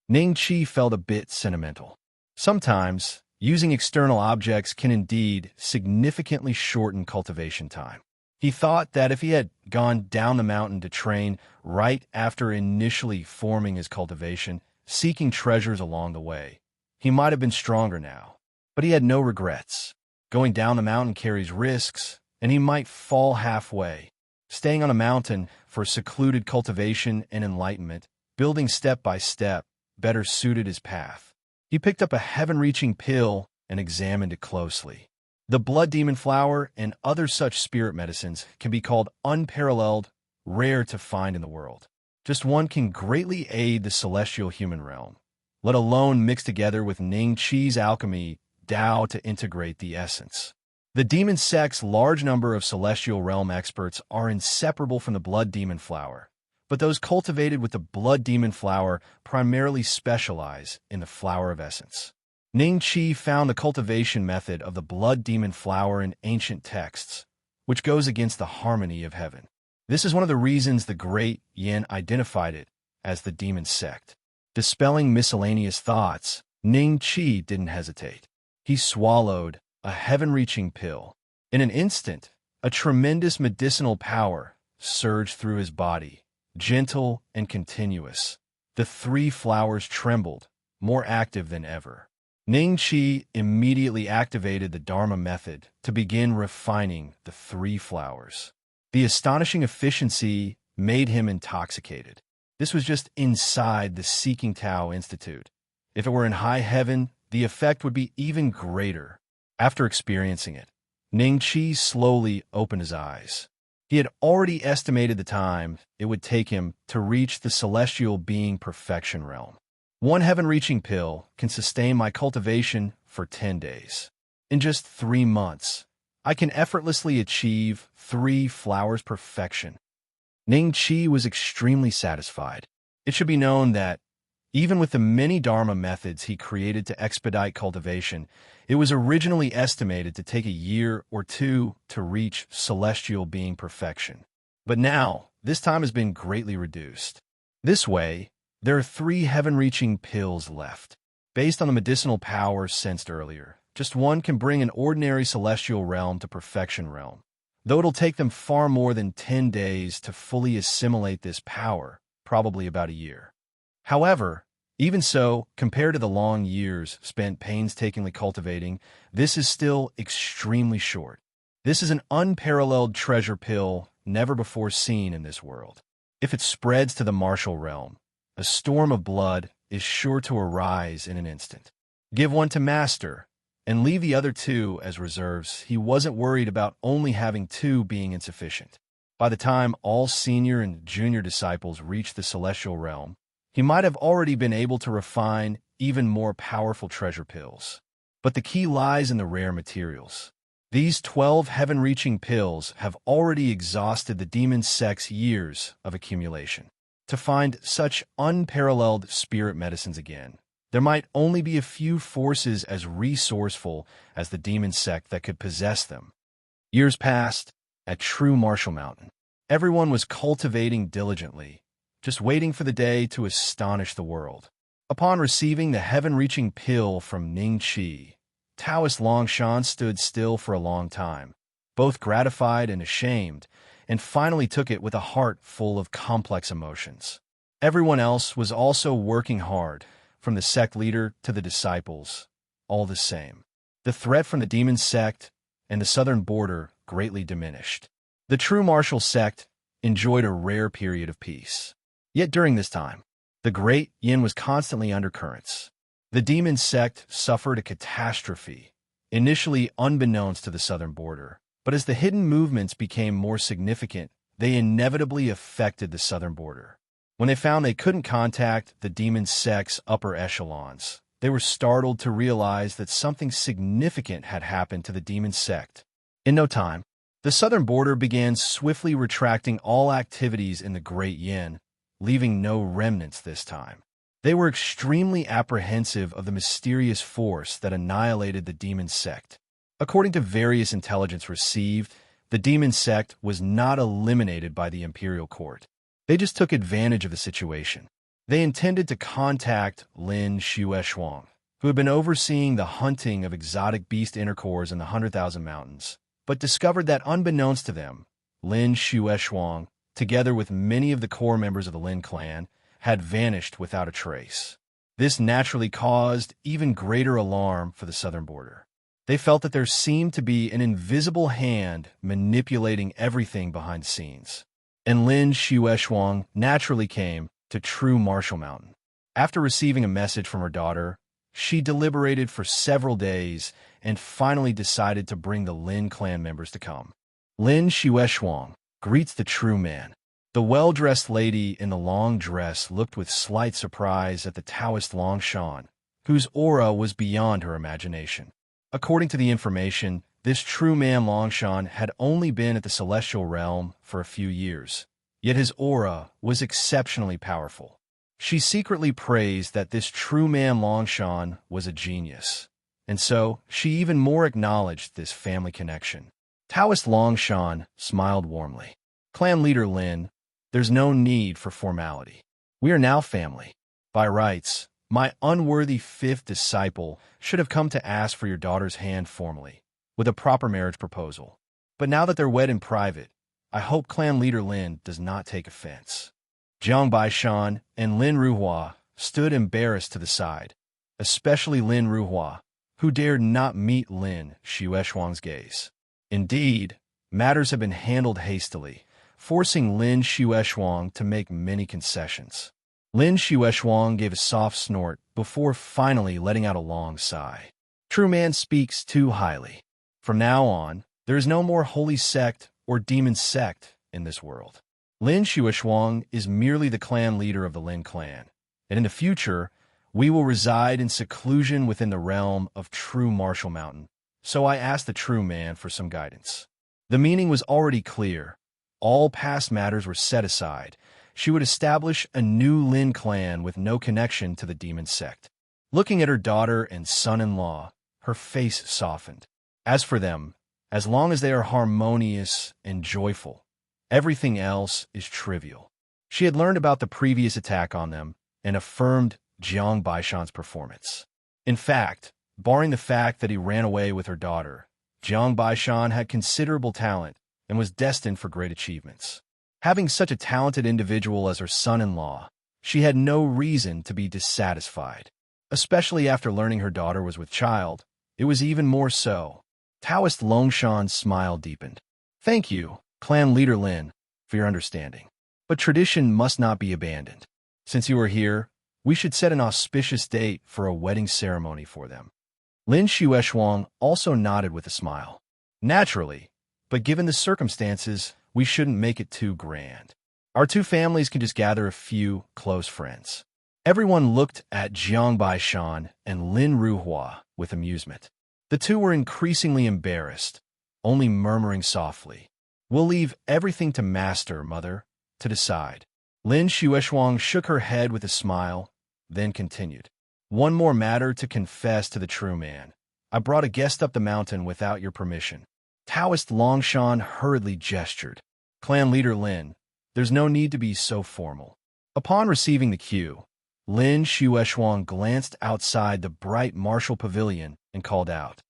Ning Qi felt a bit sentimental. Sometimes, using external objects can indeed significantly shorten cultivation time. He thought that if he had gone down the mountain to train right after initially forming his cultivation, seeking treasures along the way, he might have been stronger now. But he had no regrets. Going down the mountain carries risks, and he might fall halfway. Staying on a mountain for secluded cultivation and enlightenment, building step by step, better suited his path. He picked up a heaven-reaching pill and examined it closely. The blood demon flower and other such spirit medicines can be called unparalleled, rare to find in the world. Just one can greatly aid the celestial human realm, let alone mix together with Ning Qi's alchemy Tao to integrate the essence. The demon sect's large number of celestial realm experts are inseparable from the blood demon flower, but those cultivated with the blood demon flower primarily specialize in the flower of essence. Ning Qi found the cultivation method of the blood demon flower in ancient texts, which goes against the harmony of heaven. This is one of the reasons the great Yin identified it as the demon sect. Dispelling miscellaneous thoughts, Ning Qi didn't hesitate. He swallowed a heaven-reaching pill. In an instant, a tremendous medicinal power surged through his body, gentle and continuous. The three flowers trembled, more active than ever. Ning Qi immediately activated the Dharma method to begin refining the three flowers. The astonishing efficiency made him intoxicated. This was just inside the Seeking Tao Institute. If it were in high heaven, the effect would be even greater. After experiencing it, Ning Qi slowly opened his eyes. He had already estimated the time it would take him to reach the celestial being perfection realm. One heaven-reaching pill can sustain my cultivation for 10 days. In just 3 months, I can effortlessly achieve 3 flowers perfection. Ning Qi was extremely satisfied. It should be known that, even with the many Dharma methods he created to expedite cultivation, it was originally estimated to take a year or 2 to reach celestial being perfection. But now, this time has been greatly reduced. This way, there are 3 heaven-reaching pills left. Based on the medicinal power sensed earlier, just one can bring an ordinary celestial realm to perfection realm, though it'll take them far more than 10 days to fully assimilate this power, probably about a year. However, even so, compared to the long years spent painstakingly cultivating, this is still extremely short. This is an unparalleled treasure pill never before seen in this world. If it spreads to the martial realm, a storm of blood is sure to arise in an instant. Give one to Master, and leave the other 2 as reserves. He wasn't worried about only having 2 being insufficient. By the time all senior and junior disciples reached the celestial realm, he might have already been able to refine even more powerful treasure pills. But the key lies in the rare materials. These 12 heaven-reaching pills have already exhausted the demon sect's years of accumulation. To find such unparalleled spirit medicines again, there might only be a few forces as resourceful as the demon sect that could possess them. Years passed, at true Martial Mountain. Everyone was cultivating diligently, just waiting for the day to astonish the world. Upon receiving the heaven-reaching pill from Ning Qi, Taoist Longshan stood still for a long time, both gratified and ashamed, and finally took it with a heart full of complex emotions. Everyone else was also working hard, from the sect leader to the disciples, all the same. The threat from the demon sect and the southern border greatly diminished. The true martial sect enjoyed a rare period of peace. Yet during this time, the great Yin was constantly under currents. The demon sect suffered a catastrophe, initially unbeknownst to the southern border. But as the hidden movements became more significant, they inevitably affected the southern border. When they found they couldn't contact the demon sect's upper echelons, they were startled to realize that something significant had happened to the demon sect. In no time, the southern border began swiftly retracting all activities in the Great Yin, leaving no remnants this time. They were extremely apprehensive of the mysterious force that annihilated the demon sect. According to various intelligence received, The demon sect was not eliminated by the imperial court. They just took advantage of the situation. They intended to contact Lin Xueshuang, who had been overseeing the hunting of exotic beast intercores in the 100,000 Mountains, but discovered that unbeknownst to them, Lin Xueshuang, together with many of the core members of the Lin clan, had vanished without a trace. This naturally caused even greater alarm for the southern border. They felt that there seemed to be an invisible hand manipulating everything behind the scenes. And Lin Xueshuang naturally came to True Martial Mountain. After receiving a message from her daughter, she deliberated for several days and finally decided to bring the Lin clan members to come. Lin Xueshuang greets the true man. The well-dressed lady in the long dress looked with slight surprise at the Taoist Longshan, whose aura was beyond her imagination. According to the information, this true man Longshan had only been at the celestial realm for a few years, yet his aura was exceptionally powerful. She secretly praised that this true man Longshan was a genius, and so she even more acknowledged this family connection. Taoist Longshan smiled warmly. Clan leader Lin, there's no need for formality. We are now family. By rights, my unworthy fifth disciple should have come to ask for your daughter's hand formally, with a proper marriage proposal. But now that they're wed in private, I hope clan leader Lin does not take offense. Jiang Baishan and Lin Ruhua stood embarrassed to the side, especially Lin Ruhua, who dared not meet Lin Xueshuang's gaze. Indeed, matters have been handled hastily, forcing Lin Xueshuang to make many concessions. Lin Xueshuang gave a soft snort before finally letting out a long sigh. True man speaks too highly. From now on, there is no more holy sect or demon sect in this world. Lin Xueshuang is merely the clan leader of the Lin clan, and in the future, we will reside in seclusion within the realm of True Martial Mountain. So I asked the true man for some guidance. The meaning was already clear. All past matters were set aside. She would establish a new Lin clan with no connection to the demon sect. Looking at her daughter and son-in-law, her face softened. As for them, as long as they are harmonious and joyful, everything else is trivial. She had learned about the previous attack on them and affirmed Jiang Baishan's performance. In fact, barring the fact that he ran away with her daughter, Jiang Baishan had considerable talent and was destined for great achievements. Having such a talented individual as her son-in-law, she had no reason to be dissatisfied. Especially after learning her daughter was with child, it was even more so. Taoist Longshan's smile deepened. Thank you, clan leader Lin, for your understanding. But tradition must not be abandoned. Since you are here, we should set an auspicious date for a wedding ceremony for them. Lin Xueshuang also nodded with a smile. Naturally, but given the circumstances, we shouldn't make it too grand. Our two families can just gather a few close friends. Everyone looked at Jiang Baishan and Lin Ruhua with amusement. The two were increasingly embarrassed, only murmuring softly, "We'll leave everything to Master, Mother, to decide." Lin Xueshuang shook her head with a smile, then continued. "One more matter to confess to the true man. I brought a guest up the mountain without your permission." Taoist Longshan hurriedly gestured. "Clan leader Lin, there's no need to be so formal." Upon receiving the cue, Lin Xueshuang glanced outside the bright martial pavilion and called out,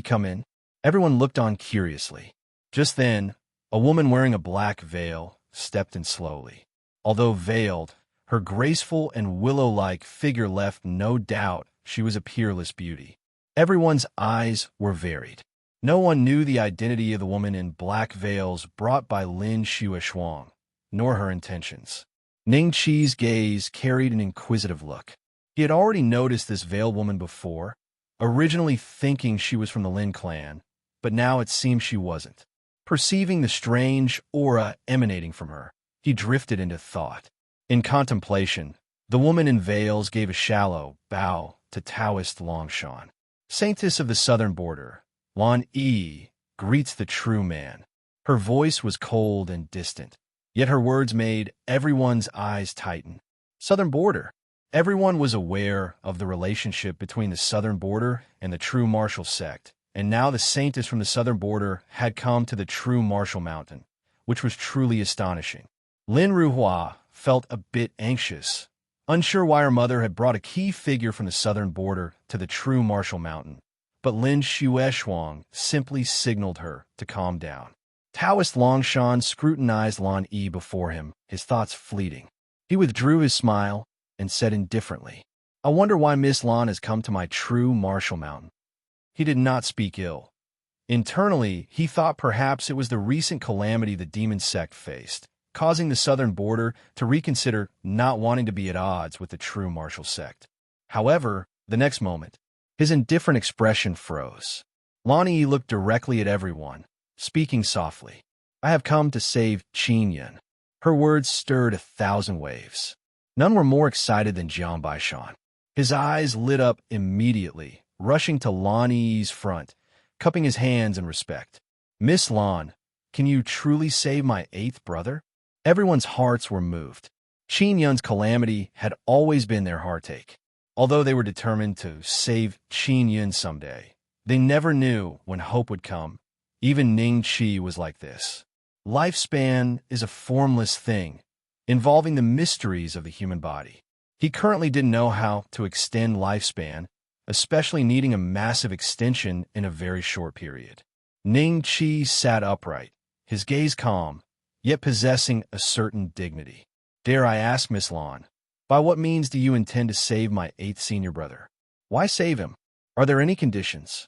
Come in." Everyone looked on curiously. Just then, a woman wearing a black veil stepped in slowly. Although veiled, her graceful and willow-like figure left no doubt she was a peerless beauty. Everyone's eyes were varied. No one knew the identity of the woman in black veils brought by Lin Xueshuang, nor her intentions. Ning Qi's gaze carried an inquisitive look. He had already noticed this veiled woman before, originally thinking she was from the Lin clan, but now it seemed she wasn't. Perceiving the strange aura emanating from her, he drifted into thought. In contemplation, the woman in veils gave a shallow bow to Taoist Longshan. Saintess of the southern border, Lan Yi greets the true man. Her voice was cold and distant, yet her words made everyone's eyes tighten. Southern border. Everyone was aware of the relationship between the southern border and the true martial sect, and now the saintess from the southern border had come to the true martial mountain, which was truly astonishing. Lin Ruhua felt a bit anxious, unsure why her mother had brought a key figure from the southern border to the true martial mountain, but Lin Xueshuang simply signaled her to calm down. Taoist Longshan scrutinized Lan Yi before him, his thoughts fleeting. He withdrew his smile and said indifferently, "I wonder why Miss Lan has come to my true martial mountain." He did not speak ill. Internally, he thought perhaps it was the recent calamity the demon sect faced, causing the southern border to reconsider not wanting to be at odds with the true martial sect. However, the next moment, his indifferent expression froze. Lan Yi looked directly at everyone, speaking softly. "I have come to save Qin Yun." Her words stirred 1,000 waves. None were more excited than Jiang Baishan. His eyes lit up immediately, rushing to Lan Yi's front, cupping his hands in respect. "Miss Lan, can you truly save my 8th brother?" Everyone's hearts were moved. Qin Yun's calamity had always been their heartache. Although they were determined to save Qin Yun someday, they never knew when hope would come. Even Ning Qi was like this. Lifespan is a formless thing, involving the mysteries of the human body. He currently didn't know how to extend lifespan, especially needing a massive extension in a very short period. Ning Qi sat upright, his gaze calm, yet possessing a certain dignity. "Dare I ask, Miss Lan, by what means do you intend to save my 8th senior brother? Why save him? Are there any conditions?"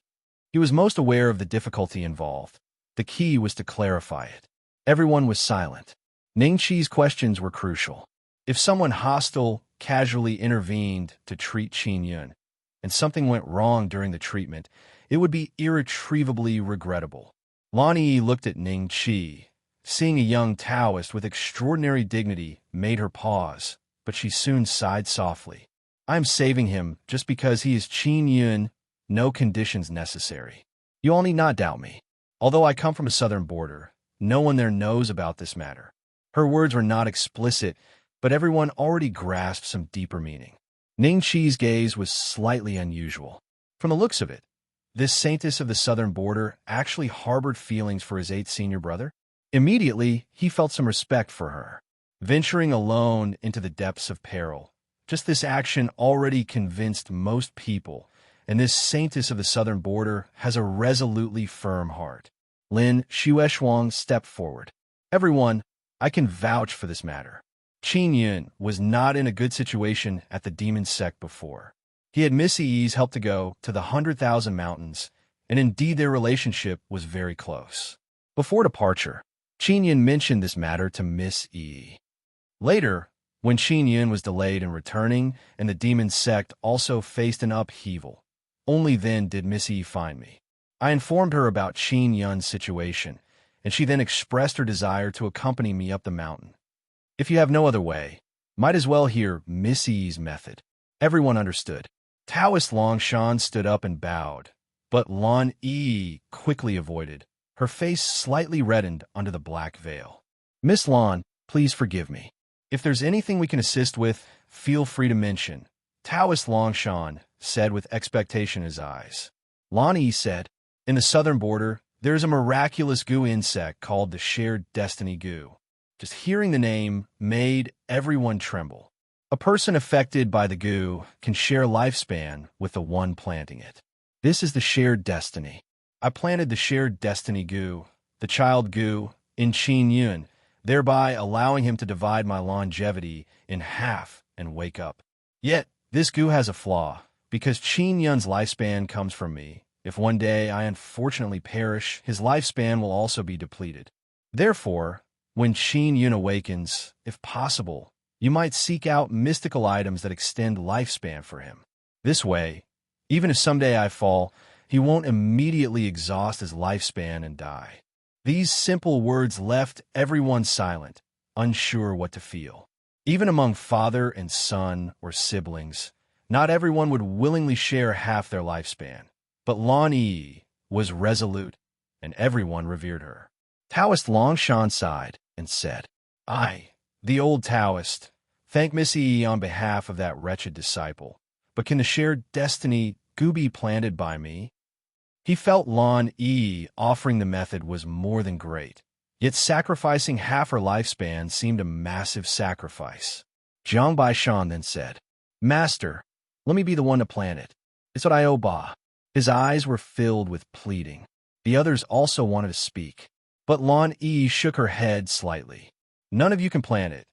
He was most aware of the difficulty involved. The key was to clarify it. Everyone was silent. Ning Qi's questions were crucial. If someone hostile casually intervened to treat Qin Yun, and something went wrong during the treatment, it would be irretrievably regrettable. Lan Yi looked at Ning Qi. Seeing a young Taoist with extraordinary dignity made her pause, but she soon sighed softly. "I am saving him just because he is Qin Yun, no conditions necessary. You all need not doubt me. Although I come from a southern border, no one there knows about this matter." Her words were not explicit, but everyone already grasped some deeper meaning. Ning Qi's gaze was slightly unusual. From the looks of it, this saintess of the southern border actually harbored feelings for his 8th senior brother. Immediately, he felt some respect for her. Venturing alone into the depths of peril, just this action already convinced most people, and this saintess of the southern border has a resolutely firm heart. Lin Xueshuang stepped forward. "Everyone, I can vouch for this matter. Qin Yun was not in a good situation at the demon sect before. He had Miss Yi's help to go to the 100,000 mountains, and indeed their relationship was very close. Before departure, Qin Yun mentioned this matter to Miss Yi. Later, when Qin Yun was delayed in returning and the demon sect also faced an upheaval, only then did Miss Yi find me. I informed her about Qin Yun's situation, and she then expressed her desire to accompany me up the mountain. If you have no other way, might as well hear Miss Yi's method." Everyone understood. Taoist Longshan stood up and bowed, but Lan Yi quickly avoided. Her face slightly reddened under the black veil. "Miss Lan, please forgive me. If there's anything we can assist with, feel free to mention," Taoist Longshan said with expectation in his eyes. Lan Yi said, "In the southern border, there is a miraculous goo insect called the shared destiny goo." Just hearing the name made everyone tremble. A person affected by the goo can share lifespan with the one planting it. This is the shared destiny. I planted the shared destiny goo, the child goo, in Qin Yun, thereby allowing him to divide my longevity in half and wake up. Yet, this goo has a flaw, because Qin Yun's lifespan comes from me. If one day I unfortunately perish, his lifespan will also be depleted. Therefore, when Qin Yun awakens, if possible, you might seek out mystical items that extend lifespan for him. This way, even if someday I fall, he won't immediately exhaust his lifespan and die. These simple words left everyone silent, unsure what to feel. Even among father and son or siblings, not everyone would willingly share half their lifespan. But Lan Yi was resolute, and everyone revered her. Taoist Longshan sighed and said, "I, the old Taoist, thank Miss Yi on behalf of that wretched disciple. But can the shared destiny goo be planted by me?" He felt Lan Yi offering the method was more than great, yet sacrificing half her lifespan seemed a massive sacrifice. Jiang Baishan then said, "Master, let me be the one to plant it. It's what I owe Ba." His eyes were filled with pleading. The others also wanted to speak, but Lan Yi shook her head slightly. "None of you can plant it.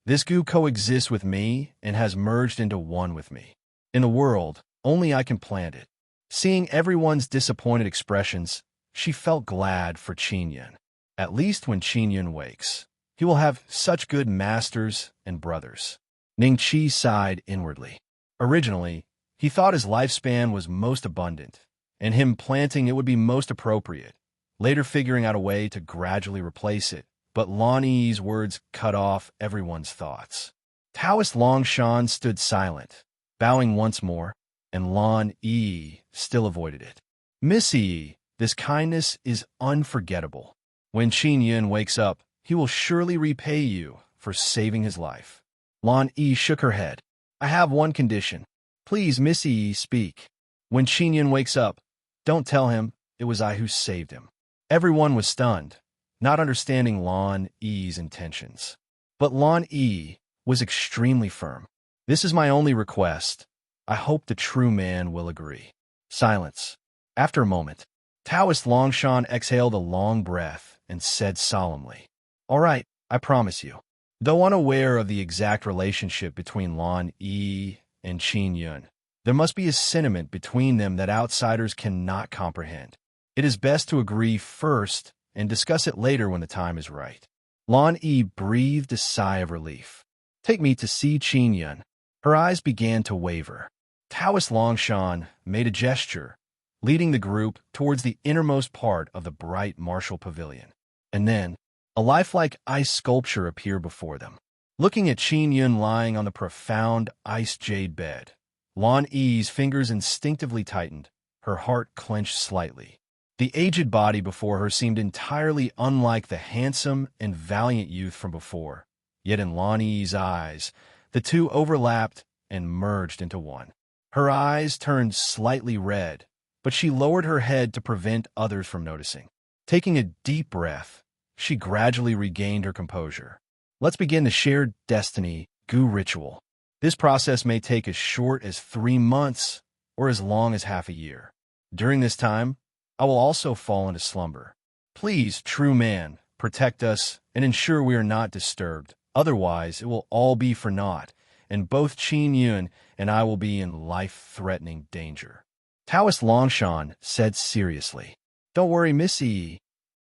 This goo coexists with me and has merged into one with me. In the world, only I can plant it." Seeing everyone's disappointed expressions, she felt glad for Qingyun. At least when Qingyun wakes, he will have such good masters and brothers. Ning Qi sighed inwardly. Originally, he thought his lifespan was most abundant, and him planting it would be most appropriate, later figuring out a way to gradually replace it. But Lan Yi's words cut off everyone's thoughts. Taoist Longshan stood silent, bowing once more, and Lan Yi still avoided it. "Miss Yi, this kindness is unforgettable. When Qingyun wakes up, he will surely repay you for saving his life." Lan Yi shook her head. "I have one condition. Please, Miss Yi, speak. When Qingyun wakes up, don't tell him it was I who saved him." Everyone was stunned, not understanding Lan Yi's intentions. But Lan Yi was extremely firm. "This is my only request. I hope the true man will agree." Silence. After a moment, Taoist Longshan exhaled a long breath and said solemnly, "All right, I promise you." Though unaware of the exact relationship between Lan Yi and Qingyun, there must be a sentiment between them that outsiders cannot comprehend. It is best to agree first and discuss it later when the time is right. Lan Yi breathed a sigh of relief. "Take me to see Qingyun." Her eyes began to waver. Taoist Longshan made a gesture, leading the group towards the innermost part of the bright martial pavilion. And then, a lifelike ice sculpture appeared before them. Looking at Qingyun lying on the profound ice jade bed, Lan Yi's fingers instinctively tightened, her heart clenched slightly. The aged body before her seemed entirely unlike the handsome and valiant youth from before, yet in Lan Yi's eyes, the two overlapped and merged into one. Her eyes turned slightly red, but she lowered her head to prevent others from noticing. Taking a deep breath, she gradually regained her composure. "Let's begin the shared destiny Gu ritual. This process may take as short as 3 months or as long as half a year. During this time, I will also fall into slumber. Please, true man, protect us and ensure we are not disturbed. Otherwise, it will all be for naught, and both Qingyun and I will be in life-threatening danger." Taoist Longshan said seriously, "Don't worry, Miss Yi."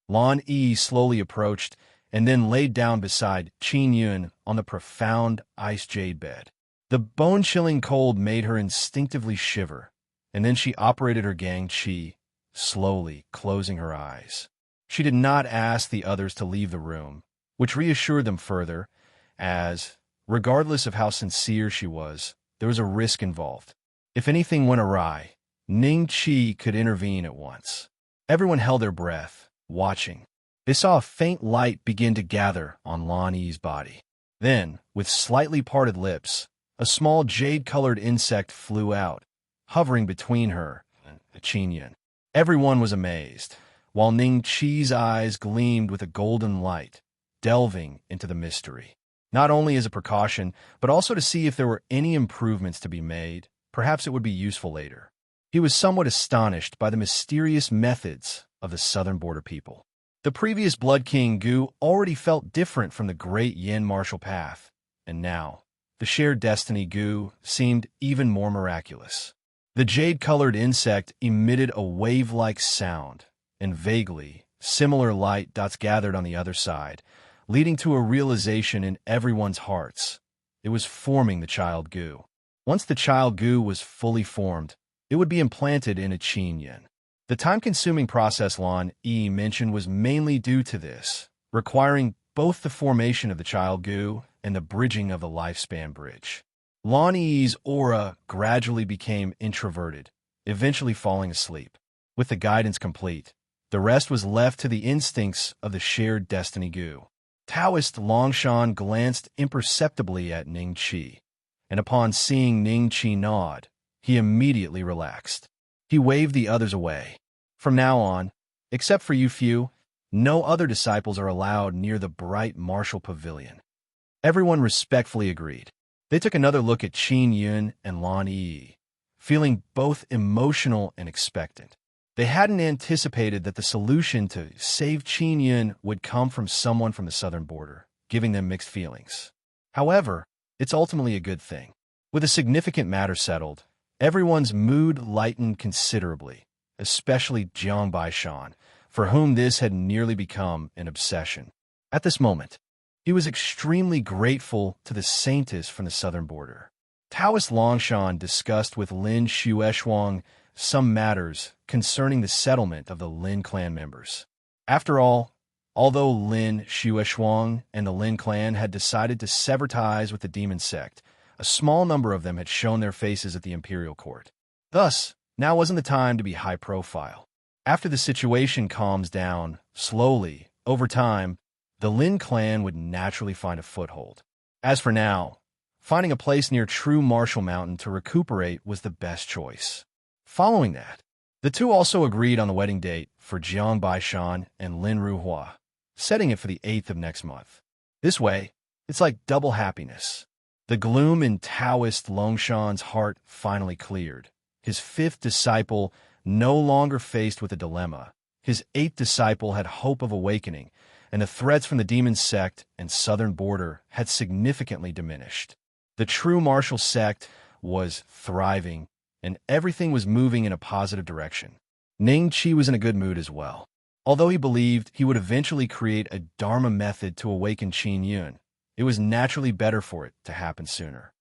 Lan Yi slowly approached and then laid down beside Qingyun on the profound ice jade bed. The bone-chilling cold made her instinctively shiver, and then she operated her Gang Qi, slowly closing her eyes. She did not ask the others to leave the room, which reassured them further, as, regardless of how sincere she was, there was a risk involved. If anything went awry, Ning Qi could intervene at once. Everyone held their breath, watching. They saw a faint light begin to gather on Lan Yi's body. Then, with slightly parted lips, a small jade-colored insect flew out, hovering between her and Qingyun. Everyone was amazed, while Ning Qi's eyes gleamed with a golden light, delving into the mystery. Not only as a precaution, but also to see if there were any improvements to be made. Perhaps it would be useful later. He was somewhat astonished by the mysterious methods of the southern border people. The previous Blood King Gu already felt different from the great Yin martial path, and now, the shared destiny Gu seemed even more miraculous. The jade-colored insect emitted a wave-like sound, and vaguely, similar light dots gathered on the other side, leading to a realization in everyone's hearts. It was forming the child Gu. Once the child Gu was fully formed, it would be implanted in a Qingyun. The time-consuming process Lan Yi mentioned was mainly due to this, requiring both the formation of the child Gu and the bridging of the lifespan bridge. Lan Yi's aura gradually became introverted, eventually falling asleep. With the guidance complete, the rest was left to the instincts of the shared destiny Gu. Taoist Longshan glanced imperceptibly at Ning Qi, and upon seeing Ning Qi nod, he immediately relaxed. He waved the others away. From now on, except for you few, no other disciples are allowed near the bright martial pavilion. Everyone respectfully agreed. They took another look at Qin Yun and Lan Yi, feeling both emotional and expectant. They hadn't anticipated that the solution to save Qin Yun would come from someone from the southern border, giving them mixed feelings. However, it's ultimately a good thing. With a significant matter settled, everyone's mood lightened considerably, especially Jiang Baishan, for whom this had nearly become an obsession. At this moment, he was extremely grateful to the saintess from the southern border. Taoist Longshan discussed with Lin Xueshuang some matters concerning the settlement of the Lin clan members. After all, although Lin Xueshuang and the Lin clan had decided to sever ties with the demon sect, a small number of them had shown their faces at the imperial court. Thus, now wasn't the time to be high profile. After the situation calms down, slowly, over time, the Lin clan would naturally find a foothold. As for now, finding a place near True Martial Mountain to recuperate was the best choice. Following that, the two also agreed on the wedding date for Jiang Baishan and Lin Ruhua, setting it for the 8th of next month. This way, it's like double happiness. The gloom in Taoist Longshan's heart finally cleared. His 5th disciple no longer faced with a dilemma. His 8th disciple had hope of awakening, and the threats from the demon sect and southern border had significantly diminished. The true martial sect was thriving, and everything was moving in a positive direction. Ning Qi was in a good mood as well. Although he believed he would eventually create a Dharma method to awaken Qin Yun, it was naturally better for it to happen sooner.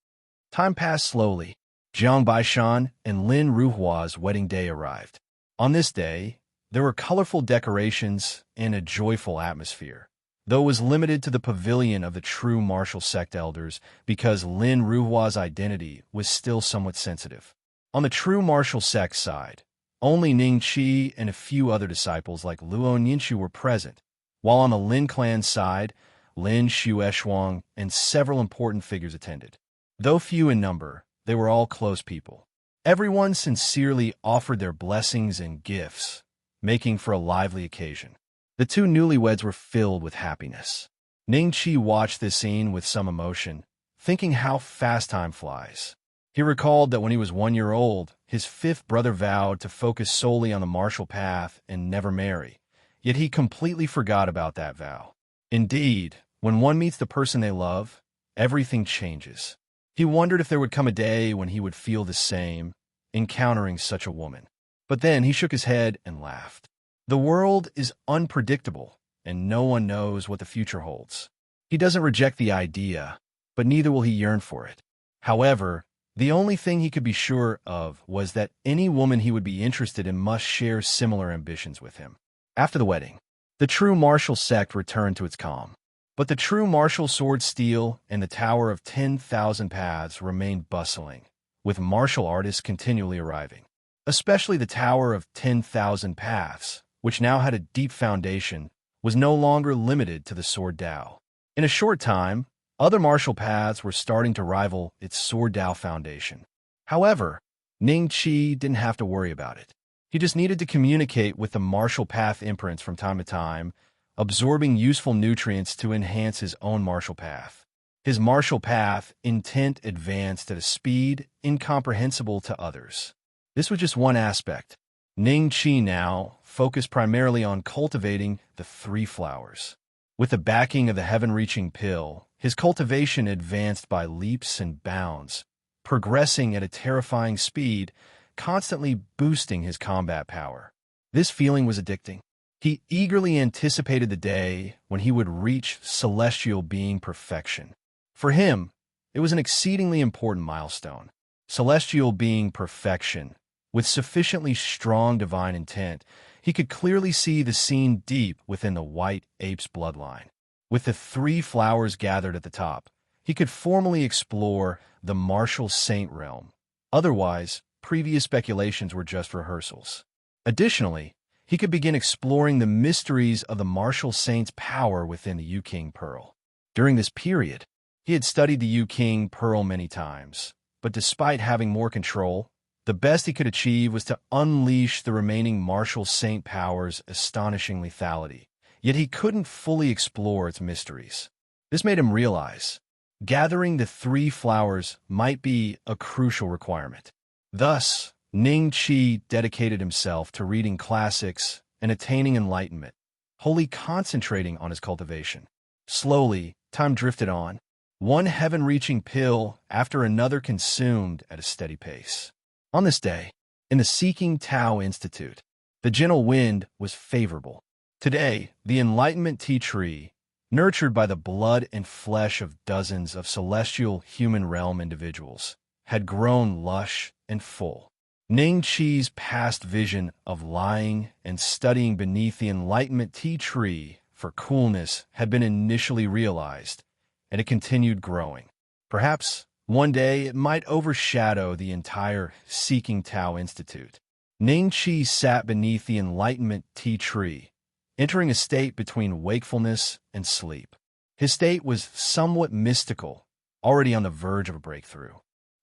Time passed slowly. Jiang Baishan and Lin Ruhua's wedding day arrived. On this day, there were colorful decorations and a joyful atmosphere, though it was limited to the pavilion of the true martial sect elders because Lin Ruhua's identity was still somewhat sensitive. On the true martial sect side, only Ning Qi and a few other disciples like Luo Ninshu were present, while on the Lin clan side, Lin Xueshuang and several important figures attended. Though few in number, they were all close people. Everyone sincerely offered their blessings and gifts, making for a lively occasion. The two newlyweds were filled with happiness. Ning Qi watched this scene with some emotion, thinking how fast time flies. He recalled that when he was 1 year old, his 5th brother vowed to focus solely on the martial path and never marry, yet he completely forgot about that vow. Indeed, when one meets the person they love, everything changes. He wondered if there would come a day when he would feel the same, encountering such a woman. But then he shook his head and laughed. The world is unpredictable, and no one knows what the future holds. He doesn't reject the idea, but neither will he yearn for it. However, the only thing he could be sure of was that any woman he would be interested in must share similar ambitions with him. After the wedding, the true martial sect returned to its calm. But the true martial sword steel and the Tower of 10,000 Paths remained bustling, with martial artists continually arriving. Especially the Tower of 10,000 Paths, which now had a deep foundation, was no longer limited to the Sword Dao. In a short time, other martial paths were starting to rival its Sword Dao foundation. However, Ning Qi didn't have to worry about it. He just needed to communicate with the martial path imprints from time to time, absorbing useful nutrients to enhance his own martial path. His martial path intent advanced at a speed incomprehensible to others. This was just one aspect. Ning Qi now focused primarily on cultivating the 3 flowers. With the backing of the heaven-reaching pill, his cultivation advanced by leaps and bounds, progressing at a terrifying speed, constantly boosting his combat power. This feeling was addicting. He eagerly anticipated the day when he would reach celestial being perfection. For him, it was an exceedingly important milestone. Celestial being perfection. With sufficiently strong divine intent, he could clearly see the scene deep within the white ape's bloodline. With the 3 flowers gathered at the top, he could formally explore the martial saint realm. Otherwise, previous speculations were just rehearsals. Additionally, he could begin exploring the mysteries of the martial saint's power within the Yu-King Pearl. During this period, he had studied the Yu-King Pearl many times, but despite having more control, The best he could achieve was to unleash the remaining martial saint power's astonishing lethality, yet he couldn't fully explore its mysteries. This made him realize gathering the three flowers might be a crucial requirement. Thus, Ning Qi dedicated himself to reading classics and attaining enlightenment, wholly concentrating on his cultivation. Slowly, time drifted on, one heaven-reaching pill after another consumed at a steady pace. On this day, in the Seeking Tao Institute, the gentle wind was favorable. Today, the enlightenment tea tree, nurtured by the blood and flesh of dozens of celestial human realm individuals, had grown lush and full. Ning Qi's past vision of lying and studying beneath the enlightenment tea tree for coolness had been initially realized, and it continued growing. Perhaps one day it might overshadow the entire Seeking Tao Institute. Ning Qi sat beneath the enlightenment tea tree, entering a state between wakefulness and sleep. His state was somewhat mystical, already on the verge of a breakthrough.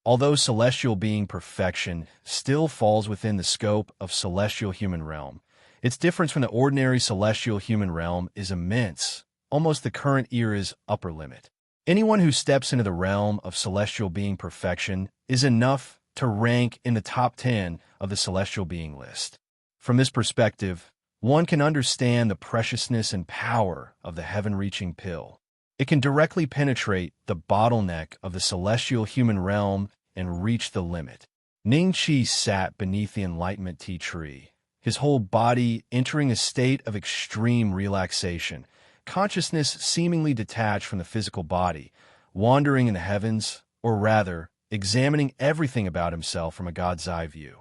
Although celestial being perfection still falls within the scope of celestial human realm, its difference from the ordinary celestial human realm is immense, almost the current era's upper limit. Anyone who steps into the realm of celestial being perfection is enough to rank in the top 10 of the celestial being list. From this perspective, one can understand the preciousness and power of the heaven-reaching pill. It can directly penetrate the bottleneck of the celestial human realm and reach the limit. Ning Qi sat beneath the enlightenment tea tree, his whole body entering a state of extreme relaxation, consciousness seemingly detached from the physical body, wandering in the heavens, or rather, examining everything about himself from a God's eye view.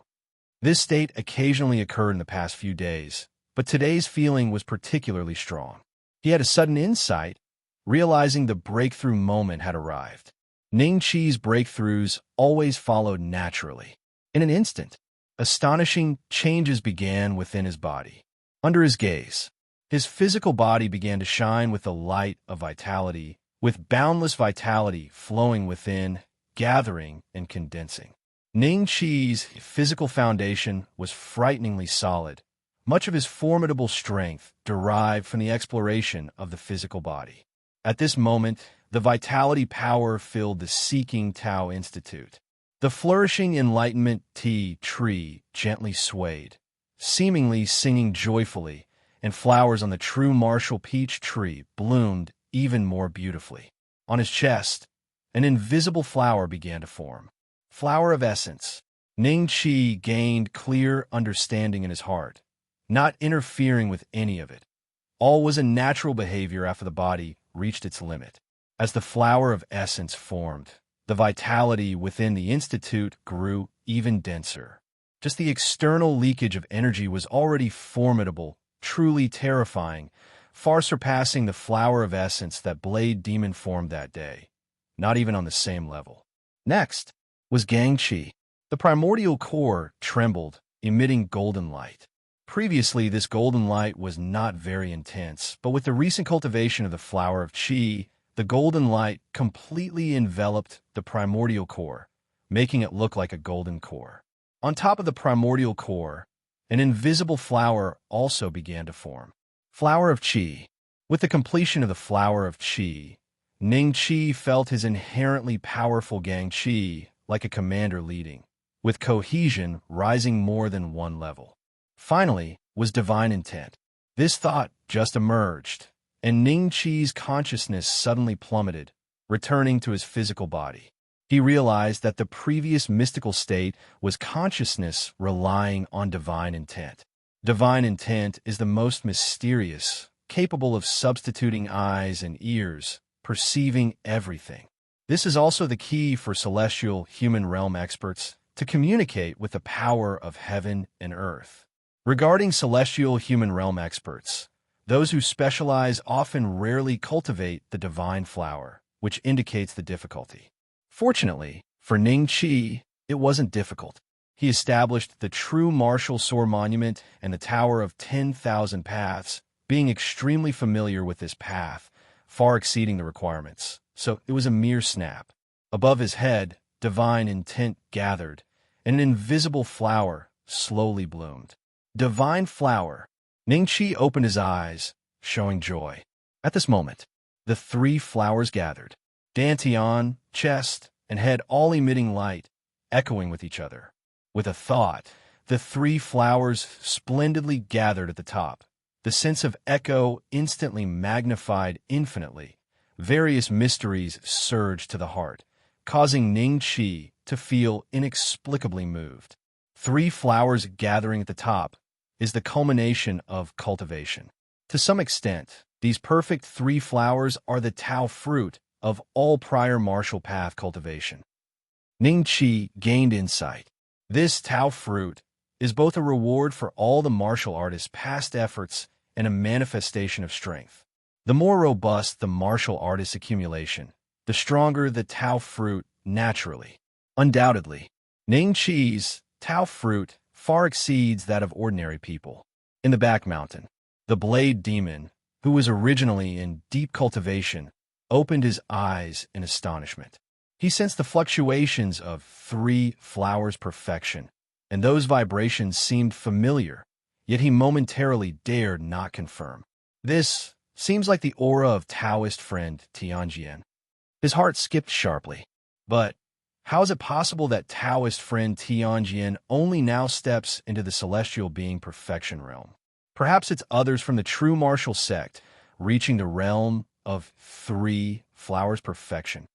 This state occasionally occurred in the past few days, but today's feeling was particularly strong. He had a sudden insight, realizing the breakthrough moment had arrived. Ning Qi's breakthroughs always followed naturally. In an instant, astonishing changes began within his body. Under his gaze, his physical body began to shine with the light of vitality, with boundless vitality flowing within, gathering and condensing. Ning Qi's physical foundation was frighteningly solid. Much of his formidable strength derived from the exploration of the physical body. At this moment, the vitality power filled the Seeking Tao Institute. The flourishing enlightenment tea tree gently swayed, seemingly singing joyfully, and flowers on the true martial peach tree bloomed even more beautifully. On his chest, an invisible flower began to form. Flower of essence. Ning Qi gained clear understanding in his heart, not interfering with any of it. All was a natural behavior after the body reached its limit. As the flower of essence formed, the vitality within the institute grew even denser. Just the external leakage of energy was already formidable, truly terrifying, far surpassing the flower of essence that Blade Demon formed that day, not even on the same level. Next was Gang Qi. The primordial core trembled, emitting golden light. Previously, this golden light was not very intense, but with the recent cultivation of the flower of Qi, the golden light completely enveloped the primordial core, making it look like a golden core. On top of the primordial core, an invisible flower also began to form. Flower of Qi. With the completion of the flower of Qi, Ning Qi felt his inherently powerful Gang Qi like a commander leading, with cohesion rising more than one level. Finally was divine intent. This thought just emerged, and Ning Qi's consciousness suddenly plummeted, returning to his physical body. He realized that the previous mystical state was consciousness relying on divine intent. Divine intent is the most mysterious, capable of substituting eyes and ears, perceiving everything. This is also the key for celestial human realm experts to communicate with the power of heaven and earth. Regarding celestial human realm experts, those who specialize often rarely cultivate the divine flower, which indicates the difficulty. Fortunately, for Ning Qi, it wasn't difficult. He established the true martial sword monument and the Tower of 10,000 Paths, being extremely familiar with this path, far exceeding the requirements. So it was a mere snap. Above his head, divine intent gathered, and an invisible flower slowly bloomed. Divine flower. Ning Qi opened his eyes, showing joy. At this moment, the three flowers gathered, dantian, chest, and head all emitting light, echoing with each other. With a thought, the three flowers splendidly gathered at the top. The sense of echo instantly magnified infinitely. Various mysteries surged to the heart, causing Ning Qi to feel inexplicably moved. Three flowers gathering at the top is the culmination of cultivation. To some extent, these perfect three flowers are the Tao fruit of all prior martial path cultivation. Ning Qi gained insight. This Tao fruit is both a reward for all the martial artist's past efforts and a manifestation of strength. The more robust the martial artist's accumulation, the stronger the Tao fruit naturally. Undoubtedly, Ning Qi's Tao fruit far exceeds that of ordinary people. In the back mountain, the blade demon, who was originally in deep cultivation, opened his eyes in astonishment. He sensed the fluctuations of three flowers' perfection, and those vibrations seemed familiar, yet he momentarily dared not confirm. This seems like the aura of Taoist friend Tianjian. His heart skipped sharply. But how is it possible that Taoist friend Tianjian only now steps into the celestial being perfection realm? Perhaps it's others from the true martial sect reaching the realm of three flowers' perfection.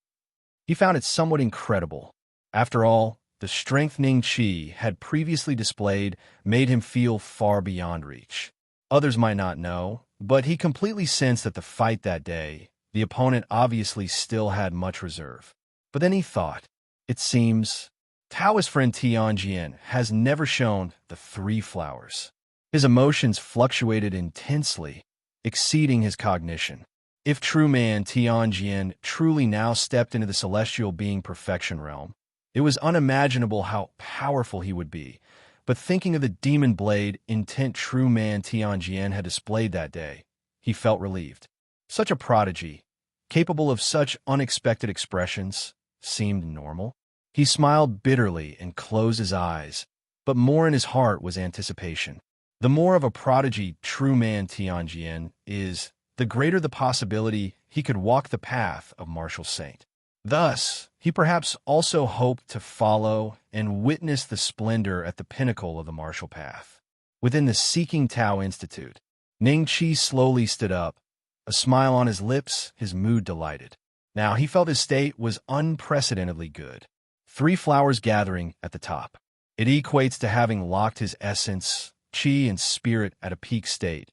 He found it somewhat incredible. After all, the strength Ning Qi had previously displayed made him feel far beyond reach. Others might not know, but he completely sensed that the fight that day, the opponent obviously still had much reserve. But then he thought, it seems, Taoist friend Tianjian has never shown the three flowers. His emotions fluctuated intensely, exceeding his cognition. If true man Tianjian truly now stepped into the celestial being perfection realm, it was unimaginable how powerful he would be. But thinking of the demon blade intent true man Tianjian had displayed that day, he felt relieved. Such a prodigy, capable of such unexpected expressions, seemed normal. He smiled bitterly and closed his eyes, but more in his heart was anticipation. The more of a prodigy true man Tianjian is, the greater the possibility he could walk the path of martial saint. Thus, he perhaps also hoped to follow and witness the splendor at the pinnacle of the martial path. Within the Seeking Tao Institute, Ning Qi slowly stood up, a smile on his lips, his mood delighted. Now he felt his state was unprecedentedly good. Three flowers gathering at the top. It equates to having locked his essence, qi, and spirit at a peak state,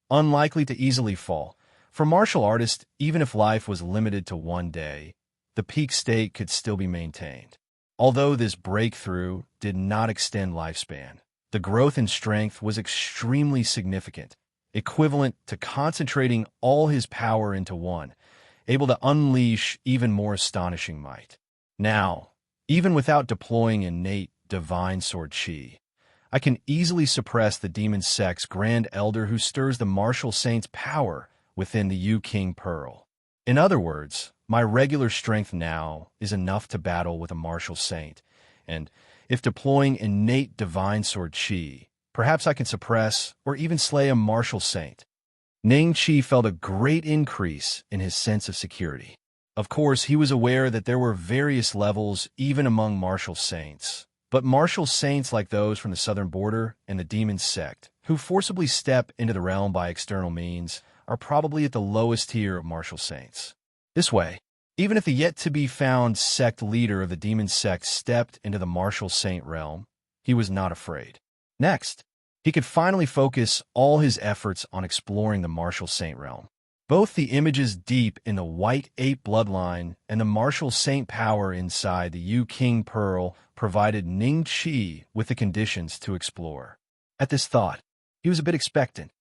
unlikely to easily fall. For martial artists, even if life was limited to one day, the peak state could still be maintained. Although this breakthrough did not extend lifespan, the growth in strength was extremely significant, equivalent to concentrating all his power into one, able to unleash even more astonishing might. Now, even without deploying innate divine sword qi, I can easily suppress the demon sect's grand elder who stirs the martial saint's power within the Yu King Pearl. In other words, my regular strength now is enough to battle with a martial saint, and if deploying innate divine sword qi, perhaps I can suppress or even slay a martial saint. Ning Qi felt a great increase in his sense of security. Of course, he was aware that there were various levels even among martial saints, but martial saints like those from the southern border and the demon sect, who forcibly step into the realm by external means, are probably at the lowest tier of martial saints. This way, even if the yet-to-be-found sect leader of the demon sect stepped into the martial saint realm, he was not afraid. Next, he could finally focus all his efforts on exploring the martial saint realm. Both the images deep in the white ape bloodline and the martial saint power inside the Yu King Pearl provided Ning Qi with the conditions to explore. At this thought, he was a bit expectant.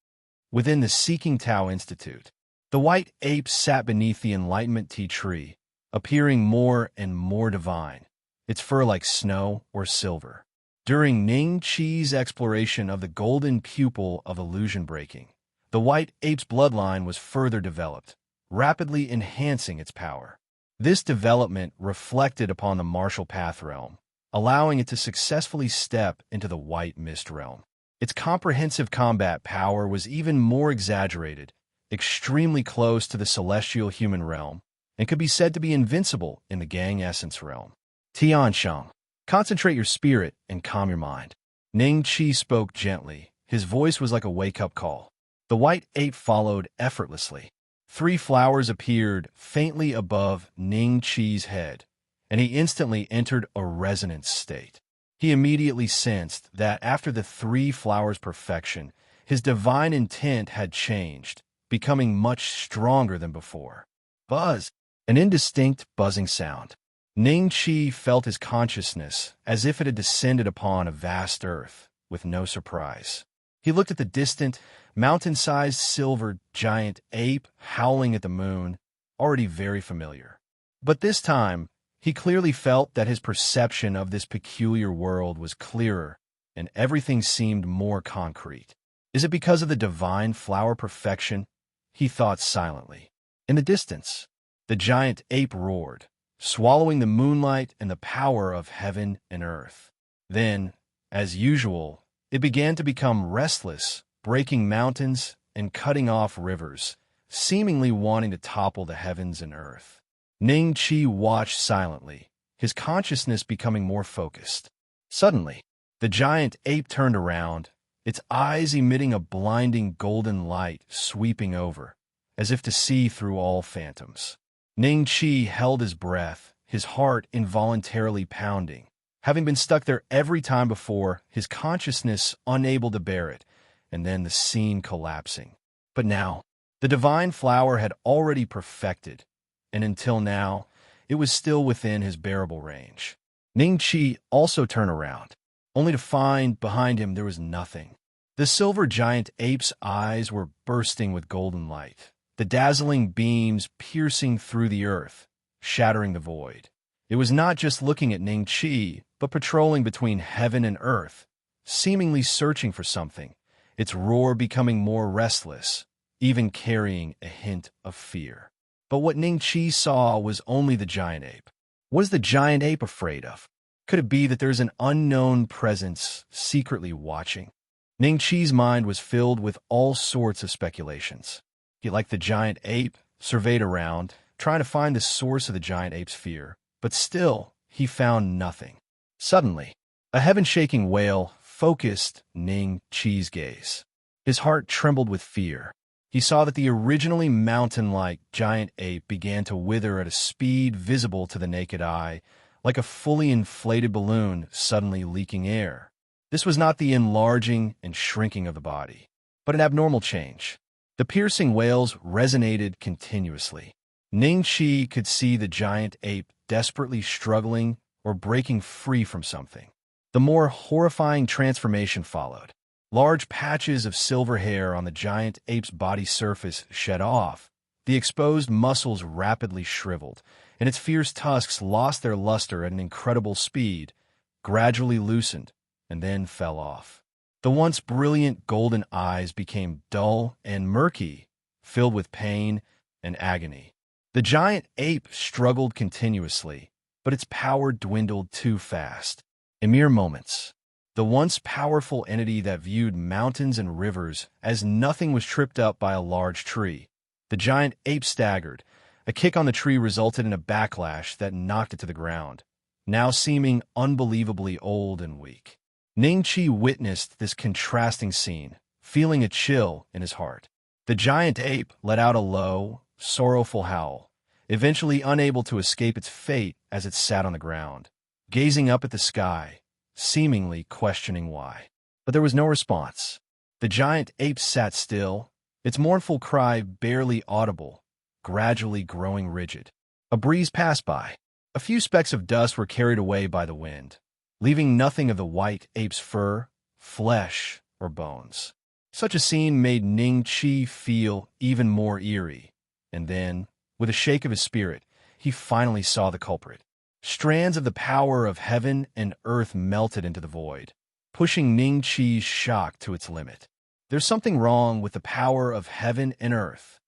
Within the Seeking Tao Institute, the white ape sat beneath the Enlightenment Tea Tree, appearing more and more divine, its fur like snow or silver. During Ning Qi's exploration of the golden pupil of illusion breaking, the white ape's bloodline was further developed, rapidly enhancing its power. This development reflected upon the martial path realm, allowing it to successfully step into the white mist realm. Its comprehensive combat power was even more exaggerated, extremely close to the celestial human realm, and could be said to be invincible in the Gang Essence realm. Tianshang, concentrate your spirit and calm your mind. Ning Qi spoke gently. His voice was like a wake-up call. The white ape followed effortlessly. 3 flowers appeared faintly above Ning Qi's head, and he instantly entered a resonance state. He immediately sensed that after the 3 flowers' perfection, his divine intent had changed, becoming much stronger than before. Buzz! An indistinct buzzing sound. Ning Qi felt his consciousness as if it had descended upon a vast earth, with no surprise. He looked at the distant, mountain-sized silver giant ape howling at the moon, already very familiar. But this time, he clearly felt that his perception of this peculiar world was clearer, and everything seemed more concrete. Is it because of the divine flower perfection? He thought silently. In the distance, the giant ape roared, swallowing the moonlight and the power of heaven and earth. Then, as usual, it began to become restless, breaking mountains and cutting off rivers, seemingly wanting to topple the heavens and earth. Ning Qi watched silently, his consciousness becoming more focused. Suddenly, the giant ape turned around, its eyes emitting a blinding golden light sweeping over, as if to see through all phantoms. Ning Qi held his breath, his heart involuntarily pounding. Having been stuck there every time before, his consciousness unable to bear it, and then the scene collapsing. But now, the divine flower had already perfected, and until now, it was still within his bearable range. Ning Qi also turned around, only to find behind him there was nothing. The silver giant ape's eyes were bursting with golden light, the dazzling beams piercing through the earth, shattering the void. It was not just looking at Ning Qi, but patrolling between heaven and earth, seemingly searching for something, its roar becoming more restless, even carrying a hint of fear. But what Ning Qi saw was only the giant ape. What is the giant ape afraid of? Could it be that there's an unknown presence secretly watching? Ning Qi's mind was filled with all sorts of speculations. He, like the giant ape, surveyed around, trying to find the source of the giant ape's fear, but still, he found nothing. Suddenly, a heaven-shaking wail focused Ning Qi's gaze. His heart trembled with fear. He saw that the originally mountain-like giant ape began to wither at a speed visible to the naked eye, like a fully inflated balloon suddenly leaking air. This was not the enlarging and shrinking of the body, but an abnormal change. The piercing wails resonated continuously. Ning Qi could see the giant ape desperately struggling or breaking free from something. The more horrifying transformation followed. Large patches of silver hair on the giant ape's body surface shed off. The exposed muscles rapidly shriveled, and its fierce tusks lost their luster at an incredible speed, gradually loosened, and then fell off. The once brilliant golden eyes became dull and murky, filled with pain and agony. The giant ape struggled continuously, but its power dwindled too fast. In mere moments, the once powerful entity that viewed mountains and rivers as nothing was tripped up by a large tree. The giant ape staggered. A kick on the tree resulted in a backlash that knocked it to the ground, now seeming unbelievably old and weak. Ning Qi witnessed this contrasting scene, feeling a chill in his heart. The giant ape let out a low, sorrowful howl, eventually unable to escape its fate as it sat on the ground, gazing up at the sky, seemingly questioning why. But there was no response. The giant ape sat still, its mournful cry barely audible, gradually growing rigid. A breeze passed by. A few specks of dust were carried away by the wind, leaving nothing of the white ape's fur, flesh, or bones. Such a scene made Ning Qi feel even more eerie, and then, with a shake of his spirit, he finally saw the culprit. Strands of the power of heaven and earth melted into the void, pushing Ning Qi's shock to its limit. There's something wrong with the power of heaven and earth.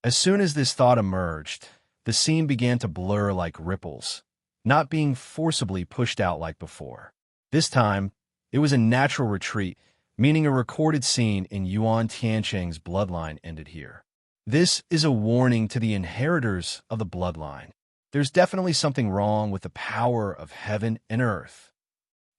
As soon as this thought emerged, the scene began to blur like ripples. not being forcibly pushed out like before. This time, it was a natural retreat, meaning a recorded scene in Yuan Tiansheng's bloodline ended here. This is a warning to the inheritors of the bloodline. There's definitely something wrong with the power of heaven and earth.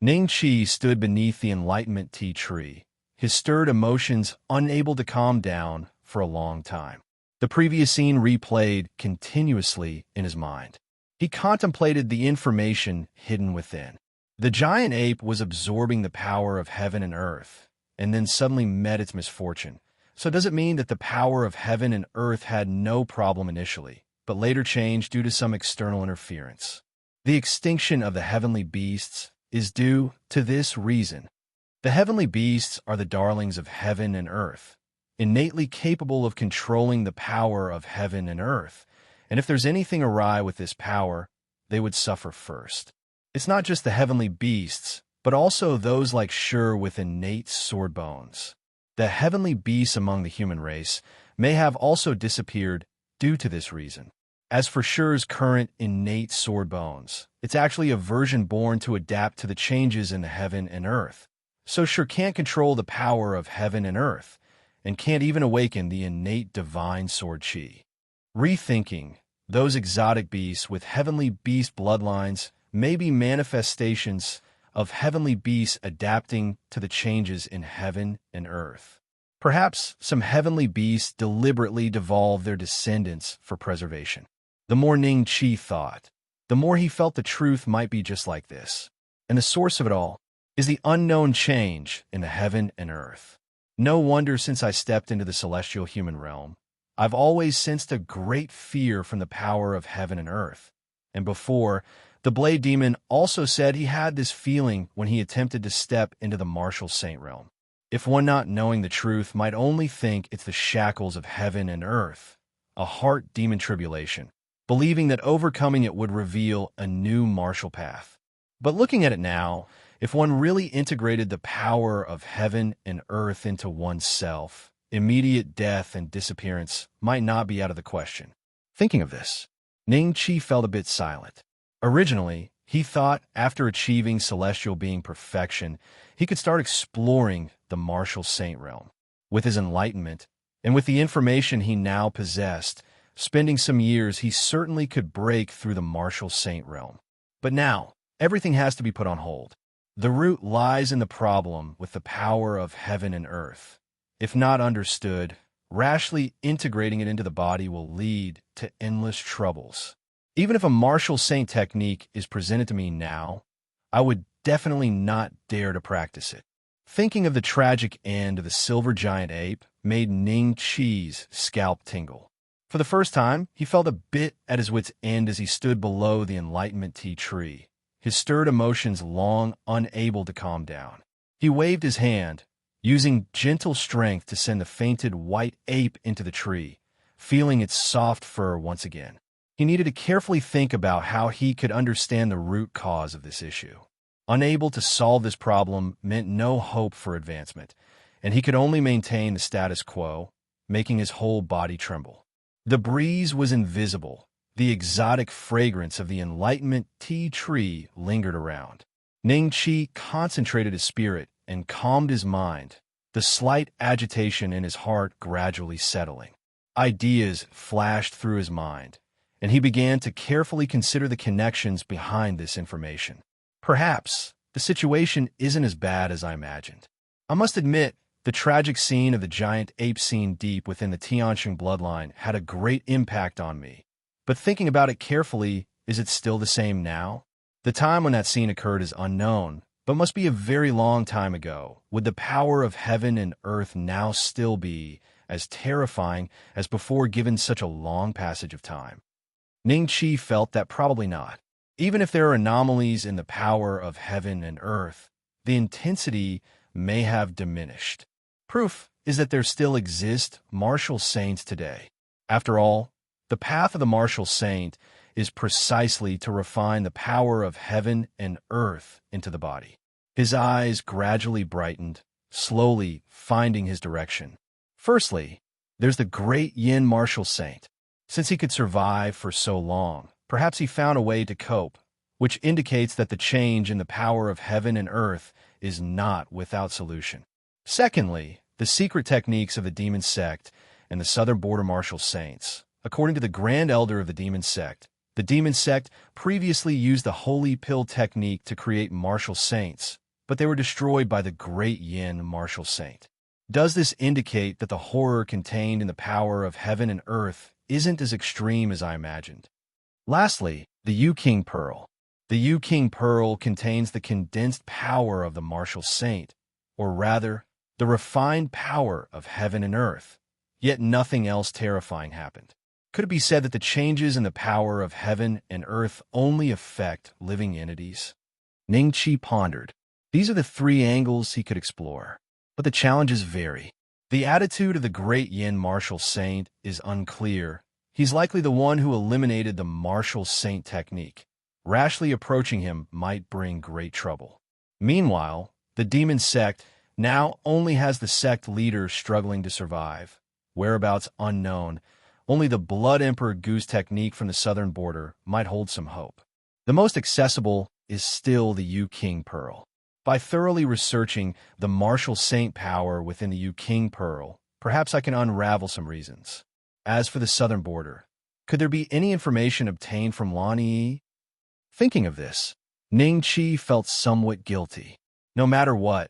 Ning Qi stood beneath the enlightenment tea tree, his stirred emotions unable to calm down for a long time. The previous scene replayed continuously in his mind. He contemplated the information hidden within. The giant ape was absorbing the power of heaven and earth, and then suddenly met its misfortune. So does it mean that the power of heaven and earth had no problem initially, but later changed due to some external interference? The extinction of the heavenly beasts is due to this reason. The heavenly beasts are the darlings of heaven and earth, innately capable of controlling the power of heaven and earth, and if there's anything awry with this power, they would suffer first. It's not just the heavenly beasts, but also those like Shur with innate sword bones. The heavenly beasts among the human race may have also disappeared due to this reason. As for Shur's current innate sword bones, it's actually a version born to adapt to the changes in the heaven and earth. So Shur can't control the power of heaven and earth, and can't even awaken the innate divine sword chi. Rethinking, those exotic beasts with heavenly beast bloodlines may be manifestations of heavenly beasts adapting to the changes in heaven and earth. Perhaps some heavenly beasts deliberately devolve their descendants for preservation. The more Ning Qi thought, the more he felt the truth might be just like this. And the source of it all is the unknown change in the heaven and earth. No wonder since I stepped into the celestial human realm, I've always sensed a great fear from the power of heaven and earth. And before, the Blade Demon also said he had this feeling when he attempted to step into the martial saint realm. If one not knowing the truth might only think it's the shackles of heaven and earth, a heart demon tribulation, believing that overcoming it would reveal a new martial path. But looking at it now, if one really integrated the power of heaven and earth into oneself, immediate death and disappearance might not be out of the question. Thinking of this, Ning Qi felt a bit silent. Originally, he thought after achieving celestial being perfection, he could start exploring the martial saint realm. With his enlightenment, and with the information he now possessed, spending some years he certainly could break through the martial saint realm. But now, everything has to be put on hold. The root lies in the problem with the power of heaven and earth. If not understood, rashly integrating it into the body will lead to endless troubles. Even if a martial saint technique is presented to me now, I would definitely not dare to practice it. Thinking of the tragic end of the silver giant ape made Ning Qi's scalp tingle. For the first time, he felt a bit at his wit's end as he stood below the enlightenment tea tree, his stirred emotions long unable to calm down. He waved his hand, using gentle strength to send the fainted white ape into the tree, feeling its soft fur once again. He needed to carefully think about how he could understand the root cause of this issue. Unable to solve this problem meant no hope for advancement, and he could only maintain the status quo, making his whole body tremble. The breeze was invisible. The exotic fragrance of the enlightenment tea tree lingered around. Ning Qi concentrated his spirit and calmed his mind, the slight agitation in his heart gradually settling. Ideas flashed through his mind, and he began to carefully consider the connections behind this information. Perhaps the situation isn't as bad as I imagined. I must admit, the tragic scene of the giant ape scene deep within the Tiansheng bloodline had a great impact on me. But thinking about it carefully, is it still the same now? The time when that scene occurred is unknown, but must be a very long time ago. Would the power of heaven and earth now still be as terrifying as before given such a long passage of time? Ning Qi felt that probably not. Even if there are anomalies in the power of heaven and earth, the intensity may have diminished. Proof is that there still exist martial saints today. After all, the path of the martial saint is precisely to refine the power of heaven and earth into the body. His eyes gradually brightened, slowly finding his direction. Firstly, there's the great Yin martial saint. Since he could survive for so long, perhaps he found a way to cope, which indicates that the change in the power of heaven and earth is not without solution. Secondly, the secret techniques of the demon sect and the southern border martial saints. According to the Grand Elder of the demon sect previously used the holy pill technique to create martial saints, but they were destroyed by the great Yin martial saint. Does this indicate that the horror contained in the power of heaven and earth isn't as extreme as I imagined? Lastly, the Yu King Pearl. The Yu King Pearl contains the condensed power of the martial saint, or rather, the refined power of heaven and earth. Yet nothing else terrifying happened. Could it be said that the changes in the power of heaven and earth only affect living entities? Ning Qi pondered. These are the three angles he could explore, but the challenges vary. The attitude of the great Yin martial saint is unclear. He's likely the one who eliminated the martial saint technique. Rashly approaching him might bring great trouble. Meanwhile, the demon sect now only has the sect leader struggling to survive. Whereabouts unknown, only the Blood Emperor Goose technique from the southern border might hold some hope. The most accessible is still the Yu King Pearl. By thoroughly researching the martial saint power within the Yu King Pearl, perhaps I can unravel some reasons. As for the southern border, could there be any information obtained from Lan Yi? Thinking of this, Ning Qi felt somewhat guilty. No matter what,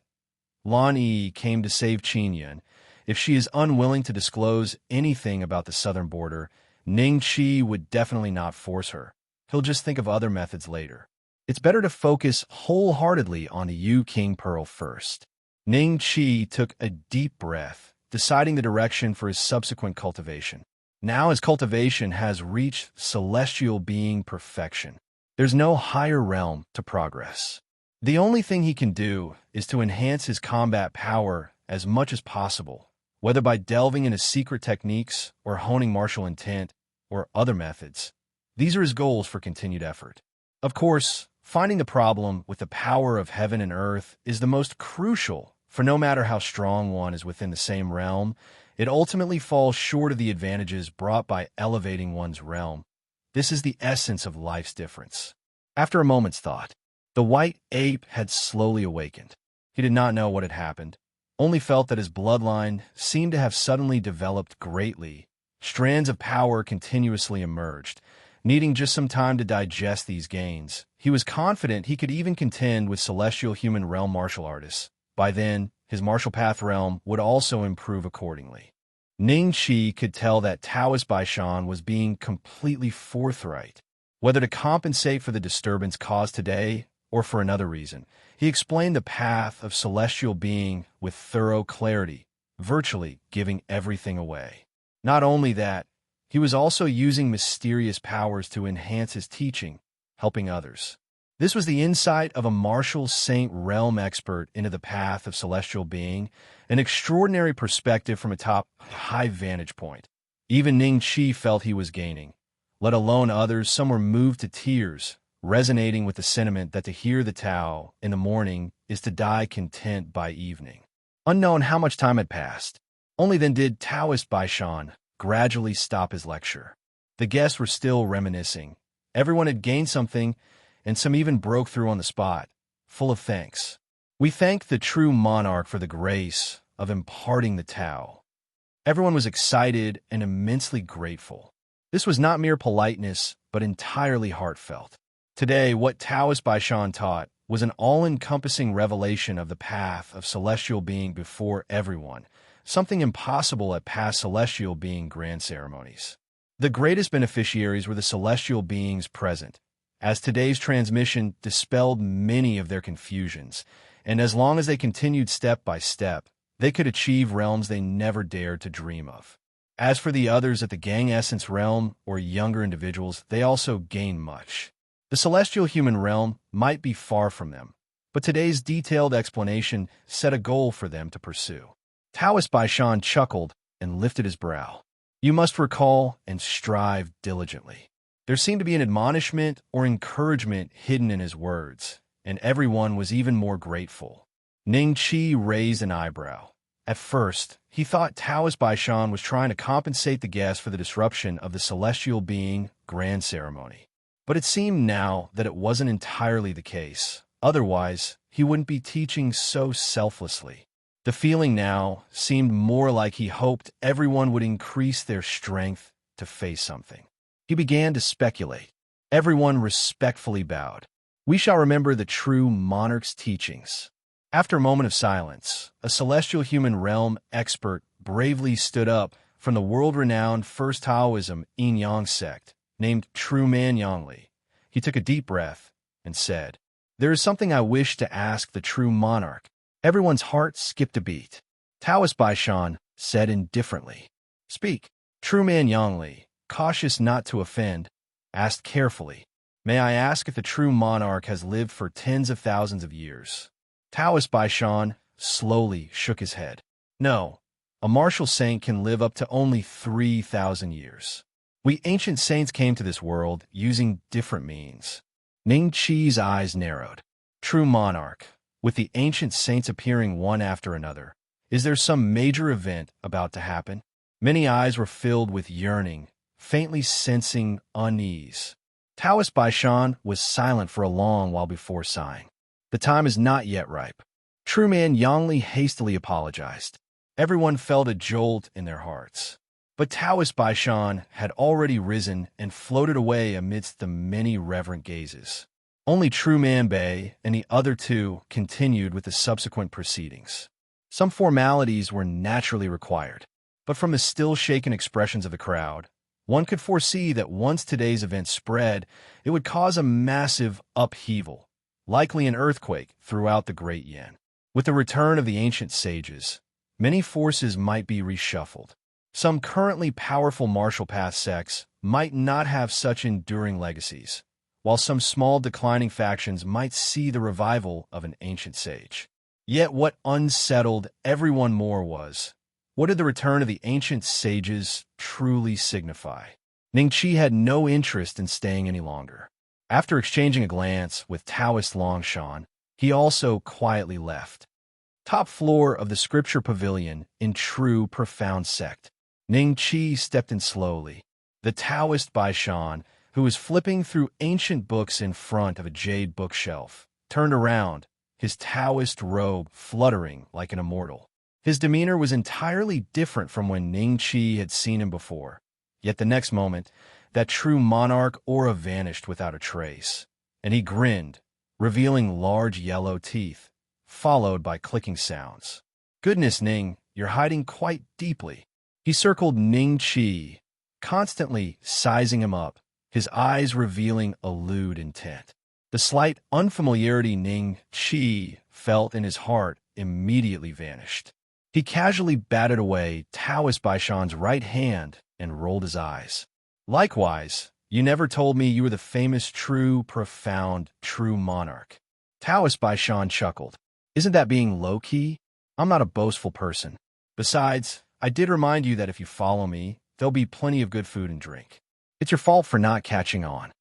Lan Yi came to save Qinyan. If she is unwilling to disclose anything about the southern border, Ning Qi would definitely not force her. He'll just think of other methods later. It's better to focus wholeheartedly on the Yu King Pearl first. Ning Qi took a deep breath, deciding the direction for his subsequent cultivation. Now his cultivation has reached celestial being perfection. There's no higher realm to progress. The only thing he can do is to enhance his combat power as much as possible, whether by delving into secret techniques or honing martial intent or other methods. These are his goals for continued effort. Of course, finding the problem with the power of heaven and earth is the most crucial, for no matter how strong one is within the same realm, it ultimately falls short of the advantages brought by elevating one's realm. This is the essence of life's difference. After a moment's thought, the white ape had slowly awakened. He did not know what had happened, only felt that his bloodline seemed to have suddenly developed greatly. Strands of power continuously emerged. Needing just some time to digest these gains, he was confident he could even contend with celestial human realm martial artists. By then, his martial path realm would also improve accordingly. Ning Qi could tell that Taoist Baishan was being completely forthright. Whether to compensate for the disturbance caused today or for another reason, he explained the path of celestial being with thorough clarity, virtually giving everything away. Not only that, he was also using mysterious powers to enhance his teaching, helping others. This was the insight of a martial saint realm expert into the path of celestial being, an extraordinary perspective from a high vantage point. Even Ning Qi felt he was gaining, let alone others. Some were moved to tears, resonating with the sentiment that to hear the Tao in the morning is to die content by evening. Unknown how much time had passed, only then did Taoist Baishan gradually stop his lecture. The guests were still reminiscing. Everyone had gained something, and some even broke through on the spot, full of thanks. We thank the true monarch for the grace of imparting the Tao. Everyone was excited and immensely grateful. This was not mere politeness, but entirely heartfelt. Today, what Taoist Baishan taught was an all-encompassing revelation of the path of celestial being before everyone, something impossible at past celestial being grand ceremonies. The greatest beneficiaries were the celestial beings present, as today's transmission dispelled many of their confusions, and as long as they continued step by step, they could achieve realms they never dared to dream of. As for the others at the Gang Essence realm or younger individuals, they also gained much. The celestial human realm might be far from them, but today's detailed explanation set a goal for them to pursue. Taoist Baishan chuckled and lifted his brow. You must recall and strive diligently. There seemed to be an admonishment or encouragement hidden in his words, and everyone was even more grateful. Ning Qi raised an eyebrow. At first, he thought Taoist Baishan was trying to compensate the guests for the disruption of the celestial being grand ceremony. But it seemed now that it wasn't entirely the case. Otherwise, he wouldn't be teaching so selflessly. The feeling now seemed more like he hoped everyone would increase their strength to face something. He began to speculate. Everyone respectfully bowed. We shall remember the true monarch's teachings. After a moment of silence, a celestial human realm expert bravely stood up from the world-renowned First Taoism Yin-Yang sect, named True Man Yangli. He took a deep breath and said, "There is something I wish to ask the true monarch." Everyone's heart skipped a beat. Taoist Baishan said indifferently, "Speak." True Man Yangli, cautious not to offend, asked carefully, "May I ask if the true monarch has lived for tens of thousands of years?" Taoist Baishan slowly shook his head. "No, a martial saint can live up to only 3,000 years. We ancient saints came to this world using different means." Ning Qi's eyes narrowed. "True monarch, with the ancient saints appearing one after another, is there some major event about to happen?" Many eyes were filled with yearning, faintly sensing unease. Taoist Baishan was silent for a long while before sighing. "The time is not yet ripe." True Man Yangli hastily apologized. Everyone felt a jolt in their hearts. But Taoist Baishan had already risen and floated away amidst the many reverent gazes. Only True Man Bei and the other two continued with the subsequent proceedings. Some formalities were naturally required, but from the still shaken expressions of the crowd, one could foresee that once today's event spread, it would cause a massive upheaval, likely an earthquake throughout the Great Yin. With the return of the ancient sages, many forces might be reshuffled. Some currently powerful martial path sects might not have such enduring legacies, while some small declining factions might see the revival of an ancient sage. Yet what unsettled everyone more was, what did the return of the ancient sages truly signify? Ning Qi had no interest in staying any longer. After exchanging a glance with Taoist Longshan, he also quietly left. Top floor of the scripture pavilion in true profound sect. Ning Qi stepped in slowly. The Taoist Baishan, who was flipping through ancient books in front of a jade bookshelf, turned around, his Taoist robe fluttering like an immortal. His demeanor was entirely different from when Ning Qi had seen him before. Yet the next moment, that true monarch aura vanished without a trace, and he grinned, revealing large yellow teeth, followed by clicking sounds. "Goodness, Ning, you're hiding quite deeply." He circled Ning Qi, constantly sizing him up, his eyes revealing a lewd intent. The slight unfamiliarity Ning Qi felt in his heart immediately vanished. He casually batted away Taoist Baishan's right hand and rolled his eyes. "Likewise, you never told me you were the famous true, profound, true monarch." Taoist Baishan chuckled. "Isn't that being low-key? I'm not a boastful person. Besides, I did remind you that if you follow me, there'll be plenty of good food and drink. It's your fault for not catching on."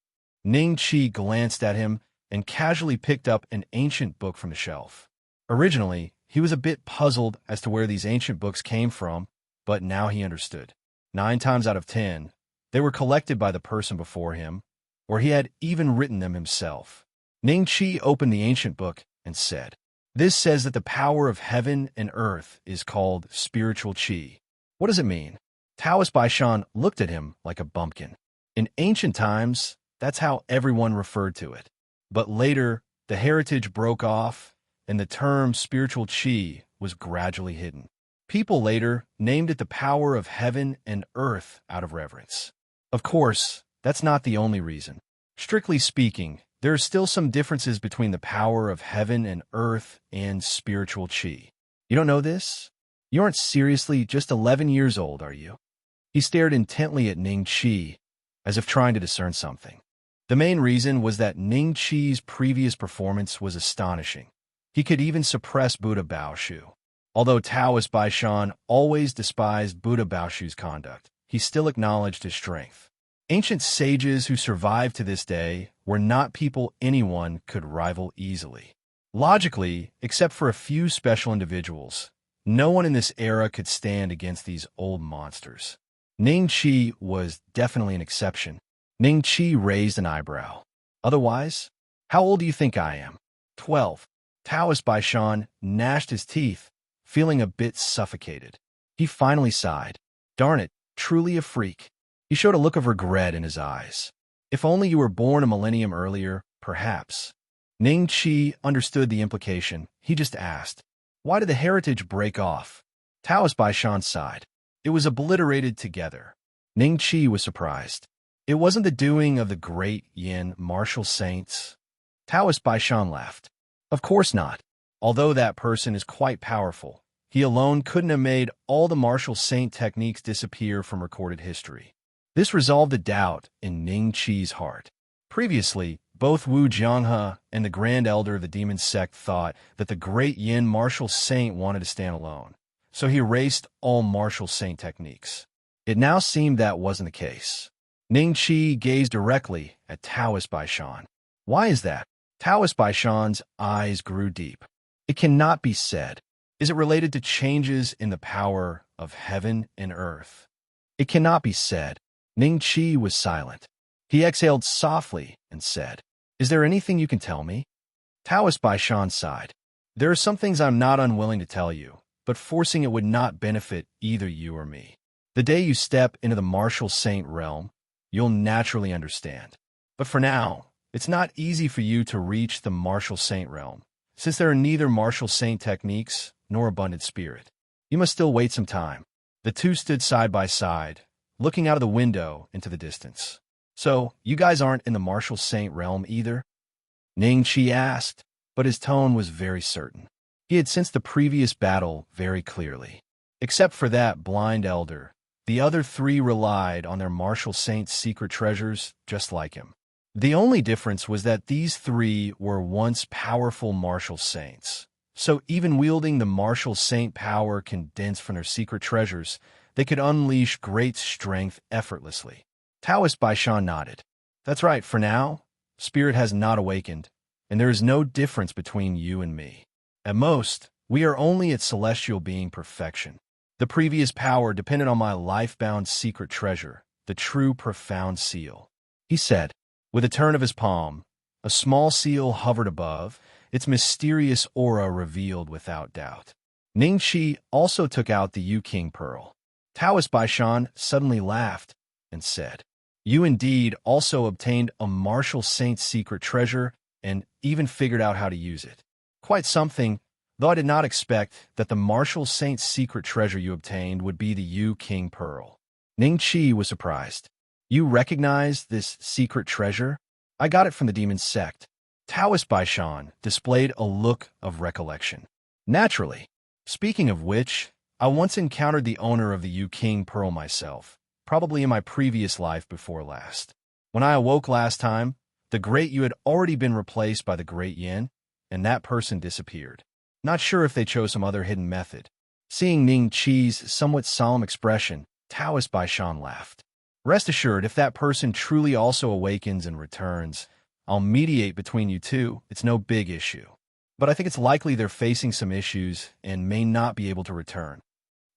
Ning Qi glanced at him and casually picked up an ancient book from the shelf. Originally, he was a bit puzzled as to where these ancient books came from, but now he understood. 9 times out of 10, they were collected by the person before him, or he had even written them himself. Ning Qi opened the ancient book and said, "This says that the power of heaven and earth is called spiritual qi." "What does it mean?" Taoist Baishan looked at him like a bumpkin. In ancient times, that's how everyone referred to it. But later, the heritage broke off, and the term spiritual qi was gradually hidden. People later named it the power of heaven and earth out of reverence. Of course, that's not the only reason. Strictly speaking, there are still some differences between the power of heaven and earth and spiritual qi. You don't know this? You aren't seriously just 11 years old, are you? He stared intently at Ning Qi, as if trying to discern something. The main reason was that Ning Qi's previous performance was astonishing. He could even suppress Buddha Baoshu. Although Taoist Baishan always despised Buddha Baoshu's conduct, he still acknowledged his strength. Ancient sages who survived to this day were not people anyone could rival easily. Logically, except for a few special individuals, no one in this era could stand against these old monsters. Ning Qi was definitely an exception. Ning Qi raised an eyebrow. Otherwise, how old do you think I am? 12. Taoist Baishan gnashed his teeth, feeling a bit suffocated. He finally sighed. Darn it, truly a freak. He showed a look of regret in his eyes. If only you were born a millennium earlier, perhaps. Ning Qi understood the implication. He just asked, why did the heritage break off? Taoist Baishan sighed. It was obliterated together. Ning Qi was surprised. It wasn't the doing of the great Yin martial saints. Taoist Baishan laughed. Of course not. Although that person is quite powerful, he alone couldn't have made all the martial saint techniques disappear from recorded history. This resolved a doubt in Ning Qi's heart. Previously, both Wu Jianghe and the Grand Elder of the Demon Sect thought that the great Yin martial saint wanted to stand alone, so he erased all martial saint techniques. It now seemed that wasn't the case. Ning Qi gazed directly at Taoist Baishan. Why is that? Taoist Baishan's eyes grew deep. It cannot be said. Is it related to changes in the power of heaven and earth? It cannot be said. Ning Qi was silent. He exhaled softly and said, is there anything you can tell me? Taoist Baishan sighed. There are some things I'm not unwilling to tell you, but forcing it would not benefit either you or me. The day you step into the martial saint realm, you'll naturally understand. But for now, it's not easy for you to reach the martial saint realm, since there are neither martial saint techniques nor abundant spirit. You must still wait some time. The two stood side by side, looking out of the window into the distance. So, you guys aren't in the martial saint realm either? Ning Qi asked, but his tone was very certain. He had sensed the previous battle very clearly. Except for that blind elder, the other three relied on their martial saint's secret treasures just like him. The only difference was that these three were once powerful martial saints. So even wielding the martial saint power condensed from their secret treasures, they could unleash great strength effortlessly. Taoist Baishan nodded. That's right, for now, spirit has not awakened, and there is no difference between you and me. At most, we are only at celestial being perfection. The previous power depended on my life-bound secret treasure, the true profound seal. He said, with a turn of his palm, a small seal hovered above, its mysterious aura revealed without doubt. Ning Qi also took out the Yu King Pearl. Taoist Baishan suddenly laughed and said, you indeed also obtained a martial saint's secret treasure and even figured out how to use it. Quite something, though I did not expect that the martial saint's secret treasure you obtained would be the Yu King Pearl. Ning Qi was surprised. You recognize this secret treasure? I got it from the demon sect. Taoist Baishan displayed a look of recollection. Naturally. Speaking of which, I once encountered the owner of the Yu King Pearl myself, probably in my previous life before last. When I awoke last time, the Great Yu had already been replaced by the Great Yin, and that person disappeared. Not sure if they chose some other hidden method. Seeing Ning Qi's somewhat solemn expression, Taoist Baishan laughed. Rest assured, if that person truly also awakens and returns, I'll mediate between you two. It's no big issue. But I think it's likely they're facing some issues and may not be able to return.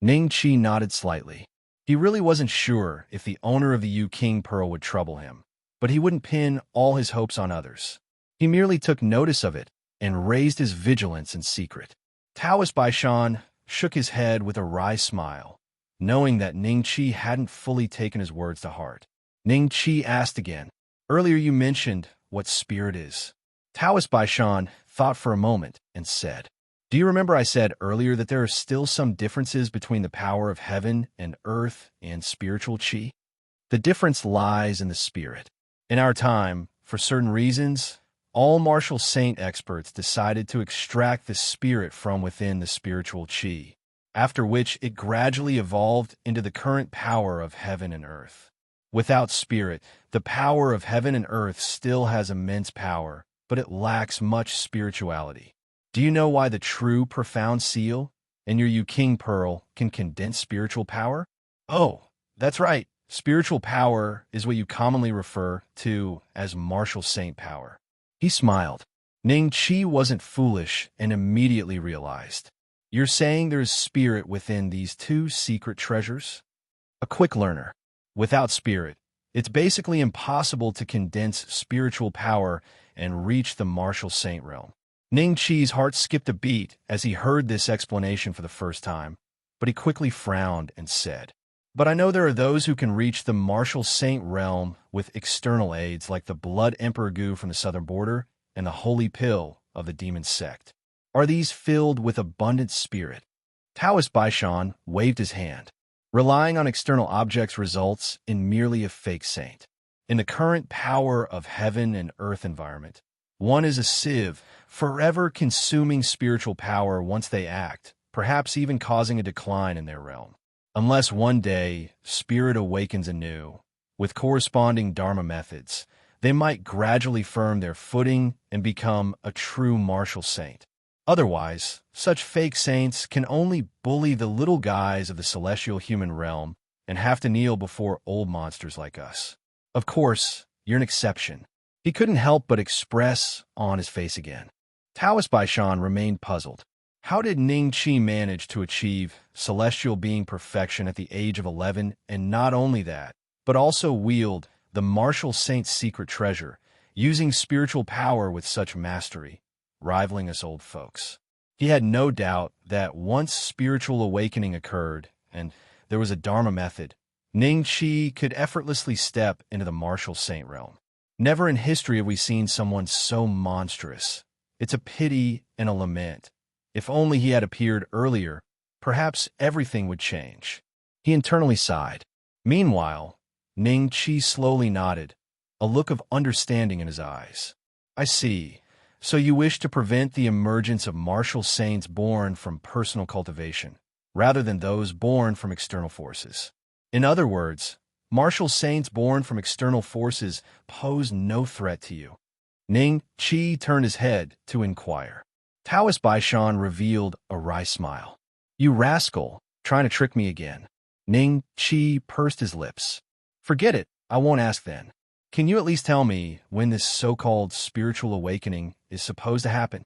Ning Qi nodded slightly. He really wasn't sure if the owner of the Yu King Pearl would trouble him, but he wouldn't pin all his hopes on others. He merely took notice of it and raised his vigilance in secret. Taoist Baishan shook his head with a wry smile, knowing that Ning Qi hadn't fully taken his words to heart. Ning Qi asked again, earlier you mentioned what spirit is. Taoist Baishan thought for a moment and said, do you remember I said earlier that there are still some differences between the power of heaven and earth and spiritual qi? The difference lies in the spirit. In our time, for certain reasons, all martial saint experts decided to extract the spirit from within the spiritual qi, after which it gradually evolved into the current power of heaven and earth. Without spirit, the power of heaven and earth still has immense power, but it lacks much spirituality. Do you know why the true profound seal and your Yu King Pearl can condense spiritual power? Oh, that's right. Spiritual power is what you commonly refer to as martial saint power. He smiled. Ning Qi wasn't foolish and immediately realized. You're saying there is spirit within these two secret treasures? A quick learner. Without spirit, It's basically impossible to condense spiritual power and reach the martial saint realm. Ning Qi's heart skipped a beat as he heard this explanation for the first time, but he quickly frowned and said, "But I know there are those who can reach the martial saint realm with external aids like the blood emperor goo from the southern border and the holy pill of the demon sect. Are these filled with abundant spirit?" Taoist Baishan waved his hand. Relying on external objects results in merely a fake saint. In the current power of heaven and earth environment, one is a sieve, forever consuming spiritual power once they act, perhaps even causing a decline in their realm. Unless one day spirit awakens anew, with corresponding Dharma methods, they might gradually firm their footing and become a true martial saint. Otherwise, such fake saints can only bully the little guys of the celestial human realm and have to kneel before old monsters like us. Of course, you're an exception. He couldn't help but express on his face again. Taoist Baishan remained puzzled. How did Ning Qi manage to achieve celestial being perfection at the age of 11, and not only that, but also wield the martial saint's secret treasure, using spiritual power with such mastery, rivaling us old folks? He had no doubt that once spiritual awakening occurred, and there was a Dharma method, Ning Qi could effortlessly step into the martial saint realm. Never in history have we seen someone so monstrous. It's a pity and a lament. If only he had appeared earlier, perhaps everything would change. He internally sighed. Meanwhile, Ning Qi slowly nodded, a look of understanding in his eyes. "I see. So you wish to prevent the emergence of martial saints born from personal cultivation, rather than those born from external forces. In other words, martial saints born from external forces pose no threat to you." Ning Qi turned his head to inquire. Taoist Baishan revealed a wry smile. "You rascal, trying to trick me again." Ning Qi pursed his lips. "Forget it, I won't ask then. Can you at least tell me when this so-called spiritual awakening is supposed to happen?"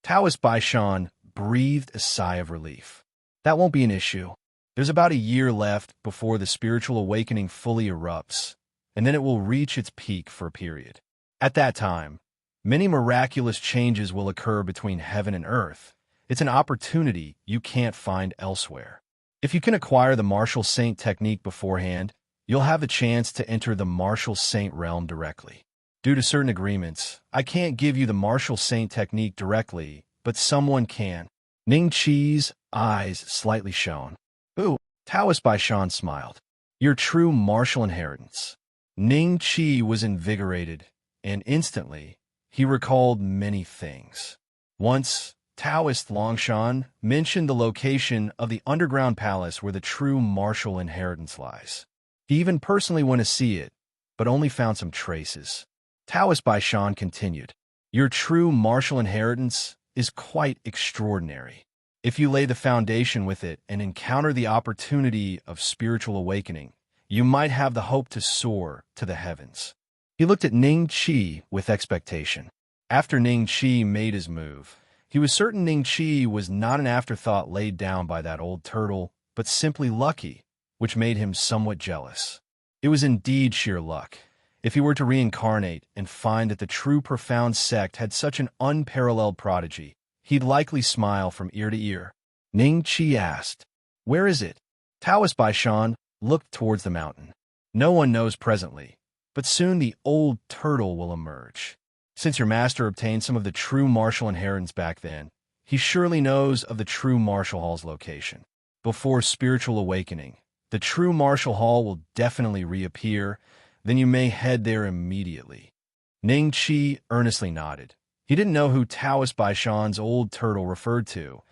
Taoist Baishan breathed a sigh of relief. "That won't be an issue. There's about a year left before the spiritual awakening fully erupts, and then it will reach its peak for a period. At that time, many miraculous changes will occur between heaven and earth. It's an opportunity you can't find elsewhere. If you can acquire the martial saint technique beforehand, you'll have the chance to enter the martial saint realm directly. Due to certain agreements, I can't give you the martial saint technique directly, but someone can." Ning Qi's eyes slightly shone. "Ooh," Taoist Baishan smiled. "Your true martial inheritance." Ning Qi was invigorated, and instantly, he recalled many things. Once, Taoist Longshan mentioned the location of the underground palace where the true martial inheritance lies. He even personally went to see it, but only found some traces. Taoist Baishan continued, "Your true martial inheritance is quite extraordinary. If you lay the foundation with it and encounter the opportunity of spiritual awakening, you might have the hope to soar to the heavens." He looked at Ning Qi with expectation. After Ning Qi made his move, he was certain Ning Qi was not an afterthought laid down by that old turtle, but simply lucky, which made him somewhat jealous. It was indeed sheer luck. If he were to reincarnate and find that the true profound sect had such an unparalleled prodigy, he'd likely smile from ear to ear. Ning Qi asked, "Where is it?" Taoist Baishan looked towards the mountain. "No one knows presently, but soon the old turtle will emerge. Since your master obtained some of the true martial inheritance back then, he surely knows of the true martial hall's location. Before spiritual awakening, the true martial hall will definitely reappear, then you may head there immediately." Ning Qi earnestly nodded. He didn't know who Taoist Baishan's old turtle referred to,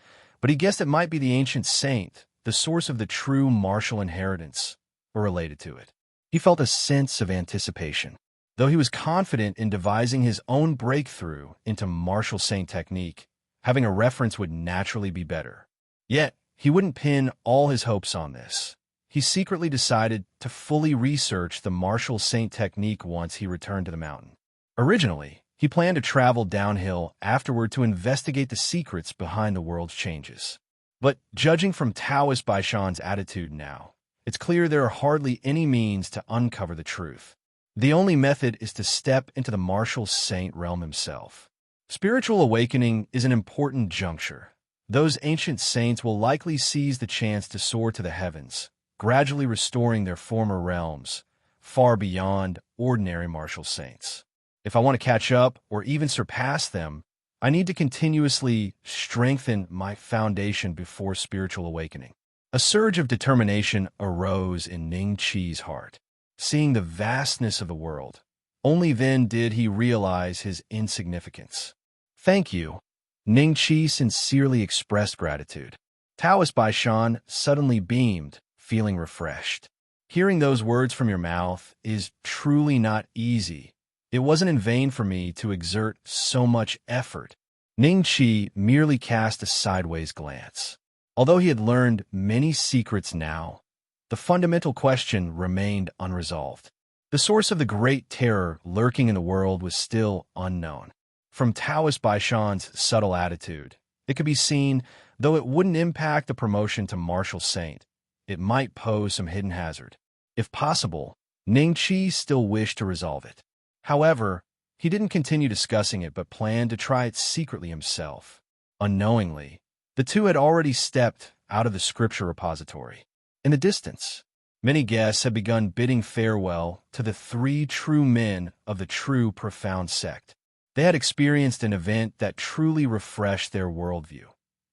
but he guessed it might be the ancient saint, the source of the true martial inheritance, or related to it. He felt a sense of anticipation. Though he was confident in devising his own breakthrough into martial saint technique, having a reference would naturally be better. Yet, he wouldn't pin all his hopes on this. He secretly decided to fully research the martial saint technique once he returned to the mountain. Originally, he planned to travel downhill afterward to investigate the secrets behind the world's changes. But judging from Taoist Baishan's attitude now, it's clear there are hardly any means to uncover the truth. The only method is to step into the martial saint realm himself. Spiritual awakening is an important juncture. Those ancient saints will likely seize the chance to soar to the heavens, gradually restoring their former realms, far beyond ordinary martial saints. If I want to catch up or even surpass them, I need to continuously strengthen my foundation before spiritual awakening. A surge of determination arose in Ning Qi's heart. Seeing the vastness of the world, only then did he realize his insignificance. "Thank you." Ning Qi sincerely expressed gratitude. Taoist Baishan suddenly beamed, feeling refreshed. Hearing those words from your mouth is truly not easy. It wasn't in vain for me to exert so much effort. Ning Qi merely cast a sideways glance. Although he had learned many secrets now, the fundamental question remained unresolved. The source of the great terror lurking in the world was still unknown. From Taoist Baishan's subtle attitude, it could be seen, though it wouldn't impact the promotion to martial saint, it might pose some hidden hazard. If possible, Ning Qi still wished to resolve it. However, he didn't continue discussing it but planned to try it secretly himself. Unknowingly, the two had already stepped out of the scripture repository. In the distance, many guests had begun bidding farewell to the three true men of the true profound sect. They had experienced an event that truly refreshed their worldview.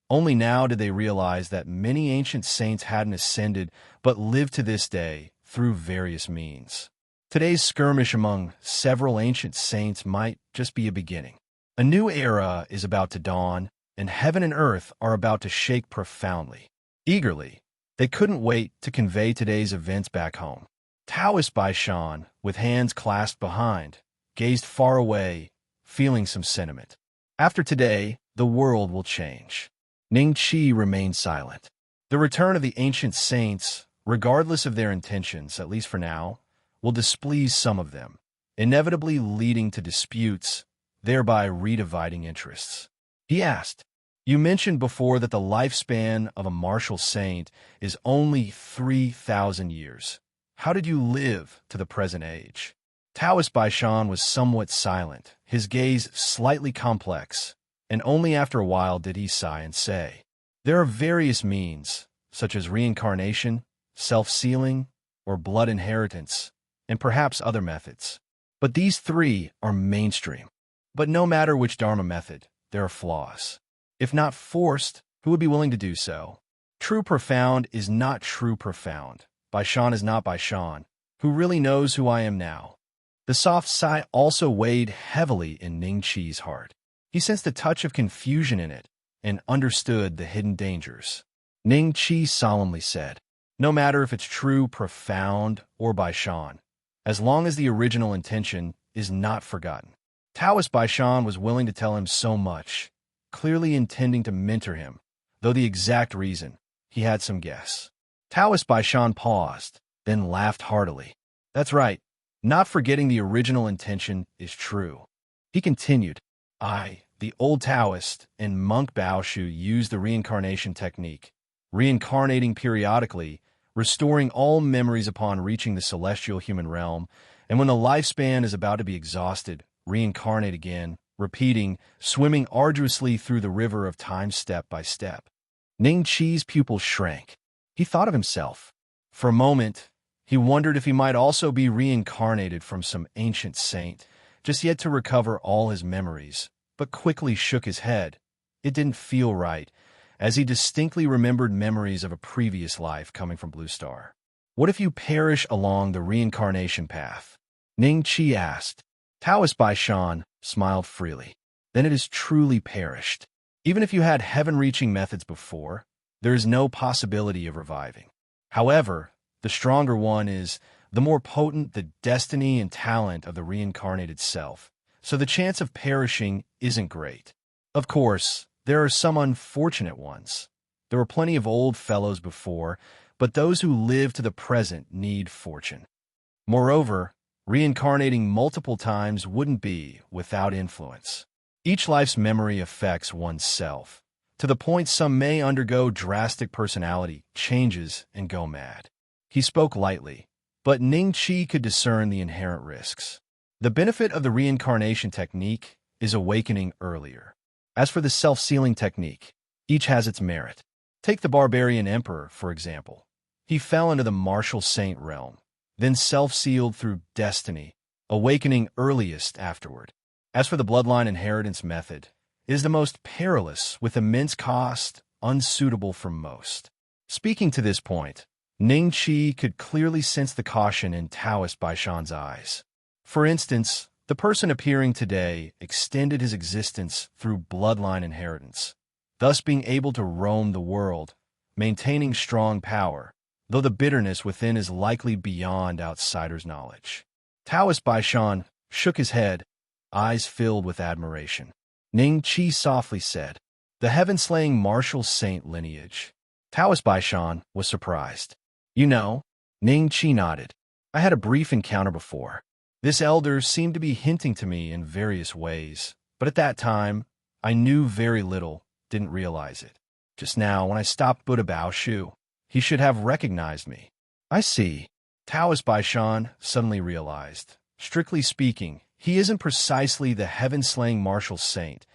Only now did they realize that many ancient saints hadn't ascended but lived to this day through various means. Today's skirmish among several ancient saints might just be a beginning. A new era is about to dawn, and heaven and earth are about to shake profoundly. Eagerly, they couldn't wait to convey today's events back home. Taoist Baishan, with hands clasped behind, gazed far away, feeling some sentiment. After today, the world will change. Ning Qi remained silent. The return of the ancient saints, regardless of their intentions, at least for now, will displease some of them, inevitably leading to disputes, thereby redividing interests. He asked, "You mentioned before that the lifespan of a martial saint is only 3,000 years. How did you live to the present age?" Taoist Baishan was somewhat silent, his gaze slightly complex, and only after a while did he sigh and say, "There are various means, such as reincarnation, self-sealing, or blood inheritance, and perhaps other methods. But these three are mainstream. But no matter which Dharma method, there are flaws. If not forced, who would be willing to do so? True profound is not true profound. Baishan is not Baishan. Who really knows who I am now?" The soft sigh also weighed heavily in Ning Qi's heart. He sensed a touch of confusion in it and understood the hidden dangers. Ning Qi solemnly said, "No matter if it's true profound or Baishan, as long as the original intention is not forgotten." Taoist Baishan was willing to tell him so much, clearly intending to mentor him, though the exact reason, he had some guess. Taoist Baishan paused, then laughed heartily. "That's right. Not forgetting the original intention is true." He continued, The old Taoist and monk Baoshu used the reincarnation technique, reincarnating periodically, restoring all memories upon reaching the celestial human realm, and when the lifespan is about to be exhausted, reincarnate again, repeating, swimming arduously through the river of time step by step. Ning Qi's pupil shrank. He thought of himself. For a moment, he wondered if he might also be reincarnated from some ancient saint, just yet to recover all his memories, but quickly shook his head. It didn't feel right, as he distinctly remembered memories of a previous life coming from Blue Star. What if you perish along the reincarnation path? Ning Qi asked. Taoist Baishan smiled freely. Then it is truly perished. Even if you had heaven-reaching methods before, there is no possibility of reviving. However, the stronger one is, the more potent the destiny and talent of the reincarnated self, so the chance of perishing isn't great. Of course, there are some unfortunate ones. There were plenty of old fellows before, but those who live to the present need fortune. Moreover, reincarnating multiple times wouldn't be without influence. Each life's memory affects oneself, to the point some may undergo drastic personality changes and go mad. He spoke lightly, but Ning Qi could discern the inherent risks. The benefit of the reincarnation technique is awakening earlier. As for the self-sealing technique, each has its merit. Take the barbarian emperor, for example. He fell into the martial saint realm, then self-sealed through destiny, awakening earliest afterward. As for the bloodline inheritance method, it is the most perilous, with immense cost, unsuitable for most. Speaking to this point, Ning Qi could clearly sense the caution in Taoist Baishan's eyes. For instance, the person appearing today extended his existence through bloodline inheritance, thus being able to roam the world, maintaining strong power, though the bitterness within is likely beyond outsiders' knowledge. Taoist Baishan shook his head, eyes filled with admiration. Ning Qi softly said, "The heaven-slaying martial saint lineage." Taoist Baishan was surprised. "You know," Ning Qi nodded, "I had a brief encounter before. This elder seemed to be hinting to me in various ways, but at that time, I knew very little, didn't realize it. Just now, when I stopped Buddha Bao Shu, he should have recognized me." "I see." Taoist Baishan suddenly realized. Strictly speaking, he isn't precisely the heaven-slaying martial saint,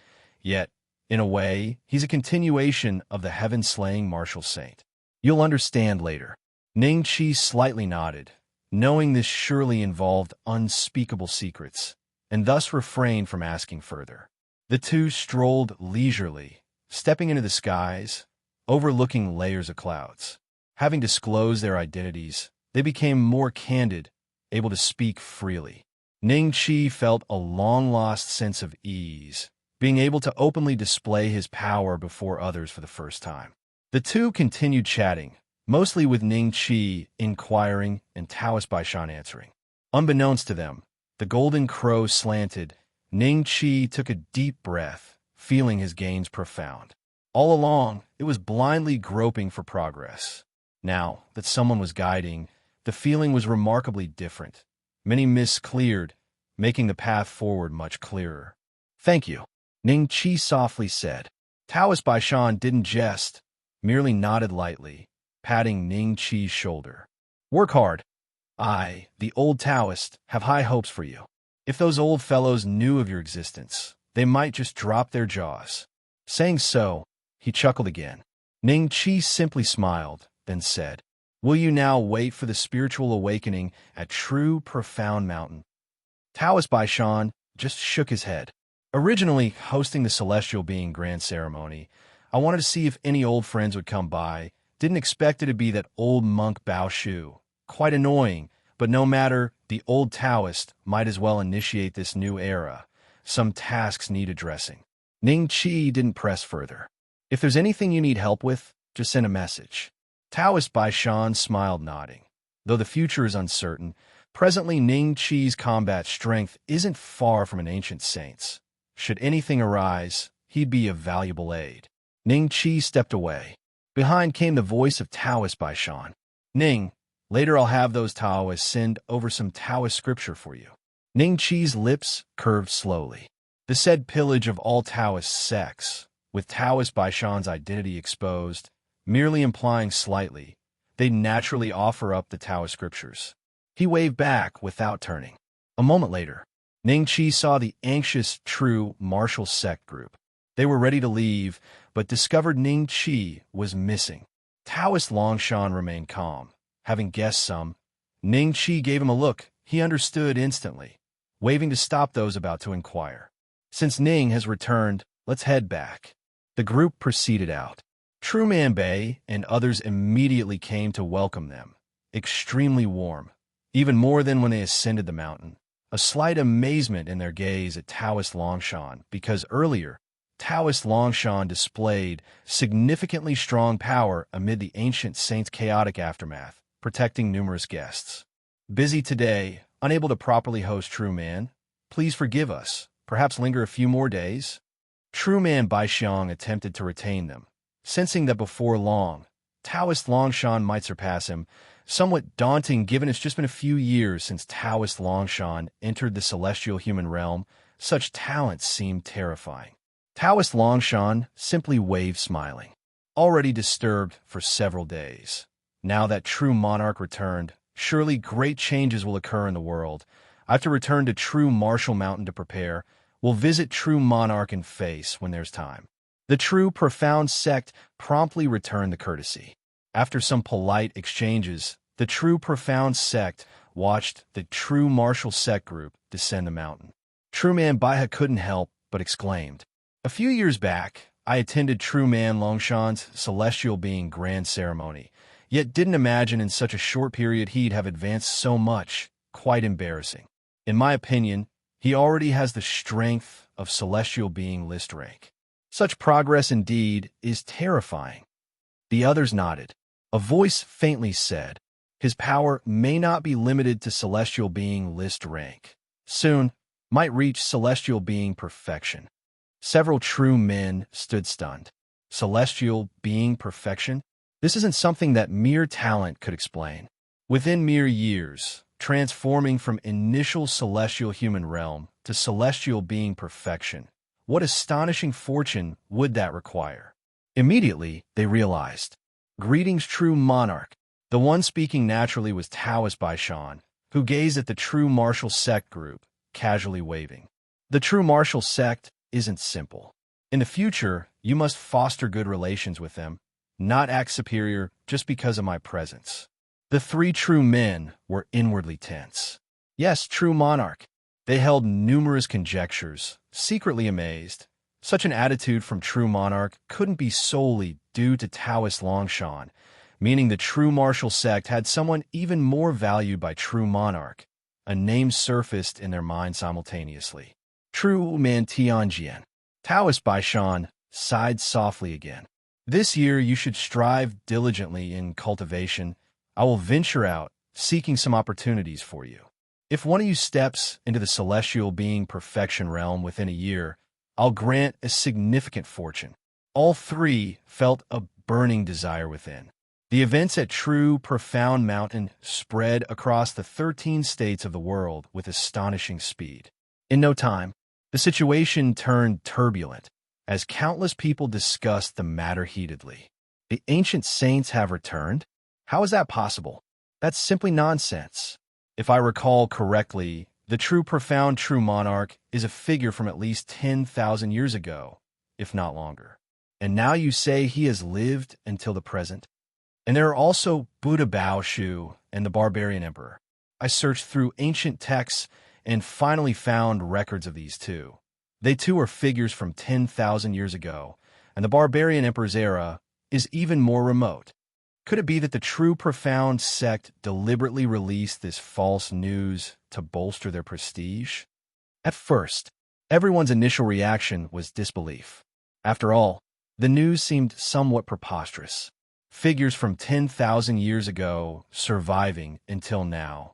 yet, in a way, he's a continuation of the heaven-slaying martial saint. "You'll understand later." Ning Qi slightly nodded, knowing this surely involved unspeakable secrets, and thus refrained from asking further. The two strolled leisurely, stepping into the skies, overlooking layers of clouds. Having disclosed their identities, they became more candid, able to speak freely. Ning Qi felt a long-lost sense of ease, being able to openly display his power before others for the first time. The two continued chatting, mostly with Ning Qi inquiring and Taoist Baishan answering. Unbeknownst to them, the golden crow slanted. Ning Qi took a deep breath, feeling his gains profound. All along, it was blindly groping for progress. Now that someone was guiding, the feeling was remarkably different. Many mists cleared, making the path forward much clearer. "Thank you," Ning Qi softly said. Taoist Baishan didn't jest, merely nodded lightly, patting Ning Qi's shoulder. "Work hard. I, the old Taoist, have high hopes for you. If those old fellows knew of your existence, they might just drop their jaws." Saying so, he chuckled again. Ning Qi simply smiled, then said, "Will you now wait for the spiritual awakening at True Profound Mountain?" Taoist Baishan just shook his head. "Originally hosting the Celestial Being Grand Ceremony, I wanted to see if any old friends would come by. Didn't expect it to be that old monk Bao Shu. Quite annoying, but no matter, the old Taoist might as well initiate this new era. Some tasks need addressing." Ning Qi didn't press further. "If there's anything you need help with, just send a message." Taoist Baishan smiled, nodding. Though the future is uncertain, presently Ning Qi's combat strength isn't far from an ancient saint's. Should anything arise, he'd be a valuable aid. Ning Qi stepped away. Behind came the voice of Taoist Baishan. "Ning, later I'll have those Taoists send over some Taoist scripture for you." Ning Qi's lips curved slowly. The said pillage of all Taoist sects, with Taoist Baishan's identity exposed, merely implying slightly, they'd naturally offer up the Taoist scriptures. He waved back without turning. A moment later, Ning Qi saw the anxious, true martial sect group. They were ready to leave, but discovered Ning Qi was missing. Taoist Longshan remained calm. Having guessed some, Ning Qi gave him a look he understood instantly, waving to stop those about to inquire. "Since Ning has returned, let's head back." The group proceeded out. True Man Bei and others immediately came to welcome them, extremely warm, even more than when they ascended the mountain. A slight amazement in their gaze at Taoist Longshan, because earlier, Taoist Longshan displayed significantly strong power amid the ancient saint's chaotic aftermath, protecting numerous guests. "Busy today, unable to properly host True Man. Please forgive us. Perhaps linger a few more days?" True Man Baixiang attempted to retain them, sensing that before long, Taoist Longshan might surpass him, somewhat daunting given it's just been a few years since Taoist Longshan entered the celestial human realm. Such talents seemed terrifying. Taoist Longshan simply waved, smiling. Already disturbed for several days, Now that true monarch returned, surely great changes will occur in the world. I have to return to true Martial Mountain to prepare. We'll visit true monarch in face when there's time. The true profound sect promptly returned the courtesy. After some polite exchanges, the true profound sect watched the true martial sect group descend the mountain. True Man Baiha couldn't help but exclaimed, "A few years back, I attended True Man Longshan's celestial being grand ceremony, yet didn't imagine in such a short period he'd have advanced so much. Quite embarrassing. In my opinion, he already has the strength of celestial being list rank. Such progress indeed is terrifying." The others nodded. A voice faintly said, "His power may not be limited to celestial being list rank. Soon, might reach celestial being perfection." Several true men stood stunned. Celestial being perfection? This isn't something that mere talent could explain. Within mere years, transforming from initial celestial human realm to celestial being perfection, what astonishing fortune would that require? Immediately, they realized. Greetings, true monarch. The one speaking naturally was Taoist Longshan, who gazed at the true martial sect group, casually waving. The true martial sect isn't simple. In the future, you must foster good relations with them, not act superior just because of my presence. The three true men were inwardly tense. Yes, true monarch. They held numerous conjectures, secretly amazed. Such an attitude from true monarch couldn't be solely due to Taoist Longshan, meaning the true martial sect had someone even more valued by true monarch. A name surfaced in their mind simultaneously. True Man Tianjian. Taoist Longshan sighed softly again. This year you should strive diligently in cultivation. I will venture out, seeking some opportunities for you. If one of you steps into the celestial being perfection realm within a year, I'll grant a significant fortune. All three felt a burning desire within. The events at True Profound Mountain spread across the 13 states of the world with astonishing speed. In no time, the situation turned turbulent as countless people discussed the matter heatedly. The ancient saints have returned? How is that possible? That's simply nonsense. If I recall correctly, the true profound true monarch is a figure from at least 10,000 years ago, if not longer. And now you say he has lived until the present? And there are also Buddha Bao Shu and the Barbarian Emperor. I searched through ancient texts and finally found records of these two. They too are figures from 10,000 years ago, and the Barbarian Emperor's era is even more remote. Could it be that the true profound sect deliberately released this false news to bolster their prestige? At first, everyone's initial reaction was disbelief. After all, the news seemed somewhat preposterous. Figures from 10,000 years ago surviving until now.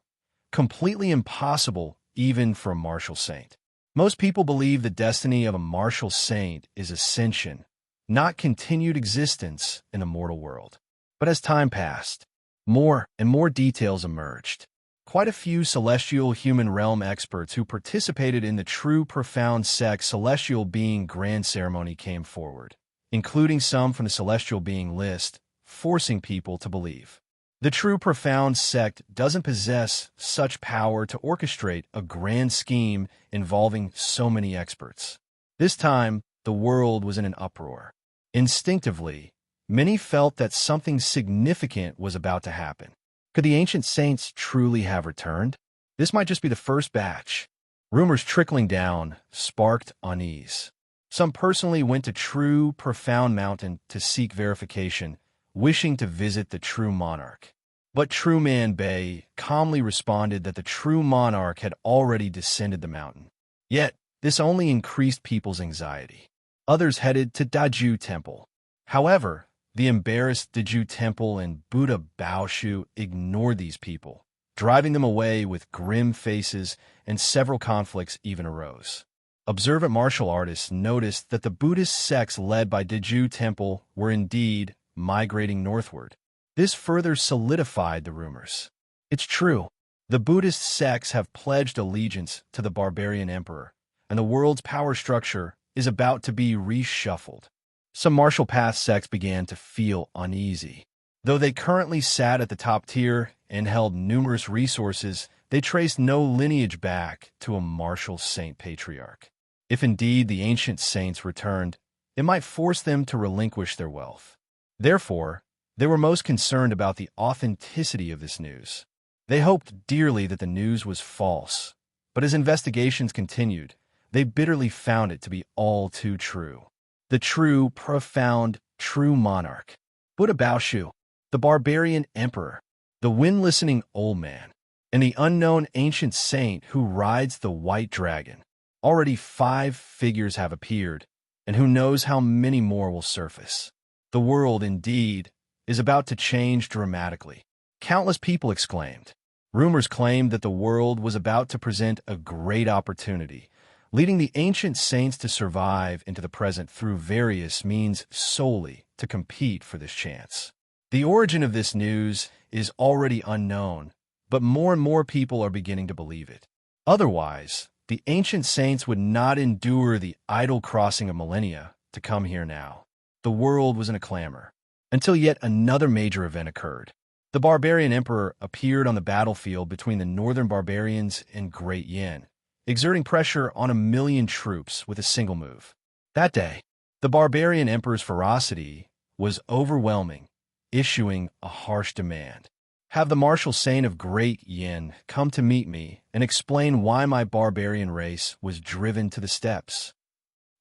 Completely impossible even for a martial saint. Most people believe the destiny of a martial saint is ascension, not continued existence in the mortal world. But as time passed, more and more details emerged. Quite a few celestial human realm experts who participated in the true profound sect celestial being grand ceremony came forward, including some from the celestial being list, forcing people to believe. The true profound sect doesn't possess such power to orchestrate a grand scheme involving so many experts. This time, the world was in an uproar. Instinctively, many felt that something significant was about to happen. Could the ancient saints truly have returned? This might just be the first batch. Rumors trickling down sparked unease. Some personally went to True Profound Mountain to seek verification, wishing to visit the true monarch. But True Man Bei calmly responded that the true monarch had already descended the mountain. Yet, this only increased people's anxiety. Others headed to Daju Temple. However, the embarrassed Daju Temple and Buddha Baoshu ignored these people, driving them away with grim faces, and several conflicts even arose. Observant martial artists noticed that the Buddhist sects led by Daju Temple were indeed migrating northward. This further solidified the rumors. It's true, the Buddhist sects have pledged allegiance to the Barbarian Emperor, and the world's power structure is about to be reshuffled. Some martial path sects began to feel uneasy. Though they currently sat at the top tier and held numerous resources, they traced no lineage back to a martial saint patriarch. If indeed the ancient saints returned, it might force them to relinquish their wealth. Therefore, they were most concerned about the authenticity of this news. They hoped dearly that the news was false, but as investigations continued, they bitterly found it to be all too true. The true, profound, true monarch, Buddha Baoshu, the barbarian emperor, the wind-listening old man, and the unknown ancient saint who rides the white dragon. Already 5 figures have appeared, and who knows how many more will surface. The world, indeed, is about to change dramatically. Countless people exclaimed. Rumors claimed that the world was about to present a great opportunity, leading the ancient saints to survive into the present through various means solely to compete for this chance. The origin of this news is already unknown, but more and more people are beginning to believe it. Otherwise, the ancient saints would not endure the idle crossing of millennia to come here now. The world was in a clamor, until yet another major event occurred. The barbarian emperor appeared on the battlefield between the northern barbarians and Great Yin, exerting pressure on 1,000,000 troops with a single move. That day, the barbarian emperor's ferocity was overwhelming, issuing a harsh demand. Have the martial saint of Great Yin come to meet me and explain why my barbarian race was driven to the steppes.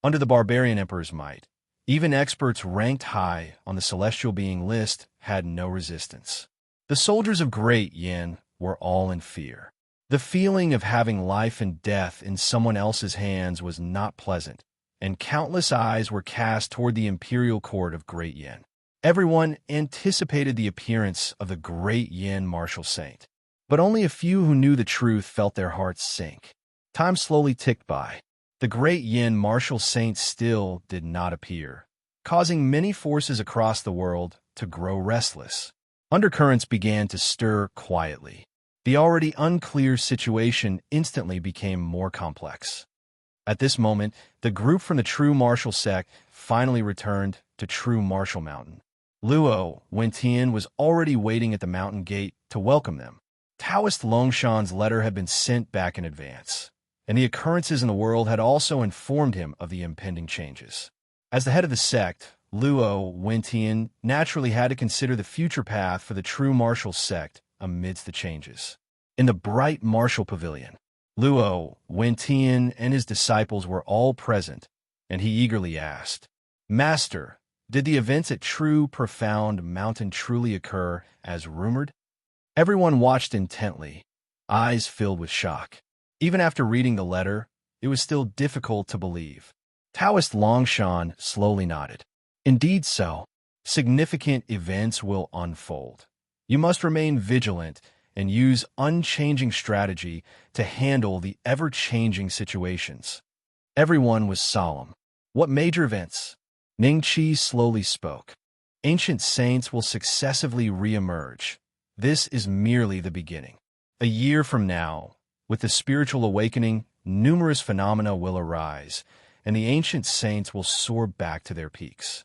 Under the barbarian emperor's might, even experts ranked high on the celestial being list had no resistance. The soldiers of Great Yin were all in fear. The feeling of having life and death in someone else's hands was not pleasant, and countless eyes were cast toward the imperial court of Great Yin. Everyone anticipated the appearance of the Great Yin martial saint, but only a few who knew the truth felt their hearts sink. Time slowly ticked by. The Great Yin martial saint still did not appear, causing many forces across the world to grow restless. Undercurrents began to stir quietly. The already unclear situation instantly became more complex. At this moment, the group from the True Martial sect finally returned to True Martial Mountain. Luo Wentian was already waiting at the mountain gate to welcome them. Taoist Longshan's letter had been sent back in advance, and the occurrences in the world had also informed him of the impending changes. As the head of the sect, Luo Wentian naturally had to consider the future path for the True Martial sect amidst the changes. In the bright martial pavilion, Luo Wentian and his disciples were all present, and he eagerly asked, "Master, did the events at True Profound Mountain truly occur as rumored?" Everyone watched intently, eyes filled with shock. Even after reading the letter, it was still difficult to believe. Taoist Longshan slowly nodded. Indeed so. Significant events will unfold. You must remain vigilant and use unchanging strategy to handle the ever-changing situations. Everyone was solemn. What major events? Ning Qi slowly spoke. Ancient saints will successively re-emerge. This is merely the beginning. A year from now, with the spiritual awakening, numerous phenomena will arise, and the ancient saints will soar back to their peaks.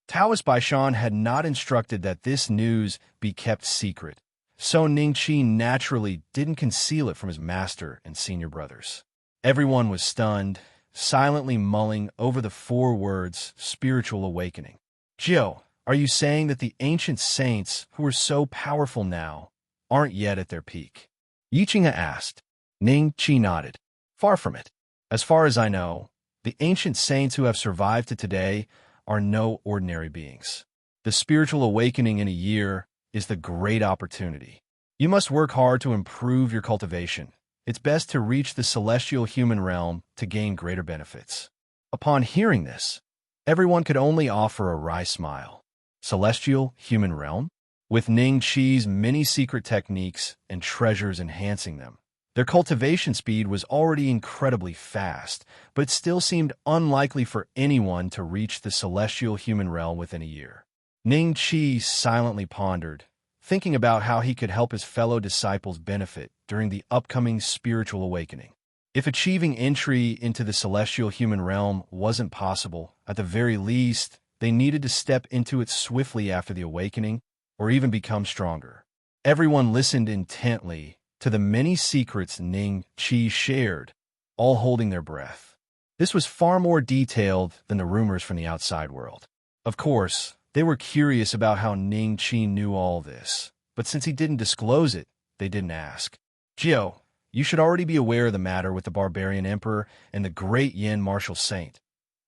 Taoist Baishan had not instructed that this news be kept secret, so Ning Qi naturally didn't conceal it from his master and senior brothers. Everyone was stunned, silently mulling over the 4 words, spiritual awakening. "Jiao, are you saying that the ancient saints, who are so powerful now, aren't yet at their peak?" Yiqinghe asked. Ning Qi nodded. "Far from it. As far as I know, the ancient saints who have survived to today are no ordinary beings. The spiritual awakening in a year is the great opportunity. You must work hard to improve your cultivation. It's best to reach the celestial human realm to gain greater benefits." Upon hearing this, everyone could only offer a wry smile. Celestial human realm? With Ning Qi's many secret techniques and treasures enhancing them, their cultivation speed was already incredibly fast, but it still seemed unlikely for anyone to reach the celestial human realm within a year. Ning Qi silently pondered, thinking about how he could help his fellow disciples benefit during the upcoming spiritual awakening. If achieving entry into the celestial human realm wasn't possible, at the very least, they needed to step into it swiftly after the awakening, or even become stronger. Everyone listened intently to the many secrets Ning Qi shared, all holding their breath. This was far more detailed than the rumors from the outside world. Of course, they were curious about how Ning Qi knew all this, but since he didn't disclose it, they didn't ask. Jiao, you should already be aware of the matter with the barbarian emperor and the great Yin martial saint,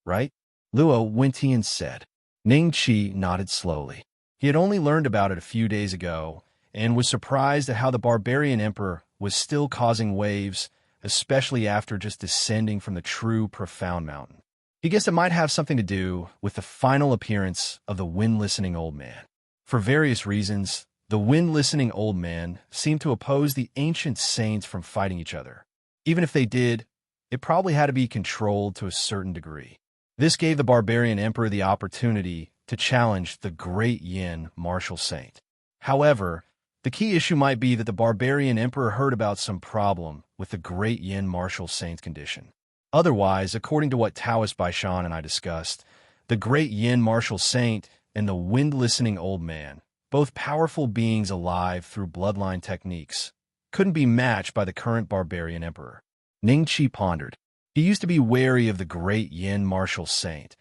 right? Luo Wentian said. Ning Qi nodded slowly. He had only learned about it a few days ago, and was surprised at how the barbarian emperor was still causing waves, especially after just descending from the true profound mountain. He guessed it might have something to do with the final appearance of the wind-listening old man. For various reasons, the wind-listening old man seemed to oppose the ancient saints from fighting each other. Even if they did, it probably had to be controlled to a certain degree. This gave the barbarian emperor the opportunity to challenge the great Yin martial saint. However, the key issue might be that the barbarian emperor heard about some problem with the great Yin martial saint's condition. Otherwise, according to what Taoist Longshan and I discussed, the great Yin martial saint and the wind-listening old man, both powerful beings alive through bloodline techniques, couldn't be matched by the current barbarian emperor. Ning Qi pondered. He used to be wary of the great Yin martial saint,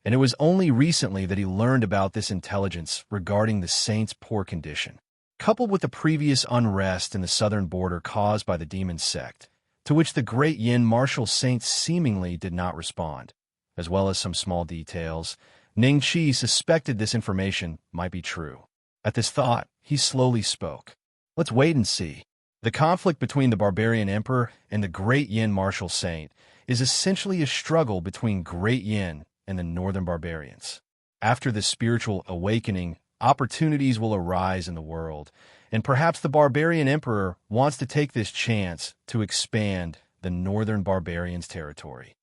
and it was only recently that he learned about this intelligence regarding the saint's poor condition. Coupled with the previous unrest in the southern border caused by the demon sect, to which the great Yin martial saint seemingly did not respond, as well as some small details, Ning Qi suspected this information might be true. At this thought, he slowly spoke. Let's wait and see. The conflict between the barbarian emperor and the great Yin martial saint is essentially a struggle between great Yin and the northern barbarians. After this spiritual awakening, opportunities will arise in the world, and perhaps the barbarian emperor wants to take this chance to expand the northern barbarians' territory.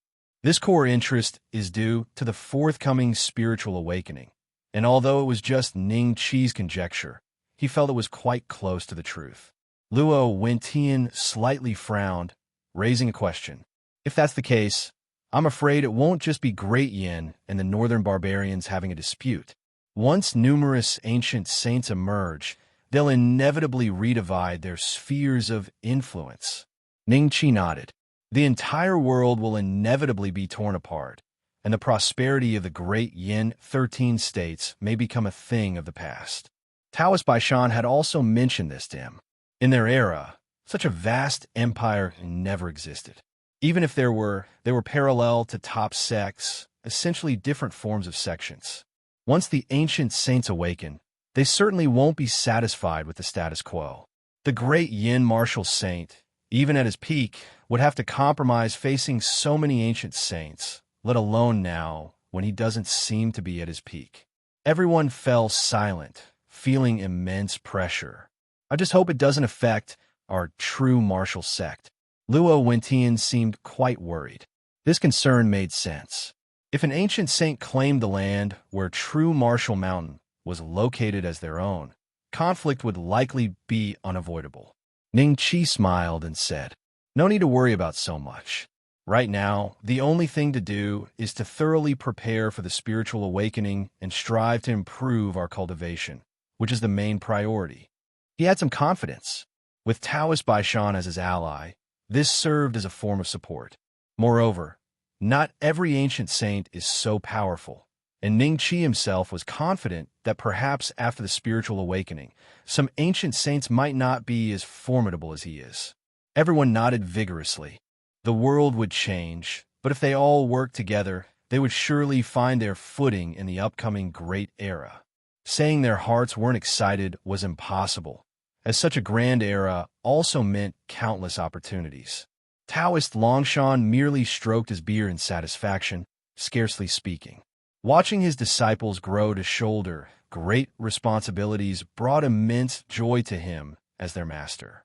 This core interest is due to the forthcoming spiritual awakening, and although it was just Ning Qi's conjecture, he felt it was quite close to the truth. Luo Wentian slightly frowned, raising a question. If that's the case, I'm afraid it won't just be Great Yin and the northern barbarians having a dispute. Once numerous ancient saints emerge, they'll inevitably redivide their spheres of influence. Ning Qi nodded. The entire world will inevitably be torn apart, and the prosperity of the great Yin 13 states may become a thing of the past. Taoist Longshan had also mentioned this to him. In their era, such a vast empire never existed. Even if they were parallel to top sects, essentially different forms of sections. Once the ancient saints awaken, they certainly won't be satisfied with the status quo. The great Yin martial saint, even at his peak, would have to compromise facing so many ancient saints, let alone now, when he doesn't seem to be at his peak. Everyone fell silent, feeling immense pressure. I just hope it doesn't affect our true martial sect. Luo Wentian seemed quite worried. This concern made sense. If an ancient saint claimed the land where true Martial Mountain was located as their own, conflict would likely be unavoidable. Ning Qi smiled and said, "No need to worry about so much. Right now, the only thing to do is to thoroughly prepare for the spiritual awakening and strive to improve our cultivation, which is the main priority." He had some confidence. With Taoist Longshan as his ally, this served as a form of support. Moreover, not every ancient saint is so powerful, and Ning Qi himself was confident that perhaps after the spiritual awakening, some ancient saints might not be as formidable as he is. Everyone nodded vigorously. The world would change, but if they all worked together, they would surely find their footing in the upcoming great era. Saying their hearts weren't excited was impossible, as such a grand era also meant countless opportunities. Taoist Longshan merely stroked his beard in satisfaction, scarcely speaking. Watching his disciples grow to shoulder great responsibilities brought immense joy to him as their master.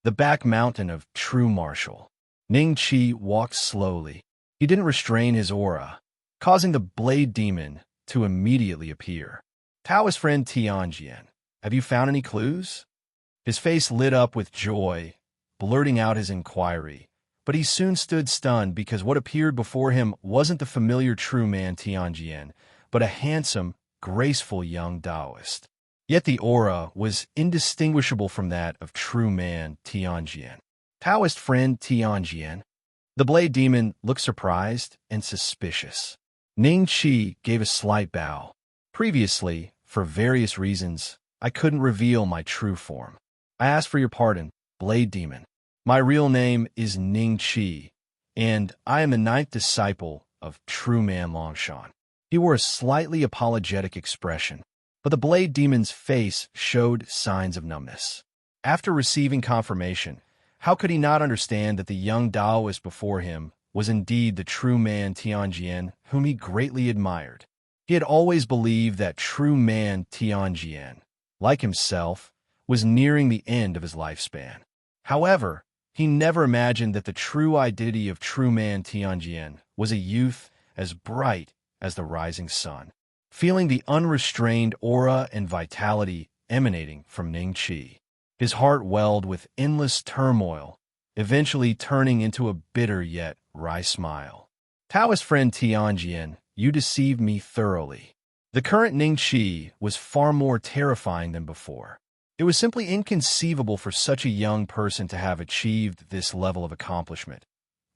The back mountain of true martial. Ning Qi walked slowly. He didn't restrain his aura, causing the blade demon to immediately appear. Taoist friend Tianjian, have you found any clues? His face lit up with joy, blurting out his inquiry, but he soon stood stunned because what appeared before him wasn't the familiar true man Tianjian, but a handsome, graceful young Taoist. Yet the aura was indistinguishable from that of true man Tianjian. Taoist friend Tianjian. The blade demon looked surprised and suspicious. Ning Qi gave a slight bow. Previously, for various reasons, I couldn't reveal my true form. I ask for your pardon, blade demon. My real name is Ning Qi, and I am the 9th disciple of true man Longshan. He wore a slightly apologetic expression, but the blade demon's face showed signs of numbness. After receiving confirmation, how could he not understand that the young Taoist before him was indeed the true man Tianjian, whom he greatly admired? He had always believed that true man Tianjian, like himself, was nearing the end of his lifespan. However, he never imagined that the true identity of true man Tianjian was a youth as bright as the rising sun. Feeling the unrestrained aura and vitality emanating from Ning Qi, his heart welled with endless turmoil, eventually turning into a bitter yet wry smile. Taoist friend Tianjian, you deceived me thoroughly. The current Ning Qi was far more terrifying than before. It was simply inconceivable for such a young person to have achieved this level of accomplishment,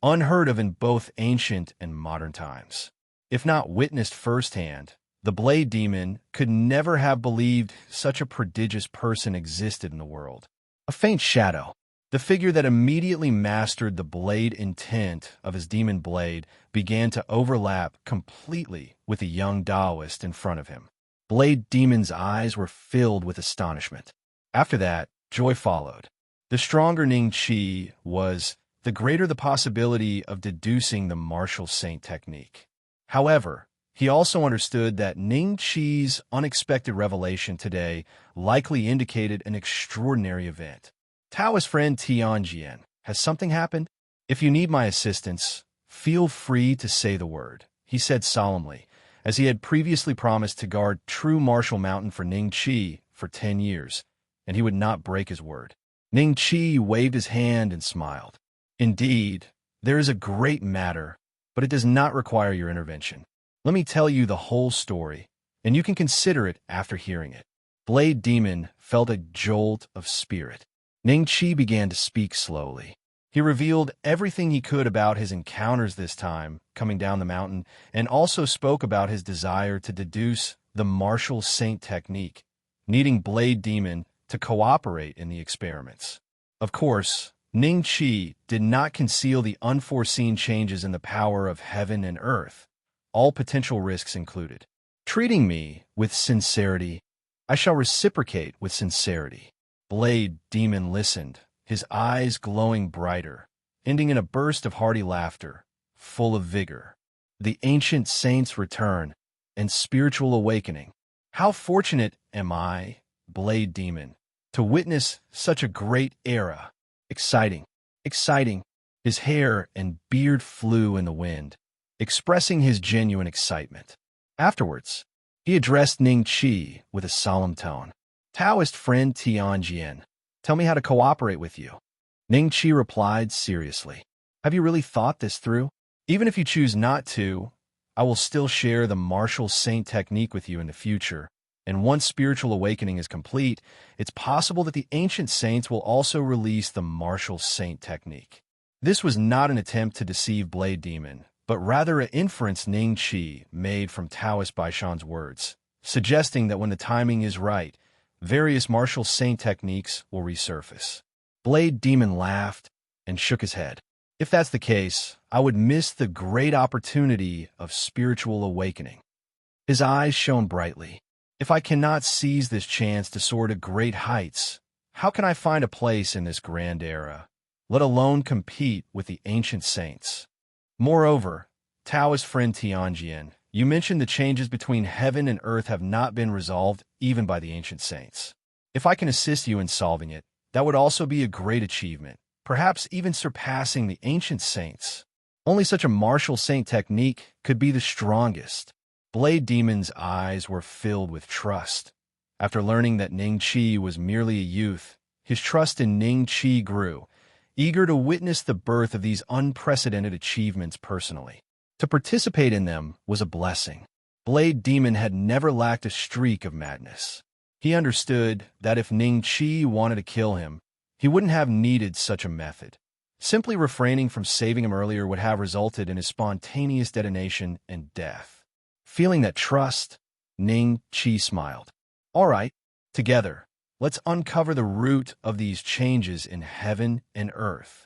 unheard of in both ancient and modern times. If not witnessed firsthand, the blade demon could never have believed such a prodigious person existed in the world. A faint shadow, the figure that immediately mastered the blade intent of his demon blade, began to overlap completely with the young Taoist in front of him. Blade demon's eyes were filled with astonishment. After that, joy followed. The stronger Ning Qi was, the greater the possibility of deducing the martial saint technique. However, he also understood that Ning Qi's unexpected revelation today likely indicated an extraordinary event. Taoist friend Tianjian, has something happened? If you need my assistance, feel free to say the word, he said solemnly, as he had previously promised to guard true Martial Mountain for Ning Qi for 10 years, and he would not break his word. Ning Qi waved his hand and smiled. Indeed, there is a great matter, but it does not require your intervention. Let me tell you the whole story, and you can consider it after hearing it. Blade Demon felt a jolt of spirit. Ning Qi began to speak slowly. He revealed everything he could about his encounters this time, coming down the mountain, and also spoke about his desire to deduce the martial saint technique, needing Blade Demon to cooperate in the experiments. Of course, Ning Qi did not conceal the unforeseen changes in the power of heaven and earth, all potential risks included. Treating me with sincerity, I shall reciprocate with sincerity. Blade Demon listened, his eyes glowing brighter, ending in a burst of hearty laughter, full of vigor. The ancient saints' return and spiritual awakening. How fortunate am I, Blade Demon, to witness such a great era. Exciting, exciting. His hair and beard flew in the wind, expressing his genuine excitement. Afterwards, he addressed Ning Qi with a solemn tone. Taoist friend Tianjian, tell me how to cooperate with you. Ning Qi replied seriously. Have you really thought this through? Even if you choose not to, I will still share the martial saint technique with you in the future, and once spiritual awakening is complete, it's possible that the ancient saints will also release the martial saint technique. This was not an attempt to deceive Blade Demon, but rather an inference Ning Qi made from Taoist Baishan's words, suggesting that when the timing is right, various martial saint techniques will resurface. Blade Demon laughed and shook his head. If that's the case, I would miss the great opportunity of spiritual awakening. His eyes shone brightly. If I cannot seize this chance to soar to great heights, how can I find a place in this grand era, let alone compete with the ancient saints? Moreover, Taoist friend Tianjian, you mentioned the changes between heaven and earth have not been resolved even by the ancient saints. If I can assist you in solving it, that would also be a great achievement, perhaps even surpassing the ancient saints. Only such a martial saint technique could be the strongest. Blade Demon's eyes were filled with trust. After learning that Ning Qi was merely a youth, his trust in Ning Qi grew, eager to witness the birth of these unprecedented achievements personally. To participate in them was a blessing. Blade Demon had never lacked a streak of madness. He understood that if Ning Qi wanted to kill him, he wouldn't have needed such a method. Simply refraining from saving him earlier would have resulted in his spontaneous detonation and death. Feeling that trust, Ning Qi smiled. All right, together, let's uncover the root of these changes in heaven and earth.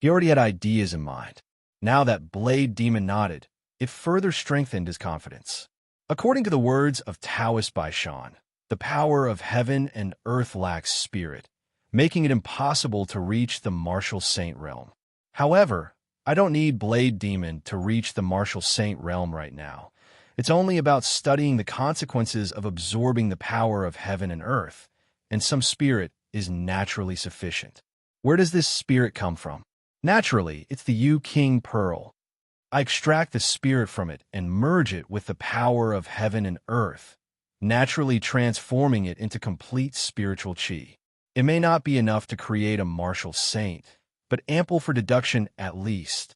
He already had ideas in mind. Now that Blade Demon nodded, it further strengthened his confidence. According to the words of Taoist Longshan, the power of heaven and earth lacks spirit, making it impossible to reach the martial saint realm. However, I don't need Blade Demon to reach the martial saint realm right now. It's only about studying the consequences of absorbing the power of heaven and earth, and some spirit is naturally sufficient. Where does this spirit come from? Naturally, it's the Yu King Pearl. I extract the spirit from it and merge it with the power of heaven and earth, naturally transforming it into complete spiritual qi. It may not be enough to create a martial saint, but ample for deduction at least.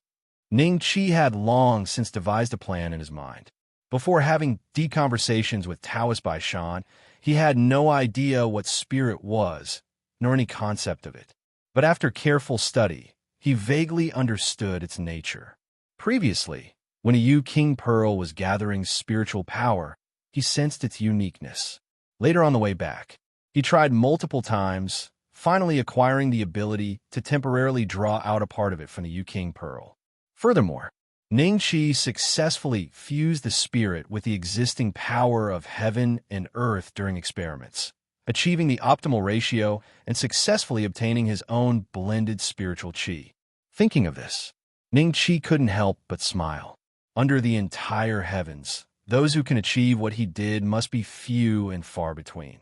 Ning Qi had long since devised a plan in his mind. Before having deep conversations with Taoist Longshan, he had no idea what spirit was, nor any concept of it. But after careful study, he vaguely understood its nature. Previously, when a Yu King Pearl was gathering spiritual power, he sensed its uniqueness. Later on the way back, he tried multiple times, finally acquiring the ability to temporarily draw out a part of it from the Yu King Pearl. Furthermore, Ning Qi successfully fused the spirit with the existing power of heaven and earth during experiments, achieving the optimal ratio and successfully obtaining his own blended spiritual qi. Thinking of this, Ning Qi couldn't help but smile. Under the entire heavens, those who can achieve what he did must be few and far between.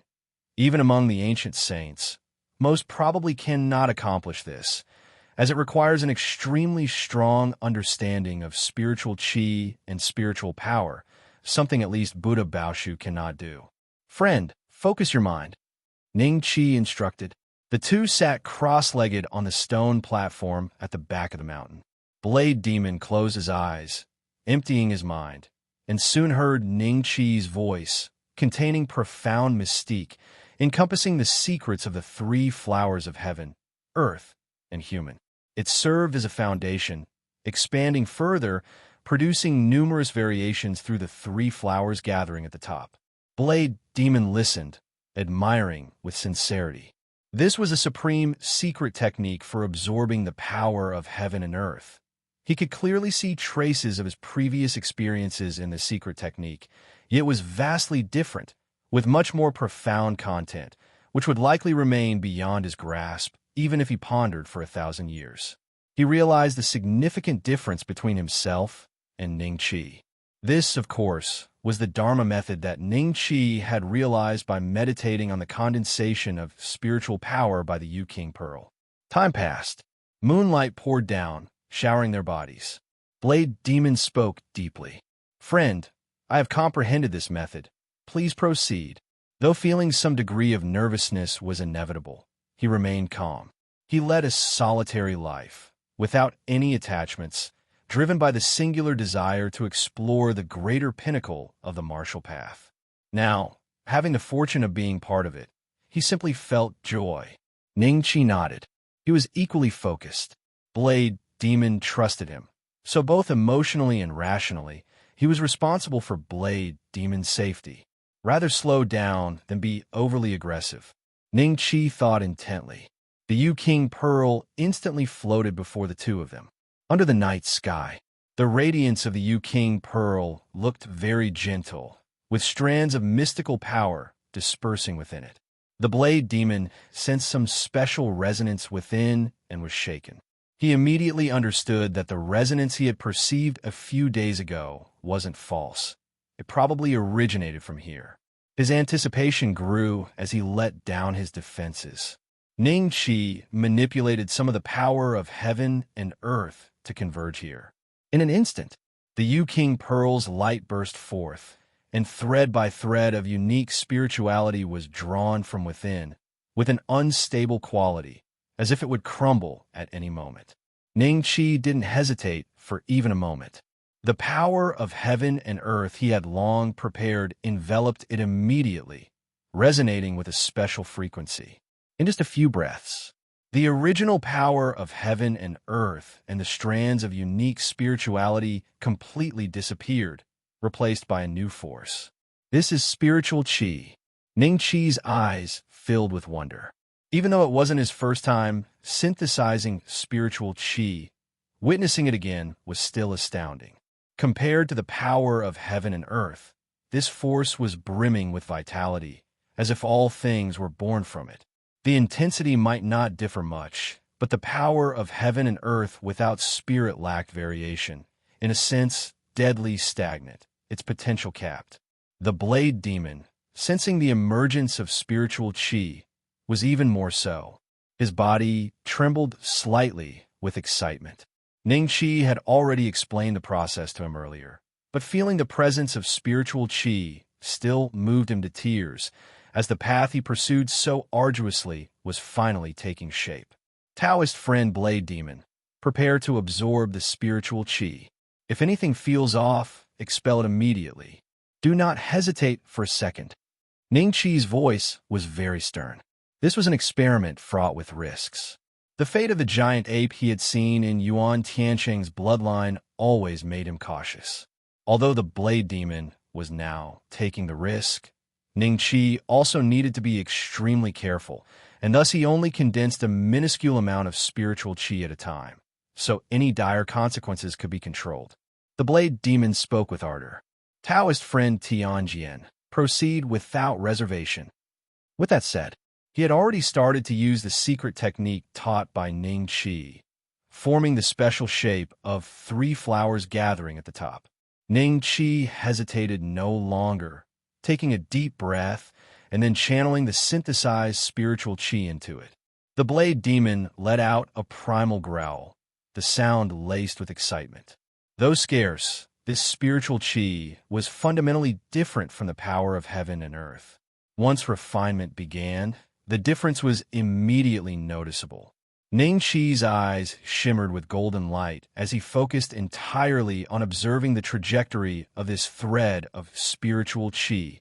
Even among the ancient saints, most probably cannot accomplish this, as it requires an extremely strong understanding of spiritual qi and spiritual power, something at least Buddha Baoshu cannot do. Friend, focus your mind, Ning Qi instructed. The two sat cross-legged on the stone platform at the back of the mountain. Blade Demon closed his eyes, emptying his mind, and soon heard Ning Qi's voice, containing profound mystique, encompassing the secrets of the three flowers of heaven, earth, and human. It served as a foundation, expanding further, producing numerous variations through the three flowers gathering at the top. Blade Demon listened, admiring with sincerity. This was a supreme secret technique for absorbing the power of heaven and earth. He could clearly see traces of his previous experiences in the secret technique, yet it was vastly different, with much more profound content, which would likely remain beyond his grasp, even if he pondered for 1,000 years. He realized the significant difference between himself and Ning Qi. This, of course, was the Dharma method that Ning Qi had realized by meditating on the condensation of spiritual power by the Yu King Pearl. Time passed. Moonlight poured down, showering their bodies. Blade Demon spoke deeply. Friend, I have comprehended this method. Please proceed. Though feeling some degree of nervousness was inevitable, he remained calm. He led a solitary life, without any attachments, driven by the singular desire to explore the greater pinnacle of the martial path. Now, having the fortune of being part of it, he simply felt joy. Ning Qi nodded. He was equally focused. Blade Demon trusted him, so both emotionally and rationally, he was responsible for Blade Demon's safety. Rather slow down than be overly aggressive. Ning Qi thought intently. The Yu King Pearl instantly floated before the two of them. Under the night sky, the radiance of the Yu King Pearl looked very gentle, with strands of mystical power dispersing within it. The Blade Demon sensed some special resonance within and was shaken. He immediately understood that the resonance he had perceived a few days ago wasn't false. It probably originated from here. His anticipation grew as he let down his defenses. Ning Qi manipulated some of the power of heaven and earth to converge here. In an instant, the Yu King Pearl's light burst forth, and thread by thread of unique spirituality was drawn from within, with an unstable quality, as if it would crumble at any moment. Ning Qi didn't hesitate for even a moment. The power of heaven and earth he had long prepared enveloped it immediately, resonating with a special frequency. In just a few breaths, the original power of heaven and earth and the strands of unique spirituality completely disappeared, replaced by a new force. This is spiritual Qi. Ning Qi's eyes filled with wonder. Even though it wasn't his first time synthesizing spiritual Qi, witnessing it again was still astounding. Compared to the power of heaven and earth, this force was brimming with vitality, as if all things were born from it. The intensity might not differ much, but the power of heaven and earth without spirit lacked variation, in a sense, deadly stagnant, its potential capped. The blade demon, sensing the emergence of spiritual Qi, was even more so. His body trembled slightly with excitement. Ning Qi had already explained the process to him earlier, but feeling the presence of spiritual Qi still moved him to tears, as the path he pursued so arduously was finally taking shape. Taoist friend Blade Demon, prepare to absorb the spiritual Qi. If anything feels off, expel it immediately. Do not hesitate for a second. Ning Qi's voice was very stern. This was an experiment fraught with risks. The fate of the giant ape he had seen in Yuan Tiansheng's bloodline always made him cautious. Although the Blade Demon was now taking the risk, Ning Qi also needed to be extremely careful, and thus he only condensed a minuscule amount of spiritual Qi at a time, so any dire consequences could be controlled. The Blade Demon spoke with ardor. Taoist friend Tianjian, proceed without reservation. With that said, he had already started to use the secret technique taught by Ning Qi, forming the special shape of 3 flowers gathering at the top. Ning Qi hesitated no longer, taking a deep breath and then channeling the synthesized spiritual Qi into it. The Blade Demon let out a primal growl, the sound laced with excitement. Though scarce, this spiritual Qi was fundamentally different from the power of heaven and earth. Once refinement began, the difference was immediately noticeable. Ning Qi's eyes shimmered with golden light as he focused entirely on observing the trajectory of this thread of spiritual Qi,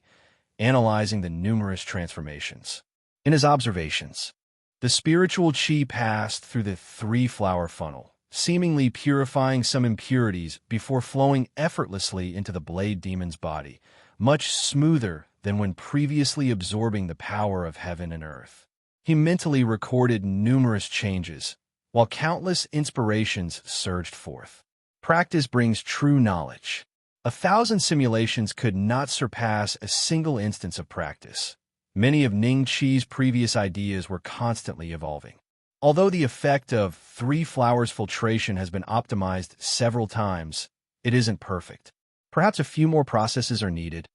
analyzing the numerous transformations. In his observations, the spiritual Qi passed through the 3-flower funnel, seemingly purifying some impurities before flowing effortlessly into the Blade Demon's body, much smoother than when previously absorbing the power of heaven and earth. He mentally recorded numerous changes, while countless inspirations surged forth. Practice brings true knowledge. 1,000 simulations could not surpass a single instance of practice. Many of Ning Qi's previous ideas were constantly evolving. Although the effect of 3 flowers filtration has been optimized several times, it isn't perfect. Perhaps a few more processes are needed.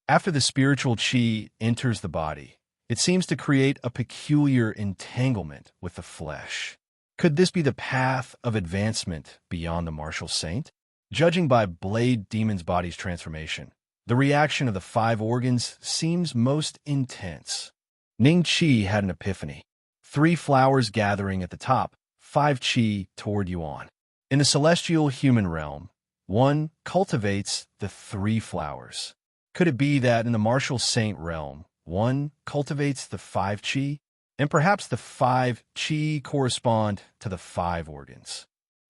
After the spiritual Qi enters the body, it seems to create a peculiar entanglement with the flesh. Could this be the path of advancement beyond the martial saint? Judging by Blade Demon's body's transformation, the reaction of the 5 organs seems most intense. Ning Qi had an epiphany. 3 flowers gathering at the top, 5 Qi toward Yuan. In the celestial human realm, one cultivates the 3 flowers. Could it be that in the martial saint realm, one cultivates the 5 Qi, and perhaps the 5 Qi correspond to the 5 organs?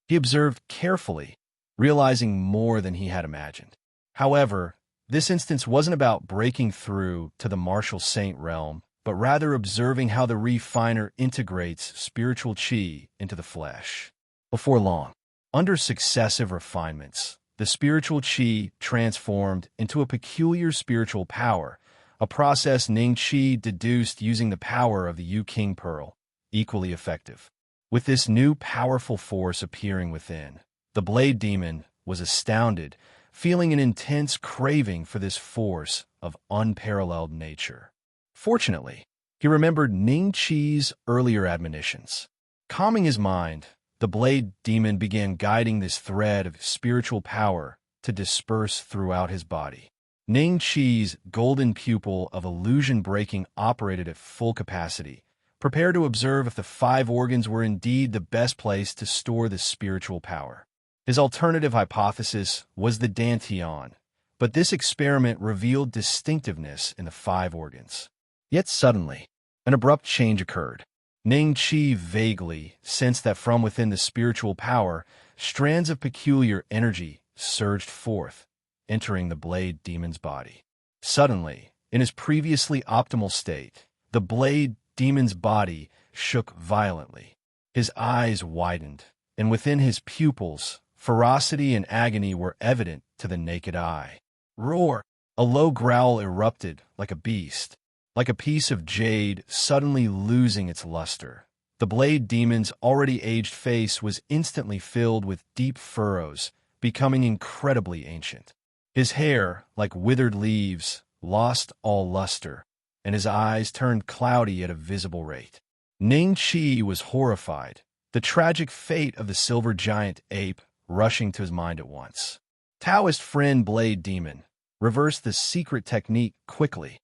He observed carefully, realizing more than he had imagined. However, this instance wasn't about breaking through to the martial saint realm, but rather observing how the refiner integrates spiritual Qi into the flesh. Before long, under successive refinements, the spiritual Qi transformed into a peculiar spiritual power, a process Ning Qi deduced using the power of the Yu King Pearl, equally effective. With this new powerful force appearing within, the Blade Demon was astounded, feeling an intense craving for this force of unparalleled nature. Fortunately, he remembered Ning Qi's earlier admonitions. Calming his mind, the Blade Demon began guiding this thread of spiritual power to disperse throughout his body. Ning Qi's golden pupil of illusion breaking operated at full capacity, prepared to observe if the 5 organs were indeed the best place to store this spiritual power. His alternative hypothesis was the Dantian, but this experiment revealed distinctiveness in the 5 organs. Yet suddenly, an abrupt change occurred. Ning Qi vaguely sensed that from within the spiritual power, strands of peculiar energy surged forth, entering the blade demon's body. Suddenly, in his previously optimal state, the blade demon's body shook violently. His eyes widened, and within his pupils, ferocity and agony were evident to the naked eye. Roar! A low growl erupted like a beast, like a piece of jade suddenly losing its luster. The blade demon's already aged face was instantly filled with deep furrows, becoming incredibly ancient. His hair, like withered leaves, lost all luster, and his eyes turned cloudy at a visible rate. Ning Qi was horrified, the tragic fate of the silver giant ape rushing to his mind at once. Taoist friend Blade Demon, reverse the secret technique quickly.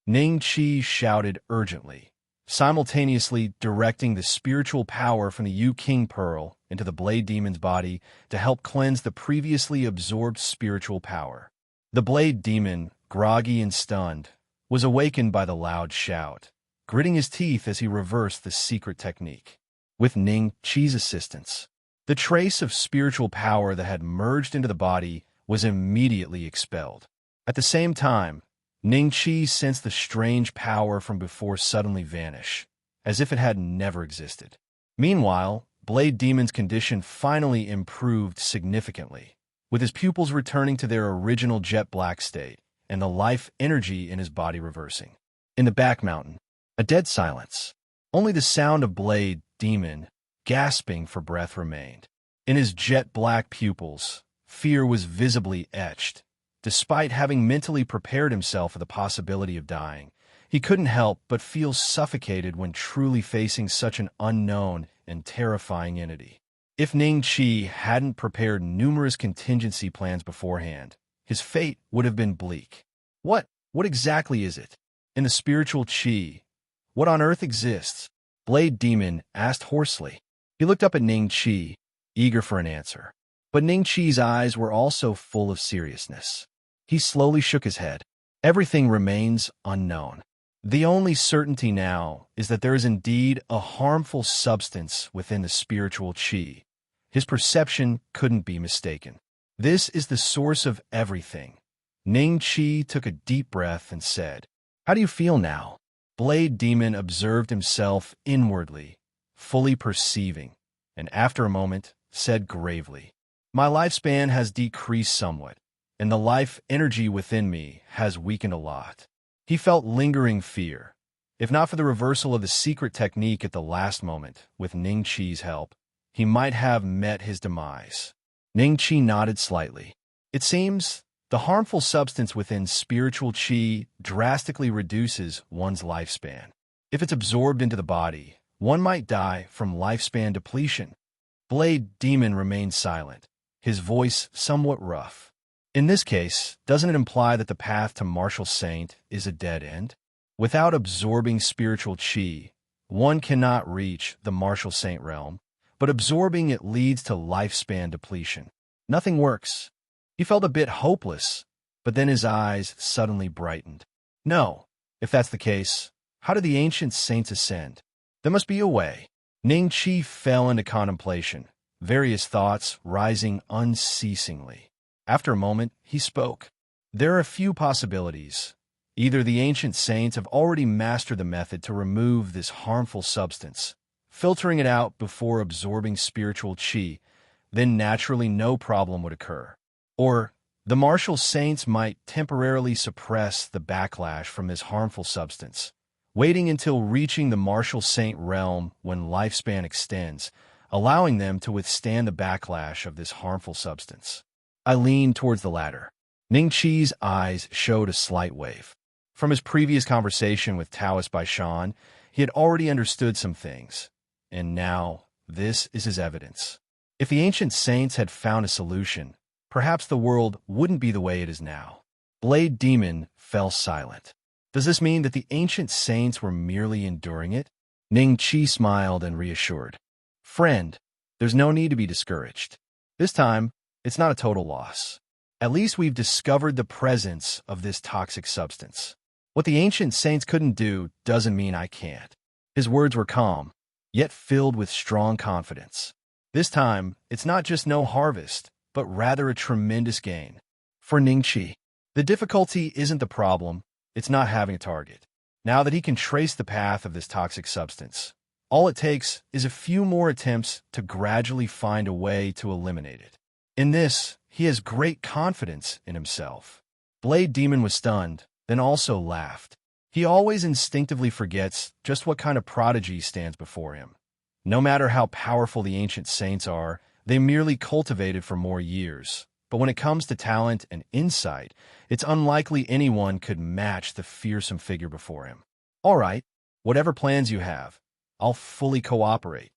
Ning Qi shouted urgently, simultaneously directing the spiritual power from the Yu King Pearl into the Blade Demon's body to help cleanse the previously absorbed spiritual power. The Blade Demon, groggy and stunned, was awakened by the loud shout, gritting his teeth as he reversed the secret technique. With Ning Qi's assistance, the trace of spiritual power that had merged into the body was immediately expelled. At the same time, Ning Qi sensed the strange power from before suddenly vanish, as if it had never existed. Meanwhile, Blade Demon's condition finally improved significantly, with his pupils returning to their original jet black state and the life energy in his body reversing. In the back mountain, a dead silence. Only the sound of Blade Demon gasping for breath remained. In his jet black pupils, fear was visibly etched. Despite having mentally prepared himself for the possibility of dying, he couldn't help but feel suffocated when truly facing such an unknown and terrifying entity. If Ning Qi hadn't prepared numerous contingency plans beforehand, his fate would have been bleak. What exactly is it? In the spiritual Qi, what on earth exists? Blade Demon asked hoarsely. He looked up at Ning Qi, eager for an answer. But Ning Qi's eyes were also full of seriousness. He slowly shook his head. Everything remains unknown. The only certainty now is that there is indeed a harmful substance within the spiritual Qi. His perception couldn't be mistaken. This is the source of everything. Ning Qi took a deep breath and said, "How do you feel now?" Blade Demon observed himself inwardly, fully perceiving, and after a moment said gravely, "My lifespan has decreased somewhat, and the life energy within me has weakened a lot." He felt lingering fear. If not for the reversal of the secret technique at the last moment, with Ning Qi's help, he might have met his demise. Ning Qi nodded slightly. It seems the harmful substance within spiritual Qi drastically reduces one's lifespan. If it's absorbed into the body, one might die from lifespan depletion. Blade Demon remained silent, his voice somewhat rough. In this case, doesn't it imply that the path to martial saint is a dead end? Without absorbing spiritual Qi, one cannot reach the martial saint realm, but absorbing it leads to lifespan depletion. Nothing works. He felt a bit hopeless, but then his eyes suddenly brightened. No, if that's the case, how do the ancient saints ascend? There must be a way. Ning Qi fell into contemplation, various thoughts rising unceasingly. After a moment, he spoke. There are a few possibilities. Either the ancient saints have already mastered the method to remove this harmful substance, filtering it out before absorbing spiritual Qi, then naturally no problem would occur. Or the martial saints might temporarily suppress the backlash from this harmful substance, waiting until reaching the martial saint realm when lifespan extends, allowing them to withstand the backlash of this harmful substance. I leaned towards the latter. Ning Qi's eyes showed a slight wave. From his previous conversation with Taoist Longshan, he had already understood some things, and now this is his evidence. If the ancient saints had found a solution, perhaps the world wouldn't be the way it is now. Blade Demon fell silent. Does this mean that the ancient saints were merely enduring it? Ning Qi smiled and reassured. Friend, there's no need to be discouraged. This time, it's not a total loss. At least we've discovered the presence of this toxic substance. What the ancient saints couldn't do doesn't mean I can't. His words were calm, yet filled with strong confidence. This time, it's not just no harvest, but rather a tremendous gain. For Ning Qi, the difficulty isn't the problem, it's not having a target. Now that he can trace the path of this toxic substance, all it takes is a few more attempts to gradually find a way to eliminate it. In this, he has great confidence in himself. Blade Demon was stunned, then also laughed. He always instinctively forgets just what kind of prodigy stands before him. No matter how powerful the ancient saints are, they merely cultivated for more years. But when it comes to talent and insight, it's unlikely anyone could match the fearsome figure before him. All right, whatever plans you have, I'll fully cooperate.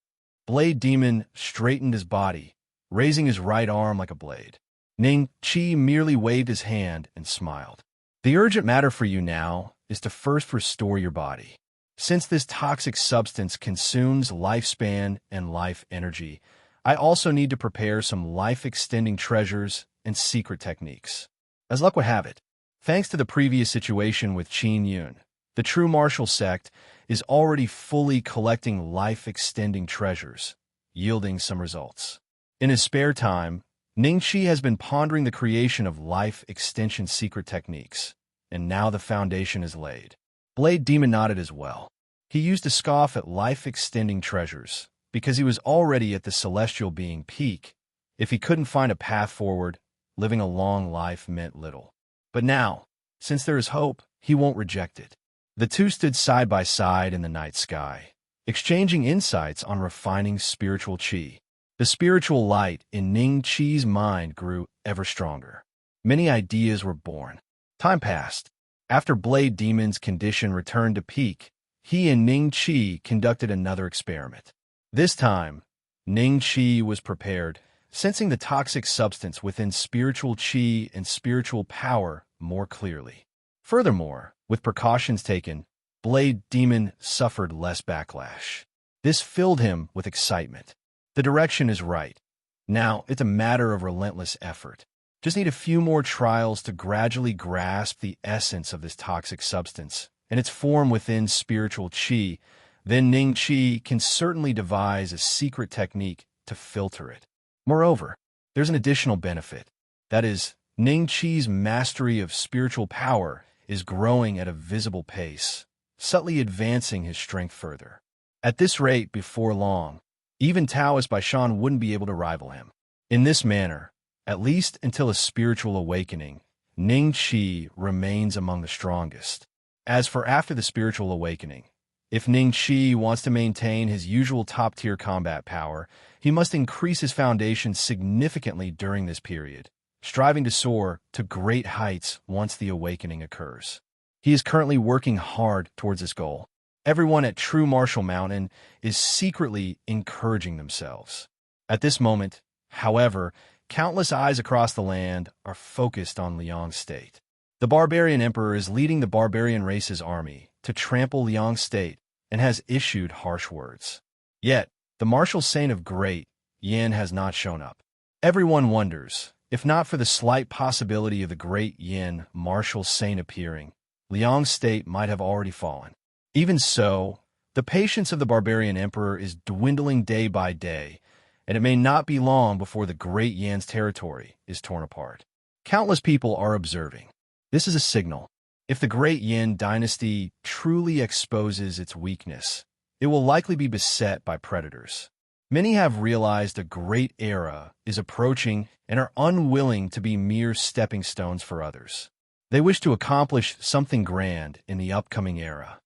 Blade Demon straightened his body, raising his right arm like a blade. Ning Qi merely waved his hand and smiled. The urgent matter for you now is to first restore your body. Since this toxic substance consumes lifespan and life energy, I also need to prepare some life-extending treasures and secret techniques. As luck would have it, thanks to the previous situation with Qin Yun, the true martial sect is already fully collecting life-extending treasures, yielding some results. In his spare time, Ning Qi has been pondering the creation of life-extension secret techniques, and now the foundation is laid. Blade Demon nodded as well. He used to scoff at life-extending treasures, because he was already at the celestial being peak. If he couldn't find a path forward, living a long life meant little. But now, since there is hope, he won't reject it. The two stood side by side in the night sky, exchanging insights on refining spiritual qi. The spiritual light in Ning Qi's mind grew ever stronger. Many ideas were born. Time passed. After Blade Demon's condition returned to peak, he and Ning Qi conducted another experiment. This time, Ning Qi was prepared, sensing the toxic substance within spiritual qi and spiritual power more clearly. Furthermore, with precautions taken, Blade Demon suffered less backlash. This filled him with excitement. The direction is right. Now, it's a matter of relentless effort. Just need a few more trials to gradually grasp the essence of this toxic substance and its form within spiritual qi. Then Ning Qi can certainly devise a secret technique to filter it. Moreover, there's an additional benefit. That is, Ning Qi's mastery of spiritual power is growing at a visible pace, subtly advancing his strength further. At this rate, before long, even Taoist Longshan wouldn't be able to rival him. In this manner, at least until a spiritual awakening, Ning Qi remains among the strongest. As for after the spiritual awakening, if Ning Qi wants to maintain his usual top-tier combat power, he must increase his foundation significantly during this period, striving to soar to great heights once the awakening occurs. He is currently working hard towards this goal. Everyone at True Martial Mountain is secretly encouraging themselves. At this moment, however, countless eyes across the land are focused on Liang State. The barbarian emperor is leading the barbarian race's army to trample Liang State and has issued harsh words. Yet, the martial saint of Great Yin has not shown up. Everyone wonders, if not for the slight possibility of the Great Yin martial saint appearing, Liang State might have already fallen. Even so, the patience of the barbarian emperor is dwindling day by day, and it may not be long before the Great Yin's territory is torn apart. Countless people are observing. This is a signal. If the Great Yin dynasty truly exposes its weakness, it will likely be beset by predators. Many have realized a great era is approaching and are unwilling to be mere stepping stones for others. They wish to accomplish something grand in the upcoming era.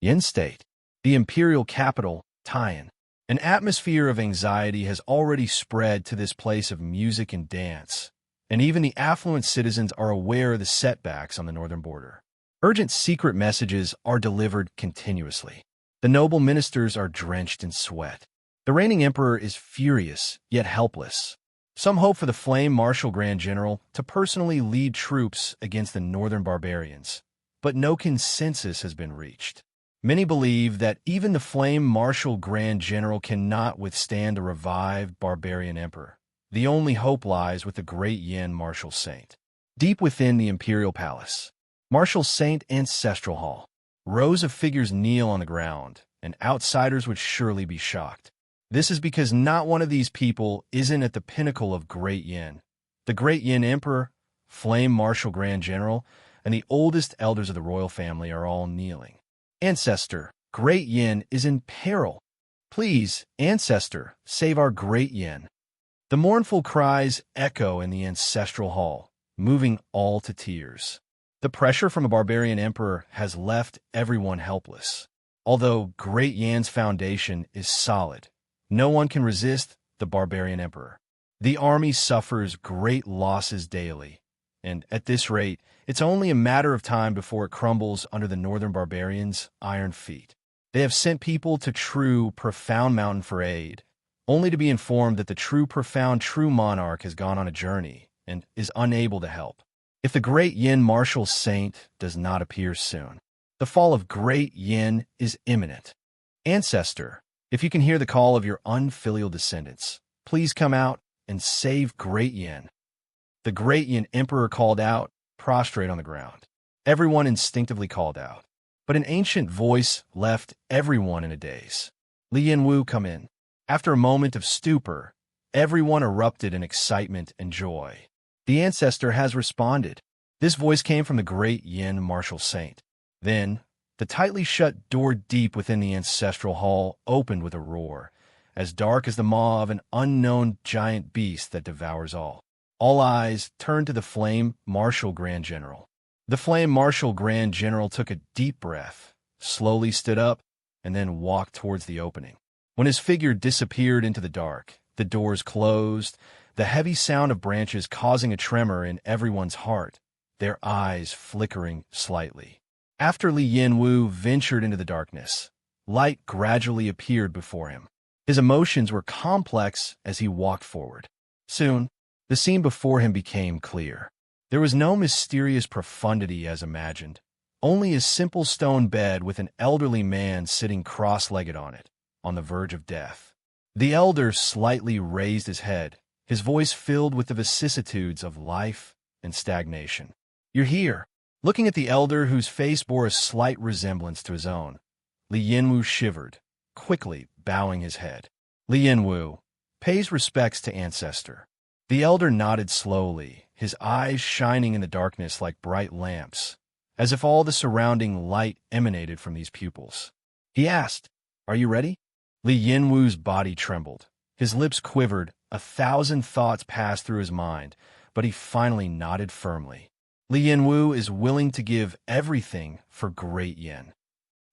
Yin State, the imperial capital, Taiyan. An atmosphere of anxiety has already spread to this place of music and dance, and even the affluent citizens are aware of the setbacks on the northern border. Urgent secret messages are delivered continuously. The noble ministers are drenched in sweat. The reigning emperor is furious, yet helpless. Some hope for the Flame Martial Grand General to personally lead troops against the northern barbarians, but no consensus has been reached. Many believe that even the Flame Martial Grand General cannot withstand a revived barbarian emperor. The only hope lies with the Great Yin Martial Saint. Deep within the imperial palace, Martial Saint Ancestral Hall. Rows of figures kneel on the ground, and outsiders would surely be shocked. This is because not one of these people isn't at the pinnacle of Great Yin. The Great Yin Emperor, Flame Martial Grand General, and the oldest elders of the royal family are all kneeling. Ancestor, Great Yin is in peril. Please, Ancestor, save our Great Yin. The mournful cries echo in the ancestral hall, moving all to tears. The pressure from a barbarian emperor has left everyone helpless. Although Great Yan's foundation is solid, no one can resist the barbarian emperor. The army suffers great losses daily, and at this rate, it's only a matter of time before it crumbles under the northern barbarians' iron feet. They have sent people to True Profound Mountain for aid, only to be informed that the True Monarch has gone on a journey and is unable to help. If the Great Yin Martial Saint does not appear soon, the fall of Great Yin is imminent. Ancestor, if you can hear the call of your unfilial descendants, please come out and save Great Yin. The Great Yin Emperor called out, prostrate on the ground. Everyone instinctively called out, but an ancient voice left everyone in a daze. Li Yin-Wu, come in. After a moment of stupor, everyone erupted in excitement and joy. The ancestor has responded. This voice came from the Great Yin Martial Saint. Then, the tightly shut door deep within the ancestral hall opened with a roar, as dark as the maw of an unknown giant beast that devours all. All eyes turned to the Flame Martial Grand General. The Flame Martial Grand General took a deep breath, slowly stood up, and then walked towards the opening. When his figure disappeared into the dark, the doors closed, the heavy sound of branches causing a tremor in everyone's heart, their eyes flickering slightly. After Li Yin-Wu ventured into the darkness, light gradually appeared before him. His emotions were complex as he walked forward. Soon, the scene before him became clear. There was no mysterious profundity as imagined, only a simple stone bed with an elderly man sitting cross-legged on it, on the verge of death. The elder slightly raised his head, his voice filled with the vicissitudes of life and stagnation. "You're here." Looking at the elder, whose face bore a slight resemblance to his own, Li Yin-Wu shivered, quickly bowing his head. Li Yin-Wu pays respects to Ancestor. The elder nodded slowly, his eyes shining in the darkness like bright lamps, as if all the surrounding light emanated from these pupils. He asked, "Are you ready?" Li Yin-Wu's body trembled. His lips quivered, 1,000 thoughts passed through his mind, but he finally nodded firmly. Li Yin-Wu is willing to give everything for Great Yin.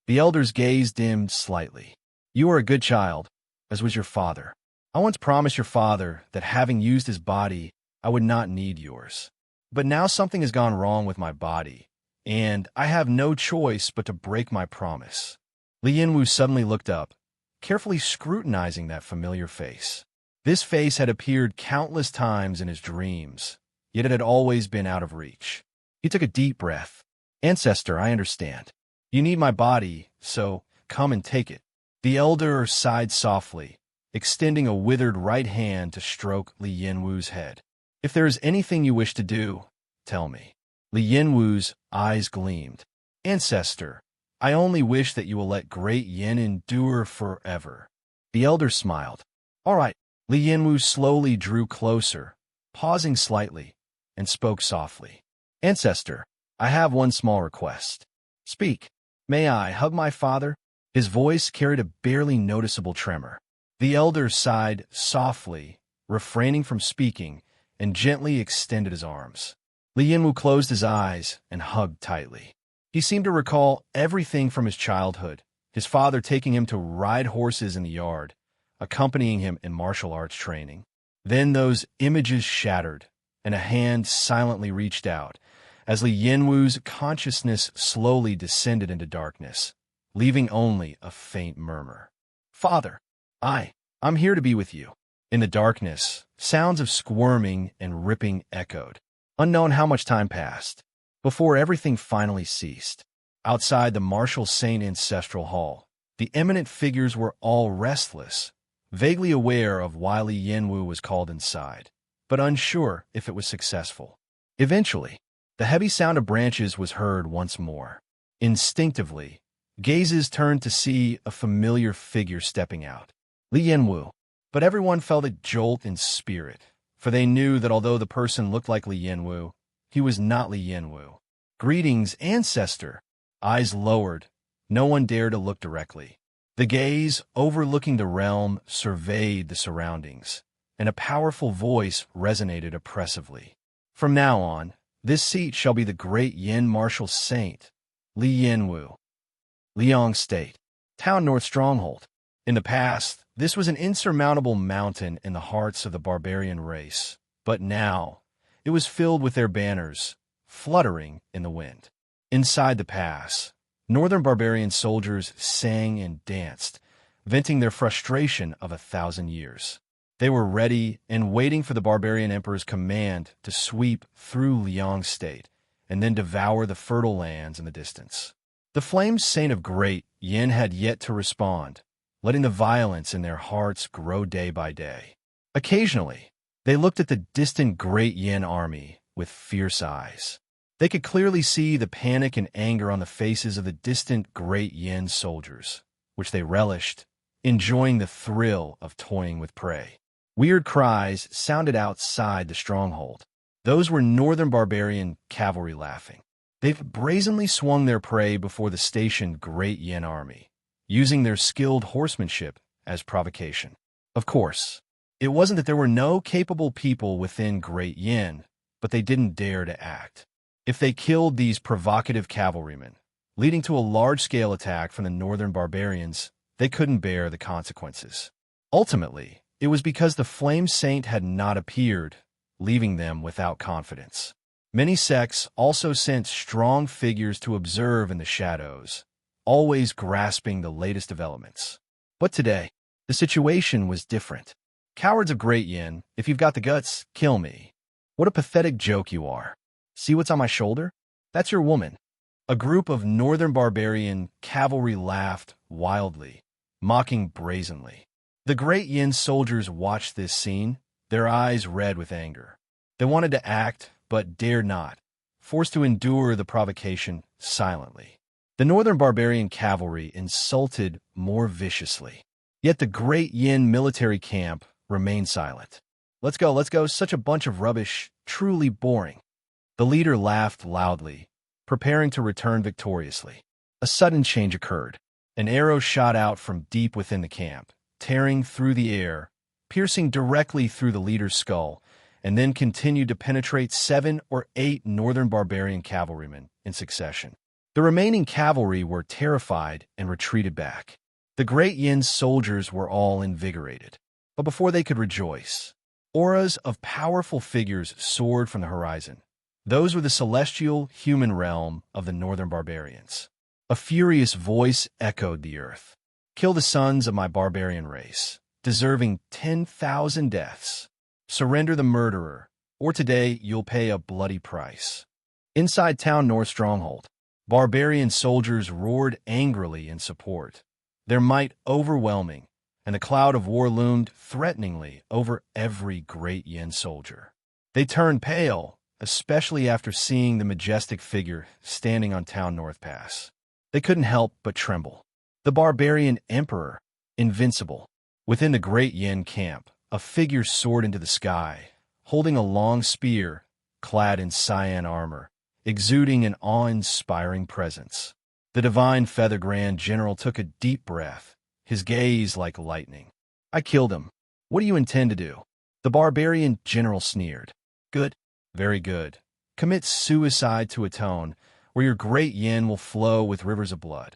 The elder's gaze dimmed slightly. "You are a good child, as was your father. I once promised your father that having used his body, I would not need yours. But now something has gone wrong with my body, and I have no choice but to break my promise." Li Yin-Wu suddenly looked up, carefully scrutinizing that familiar face. This face had appeared countless times in his dreams, yet it had always been out of reach. He took a deep breath. "Ancestor, I understand. You need my body, so come and take it." The elder sighed softly, extending a withered right hand to stroke Li Yin-Wu's head. "If there is anything you wish to do, tell me." Li Yin-Wu's eyes gleamed. "Ancestor, I only wish that you will let Great Yin endure forever." The elder smiled. "All right." Li Yin-Wu slowly drew closer, pausing slightly, and spoke softly. "Ancestor, I have one small request." "Speak." "May I hug my father?" His voice carried a barely noticeable tremor. The elder sighed softly, refraining from speaking, and gently extended his arms. Li Yin-Wu closed his eyes and hugged tightly. He seemed to recall everything from his childhood, his father taking him to ride horses in the yard, accompanying him in martial arts training. Then those images shattered, and a hand silently reached out, as Li Yin-Wu's consciousness slowly descended into darkness, leaving only a faint murmur. "Father, I'm here to be with you." In the darkness, sounds of squirming and ripping echoed. Unknown how much time passed, before everything finally ceased. Outside the Martial Saint Ancestral Hall, the eminent figures were all restless, vaguely aware of why Li Yin-Wu was called inside, but unsure if it was successful. Eventually, The heavy sound of branches was heard once more. Instinctively, gazes turned to see a familiar figure stepping out. Li Yanwu. But everyone felt a jolt in spirit, for they knew that although the person looked like Li Yanwu, he was not Li Yanwu. Greetings, ancestor. Eyes lowered, no one dared to look directly. The gaze, overlooking the realm, surveyed the surroundings, and a powerful voice resonated oppressively. From now on, this seat shall be the great Yin martial saint, Li Yanwu. Liang State. Town North Stronghold. In the past, this was an insurmountable mountain in the hearts of the barbarian race, but now, it was filled with their banners, fluttering in the wind. Inside the pass, northern barbarian soldiers sang and danced, venting their frustration of 1,000 years. They were ready and waiting for the barbarian emperor's command to sweep through Liang State and then devour the fertile lands in the distance. The flamed saint of great Yin had yet to respond, letting the violence in their hearts grow day by day. Occasionally, they looked at the distant great Yin army with fierce eyes. They could clearly see the panic and anger on the faces of the distant great Yin soldiers, which they relished, enjoying the thrill of toying with prey. Weird cries sounded outside the stronghold. Those were northern barbarian cavalry laughing. They've brazenly swung their prey before the stationed great Yin army, using their skilled horsemanship as provocation. Of course, it wasn't that there were no capable people within great Yin, but they didn't dare to act. If they killed these provocative cavalrymen, leading to a large-scale attack from the northern barbarians, they couldn't bear the consequences. Ultimately, it was because the Flame Saint had not appeared, leaving them without confidence. Many sects also sent strong figures to observe in the shadows, always grasping the latest developments. But today, the situation was different. Cowards of Great Yin, if you've got the guts, kill me. What a pathetic joke you are. See what's on my shoulder? That's your woman. A group of northern barbarian cavalry laughed wildly, mocking brazenly. The great Yin soldiers watched this scene, their eyes red with anger. They wanted to act, but dared not, forced to endure the provocation silently. The northern barbarian cavalry insulted more viciously. Yet the great Yin military camp remained silent. Let's go, such a bunch of rubbish, truly boring. The leader laughed loudly, preparing to return victoriously. A sudden change occurred. An arrow shot out from deep within the camp, tearing through the air, piercing directly through the leader's skull, and then continued to penetrate 7 or 8 northern barbarian cavalrymen in succession. The remaining cavalry were terrified and retreated back. The great Yin soldiers were all invigorated. But before they could rejoice, auras of powerful figures soared from the horizon. Those were the celestial human realm of the northern barbarians. A furious voice echoed the earth. Kill the sons of my barbarian race, deserving 10,000 deaths. Surrender the murderer, or today you'll pay a bloody price. Inside Town North Stronghold, barbarian soldiers roared angrily in support, their might overwhelming, and the cloud of war loomed threateningly over every great Yin soldier. They turned pale, especially after seeing the majestic figure standing on Town North Pass. They couldn't help but tremble. The barbarian emperor, invincible. Within the great Yin camp, a figure soared into the sky, holding a long spear, clad in cyan armor, exuding an awe-inspiring presence. The divine Feather Grand General took a deep breath, his gaze like lightning. I killed him. What do you intend to do? The barbarian general sneered. Good. Very good. Commit suicide to atone, where your great Yin will flow with rivers of blood.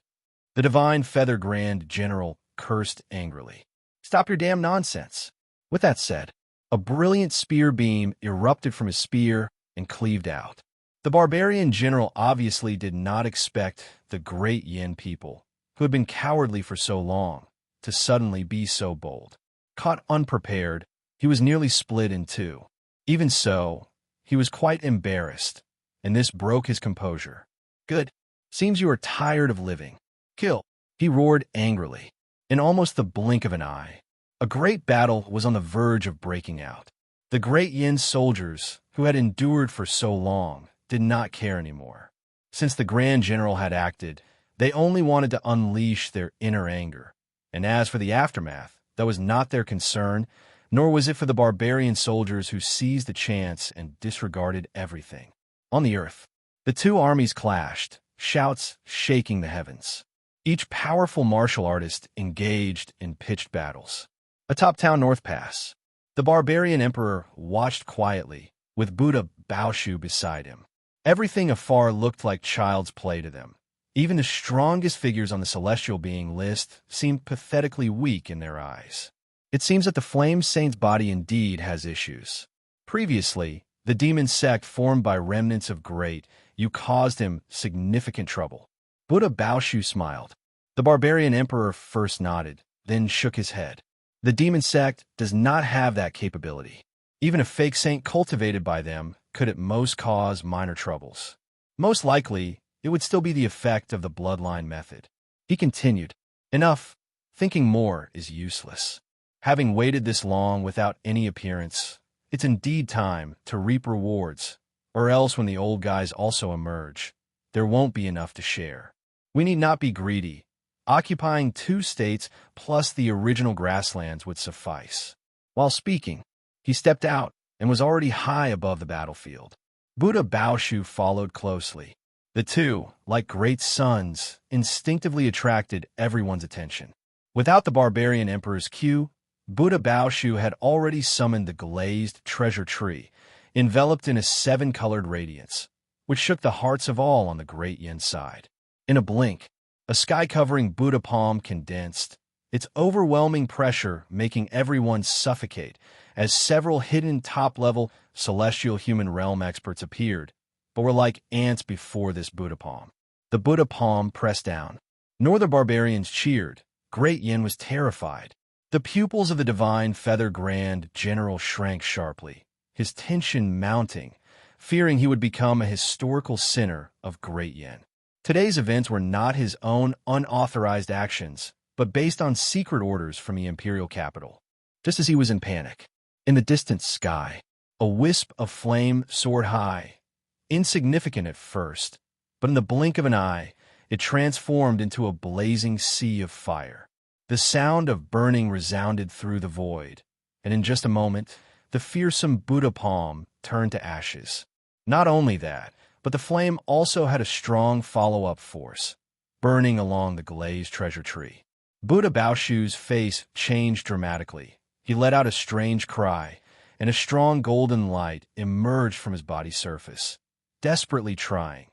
The divine Feather Grand General cursed angrily. Stop your damn nonsense. With that said, a brilliant spear beam erupted from his spear and cleaved out. The barbarian general obviously did not expect the great Yin people, who had been cowardly for so long, to suddenly be so bold. Caught unprepared, he was nearly split in two. Even so, he was quite embarrassed, and this broke his composure. Good. Seems you are tired of living. Kill. He roared angrily. In almost the blink of an eye, a great battle was on the verge of breaking out. The great Yin soldiers, who had endured for so long, did not care anymore. Since the Grand General had acted, they only wanted to unleash their inner anger. And as for the aftermath, that was not their concern, nor was it for the barbarian soldiers who seized the chance and disregarded everything. On the earth, the two armies clashed, shouts shaking the heavens. Each powerful martial artist engaged in pitched battles. Atop town North Pass, the barbarian emperor watched quietly, with Buddha Baoshu beside him. Everything afar looked like child's play to them. Even the strongest figures on the celestial being list seemed pathetically weak in their eyes. It seems that the Flame Saint's body indeed has issues. Previously, the demon sect formed by remnants of great, you caused him significant trouble. Buddha Baoshu smiled. The barbarian emperor first nodded, then shook his head. The demon sect does not have that capability. Even a fake saint cultivated by them could at most cause minor troubles. Most likely, it would still be the effect of the bloodline method. He continued, "Enough. Thinking more is useless. Having waited this long without any appearance, it's indeed time to reap rewards, or else when the old guys also emerge, there won't be enough to share. We need not be greedy. Occupying 2 states plus the original grasslands would suffice." While speaking, he stepped out and was already high above the battlefield. Buddha Baoshu followed closely. The two, like great suns, instinctively attracted everyone's attention. Without the barbarian emperor's cue, Buddha Baoshu had already summoned the glazed treasure tree, enveloped in a 7-colored radiance, which shook the hearts of all on the great yin side. In a blink, a sky-covering Buddha palm condensed, its overwhelming pressure making everyone suffocate as several hidden top-level celestial human realm experts appeared, but were like ants before this Buddha palm. The Buddha palm pressed down. Nor the barbarians cheered. Great Yin was terrified. The pupils of the divine Feather Grand General shrank sharply, his tension mounting, fearing he would become a historical sinner of Great Yin. Today's events were not his own unauthorized actions, but based on secret orders from the imperial capital. Just as he was in panic, in the distant sky, a wisp of flame soared high, insignificant at first, but in the blink of an eye, it transformed into a blazing sea of fire. The sound of burning resounded through the void, and in just a moment, the fearsome Buddha palm turned to ashes. Not only that, but the flame also had a strong follow-up force, burning along the glazed treasure tree. Buddha Baoshu's face changed dramatically. He let out a strange cry, and a strong golden light emerged from his body's surface, desperately trying.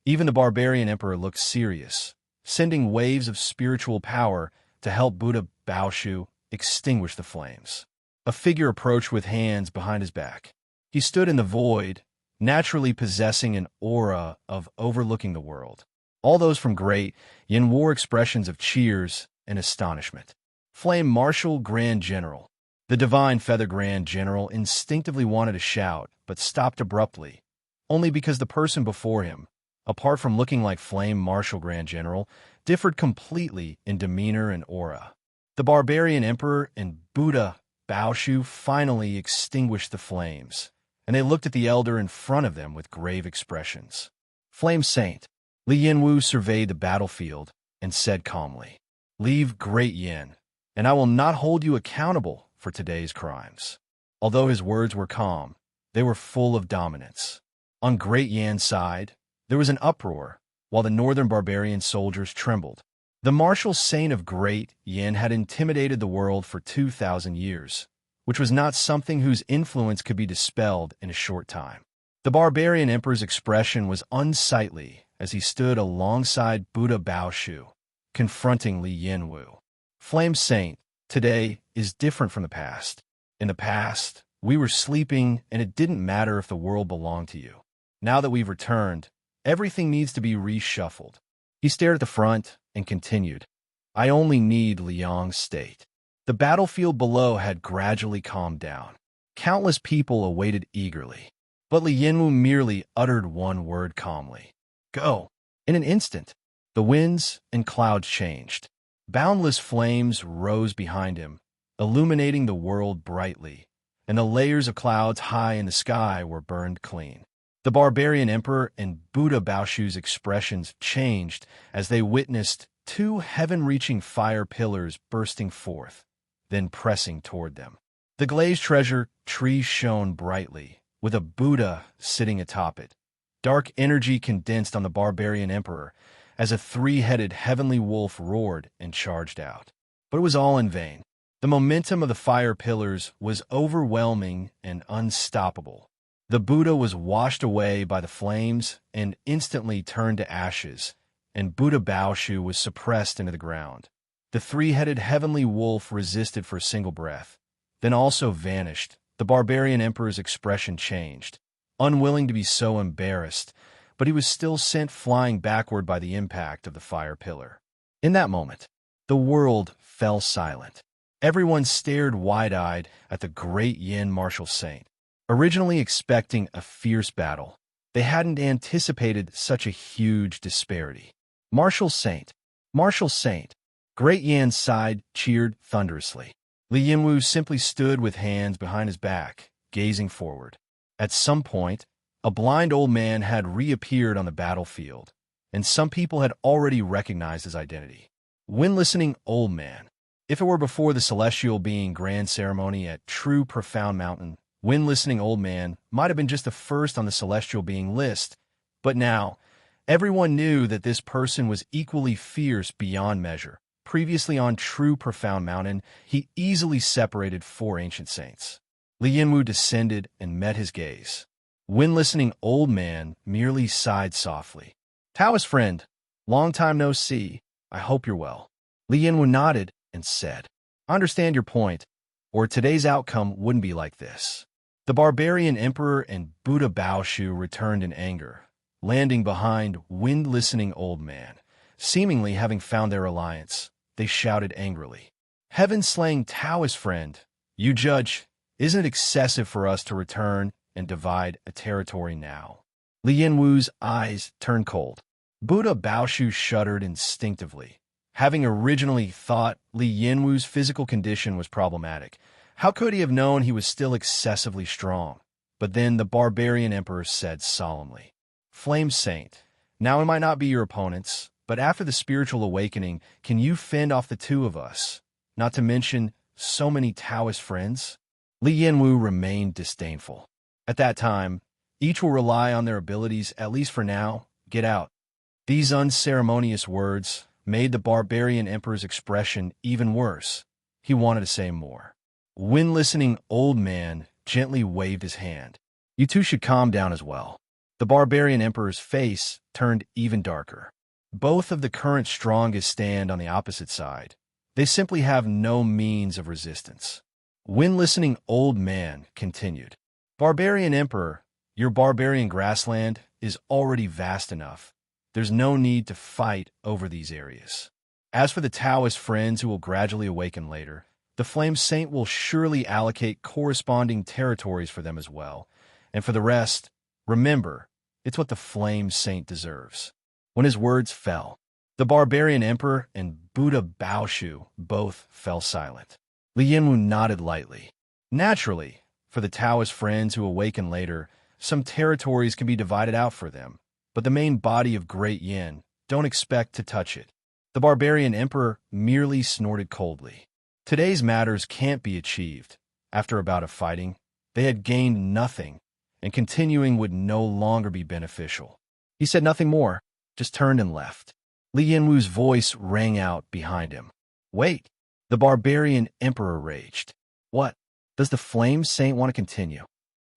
Even the barbarian emperor looked serious, sending waves of spiritual power to help Buddha Baoshu extinguish the flames. A figure approached with hands behind his back. He stood in the void, naturally possessing an aura of overlooking the world. All those from Great Yin wore expressions of cheers and astonishment. Flame Marshal Grand General. The divine Feather Grand General instinctively wanted to shout, but stopped abruptly, only because the person before him, apart from looking like Flame Marshal Grand General, differed completely in demeanor and aura. The barbarian emperor and Buddha Baoshu finally extinguished the flames, and they looked at the elder in front of them with grave expressions. Flame Saint, Li Yinwu surveyed the battlefield and said calmly, "Leave Great Yin, and I will not hold you accountable for today's crimes." Although his words were calm, they were full of dominance. On Great Yan's side, there was an uproar, while the northern barbarian soldiers trembled. The martial saint of Great Yin had intimidated the world for 2,000 years, which was not something whose influence could be dispelled in a short time. The barbarian emperor's expression was unsightly as he stood alongside Buddha Baoshu, confronting Li Yinwu. Flame Saint, today is different from the past. In the past, we were sleeping and it didn't matter if the world belonged to you. Now that we've returned, everything needs to be reshuffled. He stared at the front and continued, "I only need Liang's state." The battlefield below had gradually calmed down. Countless people awaited eagerly, but Li Yinwu merely uttered one word calmly, "Go." In an instant, the winds and clouds changed. Boundless flames rose behind him, illuminating the world brightly, and the layers of clouds high in the sky were burned clean. The barbarian emperor and Buddha Baoshu's expressions changed as they witnessed two heaven-reaching fire pillars bursting forth, then pressing toward them. The glazed treasure tree shone brightly, with a Buddha sitting atop it. Dark energy condensed on the barbarian emperor as a three-headed heavenly wolf roared and charged out. But it was all in vain. The momentum of the fire pillars was overwhelming and unstoppable. The Buddha was washed away by the flames and instantly turned to ashes, and Buddha Baoshu was suppressed into the ground. The three-headed heavenly wolf resisted for a single breath, then also vanished. The barbarian emperor's expression changed. Unwilling to be so embarrassed, but he was still sent flying backward by the impact of the fire pillar. In that moment, the world fell silent. Everyone stared wide-eyed at the great Yin martial saint. Originally expecting a fierce battle, they hadn't anticipated such a huge disparity. Martial saint, martial saint. Great Yan sighed, cheered thunderously. Li Yinwu simply stood with hands behind his back, gazing forward. At some point, a blind old man had reappeared on the battlefield, and some people had already recognized his identity. When listening, old man. If it were before the celestial being grand ceremony at True Profound Mountain, when listening, old man might have been just the first on the celestial being list, but now, everyone knew that this person was equally fierce beyond measure. Previously on True Profound Mountain, he easily separated four ancient saints. Li Yinwu descended and met his gaze. When listening, old man merely sighed softly. Taoist friend, long time no see. I hope you're well. Li Yinwu nodded and said, I understand your point, or today's outcome wouldn't be like this. The barbarian emperor and Buddha Baoshu returned in anger, landing behind wind-listening old man. Seemingly having found their alliance, they shouted angrily, Heaven-slaying Taoist friend, you judge, isn't it excessive for us to return and divide a territory now? Li Yinwu's eyes turned cold. Buddha Baoshu shuddered instinctively. Having originally thought Li Yinwu's physical condition was problematic, how could he have known he was still excessively strong? But then the barbarian emperor said solemnly, Flame Saint, now we might not be your opponents, but after the spiritual awakening, can you fend off the two of us? Not to mention so many Taoist friends? Li Yinwu remained disdainful. At that time, each will rely on their abilities, at least for now. Get out. These unceremonious words made the barbarian emperor's expression even worse. He wanted to say more. When listening, old man gently waved his hand. You two should calm down as well. The barbarian emperor's face turned even darker. Both of the current strongest stand on the opposite side. They simply have no means of resistance. When listening, old man continued. Barbarian emperor, your barbarian grassland is already vast enough. There's no need to fight over these areas. As for the Taoist friends who will gradually awaken later, the Flame Saint will surely allocate corresponding territories for them as well. And for the rest, remember, it's what the Flame Saint deserves. When his words fell, the barbarian emperor and Buddha Baoshu both fell silent. Li Yinwu nodded lightly. Naturally, for the Taoist friends who awaken later, some territories can be divided out for them, but the main body of Great Yin, don't expect to touch it. The barbarian emperor merely snorted coldly. Today's matters can't be achieved. After a bout of fighting, they had gained nothing, and continuing would no longer be beneficial. He said nothing more, just turned and left. Li Yinwu's voice rang out behind him. Wait! The barbarian emperor raged. What? Does the Flame Saint want to continue?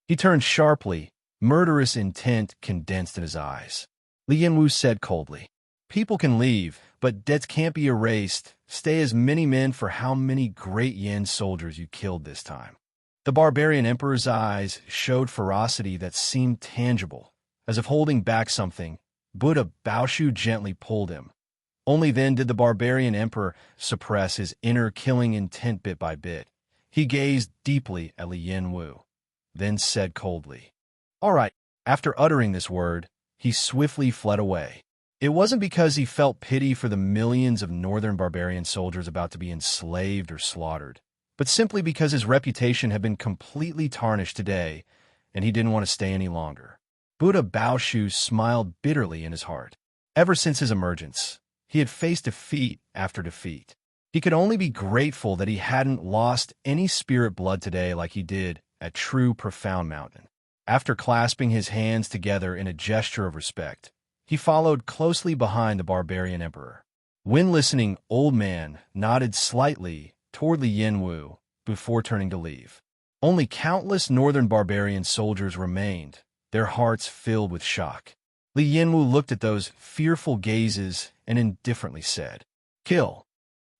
He turned sharply, murderous intent condensed in his eyes. Li Yinwu said coldly, People can leave, but debts can't be erased. Stay as many men for how many great Yin soldiers you killed this time. The barbarian emperor's eyes showed ferocity that seemed tangible. As if holding back something, Buddha Baoshu gently pulled him. Only then did the barbarian emperor suppress his inner killing intent bit by bit. He gazed deeply at Li Yinwu, then said coldly, All right. After uttering this word, he swiftly fled away. It wasn't because he felt pity for the millions of northern barbarian soldiers about to be enslaved or slaughtered, but simply because his reputation had been completely tarnished today, and he didn't want to stay any longer. Buddha Baoshu smiled bitterly in his heart. Ever since his emergence, he had faced defeat after defeat. He could only be grateful that he hadn't lost any spirit blood today like he did at True Profound Mountain. After clasping his hands together in a gesture of respect, he followed closely behind the barbarian emperor. When listening, Old Man nodded slightly toward Li Yinwu before turning to leave. Only countless northern barbarian soldiers remained, their hearts filled with shock. Li Yinwu looked at those fearful gazes and indifferently said, "Kill."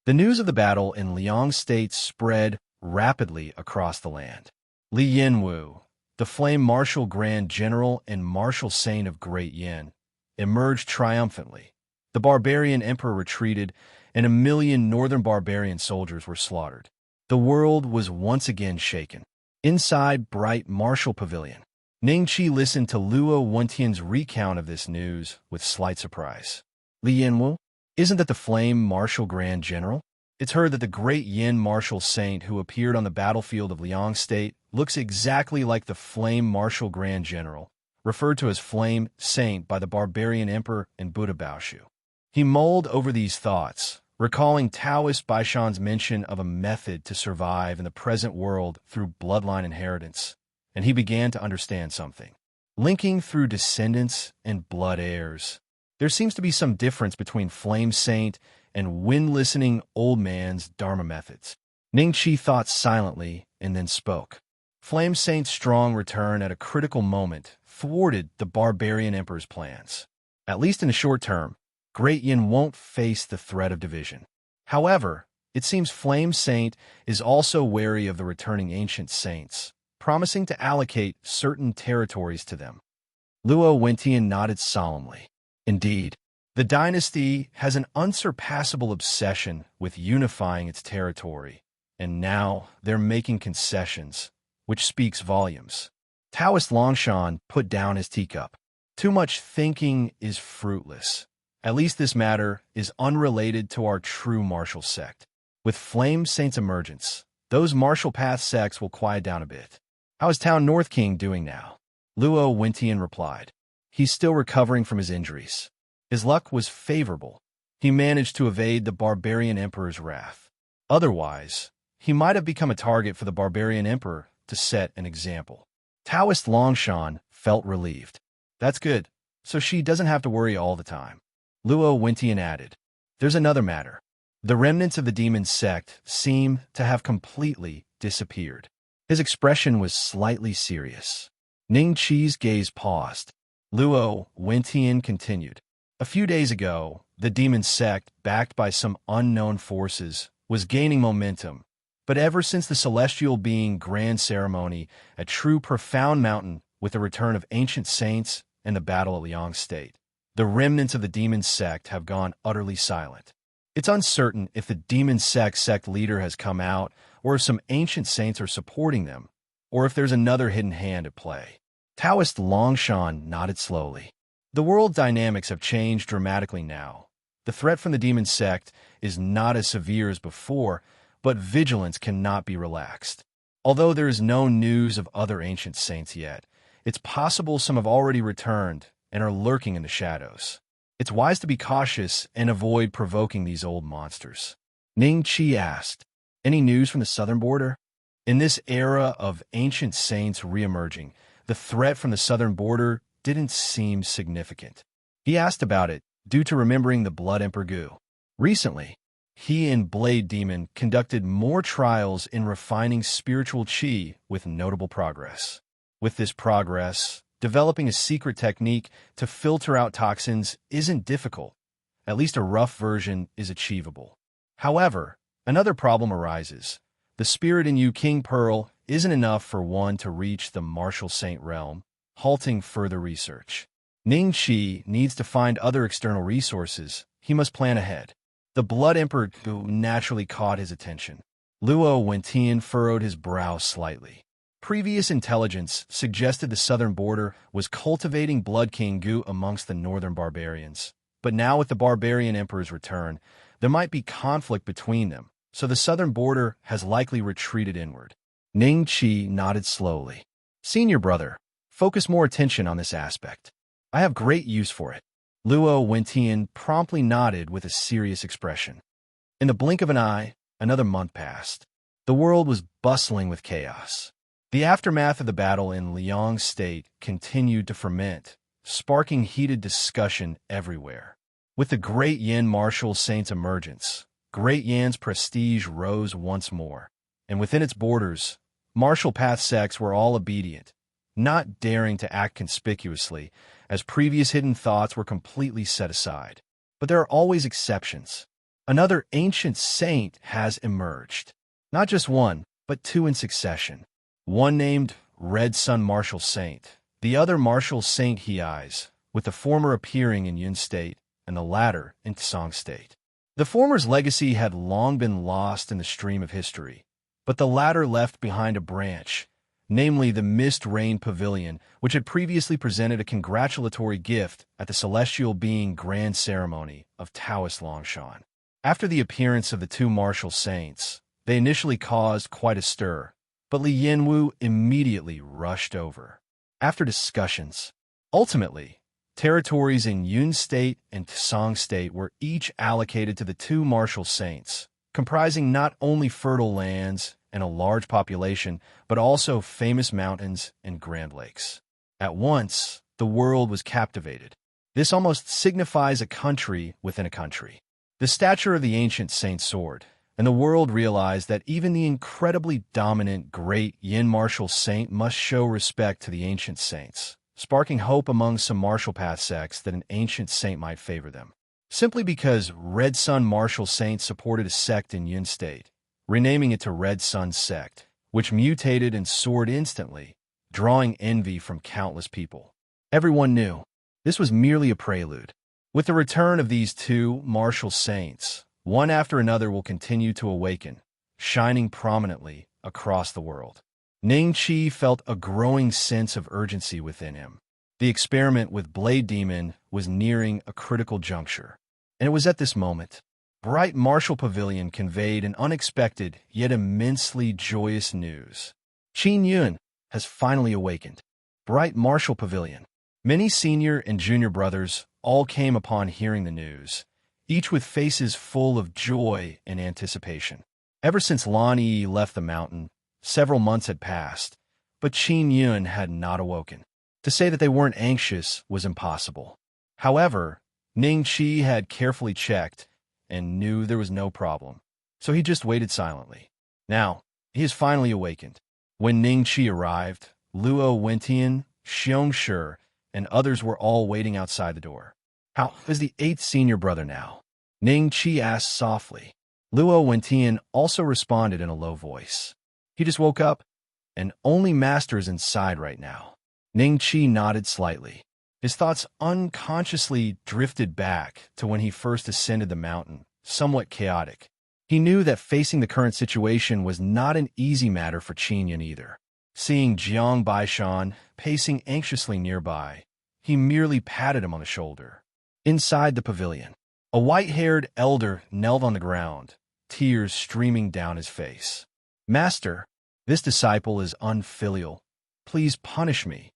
The news of the battle in Liang State spread rapidly across the land. Li Yinwu, the Flame Martial Grand General and Martial Saint of Great Yin, emerged triumphantly. The barbarian emperor retreated, and 1,000,000 northern barbarian soldiers were slaughtered. The world was once again shaken. Inside bright martial pavilion, Ning Qi listened to Luo Wentian's recount of this news with slight surprise. Li Yinwu, isn't that the Flame Martial Grand General? It's heard that the great Yin martial saint who appeared on the battlefield of Liang State looks exactly like the Flame Martial Grand General, referred to as Flame Saint by the barbarian emperor and Buddha Baoshu. He mulled over these thoughts, recalling Taoist Baishan's mention of a method to survive in the present world through bloodline inheritance, and he began to understand something. Linking through descendants and blood heirs, there seems to be some difference between Flame Saint and wind-listening old man's Dharma methods. Ning Qi thought silently and then spoke. Flame Saint's strong return at a critical moment thwarted the barbarian emperor's plans. At least in the short term, Great Yin won't face the threat of division. However, it seems Flame Saint is also wary of the returning ancient saints, promising to allocate certain territories to them. Luo Wentian nodded solemnly. Indeed, the dynasty has an unsurpassable obsession with unifying its territory, and now they're making concessions, which speaks volumes. Taoist Longshan put down his teacup. Too much thinking is fruitless. At least this matter is unrelated to our true martial sect. With Flame Saint's emergence, those martial path sects will quiet down a bit. How is Town North King doing now? Luo Wentian replied. He's still recovering from his injuries. His luck was favorable. He managed to evade the barbarian emperor's wrath. Otherwise, he might have become a target for the barbarian emperor to set an example. Taoist Longshan felt relieved. That's good, so she doesn't have to worry all the time. Luo Wentian added, "There's another matter. The remnants of the demon sect seem to have completely disappeared." His expression was slightly serious. Ning Qi's gaze paused. Luo Wentian continued. A few days ago, the demon sect, backed by some unknown forces, was gaining momentum. But ever since the celestial being grand ceremony at True Profound Mountain with the return of ancient saints and the battle at Liang State, the remnants of the demon sect have gone utterly silent. It's uncertain if the demon sect leader has come out, or if some ancient saints are supporting them, or if there's another hidden hand at play. Taoist Longshan nodded slowly. The world dynamics have changed dramatically now. The threat from the demon sect is not as severe as before, but vigilance cannot be relaxed. Although there is no news of other ancient saints yet, it's possible some have already returned and are lurking in the shadows. It's wise to be cautious and avoid provoking these old monsters. Ning Qi asked, "Any news from the southern border?" In this era of ancient saints re-emerging, the threat from the southern border didn't seem significant. He asked about it due to remembering the Blood Emperor Gu. Recently, he and Blade Demon conducted more trials in refining spiritual qi with notable progress. With this progress, developing a secret technique to filter out toxins isn't difficult. At least a rough version is achievable. However, another problem arises. The spirit in you, King Pearl, isn't enough for one to reach the martial saint realm, halting further research. Ning Qi needs to find other external resources. He must plan ahead. The Blood Emperor naturally caught his attention. Luo Wentian furrowed his brow slightly. Previous intelligence suggested the southern border was cultivating Blood King Gu amongst the northern barbarians. But now with the barbarian emperor's return, there might be conflict between them, so the southern border has likely retreated inward. Ning Qi nodded slowly. Senior brother, Focus more attention on this aspect. I have great use for it. Luo Wentian promptly nodded with a serious expression. In the blink of an eye, another month passed. The world was bustling with chaos. The aftermath of the battle in Liang State continued to ferment, sparking heated discussion everywhere. With the Great Yin martial saint's emergence, Great Yan's prestige rose once more, and within its borders, martial path sects were all obedient, not daring to act conspicuously, as previous hidden thoughts were completely set aside. But there are always exceptions. Another ancient saint has emerged. Not just one, but two in succession. One named Red Sun Martial Saint, the other Martial Saint Hei's, with the former appearing in Yun State and the latter in Tsang State. The former's legacy had long been lost in the stream of history, but the latter left behind a branch, namely the Mist Rain Pavilion, which had previously presented a congratulatory gift at the Celestial Being Grand Ceremony of Taoist Longshan. After the appearance of the two martial saints, they initially caused quite a stir, but Li Yanwu immediately rushed over. After discussions, ultimately, territories in Yun State and Tsang State were each allocated to the two martial saints, comprising not only fertile lands and a large population, but also famous mountains and grand lakes. At once, the world was captivated. This almost signifies a country within a country. The stature of the ancient saint soared, and the world realized that even the incredibly dominant Great Yin martial saint must show respect to the ancient saints, sparking hope among some martial path sects that an ancient saint might favor them. Simply because Red Sun martial saint supported a sect in Yun State, renaming it to Red Sun Sect, which mutated and soared instantly, drawing envy from countless people. Everyone knew this was merely a prelude. With the return of these two martial saints, one after another will continue to awaken, shining prominently across the world. Ning Qi felt a growing sense of urgency within him. The experiment with Blade Demon was nearing a critical juncture, and it was at this moment Bright Martial Pavilion conveyed an unexpected yet immensely joyous news. Qin Yun has finally awakened. Bright Martial Pavilion. Many senior and junior brothers all came upon hearing the news, each with faces full of joy and anticipation. Ever since Lan Yi left the mountain, several months had passed, but Qin Yun had not awoken. To say that they weren't anxious was impossible. However, Ning Qi had carefully checked and knew there was no problem, so he just waited silently. Now, he is finally awakened. When Ning Qi arrived, Luo Wentian, Xiong Shi, and others were all waiting outside the door. How is the 8th senior brother now? Ning Qi asked softly. Luo Wentian also responded in a low voice. He just woke up, and only Master is inside right now. Ning Qi nodded slightly. His thoughts unconsciously drifted back to when he first ascended the mountain, somewhat chaotic. He knew that facing the current situation was not an easy matter for Qin Yun either. Seeing Jiang Baishan pacing anxiously nearby, he merely patted him on the shoulder. Inside the pavilion, a white-haired elder knelt on the ground, tears streaming down his face. Master, this disciple is unfilial. Please punish me.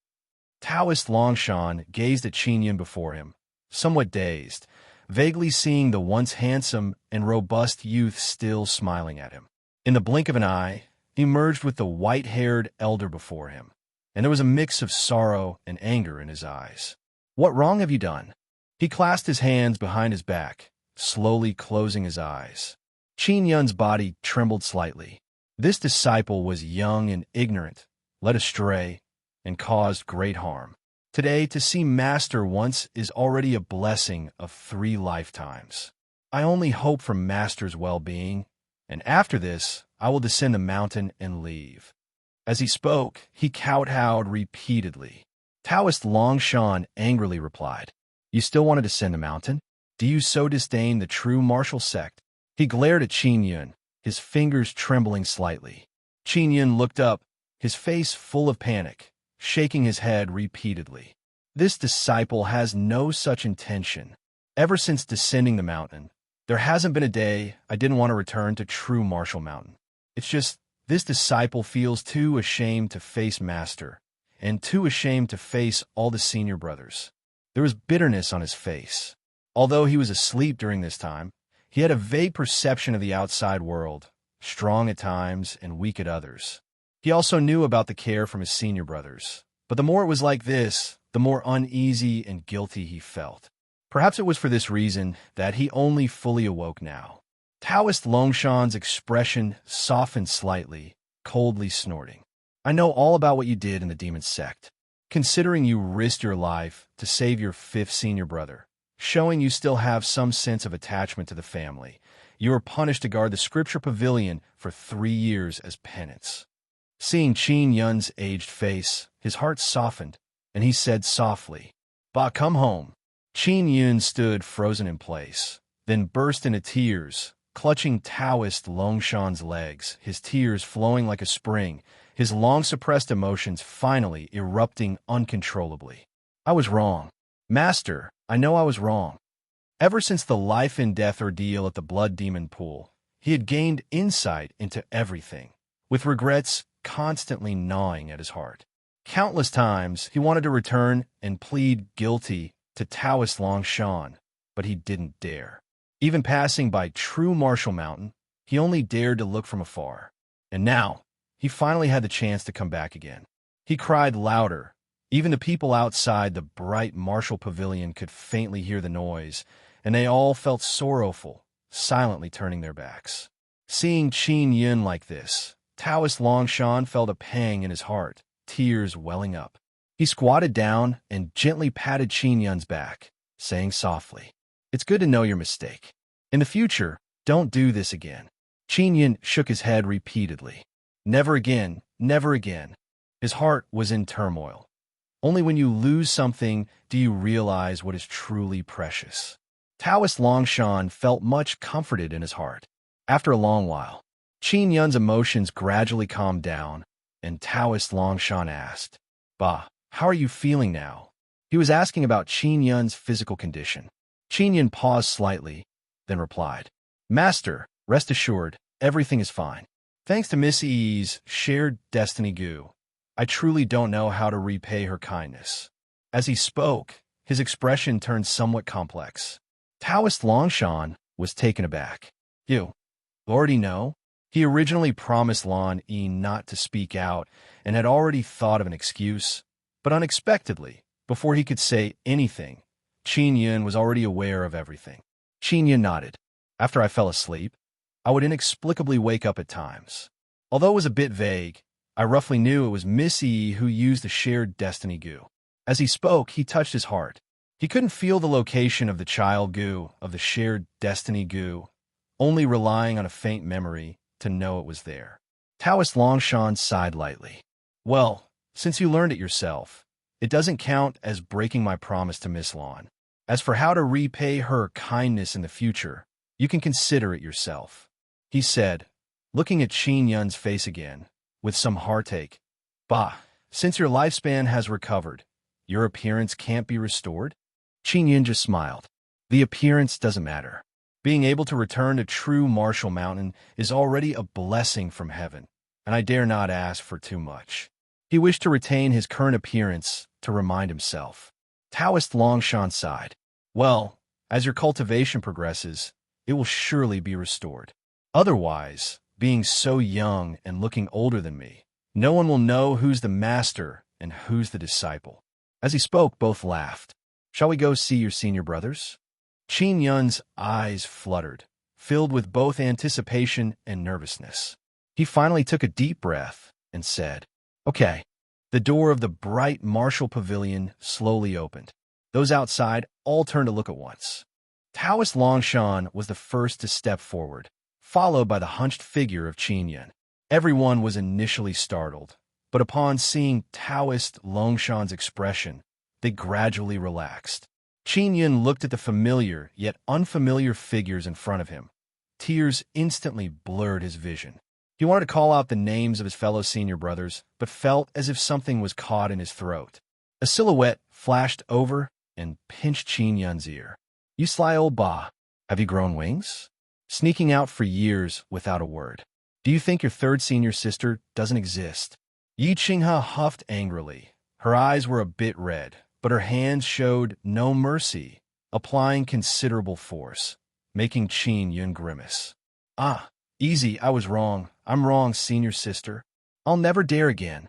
Taoist Longshan gazed at Qin Yun before him, somewhat dazed, vaguely seeing the once handsome and robust youth still smiling at him. In the blink of an eye, he merged with the white-haired elder before him, and there was a mix of sorrow and anger in his eyes. What wrong have you done? He clasped his hands behind his back, slowly closing his eyes. Qin Yun's body trembled slightly. This disciple was young and ignorant, led astray, and caused great harm. Today, to see Master once is already a blessing of 3 lifetimes. I only hope for Master's well-being, and after this, I will descend the mountain and leave. As he spoke, he kowtowed repeatedly. Taoist Longshan angrily replied, You still want to descend the mountain? Do you so disdain the true martial sect? He glared at Qin Yun, his fingers trembling slightly. Qin Yun looked up, his face full of panic, shaking his head repeatedly. This disciple has no such intention. Ever since descending the mountain, there hasn't been a day I didn't want to return to true martial mountain. It's just, this disciple feels too ashamed to face Master, and too ashamed to face all the senior brothers. There was bitterness on his face. Although he was asleep during this time, he had a vague perception of the outside world, strong at times and weak at others. He also knew about the care from his senior brothers, but the more it was like this, the more uneasy and guilty he felt. Perhaps it was for this reason that he only fully awoke now. Taoist Longshan's expression softened slightly, coldly snorting. I know all about what you did in the demon sect. Considering you risked your life to save your fifth senior brother, showing you still have some sense of attachment to the family, you were punished to guard the scripture pavilion for 3 years as penance. Seeing Qin Yun's aged face, his heart softened, and he said softly, "Ba, come home." Qin Yun stood frozen in place, then burst into tears, clutching Taoist Longshan's legs, his tears flowing like a spring, his long-suppressed emotions finally erupting uncontrollably. "I was wrong. Master, I know I was wrong." Ever since the life-and-death ordeal at the Blood Demon Pool, he had gained insight into everything, with regrets constantly gnawing at his heart. Countless times he wanted to return and plead guilty to Taoist Longshan, but he didn't dare. Even passing by true Martial Mountain, he only dared to look from afar. And now, he finally had the chance to come back again. He cried louder. Even the people outside the bright Martial Pavilion could faintly hear the noise, and they all felt sorrowful, silently turning their backs. Seeing Qin Yun like this, Taoist Longshan felt a pang in his heart, tears welling up. He squatted down and gently patted Qin Yun's back, saying softly, "It's good to know your mistake. In the future, don't do this again." Qin Yun shook his head repeatedly. Never again, never again. His heart was in turmoil. Only when you lose something do you realize what is truly precious. Taoist Longshan felt much comforted in his heart. After a long while, Qin Yun's emotions gradually calmed down, and Taoist Longshan asked, "Ba, how are you feeling now?" He was asking about Qin Yun's physical condition. Qin Yun paused slightly, then replied, "Master, rest assured, everything is fine. Thanks to Miss Yi's shared destiny goo, I truly don't know how to repay her kindness." As he spoke, his expression turned somewhat complex. Taoist Longshan was taken aback. "You already know?" He originally promised Lan Yi not to speak out and had already thought of an excuse, but unexpectedly, before he could say anything, Qin Yun was already aware of everything. Qin Yun nodded. "After I fell asleep, I would inexplicably wake up at times. Although it was a bit vague, I roughly knew it was Miss Yi who used the shared destiny goo." As he spoke, he touched his heart. He couldn't feel the location of the child goo, of the shared destiny goo, only relying on a faint memory to know it was there. Taoist Longshan sighed lightly. "Well, since you learned it yourself, it doesn't count as breaking my promise to Miss Lan. As for how to repay her kindness in the future, you can consider it yourself," he said, looking at Qin Yun's face again, with some heartache. "Bah, since your lifespan has recovered, your appearance can't be restored?" Qin Yun just smiled. "The appearance doesn't matter. Being able to return to true Martial Mountain is already a blessing from heaven, and I dare not ask for too much." He wished to retain his current appearance to remind himself. Taoist Longshan sighed. "Well, as your cultivation progresses, it will surely be restored. Otherwise, being so young and looking older than me, no one will know who's the master and who's the disciple." As he spoke, both laughed. "Shall we go see your senior brothers?" Qin Yun's eyes fluttered, filled with both anticipation and nervousness. He finally took a deep breath and said, "Okay." The door of the bright Martial Pavilion slowly opened. Those outside all turned to look at once. Taoist Longshan was the first to step forward, followed by the hunched figure of Qin Yun. Everyone was initially startled, but upon seeing Taoist Longshan's expression, they gradually relaxed. Qin Yun looked at the familiar yet unfamiliar figures in front of him. Tears instantly blurred his vision. He wanted to call out the names of his fellow senior brothers, but felt as if something was caught in his throat. A silhouette flashed over and pinched Qin Yun's ear. "You sly old Ba, have you grown wings? Sneaking out for years without a word. Do you think your third senior sister doesn't exist?" Yi Qinghe huffed angrily, Her eyes were a bit red, but her hands showed no mercy, applying considerable force, making Qin Yun grimace. Ah, easy, I was wrong. I'm wrong, senior sister. I'll never dare again.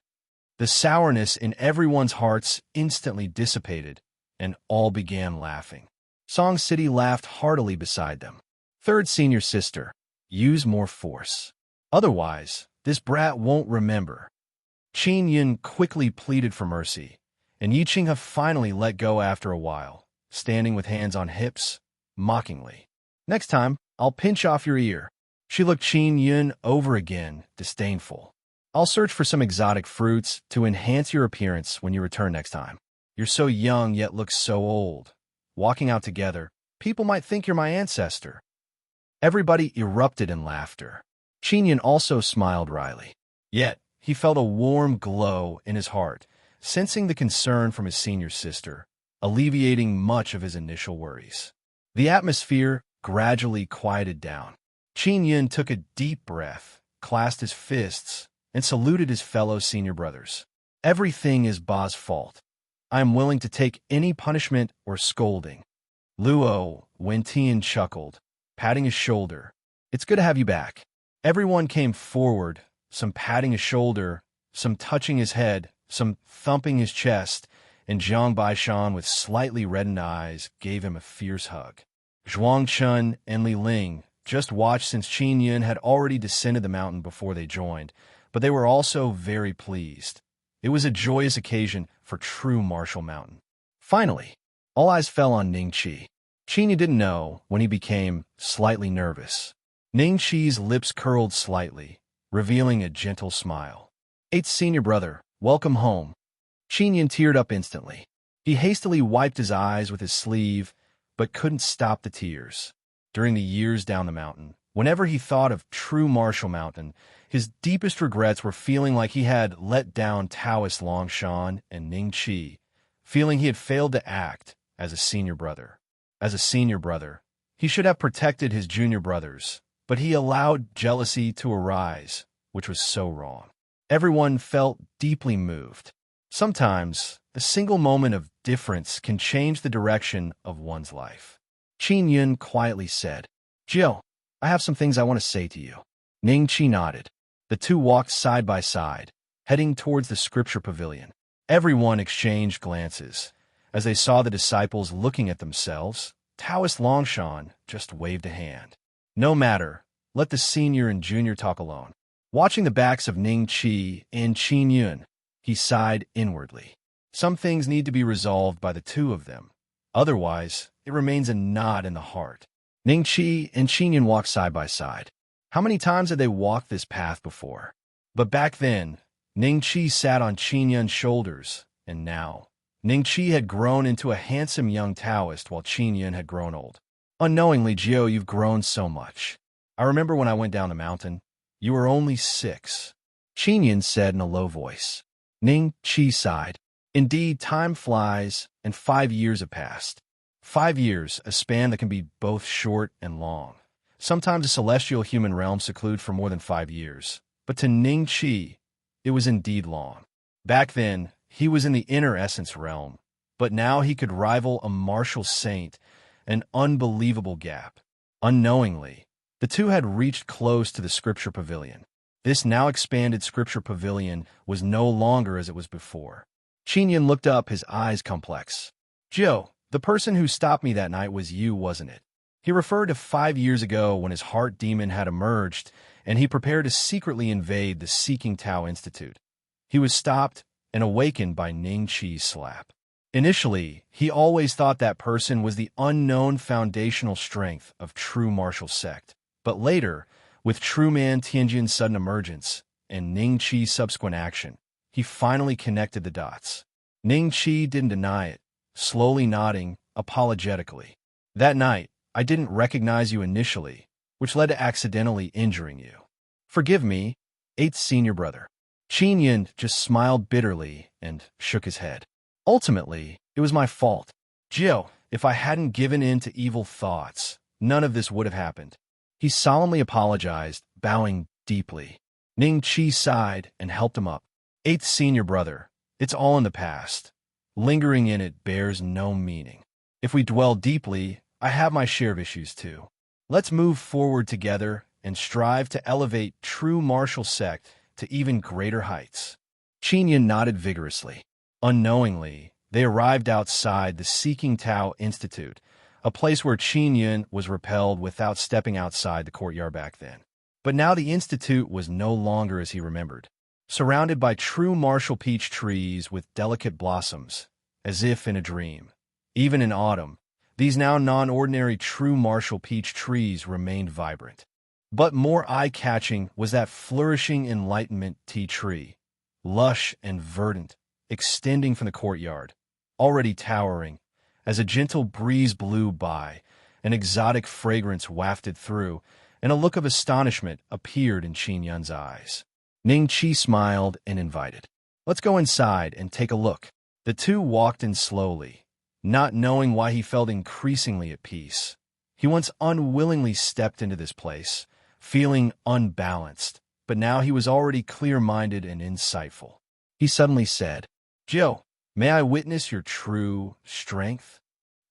The sourness in everyone's hearts instantly dissipated, and all began laughing. Song City laughed heartily beside them. Third senior sister, use more force. Otherwise, this brat won't remember. Qin Yun quickly pleaded for mercy, and Yi Qinghe finally let go after a while, standing with hands on hips, mockingly. Next time, I'll pinch off your ear. She looked Qin Yun over again, disdainful. I'll search for some exotic fruits to enhance your appearance when you return next time. You're so young yet look so old. Walking out together, people might think you're my ancestor. Everybody erupted in laughter. Qin Yun also smiled wryly. Yet, he felt a warm glow in his heart, sensing the concern from his senior sister, alleviating much of his initial worries. The atmosphere gradually quieted down. Qin Yun took a deep breath, clasped his fists, and saluted his fellow senior brothers. Everything is Ba's fault. I am willing to take any punishment or scolding. Luo Wentian chuckled, patting his shoulder. It's good to have you back. Everyone came forward, some patting his shoulder, some touching his head, some thumping his chest, and Zhang Baishan, with slightly reddened eyes, gave him a fierce hug. Zhuang Chun and Li Ling just watched since Qin Yun had already descended the mountain before they joined, but they were also very pleased. It was a joyous occasion for true Martial Mountain. Finally, all eyes fell on Ning Qi. Qin Yun didn't know when he became slightly nervous. Ning Qi's lips curled slightly, revealing a gentle smile. Eighth senior brother, welcome home. Qin Yun teared up instantly. He hastily wiped his eyes with his sleeve, but couldn't stop the tears. During the years down the mountain, whenever he thought of true Martial Mountain, his deepest regrets were feeling like he had let down Taoist Longshan and Ning Qi, feeling he had failed to act as a senior brother. As a senior brother, he should have protected his junior brothers, but he allowed jealousy to arise, which was so wrong. Everyone felt deeply moved. Sometimes, a single moment of difference can change the direction of one's life. Qin Yun quietly said, Jiao, I have some things I want to say to you. Ning Qi nodded. The two walked side by side, heading towards the scripture pavilion. Everyone exchanged glances. As they saw the disciples looking at themselves, Taoist Longshan just waved a hand. No matter, let the senior and junior talk alone. Watching the backs of Ning Qi and Qin Yun, he sighed inwardly. Some things need to be resolved by the two of them. Otherwise, it remains a knot in the heart. Ning Qi and Qin Yun walked side by side. How many times had they walked this path before? But back then, Ning Qi sat on Qin Yun's shoulders, and now, Ning Qi had grown into a handsome young Taoist while Qin Yun had grown old. Unknowingly, Jiao, you've grown so much. I remember when I went down the mountain, you were only 6. Qin Yun said in a low voice. Ning Qi sighed. Indeed, time flies, and 5 years have passed. 5 years, a span that can be both short and long. Sometimes a celestial human realm seclude for more than 5 years. But to Ning Qi, it was indeed long. Back then, he was in the inner essence realm, but now he could rival a martial saint, an unbelievable gap. Unknowingly, the two had reached close to the scripture pavilion. This now expanded scripture pavilion was no longer as it was before. Qin Yun looked up, his eyes complex. Jiao, the person who stopped me that night was you, wasn't it? He referred to 5 years ago when his heart demon had emerged, and he prepared to secretly invade the Seeking Tao Institute. He was stopped and awakened by Ning Qi's slap. Initially, he always thought that person was the unknown foundational strength of true martial sect. But later, with True Man Tianjin's sudden emergence and Ning Qi's subsequent action, he finally connected the dots. Ning Qi didn't deny it, slowly nodding apologetically. That night, I didn't recognize you initially, which led to accidentally injuring you. Forgive me, 8th senior brother. Qin Yun just smiled bitterly and shook his head. Ultimately, it was my fault. Jiao, if I hadn't given in to evil thoughts, none of this would have happened. He solemnly apologized, bowing deeply. Ning Qi sighed and helped him up. 8th senior brother, It's all in the past. Lingering in it bears no meaning. If we dwell deeply, I have my share of issues too. Let's move forward together and strive to elevate true martial sect to even greater heights. Qin nodded vigorously. Unknowingly, they arrived outside the Seeking Tao Institute, a place where Qin was repelled without stepping outside the courtyard back then. But now the institute was no longer as he remembered. Surrounded by true martial peach trees with delicate blossoms, as if in a dream. Even in autumn, these now non-ordinary true martial peach trees remained vibrant. But more eye-catching was that flourishing enlightenment tea tree, lush and verdant, extending from the courtyard, already towering, as a gentle breeze blew by, an exotic fragrance wafted through, and a look of astonishment appeared in Qin eyes. Ning Qi smiled and invited. Let's go inside and take a look. The two walked in slowly, not knowing why he felt increasingly at peace. He once unwillingly stepped into this place, feeling unbalanced, but now he was already clear-minded and insightful. He suddenly said, "Jiu, may I witness your true strength?"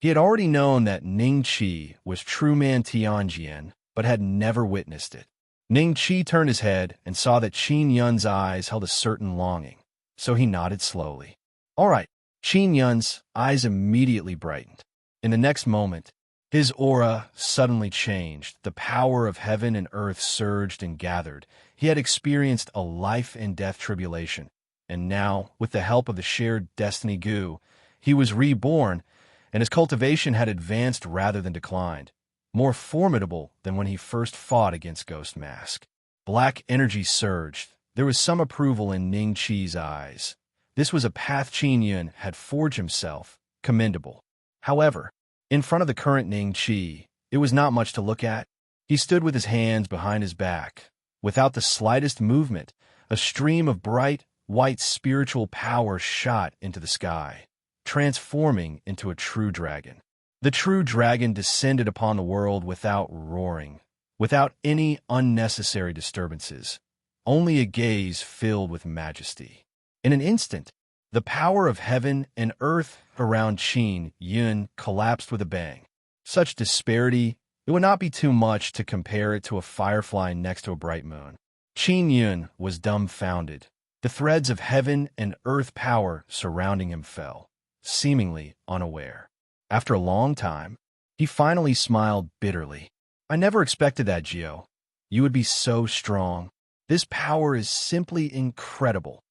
He had already known that Ning Qi was true man Tianjian, but had never witnessed it. Ning Qi turned his head and saw that Qin Yun's eyes held a certain longing, so he nodded slowly. All right. Qin Yun's eyes immediately brightened. In the next moment, his aura suddenly changed. The power of heaven and earth surged and gathered. He had experienced a life-and-death tribulation, and now, with the help of the shared destiny Gu, he was reborn, and his cultivation had advanced rather than declined, more formidable than when he first fought against Ghost Mask. Black energy surged. There was some approval in Ning Qi's eyes. This was a path Qin Yun had forged himself, commendable. However, in front of the current Ning Qi, it was not much to look at. He stood with his hands behind his back. Without the slightest movement, a stream of bright, white spiritual power shot into the sky, transforming into a true dragon. The true dragon descended upon the world without roaring, without any unnecessary disturbances, only a gaze filled with majesty. In an instant, the power of heaven and earth around Qin Yun collapsed with a bang. Such disparity, it would not be too much to compare it to a firefly next to a bright moon. Qin Yun was dumbfounded. The threads of heaven and earth power surrounding him fell, seemingly unaware. After a long time, he finally smiled bitterly. I never expected that, Gio. You would be so strong. This power is simply incredible.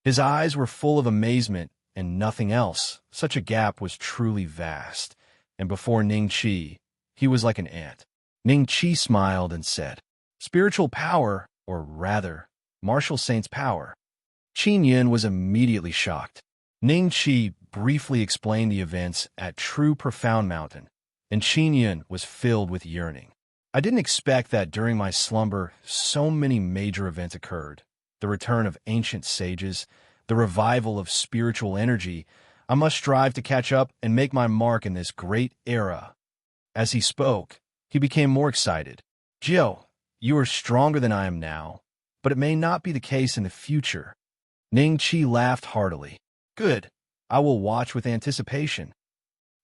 His eyes were full of amazement and nothing else. Such a gap was truly vast. And before Ning Qi, he was like an ant. Ning Qi smiled and said, "Spiritual power, or rather, martial saint's power." Qin Yun was immediately shocked. Ning Qi briefly explained the events at True Profound Mountain, and Qin Yun was filled with yearning. I didn't expect that during my slumber so many major events occurred. The return of ancient sages, the revival of spiritual energy. I must strive to catch up and make my mark in this great era. As he spoke, he became more excited. Gio, you are stronger than I am now, but it may not be the case in the future. Ning Qi laughed heartily. Good. I will watch with anticipation.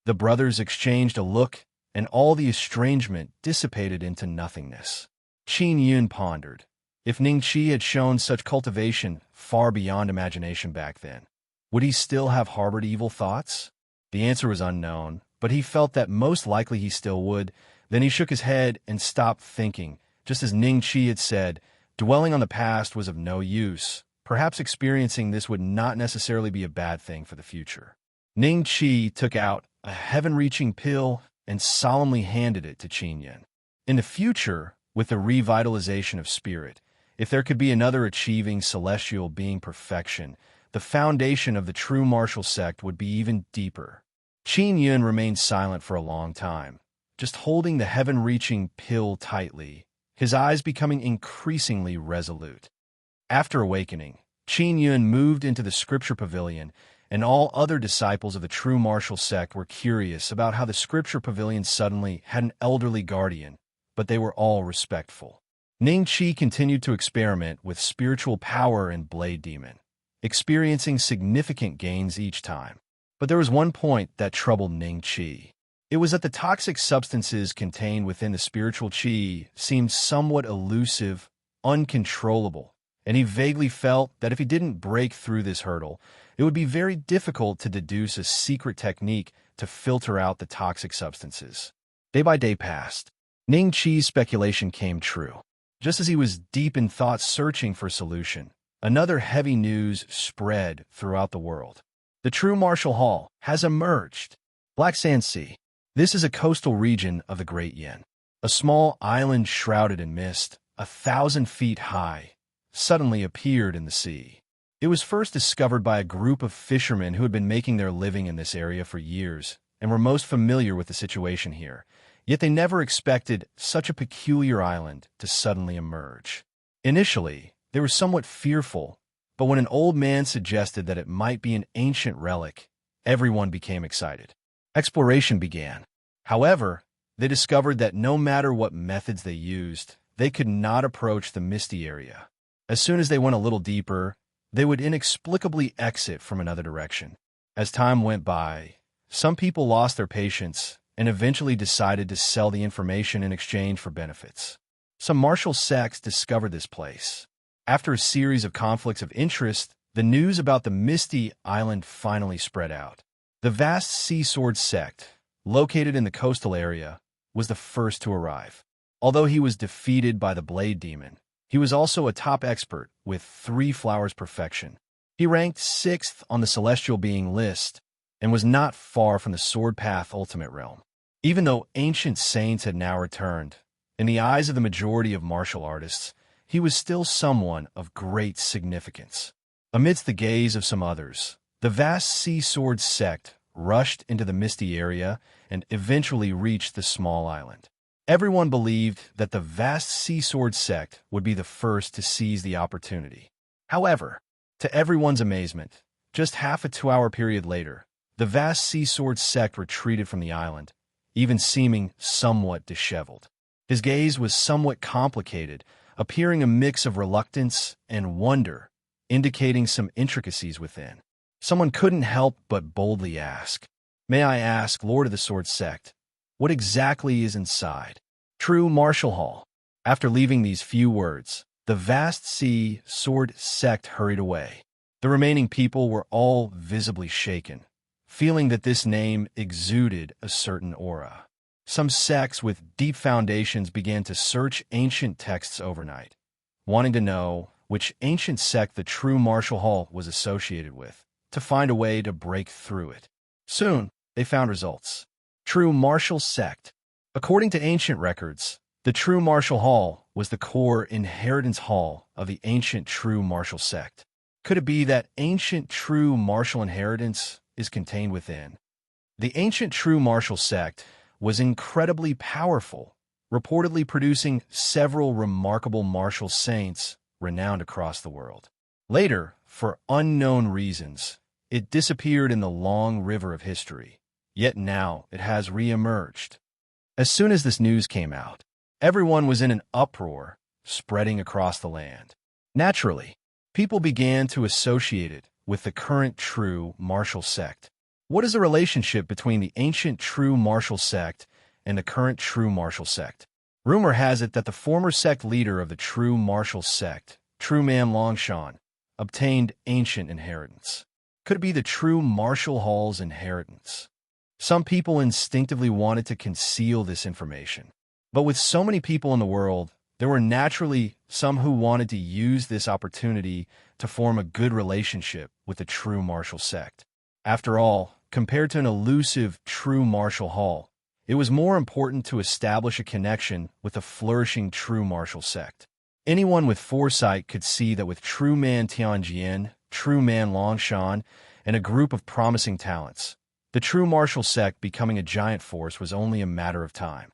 The brothers exchanged a look, and all the estrangement dissipated into nothingness. Qin Yun pondered. If Ning Qi had shown such cultivation far beyond imagination back then, would he still have harbored evil thoughts? The answer was unknown, but he felt that most likely he still would. Then he shook his head and stopped thinking. Just as Ning Qi had said, dwelling on the past was of no use. Perhaps experiencing this would not necessarily be a bad thing for the future. Ning Qi took out a heaven-reaching pill and solemnly handed it to Qin Yun. In the future, with the revitalization of spirit, if there could be another achieving celestial being perfection, the foundation of the true martial sect would be even deeper. Qin Yun remained silent for a long time, just holding the heaven-reaching pill tightly, his eyes becoming increasingly resolute. After awakening, Qin Yun moved into the scripture pavilion, and all other disciples of the true martial sect were curious about how the scripture pavilion suddenly had an elderly guardian, but they were all respectful. Ning Qi continued to experiment with spiritual power and Blade Demon. experiencing significant gains each time. But there was one point that troubled Ning Qi. It was that the toxic substances contained within the spiritual qi seemed somewhat elusive, uncontrollable, and he vaguely felt that if he didn't break through this hurdle, it would be very difficult to deduce a secret technique to filter out the toxic substances. Day by day passed. Ning Qi's speculation came true. Just as he was deep in thought searching for a solution, another heavy news spread throughout the world. The true Martial Hall has emerged. Black Sand Sea. This is a coastal region of the Great Yin. A small island shrouded in mist, 1,000 feet high, suddenly appeared in the sea. It was first discovered by a group of fishermen who had been making their living in this area for years and were most familiar with the situation here, yet they never expected such a peculiar island to suddenly emerge. Initially, they were somewhat fearful, but when an old man suggested that it might be an ancient relic, everyone became excited. Exploration began. However, they discovered that no matter what methods they used, they could not approach the misty area. As soon as they went a little deeper, they would inexplicably exit from another direction. As time went by, some people lost their patience and eventually decided to sell the information in exchange for benefits. Some martial sects discovered this place. After a series of conflicts of interest, the news about the Misty Island finally spread out. The vast Sea Sword sect, located in the coastal area, was the first to arrive. Although he was defeated by the Blade Demon, he was also a top expert with 3 flowers perfection. He ranked 6th on the Celestial Being list and was not far from the Sword Path Ultimate Realm. Even though ancient saints had now returned, in the eyes of the majority of martial artists, he was still someone of great significance. Amidst the gaze of some others, the vast Sea Sword sect rushed into the misty area and eventually reached the small island. Everyone believed that the vast Sea Sword sect would be the first to seize the opportunity. However, to everyone's amazement, just half a 2-hour period later, the vast Sea Sword sect retreated from the island, even seeming somewhat disheveled. His gaze was somewhat complicated, appearing a mix of reluctance and wonder, indicating some intricacies within. Someone couldn't help but boldly ask, "May I ask, Lord of the Sword Sect, what exactly is inside?" True Martial Hall. After leaving these few words, the vast Sea Sword sect hurried away. The remaining people were all visibly shaken, feeling that this name exuded a certain aura. Some sects with deep foundations began to search ancient texts overnight, wanting to know which ancient sect the true Martial Hall was associated with, to find a way to break through it. Soon, they found results. True Martial Sect. According to ancient records, the true Martial Hall was the core inheritance hall of the ancient true martial sect. Could it be that ancient true martial inheritance is contained within? The ancient true martial sect was incredibly powerful, reportedly producing several remarkable martial saints renowned across the world. Later, for unknown reasons, it disappeared in the long river of history, yet now it has re-emerged. As soon as this news came out, everyone was in an uproar, spreading across the land. Naturally, people began to associate it with the current true martial sect. What is the relationship between the ancient true martial sect and the current true martial sect? Rumor has it that the former sect leader of the true martial sect, True Man Longshan, obtained ancient inheritance. Could it be the true Martial Hall's inheritance? Some people instinctively wanted to conceal this information. But with so many people in the world, there were naturally some who wanted to use this opportunity to form a good relationship with the true martial sect. After all, compared to an elusive true martial hall, it was more important to establish a connection with a flourishing true martial sect. Anyone with foresight could see that with True Man Tianjian, True Man Longshan, and a group of promising talents, the true martial sect becoming a giant force was only a matter of time.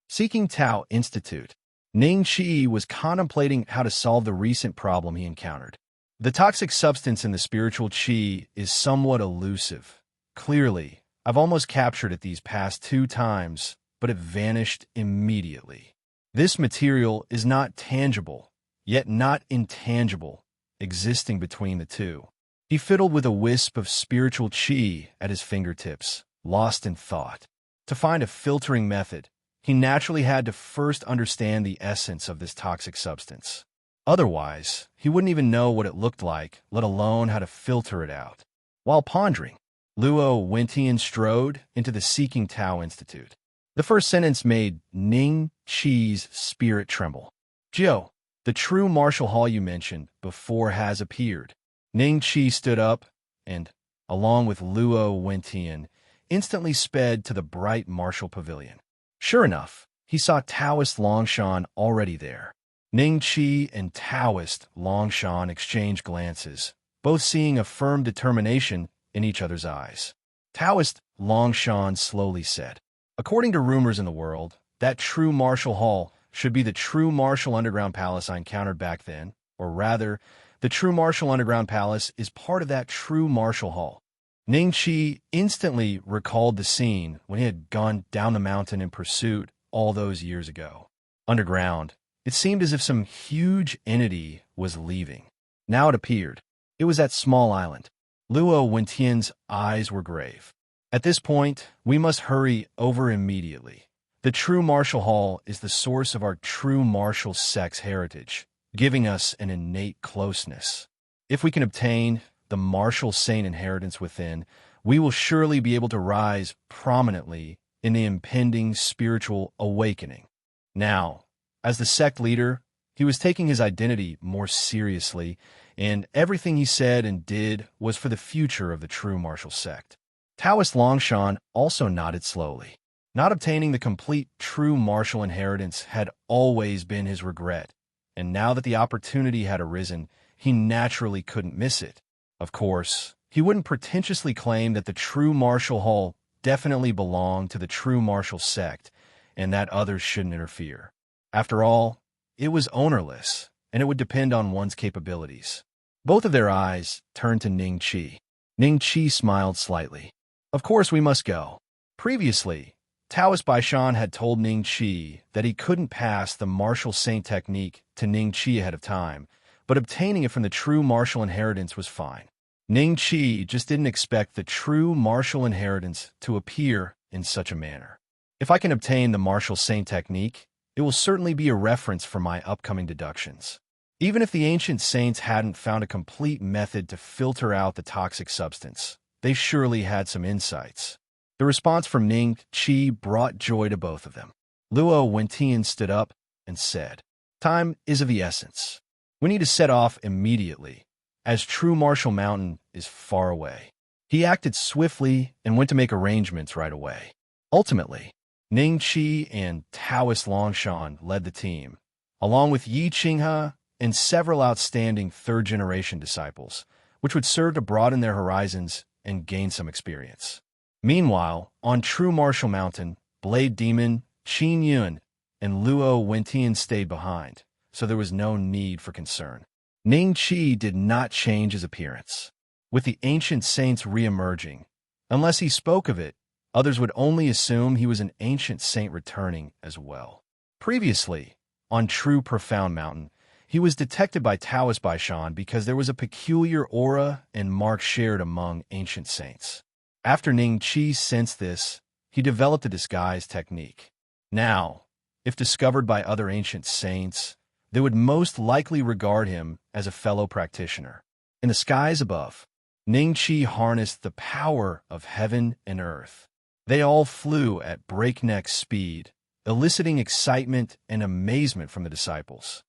Seeking Tao Institute, Ning Qi was contemplating how to solve the recent problem he encountered. The toxic substance in the spiritual qi is somewhat elusive. Clearly, I've almost captured it these past 2 times, but it vanished immediately. This material is not tangible, yet not intangible, existing between the two. He fiddled with a wisp of spiritual qi at his fingertips, lost in thought. To find a filtering method, he naturally had to first understand the essence of this toxic substance. Otherwise, he wouldn't even know what it looked like, let alone how to filter it out. While pondering, Luo Wentian strode into the Seeking Tao Institute. The first sentence made Ning Qi's spirit tremble. "Jiu, the true martial hall you mentioned before has appeared." Ning Qi stood up and, along with Luo Wentian, instantly sped to the bright martial pavilion. Sure enough, he saw Taoist Longshan already there. Ning Qi and Taoist Longshan exchanged glances, both seeing a firm determination in each other's eyes. Taoist Longshan slowly said, "According to rumors in the world, that true martial hall should be the true martial underground palace I encountered back then, or rather, the true martial underground palace is part of that true martial hall." Ning Qi instantly recalled the scene when he had gone down the mountain in pursuit all those years ago. Underground, it seemed as if some huge entity was leaving. Now it appeared. It was that small island. Luo Wentian's eyes were grave. "At this point, we must hurry over immediately. The true martial hall is the source of our true martial sect's heritage, giving us an innate closeness. If we can obtain the martial saint inheritance within, we will surely be able to rise prominently in the impending spiritual awakening." Now, as the sect leader, he was taking his identity more seriously, and everything he said and did was for the future of the true martial sect. Taoist Longshan also nodded slowly. Not obtaining the complete true martial inheritance had always been his regret, and now that the opportunity had arisen, he naturally couldn't miss it. Of course, he wouldn't pretentiously claim that the true martial hall definitely belonged to the true martial sect, and that others shouldn't interfere. After all, it was ownerless, and it would depend on one's capabilities. Both of their eyes turned to Ning Qi. Ning Qi smiled slightly. "Of course we must go." Previously, Taoist Baishan had told Ning Qi that he couldn't pass the martial saint technique to Ning Qi ahead of time, but obtaining it from the true martial inheritance was fine. Ning Qi just didn't expect the true martial inheritance to appear in such a manner. "If I can obtain the martial saint technique, it will certainly be a reference for my upcoming deductions." Even if the ancient saints hadn't found a complete method to filter out the toxic substance, they surely had some insights. The response from Ning Qi brought joy to both of them. Luo Wentian stood up and said, "Time is of the essence. We need to set off immediately, as True Martial Mountain is far away." He acted swiftly and went to make arrangements right away. Ultimately, Ning Qi and Taoist Longshan led the team, along with Yi Qinghe and several outstanding third-generation disciples, which would serve to broaden their horizons and gain some experience. Meanwhile, on True Martial Mountain, Blade Demon, Qin Yun, and Luo Wentian stayed behind, so there was no need for concern. Ning Qi did not change his appearance. With the ancient saints re-emerging, unless he spoke of it, others would only assume he was an ancient saint returning as well. Previously, on True Profound Mountain, he was detected by Taoist Baishan because there was a peculiar aura and mark shared among ancient saints. After Ning Qi sensed this, he developed a disguise technique. Now, if discovered by other ancient saints, they would most likely regard him as a fellow practitioner. In the skies above, Ning Qi harnessed the power of heaven and earth. They all flew at breakneck speed, eliciting excitement and amazement from the disciples.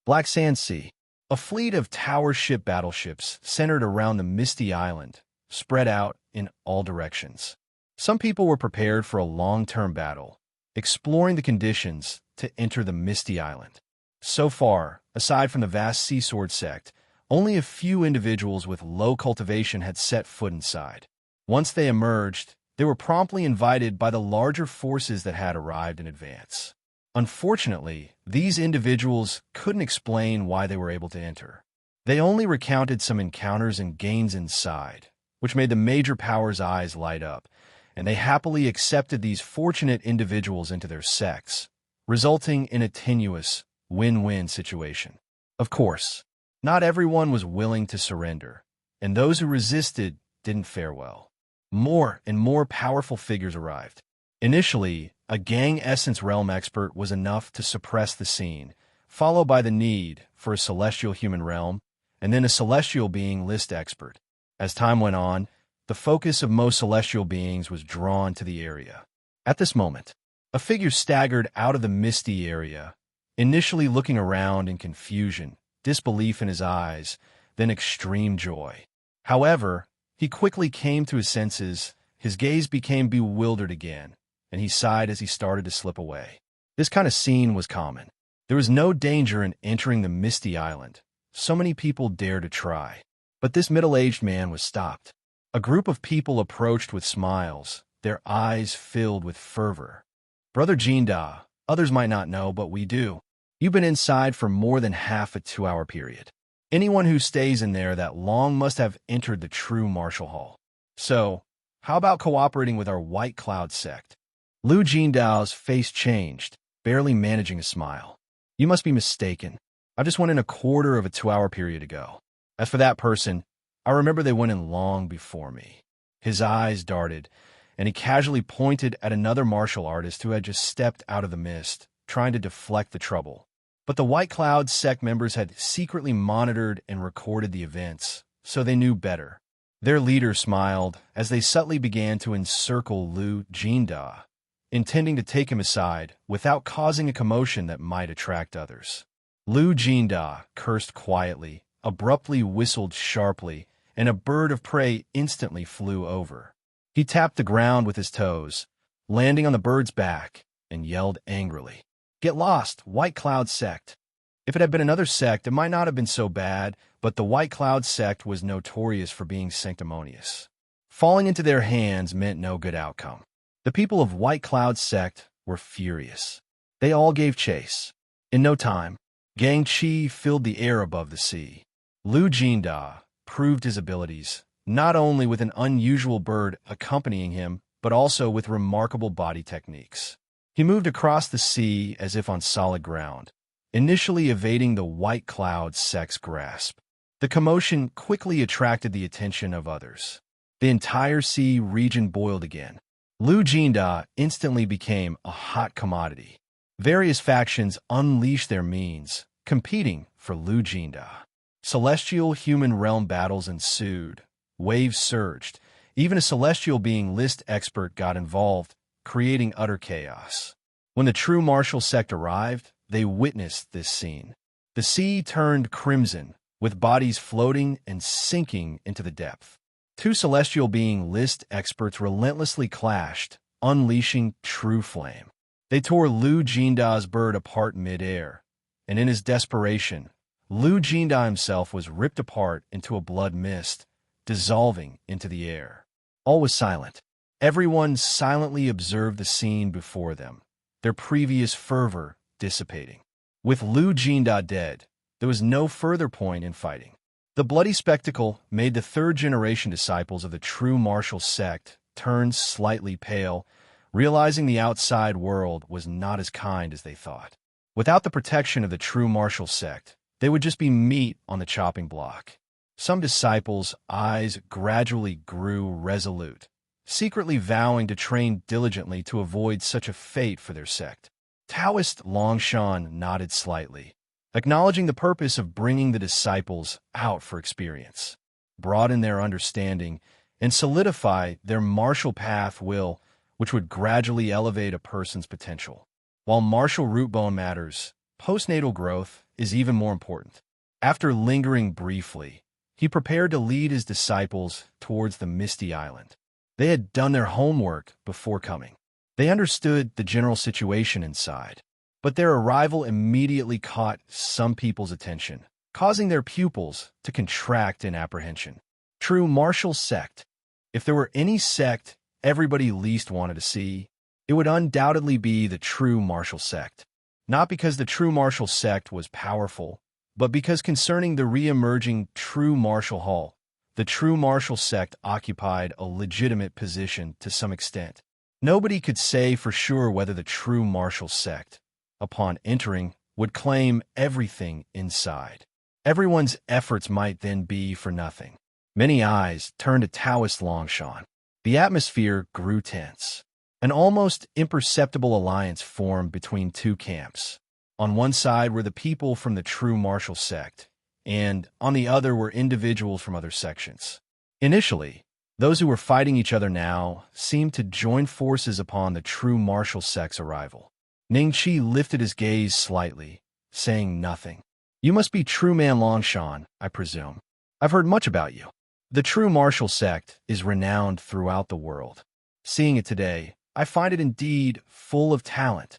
Black Sand Sea, a fleet of tower ship battleships centered around the misty island, spread out in all directions. Some people were prepared for a long-term battle, exploring the conditions to enter the misty island. So far, aside from the vast Sea Sword sect, only a few individuals with low cultivation had set foot inside. Once they emerged, they were promptly invited by the larger forces that had arrived in advance. Unfortunately, these individuals couldn't explain why they were able to enter. They only recounted some encounters and gains inside, which made the major powers' eyes light up, and they happily accepted these fortunate individuals into their sects, resulting in a tenuous, win-win situation. Of course, not everyone was willing to surrender, and those who resisted didn't fare well. More and more powerful figures arrived. Initially, a gang essence realm expert was enough to suppress the scene, followed by the need for a celestial human realm, and then a celestial being list expert. As time went on, the focus of most celestial beings was drawn to the area. At this moment, a figure staggered out of the misty area, initially looking around in confusion, disbelief in his eyes, then extreme joy. However, he quickly came to his senses, his gaze became bewildered again, and he sighed as he started to slip away. This kind of scene was common. There was no danger in entering the misty island. So many people dared to try. But this middle-aged man was stopped. A group of people approached with smiles, their eyes filled with fervor. Brother Jinda, others might not know, but we do. You've been inside for more than half a 2-hour period. Anyone who stays in there that long must have entered the true martial hall. So, how about cooperating with our White Cloud sect? Lu Jindao's face changed, barely managing a smile. You must be mistaken. I just went in a quarter of a 2-hour period ago. As for that person, I remember they went in long before me. His eyes darted, and he casually pointed at another martial artist who had just stepped out of the mist, trying to deflect the trouble. But the White Cloud sect members had secretly monitored and recorded the events, so they knew better. Their leader smiled as they subtly began to encircle Lu Jinda, intending to take him aside without causing a commotion that might attract others. Lu Jinda cursed quietly, abruptly whistled sharply, and a bird of prey instantly flew over. He tapped the ground with his toes, landing on the bird's back, and yelled angrily, "Get lost, White Cloud sect!" If it had been another sect, it might not have been so bad, but the White Cloud sect was notorious for being sanctimonious. Falling into their hands meant no good outcome. The people of White Cloud sect were furious. They all gave chase. In no time, Ning Qi filled the air above the sea. Lu Jinda proved his abilities, not only with an unusual bird accompanying him, but also with remarkable body techniques. He moved across the sea as if on solid ground, initially evading the White Cloud sect's grasp. The commotion quickly attracted the attention of others. The entire sea region boiled again. Lu Jinda instantly became a hot commodity. Various factions unleashed their means, competing for Lu Jinda. Celestial human realm battles ensued. Waves surged. Even a celestial being list expert got involved, creating utter chaos. When the true martial sect arrived, they witnessed this scene. The sea turned crimson, with bodies floating and sinking into the depth. Two celestial being list experts relentlessly clashed, unleashing true flame. They tore Lu Jinda's bird apart mid-air, and in his desperation, Lu Jinda himself was ripped apart into a blood mist, dissolving into the air. All was silent. Everyone silently observed the scene before them, their previous fervor dissipating. With Lu Jinda dead, there was no further point in fighting. The bloody spectacle made the third-generation disciples of the true martial sect turn slightly pale, realizing the outside world was not as kind as they thought. Without the protection of the true martial sect, they would just be meat on the chopping block. Some disciples' eyes gradually grew resolute, secretly vowing to train diligently to avoid such a fate for their sect. Taoist Longshan nodded slightly, acknowledging the purpose of bringing the disciples out for experience, broaden their understanding, and solidify their martial path which would gradually elevate a person's potential. While martial root bone matters, postnatal growth is even more important. After lingering briefly, he prepared to lead his disciples towards the misty island. They had done their homework before coming. They understood the general situation inside, but their arrival immediately caught some people's attention, causing their pupils to contract in apprehension. True martial sect. If there were any sect everybody least wanted to see, it would undoubtedly be the true martial sect. Not because the true martial sect was powerful, but because concerning the re-emerging true martial hall, the true martial sect occupied a legitimate position to some extent. Nobody could say for sure whether the true martial sect, upon entering, would claim everything inside. Everyone's efforts might then be for nothing. Many eyes turned to Taoist Longshan. The atmosphere grew tense. An almost imperceptible alliance formed between two camps. On one side were the people from the true martial sect, and on the other were individuals from other sections. Initially, those who were fighting each other now seemed to join forces upon the true martial sect's arrival. Ning Qi lifted his gaze slightly, saying nothing. "You must be true man Longshan, I presume. I've heard much about you. The true martial sect is renowned throughout the world. Seeing it today, I find it indeed full of talent."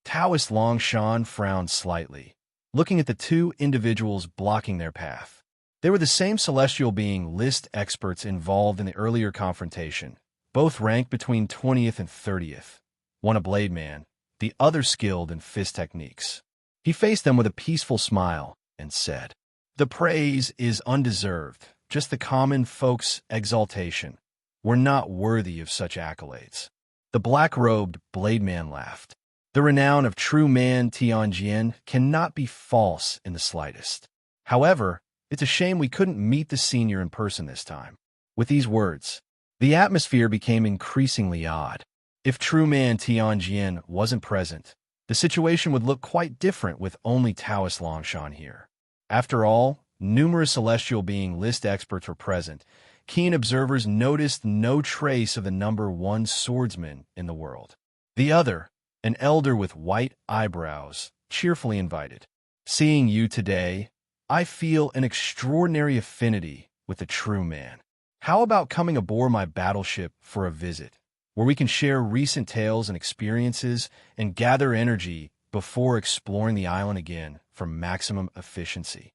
Taoist Longshan frowned slightly, looking at the two individuals blocking their path. They were the same celestial being list experts involved in the earlier confrontation, both ranked between 20th and 30th, one a blade man, the other skilled in fist techniques. He faced them with a peaceful smile and said, "The praise is undeserved, just the common folks' exaltation. We're not worthy of such accolades." The black-robed blade man laughed. "The renown of true man Tianjin cannot be false in the slightest. However, it's a shame we couldn't meet the senior in person this time." With these words, the atmosphere became increasingly odd. If true man Tianjin wasn't present, the situation would look quite different with only Taoist Longshan here. After all, numerous celestial being list experts were present. Keen observers noticed no trace of the number one swordsman in the world. The other, an elder with white eyebrows, cheerfully invited. "Seeing you today, I feel an extraordinary affinity with the true man. How about coming aboard my battleship for a visit, where we can share recent tales and experiences and gather energy before exploring the island again for maximum efficiency?"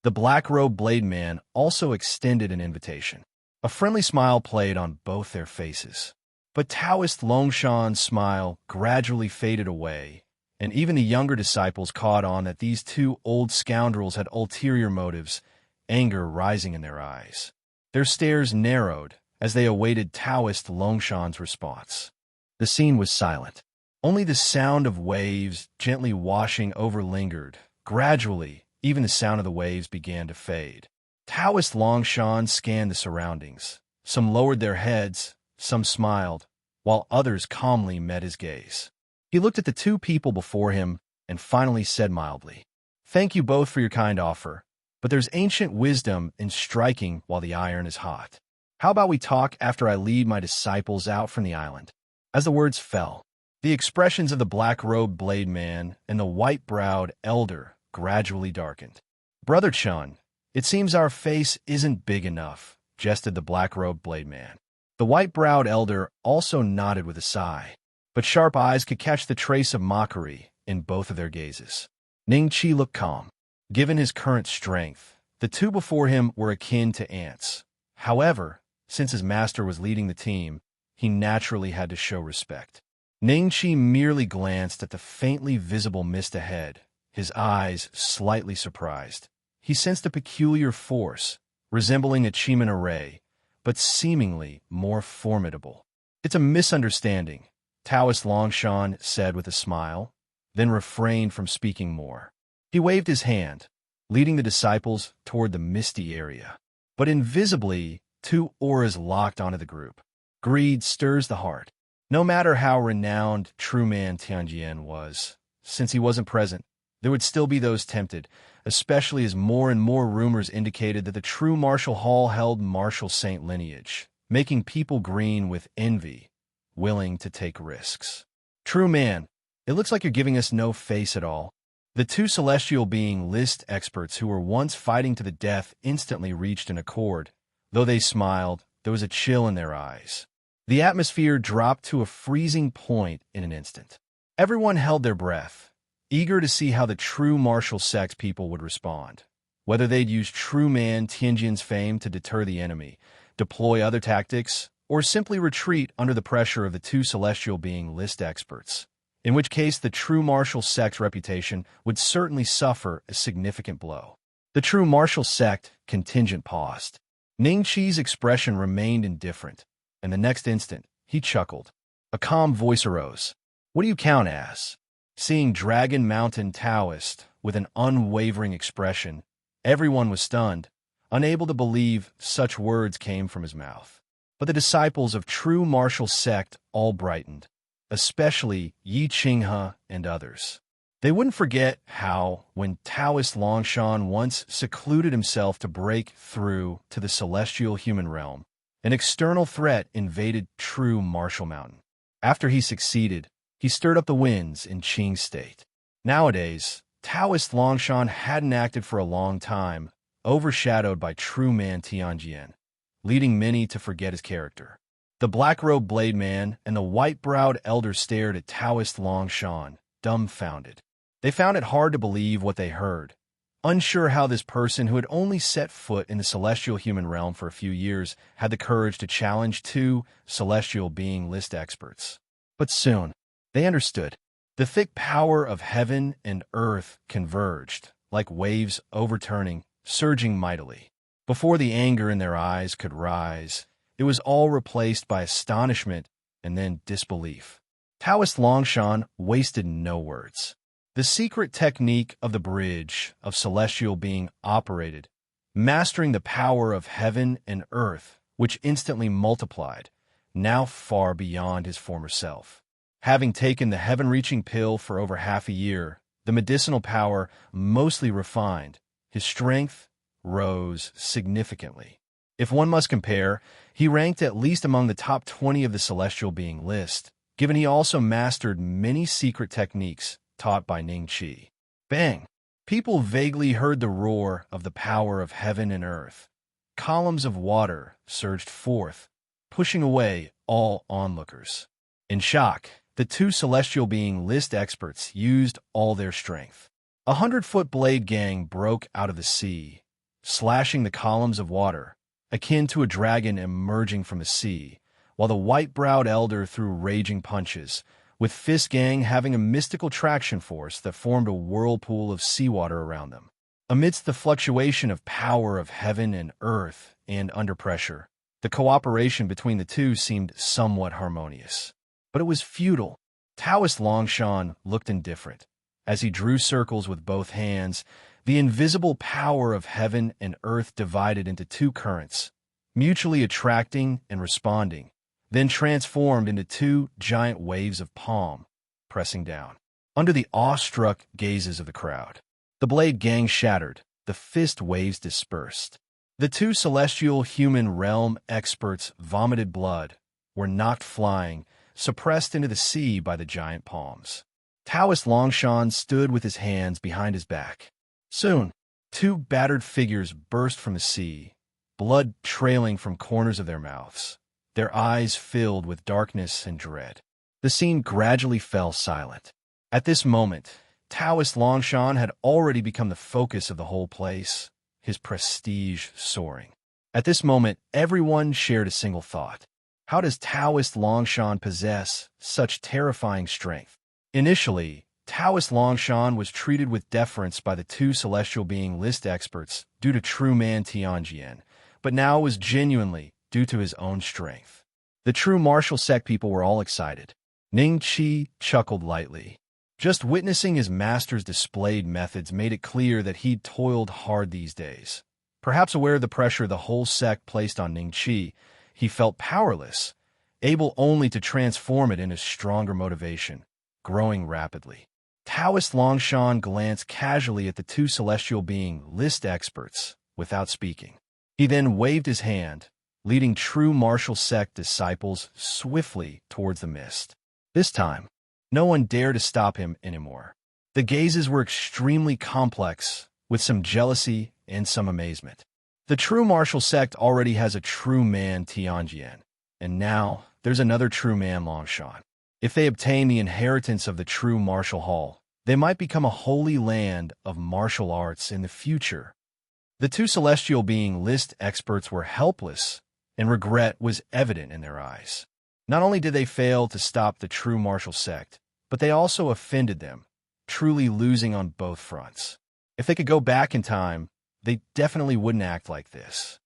The black-robed blade man also extended an invitation. A friendly smile played on both their faces. But Taoist Longshan's smile gradually faded away, and even the younger disciples caught on that these two old scoundrels had ulterior motives, anger rising in their eyes. Their stares narrowed as they awaited Taoist Longshan's response. The scene was silent. Only the sound of waves gently washing over lingered. Gradually, even the sound of the waves began to fade. Taoist Longshan scanned the surroundings. Some lowered their heads, some smiled, while others calmly met his gaze. He looked at the two people before him and finally said mildly, "Thank you both for your kind offer, but there's ancient wisdom in striking while the iron is hot. How about we talk after I lead my disciples out from the island?" As the words fell, the expressions of the black-robed blade man and the white-browed elder gradually darkened. "Brother Chun, it seems our face isn't big enough," jested the black-robed blade man. The white-browed elder also nodded with a sigh, but sharp eyes could catch the trace of mockery in both of their gazes. Ning Qi looked calm. Given his current strength, the two before him were akin to ants. However, since his master was leading the team, he naturally had to show respect. Ning Qi merely glanced at the faintly visible mist ahead, his eyes slightly surprised. He sensed a peculiar force, resembling a Chimana ray, but seemingly more formidable. "It's a misunderstanding," Taoist Longshan said with a smile, then refrained from speaking more. He waved his hand, leading the disciples toward the misty area. But invisibly, two auras locked onto the group. Greed stirs the heart. No matter how renowned true man Tianjin was, since he wasn't present, there would still be those tempted, especially as more and more rumors indicated that the true martial hall held martial saint lineage, making people green with envy, willing to take risks. "True man, it looks like you're giving us no face at all." The two celestial being list experts who were once fighting to the death instantly reached an accord. Though they smiled, there was a chill in their eyes. The atmosphere dropped to a freezing point in an instant. Everyone held their breath, eager to see how the true martial sect people would respond. Whether they'd use true man Tianjin's fame to deter the enemy, deploy other tactics, or simply retreat under the pressure of the two celestial being list experts. In which case, the true martial sect's reputation would certainly suffer a significant blow. The true martial sect contingent paused. Ning Qi's expression remained indifferent, and the next instant, he chuckled. A calm voice arose. "What do you count as?" Seeing Dragon Mountain Taoist with an unwavering expression, everyone was stunned. unable to believe such words came from his mouth. But the disciples of true martial sect all brightened, especially Yi Qinghe and others. They wouldn't forget how, when Taoist Longshan once secluded himself to break through to the celestial human realm, an external threat invaded true martial mountain. After he succeeded, he stirred up the winds in Qing state. Nowadays, Taoist Longshan hadn't acted for a long time, overshadowed by true man Tianjian, leading many to forget his character. The black-robed blade man and the white-browed elder stared at Taoist Longshan, dumbfounded. They found it hard to believe what they heard, unsure how this person who had only set foot in the celestial human realm for a few years had the courage to challenge two celestial being list experts. But soon, they understood. The thick power of heaven and earth converged, like waves overturning, surging mightily. Before the anger in their eyes could rise, it was all replaced by astonishment and then disbelief. Taoist Longshan wasted no words. The secret technique of the bridge of celestial being operated, mastering the power of heaven and earth, which instantly multiplied, now far beyond his former self. Having taken the heaven-reaching pill for over half a year, the medicinal power mostly refined, his strength rose significantly. If one must compare, he ranked at least among the top 20 of the celestial being list, given he also mastered many secret techniques taught by Ning Qi. Bang! People vaguely heard the roar of the power of heaven and earth. Columns of water surged forth, pushing away all onlookers. In shock, the two celestial being list experts used all their strength. 100-foot blade gang broke out of the sea, slashing the columns of water, akin to a dragon emerging from the sea, while the white-browed elder threw raging punches, with fist gang having a mystical traction force that formed a whirlpool of seawater around them. Amidst the fluctuation of power of heaven and earth and under pressure, the cooperation between the two seemed somewhat harmonious. But it was futile. Taoist Longshan looked indifferent. As he drew circles with both hands, the invisible power of heaven and earth divided into two currents, mutually attracting and responding, then transformed into two giant waves of palm, pressing down. Under the awestruck gazes of the crowd, the blade gang shattered, the fist waves dispersed. The two celestial human realm experts vomited blood, were knocked flying, suppressed into the sea by the giant palms. Taoist Longshan stood with his hands behind his back. Soon, two battered figures burst from the sea, blood trailing from corners of their mouths, their eyes filled with darkness and dread. The scene gradually fell silent. At this moment, Taoist Longshan had already become the focus of the whole place, his prestige soaring. At this moment, everyone shared a single thought. How does Taoist Longshan possess such terrifying strength? Initially, Taoist Longshan was treated with deference by the two celestial being list experts due to true man Tianjian, but now it was genuinely due to his own strength. The true martial sect people were all excited. Ning Qi chuckled lightly. Just witnessing his master's displayed methods made it clear that he'd toiled hard these days. Perhaps aware of the pressure the whole sect placed on Ning Qi, he felt powerless, able only to transform it into stronger motivation, growing rapidly. Taoist Longshan glanced casually at the two celestial being list experts without speaking. He then waved his hand, leading true martial sect disciples swiftly towards the mist. This time, no one dared to stop him anymore. The gazes were extremely complex, with some jealousy and some amazement. The true martial sect already has a true man Tianjian, and now there's another true man Longshan. If they obtain the inheritance of the true martial hall, they might become a holy land of martial arts in the future. The two celestial being list experts were helpless, and regret was evident in their eyes. Not only did they fail to stop the true martial sect, but they also offended them, truly losing on both fronts. If they could go back in time, they definitely wouldn't act like this.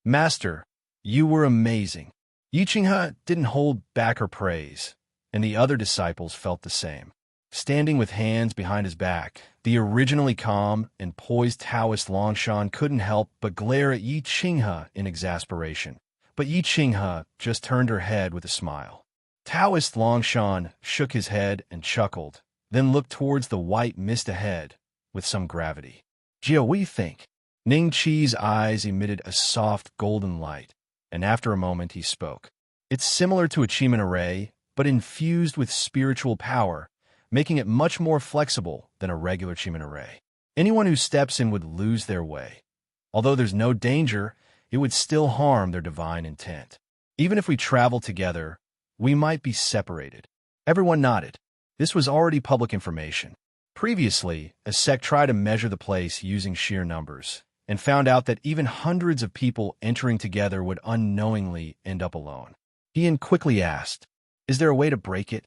Master, you were amazing. Yi Qinghe didn't hold back her praise, and the other disciples felt the same. standing with hands behind his back. The originally calm and poised Taoist Longshan couldn't help but glare at Yi Qinghe in exasperation. But Yi Qinghe just turned her head with a smile. Taoist Longshan shook his head and chuckled, then looked towards the white mist ahead with some gravity. "Gio, what do you think?" Ning Qi's eyes emitted a soft golden light, and after a moment he spoke. "It's similar to a Chimana ray, but infused with spiritual power, making it much more flexible than a regular Chimana ray. Anyone who steps in would lose their way. Although there's no danger, it would still harm their divine intent. Even if we travel together, we might be separated." Everyone nodded. This was already public information. Previously, a sect tried to measure the place using sheer numbers, and found out that even hundreds of people entering together would unknowingly end up alone. Ian quickly asked, "Is there a way to break it?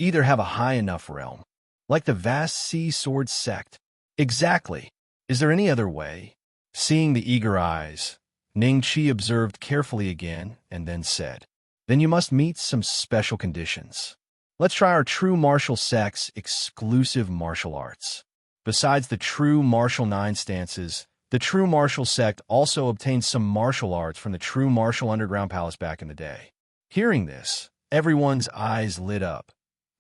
Either have a high enough realm, like the vast sea sword sect." "Exactly. Is there any other way?" Seeing the eager eyes, Ning Qi observed carefully again and then said, "Then you must meet some special conditions. Let's try our true martial sect's exclusive martial arts. Besides the true martial 9 stances, the true martial sect also obtained some martial arts from the true martial underground palace back in the day." Hearing this, everyone's eyes lit up.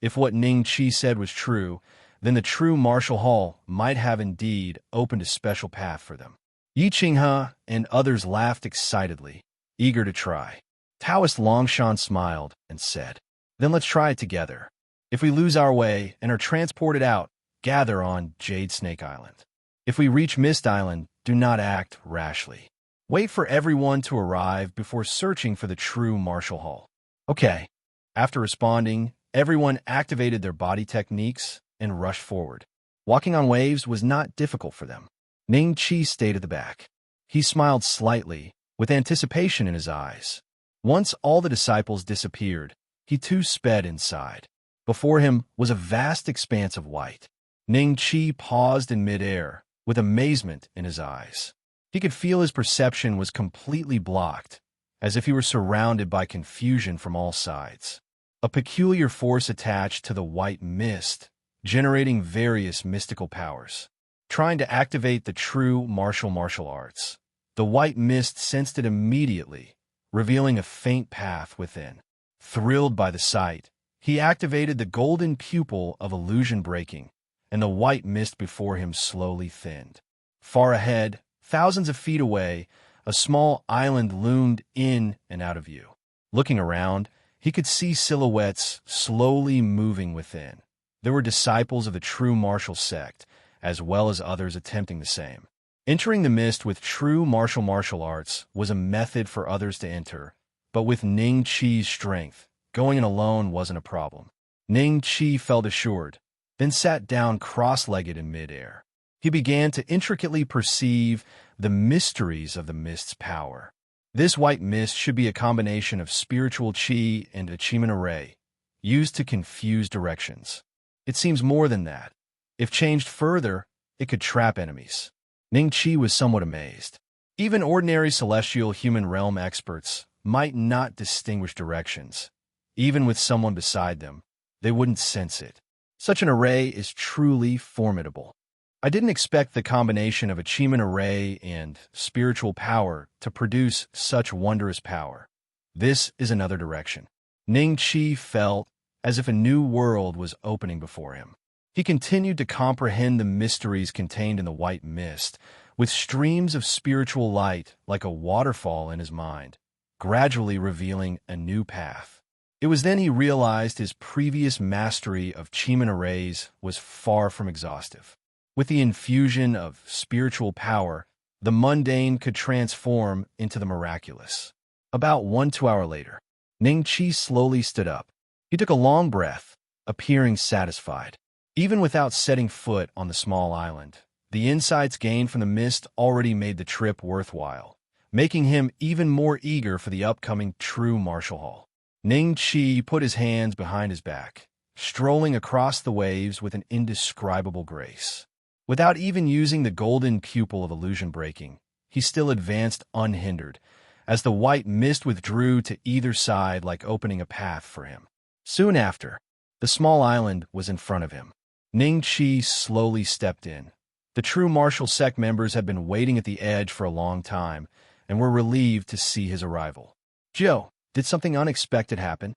If what Ning Qi said was true, then the true martial hall might have indeed opened a special path for them. Yi Qinghe and others laughed excitedly, eager to try. Taoist Longshan smiled and said, "Then let's try it together. If we lose our way and are transported out, gather on Jade Snake Island. If we reach Mist Island, do not act rashly. Wait for everyone to arrive before searching for the true martial hall." "Okay." After responding, everyone activated their body techniques and rushed forward. Walking on waves was not difficult for them. Ning Qi stayed at the back. He smiled slightly, with anticipation in his eyes. Once all the disciples disappeared, he too sped inside. Before him was a vast expanse of white. Ning Qi paused in midair, with amazement in his eyes. He could feel his perception was completely blocked, as if he were surrounded by confusion from all sides. A peculiar force attached to the white mist, generating various mystical powers. Trying to activate the true martial arts, the white mist sensed it immediately, revealing a faint path within. Thrilled by the sight, he activated the golden pupil of illusion breaking, and the white mist before him slowly thinned. Far ahead, thousands of feet away, a small island loomed in and out of view. Looking around, he could see silhouettes slowly moving within. There were disciples of the true martial sect, as well as others attempting the same. Entering the mist with true martial arts was a method for others to enter, but with Ning Qi's strength, going in alone wasn't a problem. Ning Qi felt assured, then sat down cross-legged in midair. He began to intricately perceive the mysteries of the mist's power. This white mist should be a combination of spiritual qi and a Chimana ray, used to confuse directions. It seems more than that. If changed further, it could trap enemies. Ning Qi was somewhat amazed. Even ordinary celestial human realm experts might not distinguish directions. Even with someone beside them, they wouldn't sense it. Such an array is truly formidable. I didn't expect the combination of a Chimana ray and spiritual power to produce such wondrous power. This is another direction. Ning Qi felt as if a new world was opening before him. He continued to comprehend the mysteries contained in the white mist, with streams of spiritual light like a waterfall in his mind, gradually revealing a new path. It was then he realized his previous mastery of Chimana rays was far from exhaustive. With the infusion of spiritual power, the mundane could transform into the miraculous. About 1-2 hours later, Ning Qi slowly stood up. He took a long breath, appearing satisfied. Even without setting foot on the small island, the insights gained from the mist already made the trip worthwhile, making him even more eager for the upcoming true martial hall. Ning Qi put his hands behind his back, strolling across the waves with an indescribable grace. Without even using the golden pupil of illusion breaking, he still advanced unhindered, as the white mist withdrew to either side like opening a path for him. Soon after, the small island was in front of him. Ning Qi slowly stepped in. The true martial sect members had been waiting at the edge for a long time and were relieved to see his arrival. "Joe, did something unexpected happen?"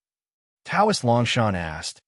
Taoist Longshan asked,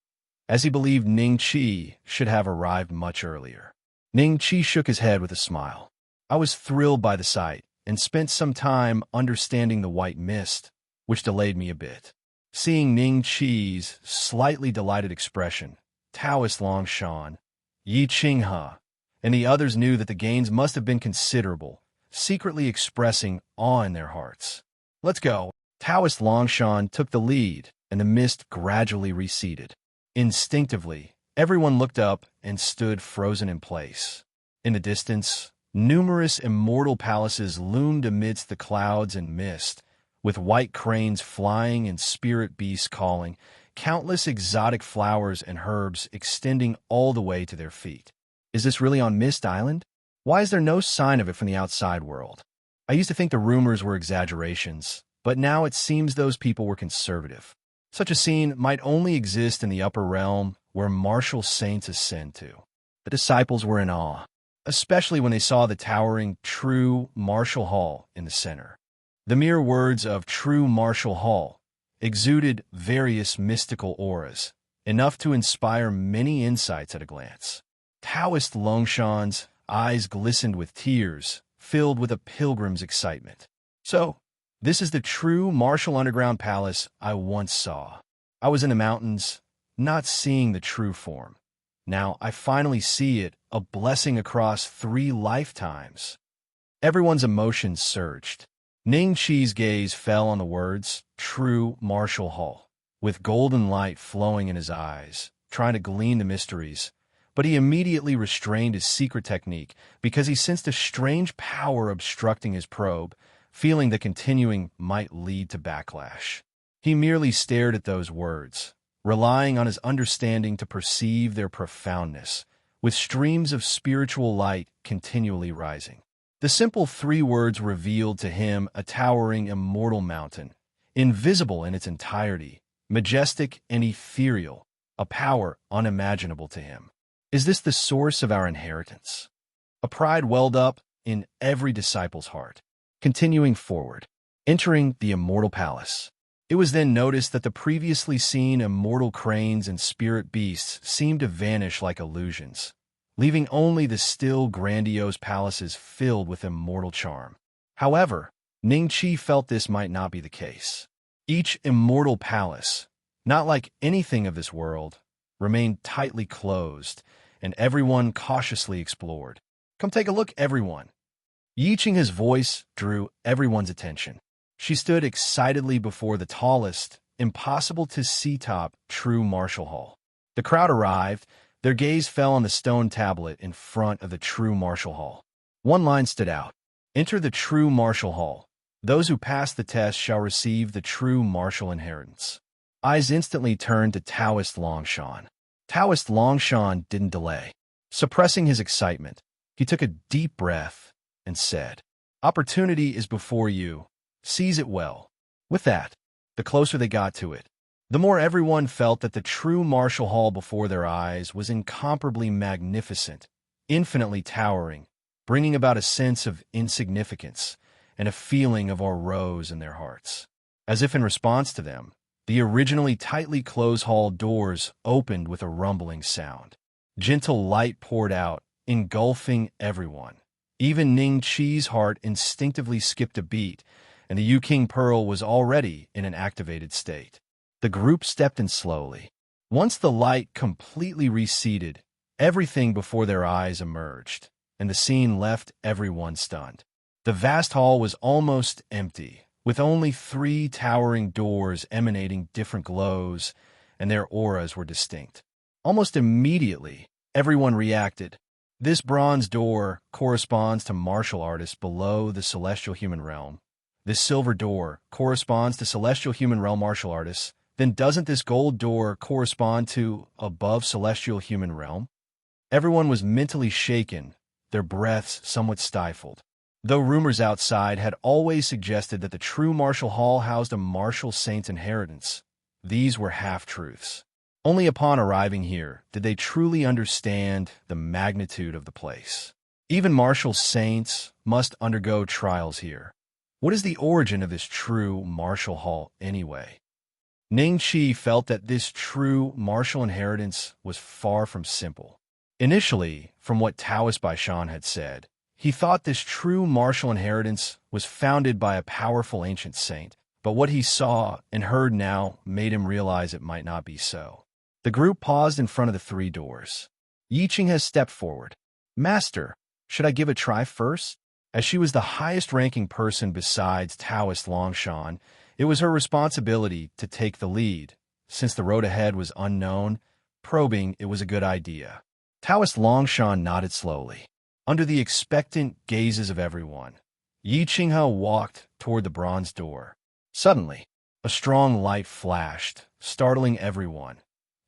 as he believed Ning Qi should have arrived much earlier. Ning Qi shook his head with a smile. "I was thrilled by the sight and spent some time understanding the white mist, which delayed me a bit." Seeing Ning Qi's slightly delighted expression, Taoist Longshan, Yi Qinghe, and the others knew that the gains must have been considerable, secretly expressing awe in their hearts. "Let's go." Taoist Longshan took the lead, and the mist gradually receded. Instinctively, everyone looked up and stood frozen in place. In the distance, numerous immortal palaces loomed amidst the clouds and mist, with white cranes flying and spirit beasts calling, countless exotic flowers and herbs extending all the way to their feet. Is this really on Mist Island? Why is there no sign of it from the outside world? I used to think the rumors were exaggerations, but now it seems those people were conservative. Such a scene might only exist in the upper realm where martial saints ascend to. The disciples were in awe, especially when they saw the towering true martial hall in the center. The mere words of true martial hall exuded various mystical auras, enough to inspire many insights at a glance. Taoist Longshan's eyes glistened with tears, filled with a pilgrim's excitement. "So, this is the true martial underground palace I once saw. I was in the mountains, not seeing the true form. Now I finally see it, a blessing across 3 lifetimes." Everyone's emotions surged. Ning Qi's gaze fell on the words, "True Martial Hall," with golden light flowing in his eyes, trying to glean the mysteries. But he immediately restrained his secret technique because he sensed a strange power obstructing his probe, feeling that continuing might lead to backlash. He merely stared at those words, relying on his understanding to perceive their profoundness, with streams of spiritual light continually rising. The simple 3 words revealed to him a towering immortal mountain, invisible in its entirety, majestic and ethereal, a power unimaginable to him. Is this the source of our inheritance? A pride welled up in every disciple's heart. Continuing forward, entering the immortal palace. It was then noticed that the previously seen immortal cranes and spirit beasts seemed to vanish like illusions, leaving only the still grandiose palaces filled with immortal charm. However, Ning Qi felt this might not be the case. Each immortal palace, not like anything of this world, remained tightly closed, and everyone cautiously explored. "Come take a look, everyone." Yi Qinghe's voice drew everyone's attention. She stood excitedly before the tallest, impossible-to-see-top true martial hall. The crowd arrived. Their gaze fell on the stone tablet in front of the true martial hall. One line stood out. "Enter the true martial hall. Those who pass the test shall receive the true martial inheritance." Eyes instantly turned to Taoist Longshan. Taoist Longshan didn't delay. Suppressing his excitement, he took a deep breath and said, "Opportunity is before you. Seize it well." With that, the closer they got to it, the more everyone felt that the true martial hall before their eyes was incomparably magnificent, infinitely towering, bringing about a sense of insignificance and a feeling of awe rose in their hearts. As if in response to them, the originally tightly closed hall doors opened with a rumbling sound. Gentle light poured out, engulfing everyone. Even Ning Qi's heart instinctively skipped a beat, and the Yu-King Pearl was already in an activated state. The group stepped in slowly. Once the light completely receded, everything before their eyes emerged, and the scene left everyone stunned. The vast hall was almost empty, with only 3 towering doors emanating different glows, and their auras were distinct. Almost immediately, everyone reacted. This bronze door corresponds to martial artists below the celestial human realm. This silver door corresponds to celestial human realm martial artists. Then doesn't this gold door correspond to above celestial human realm? Everyone was mentally shaken, their breaths somewhat stifled. Though rumors outside had always suggested that the true martial hall housed a martial saint's inheritance, these were half-truths. Only upon arriving here did they truly understand the magnitude of the place. Even martial saints must undergo trials here. What is the origin of this true martial hall, anyway? Ning Qi felt that this true martial inheritance was far from simple. Initially, from what Taoist Longshan had said, he thought this true martial inheritance was founded by a powerful ancient saint, but what he saw and heard now made him realize it might not be so. The group paused in front of the 3 doors. Yi Qing has stepped forward. Master, should I give a try first? As she was the highest-ranking person besides Taoist Longshan, it was her responsibility to take the lead. Since the road ahead was unknown, probing it was a good idea. Taoist Longshan nodded slowly. Under the expectant gazes of everyone, Yi Qinghe walked toward the bronze door. Suddenly, a strong light flashed, startling everyone,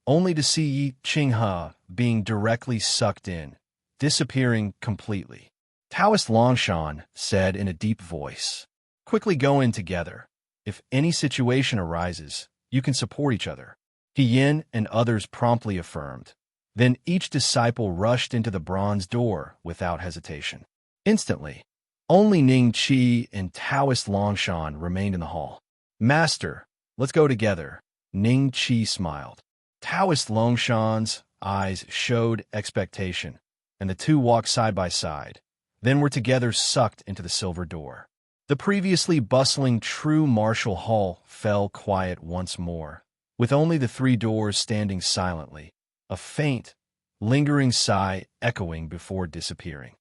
only to see Yi Qinghe being directly sucked in, disappearing completely. Taoist Longshan said in a deep voice, "Quickly go in together. If any situation arises, you can support each other." He Yin and others promptly affirmed. Then each disciple rushed into the bronze door without hesitation. Instantly, only Ning Qi and Taoist Longshan remained in the hall. "Master, let's go together." Ning Qi smiled. Taoist Longshan's eyes showed expectation, and the two walked side by side, then were together sucked into the silver door. The previously bustling true martial hall fell quiet once more, with only the 3 doors standing silently, a faint, lingering sigh echoing before disappearing.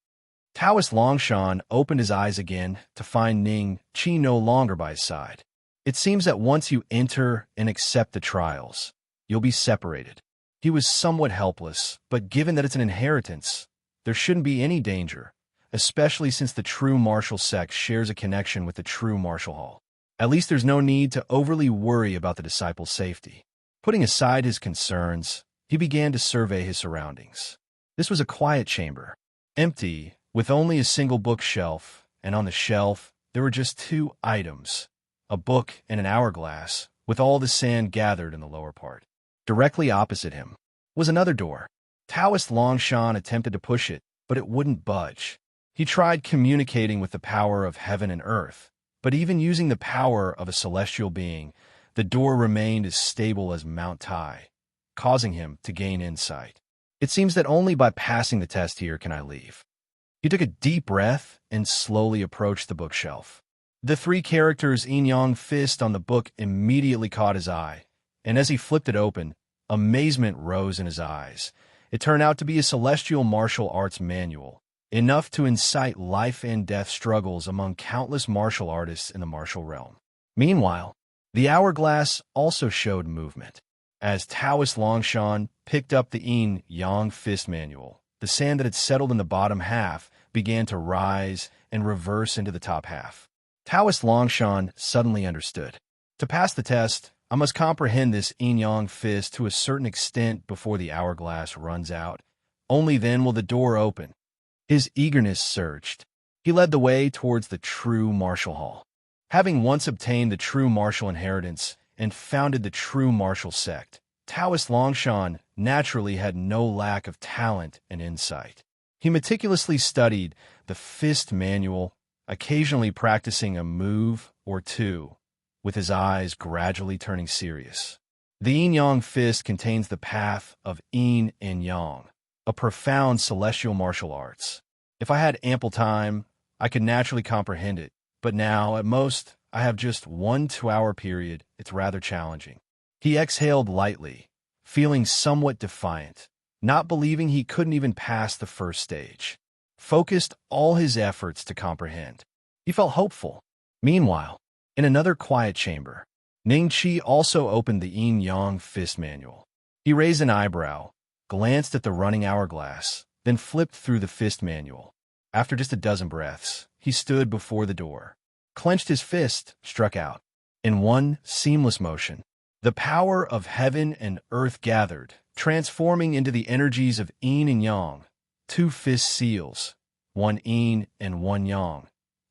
Taoist Longshan opened his eyes again to find Ning Qi no longer by his side. It seems that once you enter and accept the trials, you'll be separated. He was somewhat helpless, but given that it's an inheritance, there shouldn't be any danger, especially since the true martial sect shares a connection with the true martial hall. At least there's no need to overly worry about the disciple's safety. Putting aside his concerns, he began to survey his surroundings. This was a quiet chamber, empty, with only a single bookshelf, and on the shelf there were just 2 items, a book and an hourglass, with all the sand gathered in the lower part. Directly opposite him was another door. Taoist Longshan attempted to push it, but it wouldn't budge. He tried communicating with the power of heaven and earth, but even using the power of a celestial being, the door remained as stable as Mount Tai, causing him to gain insight. It seems that only by passing the test here can I leave. He took a deep breath and slowly approached the bookshelf. The 3 characters yin-yang fist on the book immediately caught his eye, and as he flipped it open, amazement rose in his eyes. It turned out to be a celestial martial arts manual, enough to incite life and death struggles among countless martial artists in the martial realm. Meanwhile, the hourglass also showed movement. As Taoist Longshan picked up the yin-yang fist manual, the sand that had settled in the bottom half began to rise and reverse into the top half. Taoist Longshan suddenly understood. To pass the test, I must comprehend this yin-yang fist to a certain extent before the hourglass runs out. Only then will the door open. His eagerness surged. He led the way towards the true martial hall. Having once obtained the true martial inheritance and founded the true martial sect, Taoist Longshan naturally had no lack of talent and insight. He meticulously studied the fist manual, occasionally practicing a move or 2, with his eyes gradually turning serious. The yin-yang fist contains the path of yin and yang, a profound celestial martial arts. If I had ample time, I could naturally comprehend it, but now, at most, I have just 1 2-hour period. It's rather challenging. He exhaled lightly, feeling somewhat defiant, not believing he couldn't even pass the first stage. Focused all his efforts to comprehend. He felt hopeful. Meanwhile, in another quiet chamber, Ning Qi also opened the yin-yang fist manual. He raised an eyebrow, glanced at the running hourglass, then flipped through the fist manual. After just a dozen breaths, he stood before the door, clenched his fist, struck out. In one seamless motion, the power of heaven and earth gathered, transforming into the energies of yin and yang, 2 fist seals, one yin and one yang,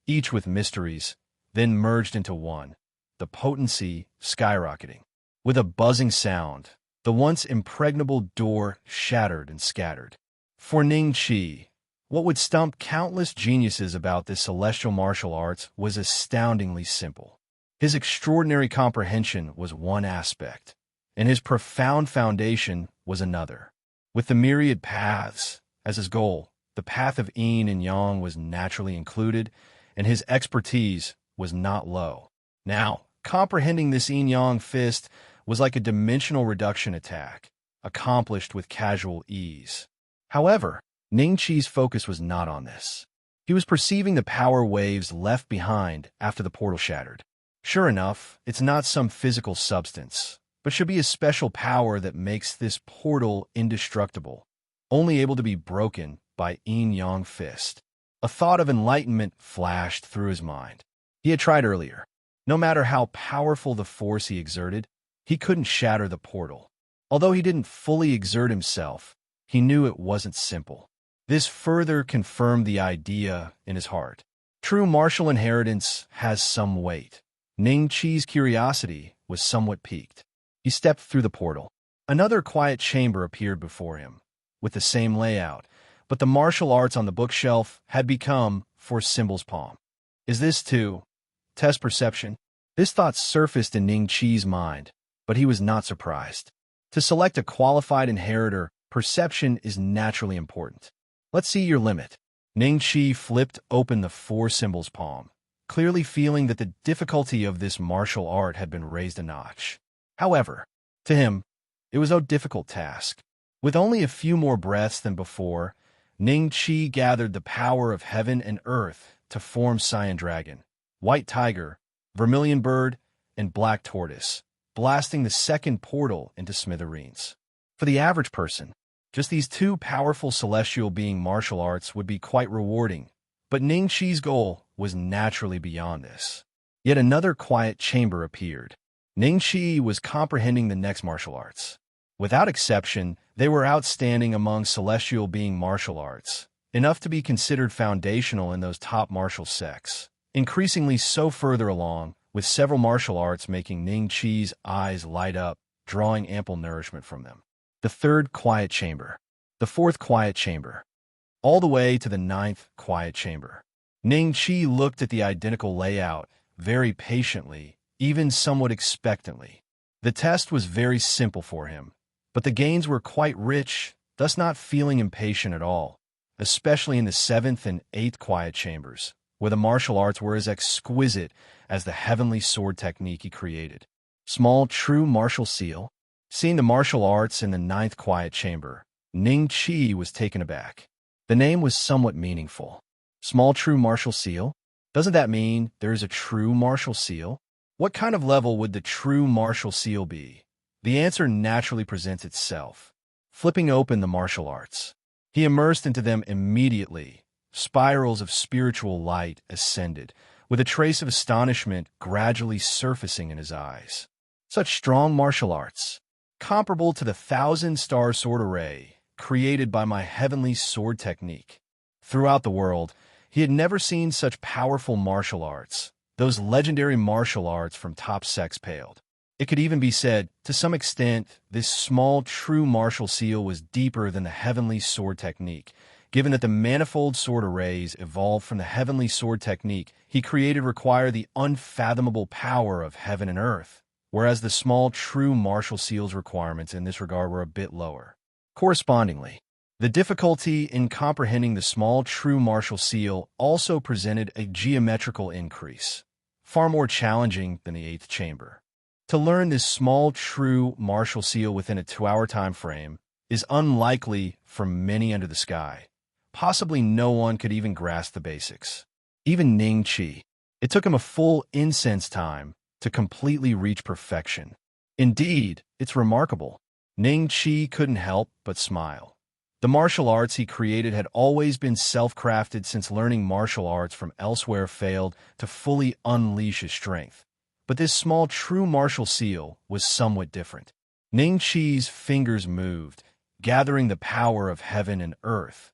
each with mysteries, then merged into one, the potency skyrocketing. With a buzzing sound, The once impregnable door shattered and scattered. For Ning Qi, what would stump countless geniuses about this celestial martial arts was astoundingly simple. His extraordinary comprehension was one aspect, and his profound foundation was another. With the myriad paths as his goal, the path of yin and yang was naturally included, and his expertise was not low. Now, comprehending this yin-yang fist was like a dimensional reduction attack, accomplished with casual ease. However, Ning Qi's focus was not on this. He was perceiving the power waves left behind after the portal shattered. Sure enough, it's not some physical substance, but should be a special power that makes this portal indestructible, only able to be broken by yin-yang fist. A thought of enlightenment flashed through his mind. He had tried earlier. No matter how powerful the force he exerted, he couldn't shatter the portal. Although he didn't fully exert himself, he knew it wasn't simple. This further confirmed the idea in his heart. True martial inheritance has some weight. Ning Qi's curiosity was somewhat piqued. He stepped through the portal. Another quiet chamber appeared before him, with the same layout, but the martial arts on the bookshelf had become for Symbol's palm. Is this too? Test perception? This thought surfaced in Ning Qi's mind, but he was not surprised. To select a qualified inheritor, perception is naturally important. Let's see your limit. Ning Qi flipped open the four Symbol's palm, clearly feeling that the difficulty of this martial art had been raised a notch. However, to him, it was no difficult task. With only a few more breaths than before, Ning Qi gathered the power of heaven and earth to form Cyan Dragon, White Tiger, Vermilion Bird, and Black Tortoise, blasting the second portal into smithereens. For the average person, just these two powerful celestial being martial arts would be quite rewarding, but Ning Qi's goal was naturally beyond this. Yet another quiet chamber appeared. Ning Qi was comprehending the next martial arts. Without exception, they were outstanding among celestial being martial arts, enough to be considered foundational in those top martial sects, increasingly so further along, with several martial arts making Ning Qi's eyes light up, drawing ample nourishment from them. The third quiet chamber, the fourth quiet chamber, all the way to the ninth quiet chamber. Ning Qi looked at the identical layout very patiently, even somewhat expectantly. The test was very simple for him, but the gains were quite rich, thus not feeling impatient at all, especially in the seventh and eighth quiet chambers, where the martial arts were as exquisite as the heavenly sword technique he created. Small true martial seal. Seeing the martial arts in the ninth quiet chamber, Ning Qi was taken aback. The name was somewhat meaningful. Small true martial seal? Doesn't that mean there is a true martial seal? What kind of level would the true martial seal be? The answer naturally presents itself. Flipping open the martial arts, he immersed into them immediately. Spirals of spiritual light ascended, with a trace of astonishment gradually surfacing in his eyes. Such strong martial arts, comparable to the 1,000-star sword array created by my heavenly sword technique. Throughout the world, he had never seen such powerful martial arts. Those legendary martial arts from top sects paled. It could even be said, to some extent, this small true martial seal was deeper than the heavenly sword technique, given that the manifold sword arrays evolved from the heavenly sword technique he created require the unfathomable power of heaven and earth, whereas the small true martial seal's requirements in this regard were a bit lower. Correspondingly, the difficulty in comprehending the small true martial seal also presented a geometrical increase, far more challenging than the eighth chamber. To learn this small true martial seal within a 2-hour time frame is unlikely for many under the sky. Possibly no one could even grasp the basics. Even Ning Qi. It took him a full incense time to completely reach perfection. Indeed, it's remarkable. Ning Qi couldn't help but smile. The martial arts he created had always been self-crafted since learning martial arts from elsewhere failed to fully unleash his strength. But this small true martial seal was somewhat different. Ning Qi's fingers moved, gathering the power of heaven and earth,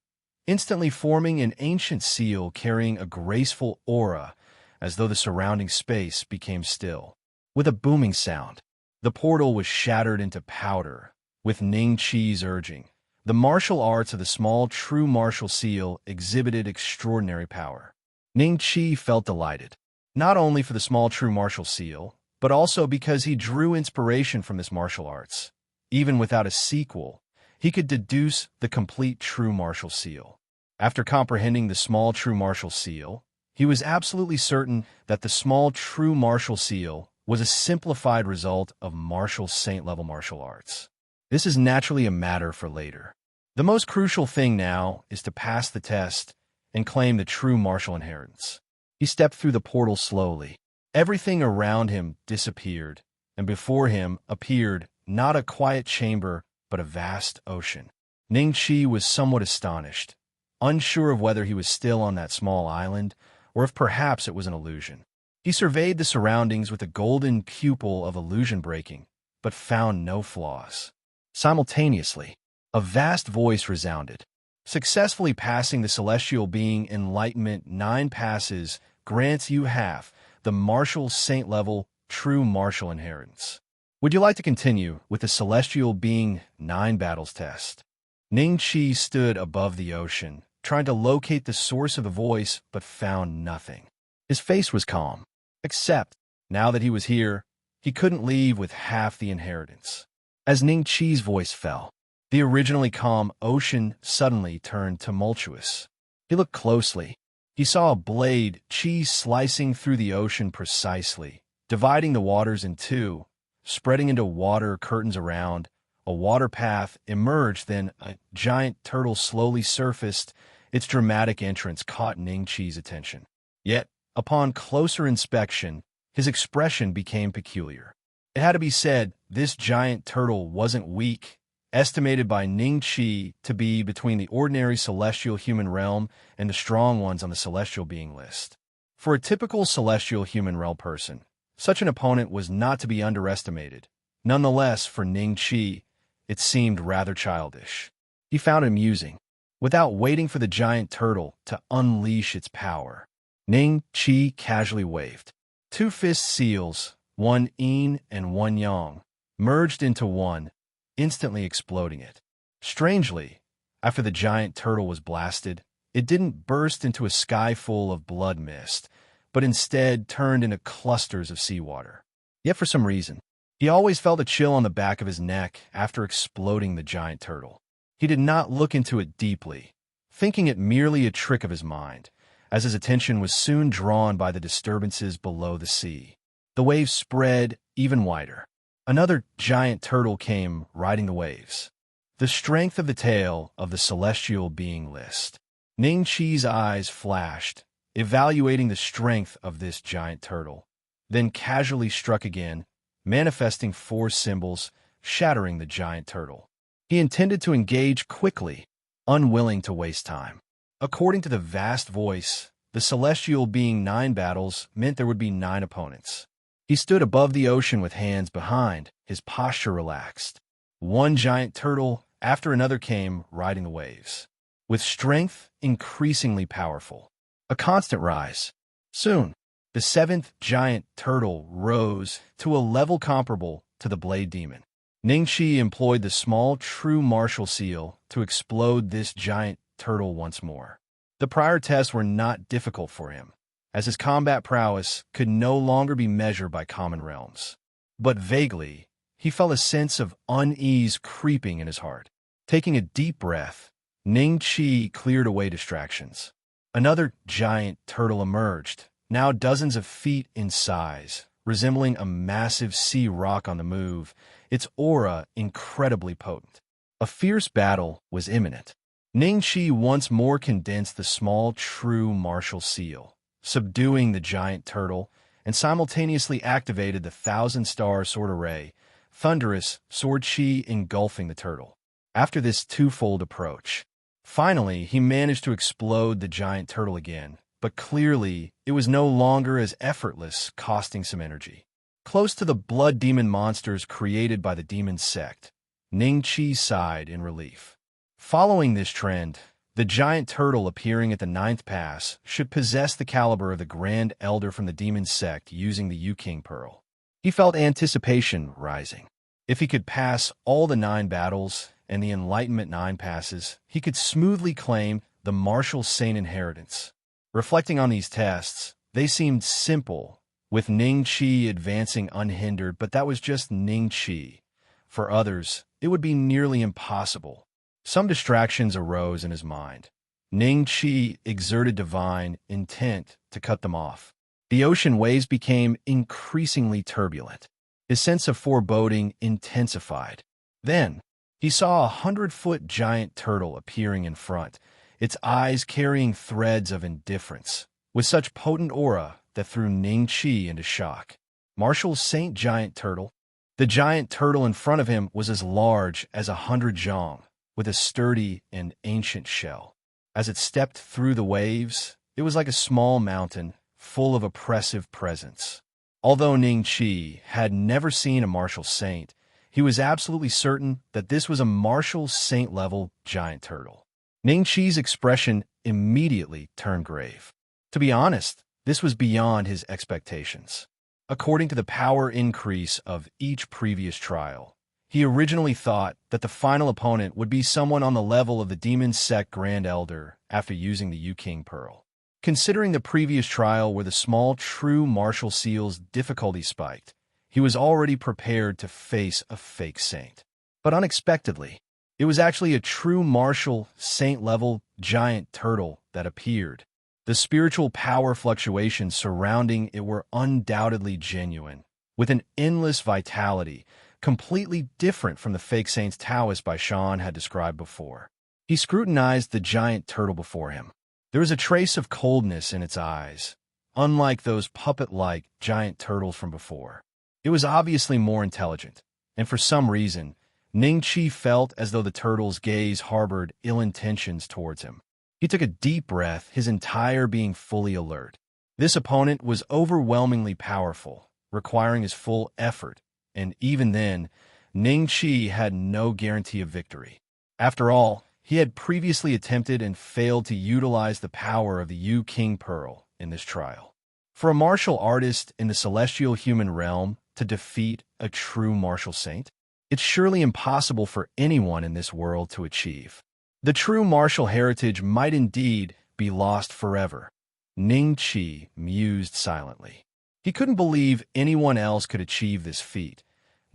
instantly forming an ancient seal carrying a graceful aura as though the surrounding space became still. With a booming sound, the portal was shattered into powder, with Ning Qi's urging. The martial arts of the small true martial seal exhibited extraordinary power. Ning Qi felt delighted, not only for the small true martial seal, but also because he drew inspiration from this martial arts. Even without a sequel, he could deduce the complete true martial seal. After comprehending the small true martial seal, he was absolutely certain that the small true martial seal was a simplified result of martial saint-level martial arts. This is naturally a matter for later. The most crucial thing now is to pass the test and claim the true martial inheritance. He stepped through the portal slowly. Everything around him disappeared, and before him appeared not a quiet chamber, but a vast ocean. Ning Qi was somewhat astonished, unsure of whether he was still on that small island, or if perhaps it was an illusion. He surveyed the surroundings with a golden pupil of illusion breaking, but found no flaws. Simultaneously, a vast voice resounded. Successfully passing the celestial being enlightenment 9 passes grants you half the martial saint-level true martial inheritance. Would you like to continue with the celestial being 9 battles test? Ning Qi stood above the ocean, trying to locate the source of the voice, but found nothing. His face was calm, except, now that he was here, he couldn't leave with half the inheritance. As Ning Qi's voice fell, the originally calm ocean suddenly turned tumultuous. He looked closely. He saw a blade, Qi, slicing through the ocean precisely, dividing the waters in two, spreading into water curtains around. A water path emerged, then a giant turtle slowly surfaced. Its dramatic entrance caught Ning Qi's attention. Yet, upon closer inspection, his expression became peculiar. It had to be said, this giant turtle wasn't weak, estimated by Ning Qi to be between the ordinary celestial human realm and the strong ones on the celestial being list. For a typical celestial human realm person, such an opponent was not to be underestimated. Nonetheless, for Ning Qi, it seemed rather childish. He found it amusing. Without waiting for the giant turtle to unleash its power, Ning Qi casually waved. 2 fist seals, one yin and one yang, merged into one, instantly exploding it. Strangely, after the giant turtle was blasted, it didn't burst into a sky full of blood mist, but instead turned into clusters of seawater. Yet for some reason, he always felt a chill on the back of his neck after exploding the giant turtle. He did not look into it deeply, thinking it merely a trick of his mind, as his attention was soon drawn by the disturbances below the sea. The waves spread even wider. Another giant turtle came riding the waves. The strength of the tail of the celestial being list. Ning Qi's eyes flashed, evaluating the strength of this giant turtle, then casually struck again, manifesting 4 symbols, shattering the giant turtle. He intended to engage quickly, unwilling to waste time. According to the vast voice, the celestial being 9 battles meant there would be 9 opponents. He stood above the ocean with hands behind, his posture relaxed. One giant turtle after another came riding the waves, with strength increasingly powerful. A constant rise. Soon, the 7th giant turtle rose to a level comparable to the Blade Demon. Ning Qi employed the small true martial seal to explode this giant turtle once more. The prior tests were not difficult for him, as his combat prowess could no longer be measured by common realms. But vaguely, he felt a sense of unease creeping in his heart. Taking a deep breath, Ning Qi cleared away distractions. Another giant turtle emerged, now dozens of feet in size, resembling a massive sea rock on the move, its aura incredibly potent. A fierce battle was imminent. Ning Qi once more condensed the small true martial seal, subduing the giant turtle, and simultaneously activated the 1,000-star sword array, thunderous sword chi engulfing the turtle. After this twofold approach, finally he managed to explode the giant turtle again, but clearly it was no longer as effortless, costing some energy. Close to the blood demon monsters created by the demon sect, Ning Qi sighed in relief. Following this trend, the giant turtle appearing at the 9th pass should possess the caliber of the Grand Elder from the demon sect using the Yu King Pearl. He felt anticipation rising. If he could pass all the 9 battles and the Enlightenment 9 passes, he could smoothly claim the martial saint inheritance. Reflecting on these tests, they seemed simple, with Ning Qi advancing unhindered, but that was just Ning Qi. For others, it would be nearly impossible. Some distractions arose in his mind. Ning Qi exerted divine intent to cut them off. The ocean waves became increasingly turbulent. His sense of foreboding intensified. Then, he saw 100-foot giant turtle appearing in front, its eyes carrying threads of indifference, with such potent aura that threw Ning Qi into shock. Martial Saint Giant Turtle. The giant turtle in front of him was as large as 100 zhong, with a sturdy and ancient shell. As it stepped through the waves, it was like a small mountain, full of oppressive presence. Although Ning Qi had never seen a martial saint, he was absolutely certain that this was a martial saint-level giant turtle. Ning Qi's expression immediately turned grave. To be honest, this was beyond his expectations. According to the power increase of each previous trial, he originally thought that the final opponent would be someone on the level of the Demon Sect Grand Elder after using the Yu-King Pearl. Considering the previous trial where the small true martial seal's difficulty spiked, he was already prepared to face a fake saint. But unexpectedly, it was actually a true martial saint-level giant turtle that appeared. The spiritual power fluctuations surrounding it were undoubtedly genuine, with an endless vitality, completely different from the fake saints Taoist Longshan had described before. He scrutinized the giant turtle before him. There was a trace of coldness in its eyes, unlike those puppet-like giant turtles from before. It was obviously more intelligent, and for some reason, Ning Qi felt as though the turtle's gaze harbored ill intentions towards him. He took a deep breath, his entire being fully alert. This opponent was overwhelmingly powerful, requiring his full effort, and even then, Ning Qi had no guarantee of victory. After all, he had previously attempted and failed to utilize the power of the Yu-King Pearl in this trial. For a martial artist in the celestial human realm to defeat a true martial saint, it's surely impossible for anyone in this world to achieve. The true martial heritage might indeed be lost forever. Ning Qi mused silently. He couldn't believe anyone else could achieve this feat,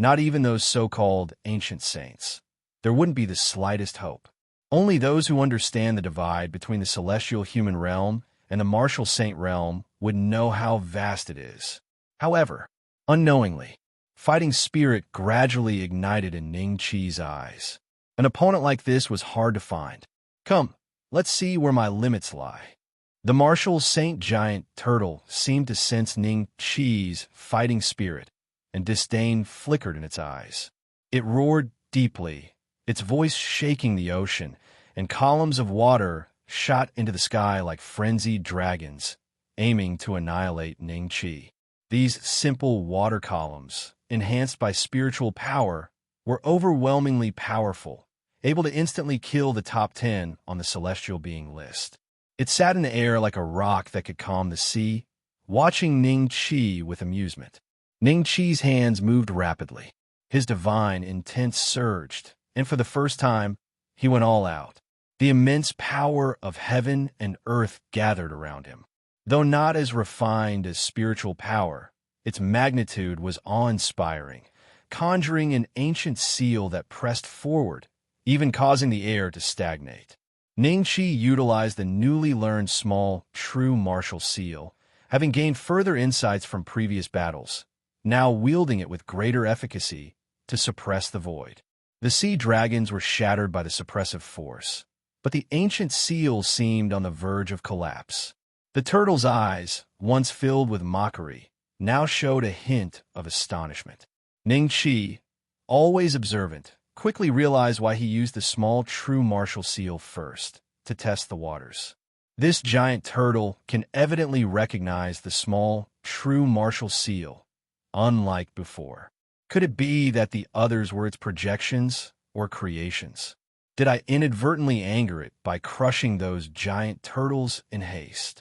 not even those so-called ancient saints. There wouldn't be the slightest hope. Only those who understand the divide between the celestial human realm and the martial saint realm would know how vast it is. However, unknowingly, fighting spirit gradually ignited in Ning Qi's eyes. An opponent like this was hard to find. Come, let's see where my limits lie. The martial saint giant turtle seemed to sense Ning Qi's fighting spirit, and disdain flickered in its eyes. It roared deeply, its voice shaking the ocean, and columns of water shot into the sky like frenzied dragons, aiming to annihilate Ning Qi. These simple water columns, enhanced by spiritual power, were overwhelmingly powerful, able to instantly kill the top 10 on the celestial being list. It sat in the air like a rock that could calm the sea, watching Ning Qi with amusement. Ning Qi's hands moved rapidly. His divine intent surged, and for the first time, he went all out. The immense power of heaven and earth gathered around him. Though not as refined as spiritual power, its magnitude was awe-inspiring, conjuring an ancient seal that pressed forward, even causing the air to stagnate. Ning Qi utilized the newly learned small, true martial seal, having gained further insights from previous battles, now wielding it with greater efficacy to suppress the void. The sea dragons were shattered by the suppressive force, but the ancient seal seemed on the verge of collapse. The turtle's eyes, once filled with mockery, now showed a hint of astonishment. Ning Qi, always observant, quickly realized why he used the small true martial seal first, to test the waters. This giant turtle can evidently recognize the small true martial seal, unlike before. Could it be that the others were its projections or creations? Did I inadvertently anger it by crushing those giant turtles in haste?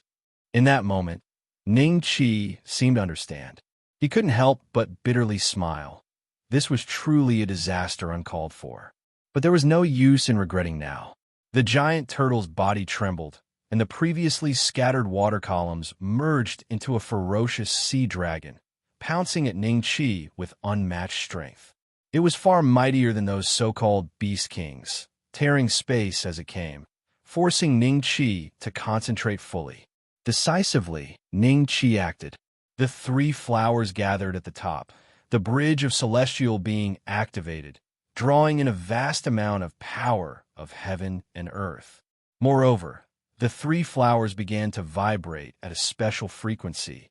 In that moment, Ning Qi seemed to understand. He couldn't help but bitterly smile. This was truly a disaster uncalled for. But there was no use in regretting now. The giant turtle's body trembled, and the previously scattered water columns merged into a ferocious sea dragon, pouncing at Ning Qi with unmatched strength. It was far mightier than those so-called beast kings, tearing space as it came, forcing Ning Qi to concentrate fully. Decisively, Ning Qi acted. The three flowers gathered at the top, the bridge of celestial being activated, drawing in a vast amount of power of heaven and earth. Moreover, the three flowers began to vibrate at a special frequency,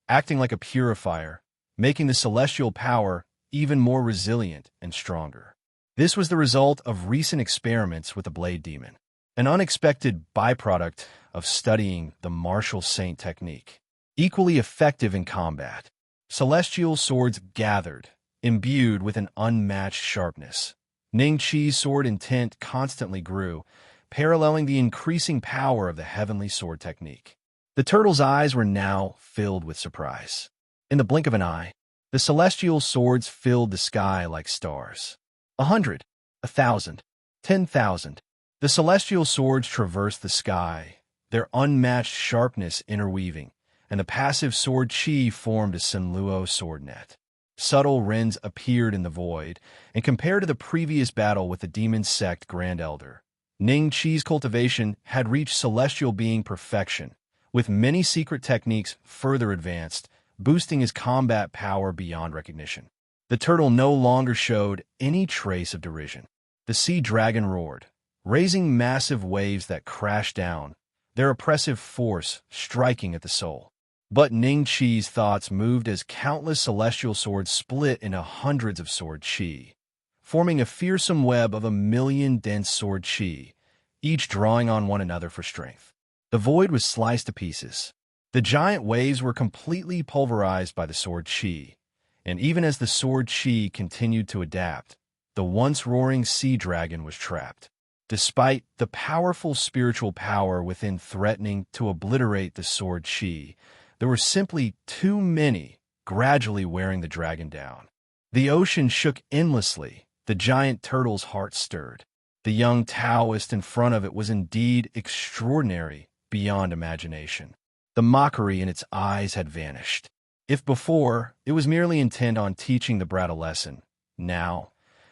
acting like a purifier, making the celestial power even more resilient and stronger. This was the result of recent experiments with the Blade Demon, an unexpected byproduct of studying the martial saint technique. Equally effective in combat, celestial swords gathered, imbued with an unmatched sharpness. Ning Qi's sword intent constantly grew, paralleling the increasing power of the heavenly sword technique. The turtle's eyes were now filled with surprise. In the blink of an eye, the celestial swords filled the sky like stars. 100, 1,000, 10,000. The celestial swords traversed the sky, their unmatched sharpness interweaving, and the passive sword Qi formed a Sinluo sword net. Subtle rends appeared in the void, and compared to the previous battle with the demon sect Grand Elder, Ning Qi's cultivation had reached celestial being perfection, with many secret techniques further advanced, boosting his combat power beyond recognition. The turtle no longer showed any trace of derision. The sea dragon roared, raising massive waves that crashed down, their oppressive force striking at the soul. But Ning Qi's thoughts moved as countless celestial swords split into hundreds of sword Qi, forming a fearsome web of 1,000,000 dense sword Qi, each drawing on one another for strength. The void was sliced to pieces. The giant waves were completely pulverized by the sword Qi, and even as the sword Qi continued to adapt, the once roaring sea dragon was trapped. Despite the powerful spiritual power within threatening to obliterate the sword Qi, there were simply too many gradually wearing the dragon down. The ocean shook endlessly, the giant turtle's heart stirred. The young Taoist in front of it was indeed extraordinary beyond imagination. The mockery in its eyes had vanished. If before, it was merely intent on teaching the brat a lesson, now,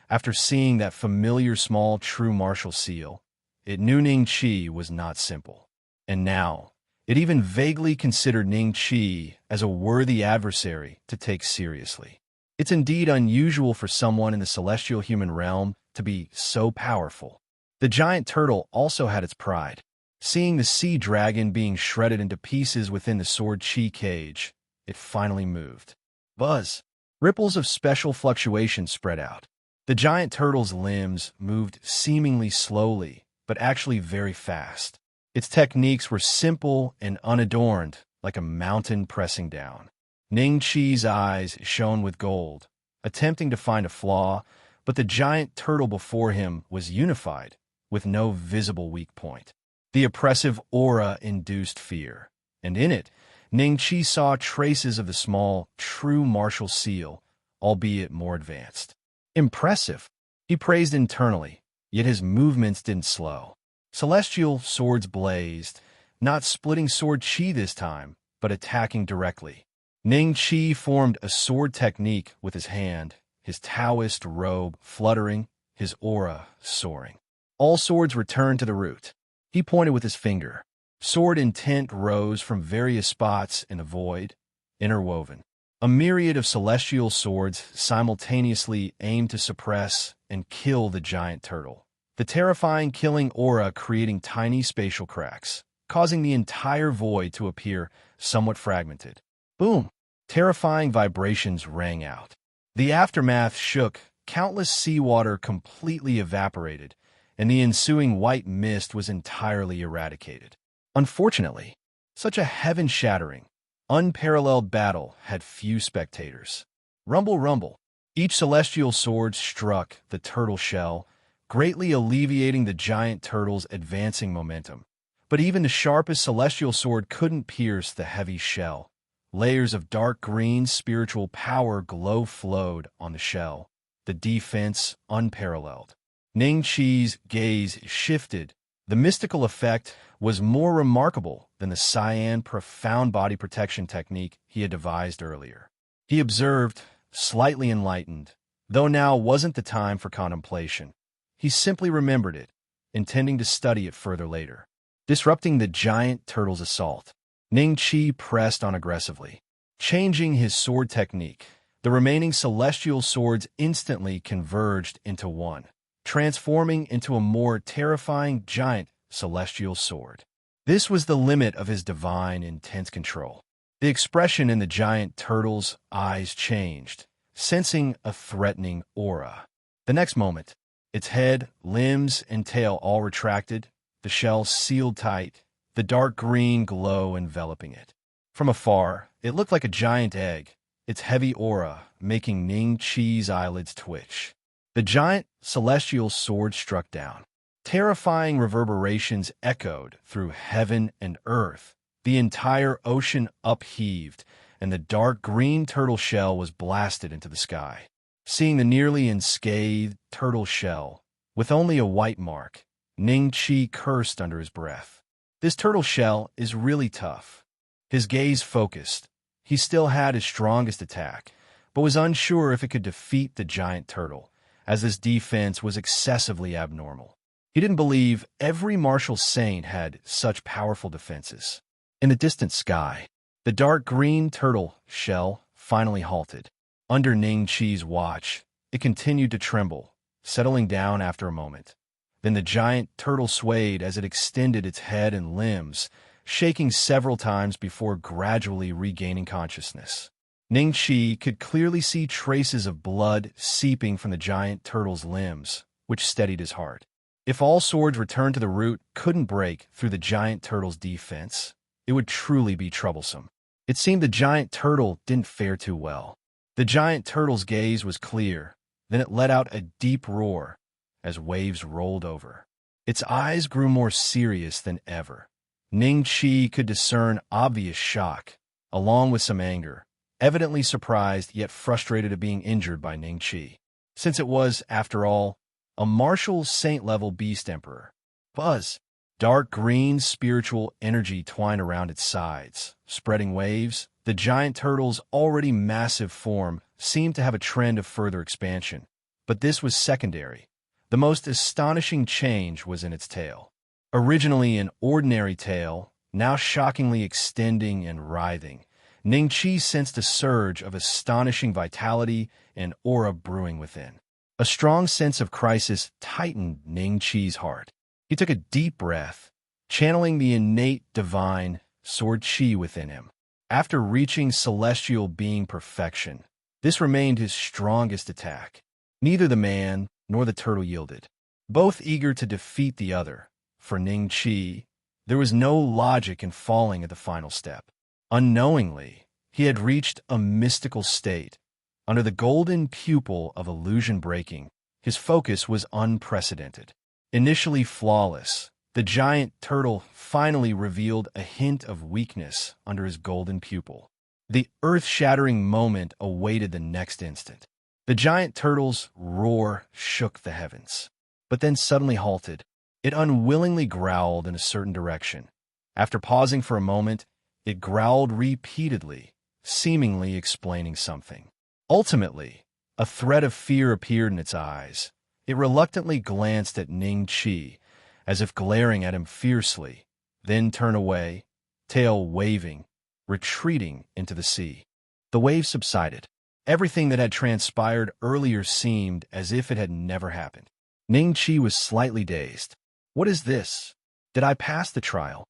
after seeing that familiar small true martial seal, it knew Ning Qi was not simple. And now, it even vaguely considered Ning Qi as a worthy adversary to take seriously. It's indeed unusual for someone in the celestial human realm to be so powerful. The giant turtle also had its pride. Seeing the sea dragon being shredded into pieces within the sword Qi cage, it finally moved. Buzz! Ripples of special fluctuation spread out. The giant turtle's limbs moved seemingly slowly, but actually very fast. Its techniques were simple and unadorned, like a mountain pressing down. Ning Qi's eyes shone with gold, attempting to find a flaw, but the giant turtle before him was unified, with no visible weak point. The oppressive aura induced fear, and in it, Ning Qi saw traces of the small, true martial seal, albeit more advanced. Impressive, he praised internally, yet his movements didn't slow. Celestial swords blazed, not splitting sword Qi this time, but attacking directly. Ning Qi formed a sword technique with his hand, his Taoist robe fluttering, his aura soaring. All swords returned to the root. He pointed with his finger. Sword intent rose from various spots in the void, interwoven. A myriad of celestial swords simultaneously aimed to suppress and kill the giant turtle. The terrifying killing aura creating tiny spatial cracks, causing the entire void to appear somewhat fragmented. Boom! Terrifying vibrations rang out. The aftermath shook, countless seawater completely evaporated, and the ensuing white mist was entirely eradicated. Unfortunately, such a heaven-shattering, unparalleled battle had few spectators. Rumble, rumble. Each celestial sword struck the turtle shell, greatly alleviating the giant turtle's advancing momentum. But even the sharpest celestial sword couldn't pierce the heavy shell. Layers of dark green spiritual power glow flowed on the shell, the defense unparalleled. Ning Qi's gaze shifted. The mystical effect was more remarkable than the cyan profound body protection technique he had devised earlier. He observed, slightly enlightened, though now wasn't the time for contemplation. He simply remembered it, intending to study it further later. Disrupting the giant turtle's assault, Ning Qi pressed on aggressively. Changing his sword technique, the remaining celestial swords instantly converged into one, transforming into a more terrifying giant celestial sword. This was the limit of his divine, intense control. The expression in the giant turtle's eyes changed, sensing a threatening aura. The next moment, its head, limbs, and tail all retracted, the shell sealed tight, the dark green glow enveloping it. From afar, it looked like a giant egg, its heavy aura making Ning Qi's eyelids twitch. The giant celestial sword struck down. Terrifying reverberations echoed through heaven and earth. The entire ocean upheaved, and the dark green turtle shell was blasted into the sky. Seeing the nearly unscathed turtle shell, with only a white mark, Ning Qi cursed under his breath. This turtle shell is really tough. His gaze focused. He still had his strongest attack, but was unsure if it could defeat the giant turtle, as this defense was excessively abnormal. He didn't believe every martial saint had such powerful defenses. In the distant sky, the dark green turtle shell finally halted. Under Ning Qi's watch, it continued to tremble, settling down after a moment. Then the giant turtle swayed as it extended its head and limbs, shaking several times before gradually regaining consciousness. Ning Qi could clearly see traces of blood seeping from the giant turtle's limbs, which steadied his heart. If all swords returned to the root couldn't break through the giant turtle's defense, it would truly be troublesome. It seemed the giant turtle didn't fare too well. The giant turtle's gaze was clear, then it let out a deep roar as waves rolled over. Its eyes grew more serious than ever. Ning Qi could discern obvious shock, along with some anger, evidently surprised yet frustrated at being injured by Ning Qi, since it was, after all, a martial saint-level beast emperor. Buzz. Dark green spiritual energy twined around its sides, spreading waves. The giant turtle's already massive form seemed to have a trend of further expansion, but this was secondary. The most astonishing change was in its tail. Originally an ordinary tail, now shockingly extending and writhing, Ning Qi sensed a surge of astonishing vitality and aura brewing within. A strong sense of crisis tightened Ning Qi's heart. He took a deep breath, channeling the innate divine sword qi within him. After reaching celestial being perfection, this remained his strongest attack. Neither the man nor the turtle yielded, both eager to defeat the other. For Ning Qi, there was no logic in falling at the final step. Unknowingly, he had reached a mystical state. Under the golden pupil of illusion breaking, his focus was unprecedented. Initially flawless, the giant turtle finally revealed a hint of weakness under his golden pupil. The earth-shattering moment awaited the next instant. The giant turtle's roar shook the heavens, but then suddenly halted. It unwillingly growled in a certain direction. After pausing for a moment, it growled repeatedly, seemingly explaining something. Ultimately, a thread of fear appeared in its eyes. It reluctantly glanced at Ning Qi, as if glaring at him fiercely, then turned away, tail waving, retreating into the sea. The waves subsided. Everything that had transpired earlier seemed as if it had never happened. Ning Qi was slightly dazed. What is this? Did I pass the trial?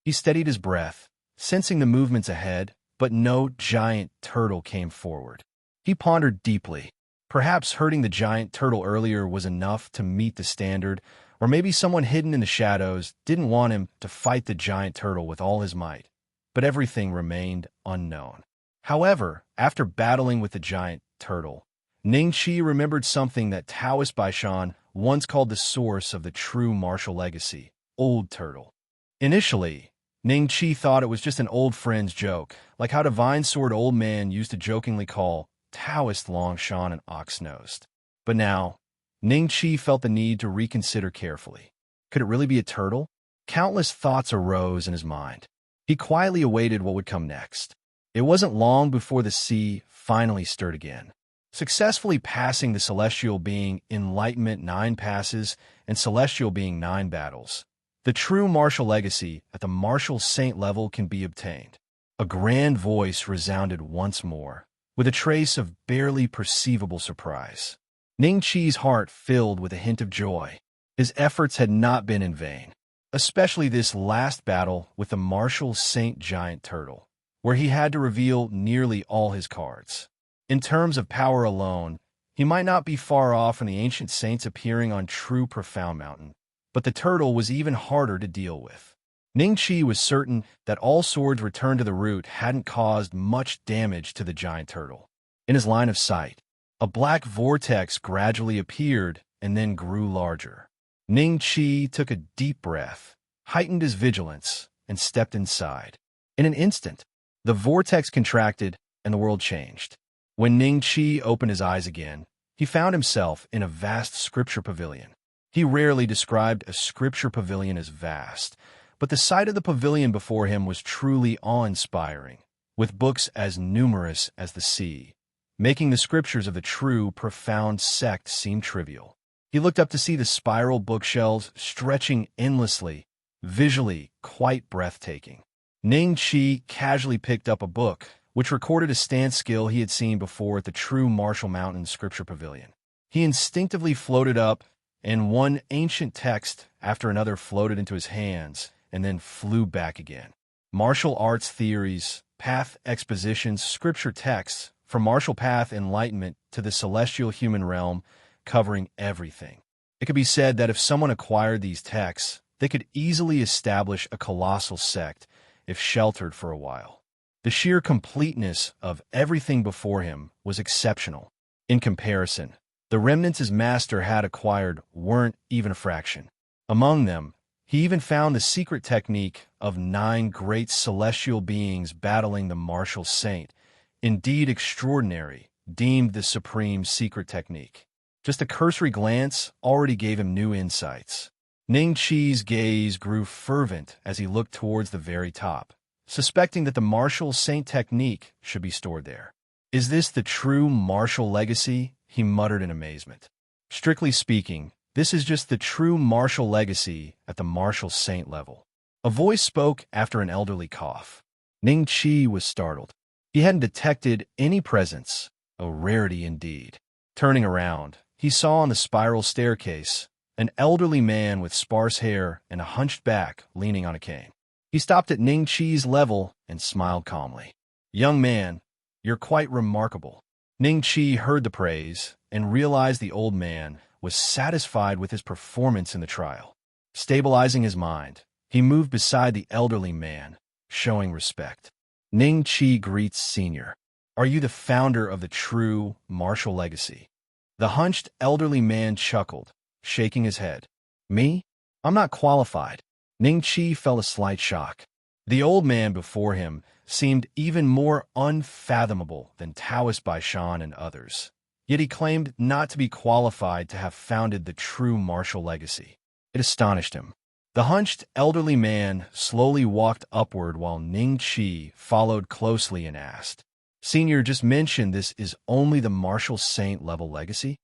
He steadied his breath, sensing the movements ahead, but no giant turtle came forward. He pondered deeply. Perhaps hurting the giant turtle earlier was enough to meet the standard, or maybe someone hidden in the shadows didn't want him to fight the giant turtle with all his might. But everything remained unknown. However, after battling with the giant turtle, Ning Qi remembered something that Taoist Longshan once called the source of the true martial legacy, Old Turtle. Initially, Ning Qi thought it was just an old friend's joke, like how Divine Sword Old Man used to jokingly call Taoist Longshan an ox-nosed. But now, Ning Qi felt the need to reconsider carefully. Could it really be a turtle? Countless thoughts arose in his mind. He quietly awaited what would come next. It wasn't long before the sea finally stirred again. Successfully passing the celestial being Enlightenment 9 passes and celestial being 9 battles, the true martial legacy at the martial saint level can be obtained. A grand voice resounded once more, with a trace of barely perceivable surprise. Ning Qi's heart filled with a hint of joy. His efforts had not been in vain, especially this last battle with the martial saint giant turtle, where he had to reveal nearly all his cards. In terms of power alone, he might not be far off from the ancient saints appearing on true Profound Mountain, but the turtle was even harder to deal with. Ning Qi was certain that all swords returned to the root hadn't caused much damage to the giant turtle. In his line of sight, a black vortex gradually appeared and then grew larger. Ning Qi took a deep breath, heightened his vigilance, and stepped inside. In an instant, the vortex contracted and the world changed. When Ning Qi opened his eyes again, he found himself in a vast scripture pavilion. He rarely described a scripture pavilion as vast, but the sight of the pavilion before him was truly awe-inspiring, with books as numerous as the sea, making the scriptures of the true, profound sect seem trivial. He looked up to see the spiral bookshelves stretching endlessly, visually quite breathtaking. Ning Qi casually picked up a book, which recorded a stance skill he had seen before at the true Martial Mountain Scripture Pavilion. He instinctively floated up, and one ancient text after another floated into his hands and then flew back again. Martial arts theories, path expositions, scripture texts, from martial path enlightenment to the celestial human realm, covering everything. It could be said that if someone acquired these texts, they could easily establish a colossal sect if sheltered for a while. The sheer completeness of everything before him was exceptional. In comparison, the remnants his master had acquired weren't even a fraction. Among them, he even found the secret technique of 9 great celestial beings battling the martial saint, indeed extraordinary, deemed the supreme secret technique. Just a cursory glance already gave him new insights. Ning Qi's gaze grew fervent as he looked towards the very top, suspecting that the martial saint technique should be stored there. Is this the true martial legacy? He muttered in amazement. Strictly speaking, this is just the true martial legacy at the martial saint level. A voice spoke after an elderly cough. Ning Qi was startled. He hadn't detected any presence, a rarity indeed. Turning around, he saw on the spiral staircase an elderly man with sparse hair and a hunched back leaning on a cane. He stopped at Ning Qi's level and smiled calmly. "Young man, you're quite remarkable." Ning Qi heard the praise and realized the old man was satisfied with his performance in the trial. Stabilizing his mind, he moved beside the elderly man, showing respect. Ning Qi greets Senior. "Are you the founder of the true martial legacy?" The hunched elderly man chuckled, shaking his head. "Me? I'm not qualified." Ning Qi felt a slight shock. The old man before him seemed even more unfathomable than Taoist Longshan and others, yet he claimed not to be qualified to have founded the true martial legacy. It astonished him. The hunched elderly man slowly walked upward while Ning Qi followed closely and asked, "Senior just mentioned this is only the martial saint level legacy?"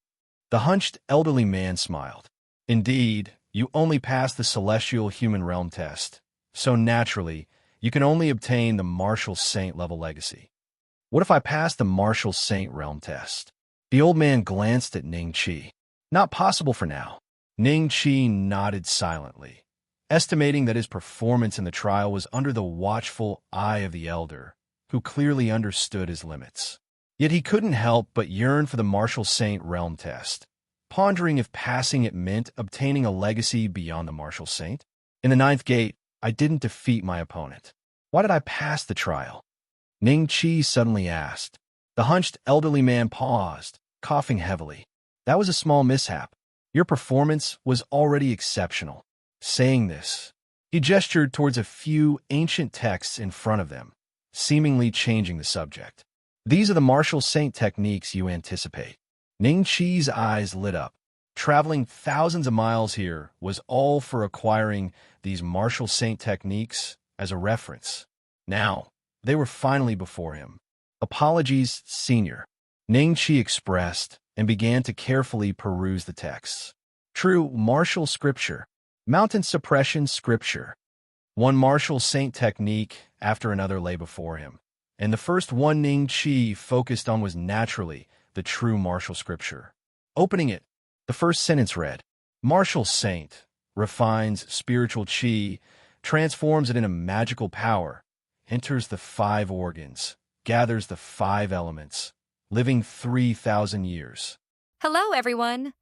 The hunched elderly man smiled. "Indeed, you only passed the celestial human realm test, so naturally, you can only obtain the martial saint level legacy." "What if I pass the martial saint realm test?" The old man glanced at Ning Qi. "Not possible for now." Ning Qi nodded silently, estimating that his performance in the trial was under the watchful eye of the elder, who clearly understood his limits. Yet he couldn't help but yearn for the martial saint realm test, pondering if passing it meant obtaining a legacy beyond the martial saint. In the 9th gate, I didn't defeat my opponent. Why did I pass the trial? Ning Qi suddenly asked. The hunched elderly man paused, coughing heavily. That was a small mishap. Your performance was already exceptional. Saying this, he gestured towards a few ancient texts in front of them, seemingly changing the subject. These are the martial saint techniques you anticipate. Ning Qi's eyes lit up. Traveling thousands of miles here was all for acquiring these martial saint techniques as a reference. Now, they were finally before him. Apologies, Senior, Ning Qi expressed and began to carefully peruse the texts. True martial scripture, mountain suppression scripture. One martial saint technique after another lay before him, and the first one Ning Qi focused on was naturally the true martial scripture. Opening it, the first sentence read, "Martial saint refines spiritual qi, transforms it into magical power, enters the 5 organs, gathers the 5 elements, living 3,000 years." Hello, everyone.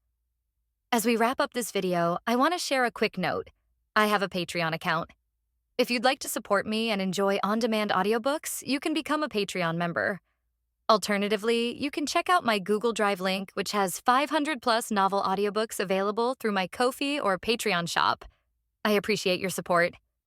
As we wrap up this video, I want to share a quick note. I have a Patreon account. If you'd like to support me and enjoy on-demand audiobooks, you can become a Patreon member. Alternatively, you can check out my Google Drive link, which has 500+ novel audiobooks available through my Ko-fi or Patreon shop. I appreciate your support.